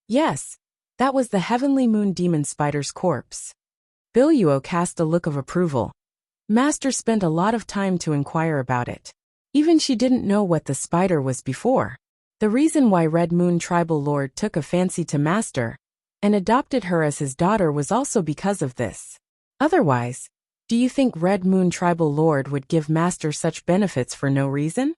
Yes, that was the Heavenly Moon Demon Spider's corpse. Biluo cast a look of approval. Master spent a lot of time to inquire about it. Even she didn't know what the spider was before. The reason why Red Moon Tribal Lord took a fancy to Master and adopted her as his daughter was also because of this. Otherwise, do you think Red Moon Tribal Lord would give Master such benefits for no reason?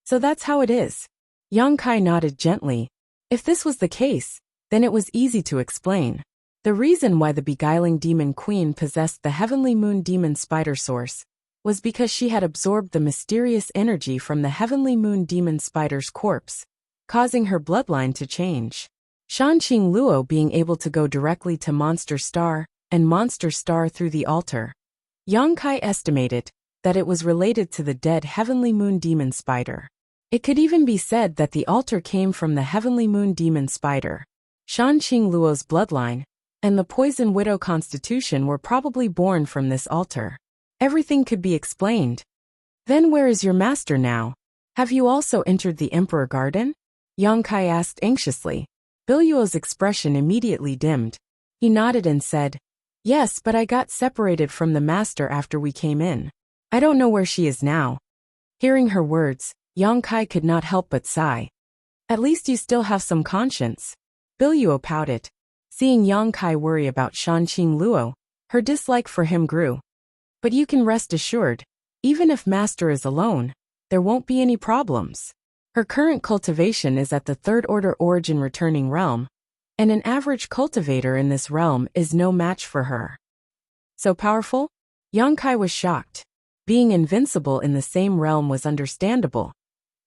So that's how it is. Yang Kai nodded gently. If this was the case, then it was easy to explain. The reason why the beguiling demon queen possessed the Heavenly Moon Demon Spider source was because she had absorbed the mysterious energy from the Heavenly Moon Demon Spider's corpse, causing her bloodline to change. Shanqing Luo being able to go directly to Monster Star and Monster Star through the altar. Yang Kai estimated that it was related to the dead Heavenly Moon Demon Spider. It could even be said that the altar came from the Heavenly Moon Demon Spider. Shanqing Luo's bloodline and the Poison Widow constitution were probably born from this altar. Everything could be explained. Then where is your master now? Have you also entered the Emperor Garden? Yang Kai asked anxiously. Biluo's expression immediately dimmed. He nodded and said, yes, but I got separated from the master after we came in. I don't know where she is now. Hearing her words, Yang Kai could not help but sigh. At least you still have some conscience. Biluo pouted. Seeing Yang Kai worry about Shanqing Luo, her dislike for him grew. But you can rest assured, even if Master is alone, there won't be any problems. Her current cultivation is at the third order origin returning realm, and an average cultivator in this realm is no match for her. So powerful? Yang Kai was shocked. Being invincible in the same realm was understandable.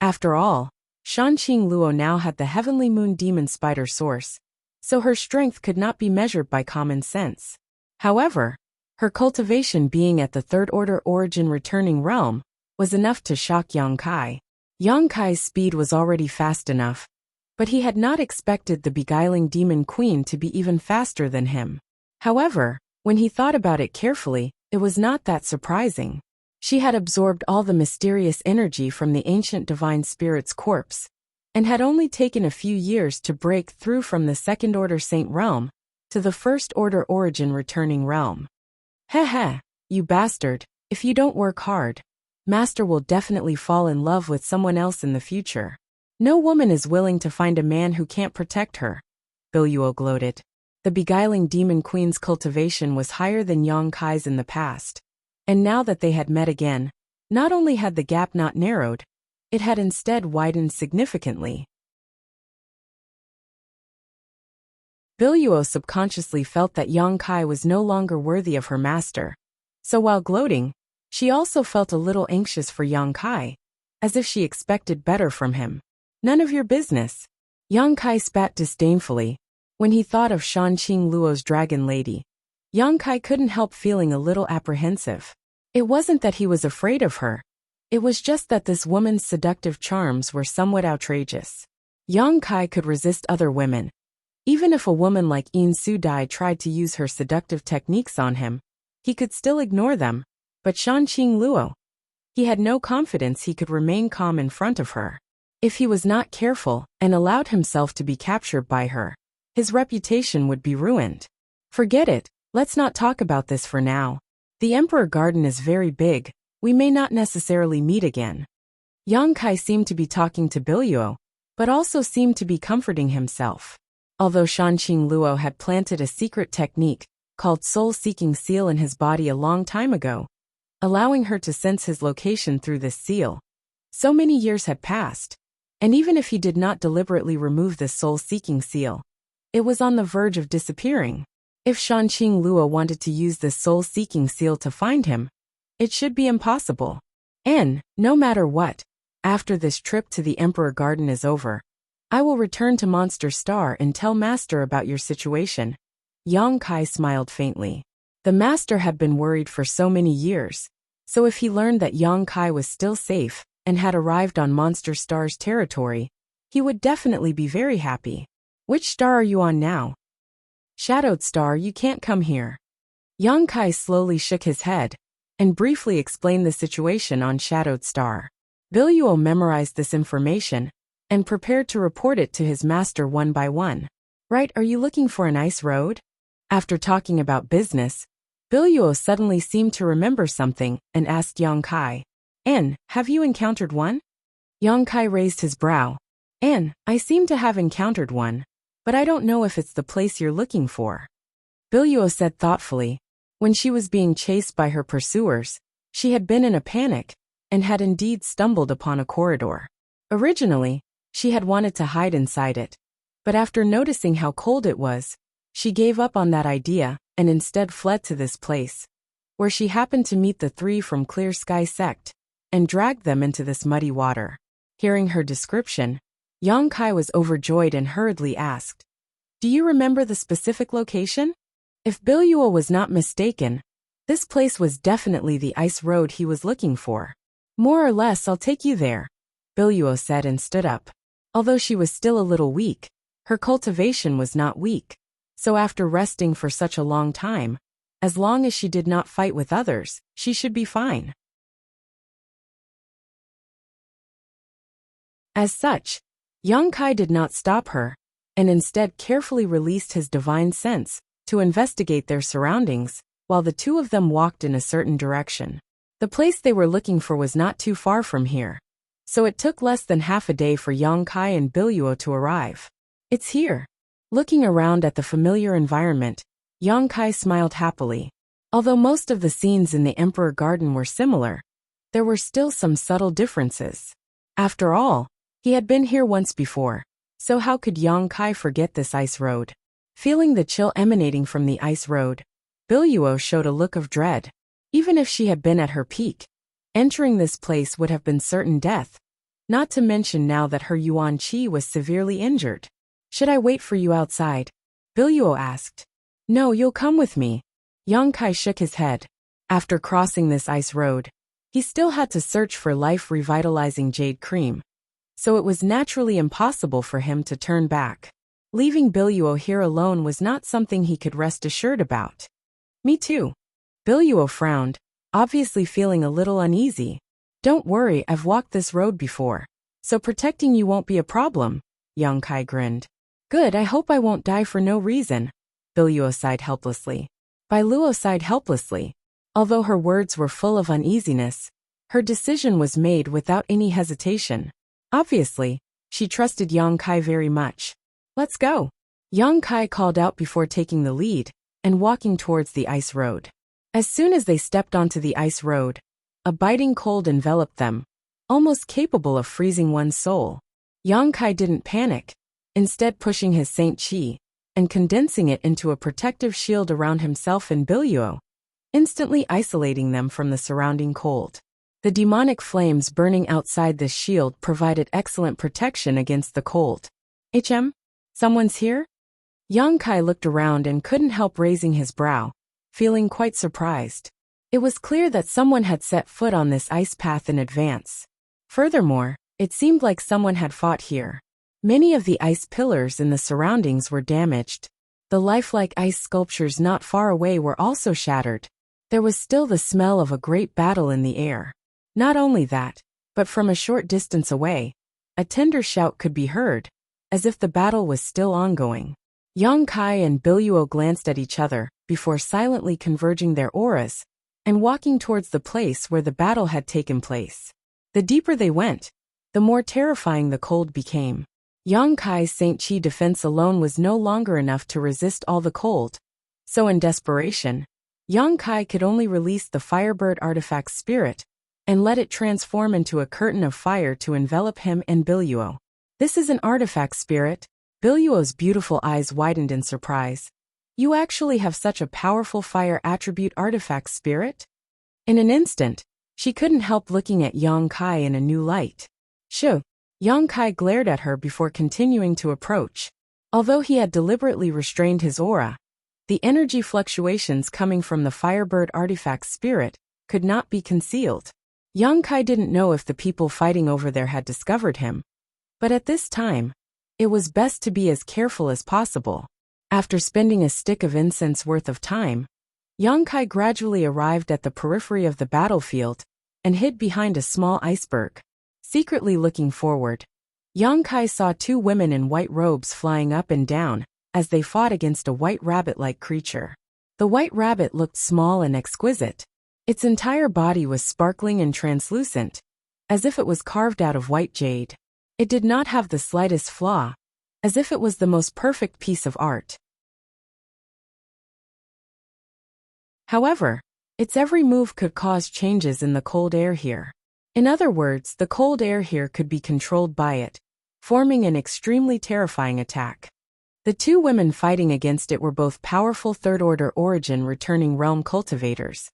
After all, Shanqing Luo now had the heavenly moon demon spider source, so her strength could not be measured by common sense. However, her cultivation being at the third order origin returning realm was enough to shock Yang Kai. Yang Kai's speed was already fast enough, but he had not expected the beguiling demon queen to be even faster than him. However, when he thought about it carefully, it was not that surprising. She had absorbed all the mysterious energy from the ancient divine spirit's corpse, and had only taken a few years to break through from the second order saint realm to the first order origin returning realm. Heh, you bastard, if you don't work hard, Master will definitely fall in love with someone else in the future. No woman is willing to find a man who can't protect her. Biluo gloated. The beguiling demon queen's cultivation was higher than Yang Kai's in the past. And now that they had met again, not only had the gap not narrowed, it had instead widened significantly. Biluo subconsciously felt that Yang Kai was no longer worthy of her master. So while gloating, she also felt a little anxious for Yang Kai, as if she expected better from him. None of your business. Yang Kai spat disdainfully. When he thought of Shanqing Luo's dragon lady, Yang Kai couldn't help feeling a little apprehensive. It wasn't that he was afraid of her. It was just that this woman's seductive charms were somewhat outrageous. Yang Kai could resist other women. Even if a woman like Yin Su Dai tried to use her seductive techniques on him, he could still ignore them. But Shanqing Luo, he had no confidence he could remain calm in front of her. If he was not careful and allowed himself to be captured by her, his reputation would be ruined. Forget it, let's not talk about this for now. The Emperor Garden is very big, we may not necessarily meet again. Yang Kai seemed to be talking to Biluo, but also seemed to be comforting himself. Although Shanqing Luo had planted a secret technique called soul-seeking seal in his body a long time ago, allowing her to sense his location through this seal, so many years had passed, and even if he did not deliberately remove this soul-seeking seal, it was on the verge of disappearing. If Shanqing Luo wanted to use this soul-seeking seal to find him, it should be impossible. And, no matter what, after this trip to the Emperor Garden is over, I will return to Monster Star and tell Master about your situation. Yang Kai smiled faintly. The Master had been worried for so many years, so if he learned that Yang Kai was still safe and had arrived on Monster Star's territory, he would definitely be very happy. Which star are you on now? Shadowed Star, you can't come here. Yang Kai slowly shook his head and briefly explained the situation on Shadowed Star. Biluo memorized this information and prepared to report it to his master one by one. Right, are you looking for an ice road? After talking about business, Biluo suddenly seemed to remember something and asked Yang Kai, "An, have you encountered one?" Yang Kai raised his brow. "An, I seem to have encountered one, but I don't know if it's the place you're looking for." Biluo said thoughtfully. When she was being chased by her pursuers, she had been in a panic and had indeed stumbled upon a corridor. Originally, she had wanted to hide inside it, but after noticing how cold it was, she gave up on that idea and instead fled to this place, where she happened to meet the three from Clear Sky sect and dragged them into this muddy water. Hearing her description, Yang Kai was overjoyed and hurriedly asked, "Do you remember the specific location?" If Biluo was not mistaken, this place was definitely the ice road he was looking for. "More or less, I'll take you there," Biluo said and stood up. Although she was still a little weak, her cultivation was not weak, so after resting for such a long time, as long as she did not fight with others, she should be fine. As such, Yang Kai did not stop her, and instead carefully released his divine sense to investigate their surroundings, while the two of them walked in a certain direction. The place they were looking for was not too far from here, so it took less than half a day for Yang Kai and Biluo to arrive. It's here. Looking around at the familiar environment, Yang Kai smiled happily. Although most of the scenes in the Emperor Garden were similar, there were still some subtle differences. After all, he had been here once before, so how could Yang Kai forget this ice road? Feeling the chill emanating from the ice road, Biluo showed a look of dread. Even if she had been at her peak, entering this place would have been certain death, not to mention now that her Yuan Qi was severely injured. Should I wait for you outside? Biluo asked. No, you'll come with me. Yang Kai shook his head. After crossing this ice road, he still had to search for life-revitalizing jade cream, so it was naturally impossible for him to turn back. Leaving Biluo here alone was not something he could rest assured about. Me too. Biluo frowned, obviously feeling a little uneasy. Don't worry, I've walked this road before, so protecting you won't be a problem, Yang Kai grinned. Good, I hope I won't die for no reason. Biluo sighed helplessly. Biluo sighed helplessly. Although her words were full of uneasiness, her decision was made without any hesitation. Obviously, she trusted Yang Kai very much. Let's go. Yang Kai called out before taking the lead and walking towards the ice road. As soon as they stepped onto the ice road, a biting cold enveloped them, almost capable of freezing one's soul. Yang Kai didn't panic, instead pushing his Saint Qi and condensing it into a protective shield around himself and Biluo, instantly isolating them from the surrounding cold. The demonic flames burning outside this shield provided excellent protection against the cold. Someone's here? Yang Kai looked around and couldn't help raising his brow, feeling quite surprised. It was clear that someone had set foot on this ice path in advance. Furthermore, it seemed like someone had fought here. Many of the ice pillars in the surroundings were damaged. The lifelike ice sculptures not far away were also shattered. There was still the smell of a great battle in the air. Not only that, but from a short distance away, a tender shout could be heard, as if the battle was still ongoing. Yang Kai and Biluo glanced at each other before silently converging their auras and walking towards the place where the battle had taken place. The deeper they went, the more terrifying the cold became. Yang Kai's Saint Qi defense alone was no longer enough to resist all the cold, so in desperation, Yang Kai could only release the Firebird artifact spirit and let it transform into a curtain of fire to envelop him and Biluo. This is an artifact spirit? Biluo's beautiful eyes widened in surprise. You actually have such a powerful fire attribute artifact spirit? In an instant, she couldn't help looking at Yang Kai in a new light. Shoo! Yang Kai glared at her before continuing to approach. Although he had deliberately restrained his aura, the energy fluctuations coming from the Firebird artifact spirit could not be concealed. Yang Kai didn't know if the people fighting over there had discovered him, but at this time, it was best to be as careful as possible. After spending a stick of incense worth of time, Yang Kai gradually arrived at the periphery of the battlefield and hid behind a small iceberg. Secretly looking forward, Yang Kai saw two women in white robes flying up and down as they fought against a white rabbit-like creature. The white rabbit looked small and exquisite. Its entire body was sparkling and translucent, as if it was carved out of white jade. It did not have the slightest flaw, as if it was the most perfect piece of art. However, its every move could cause changes in the cold air here. In other words, the cold air here could be controlled by it, forming an extremely terrifying attack. The two women fighting against it were both powerful third-order origin returning realm cultivators,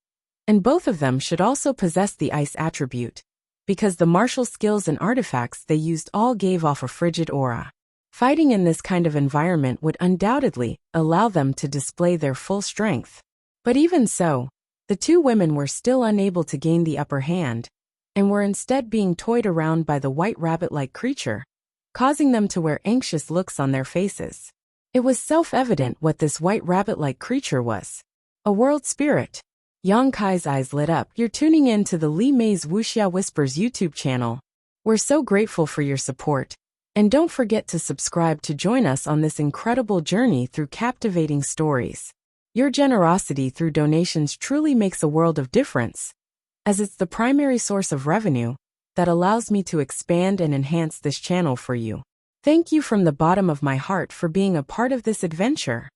and both of them should also possess the ice attribute, because the martial skills and artifacts they used all gave off a frigid aura. Fighting in this kind of environment would undoubtedly allow them to display their full strength. But even so, the two women were still unable to gain the upper hand, and were instead being toyed around by the white rabbit-like creature, causing them to wear anxious looks on their faces. It was self-evident what this white rabbit-like creature was. A world spirit. Yang Kai's eyes lit up. You're tuning in to the Li Mei's Wuxia Whispers YouTube channel. We're so grateful for your support, and don't forget to subscribe to join us on this incredible journey through captivating stories. Your generosity through donations truly makes a world of difference, as it's the primary source of revenue that allows me to expand and enhance this channel for you. Thank you from the bottom of my heart for being a part of this adventure.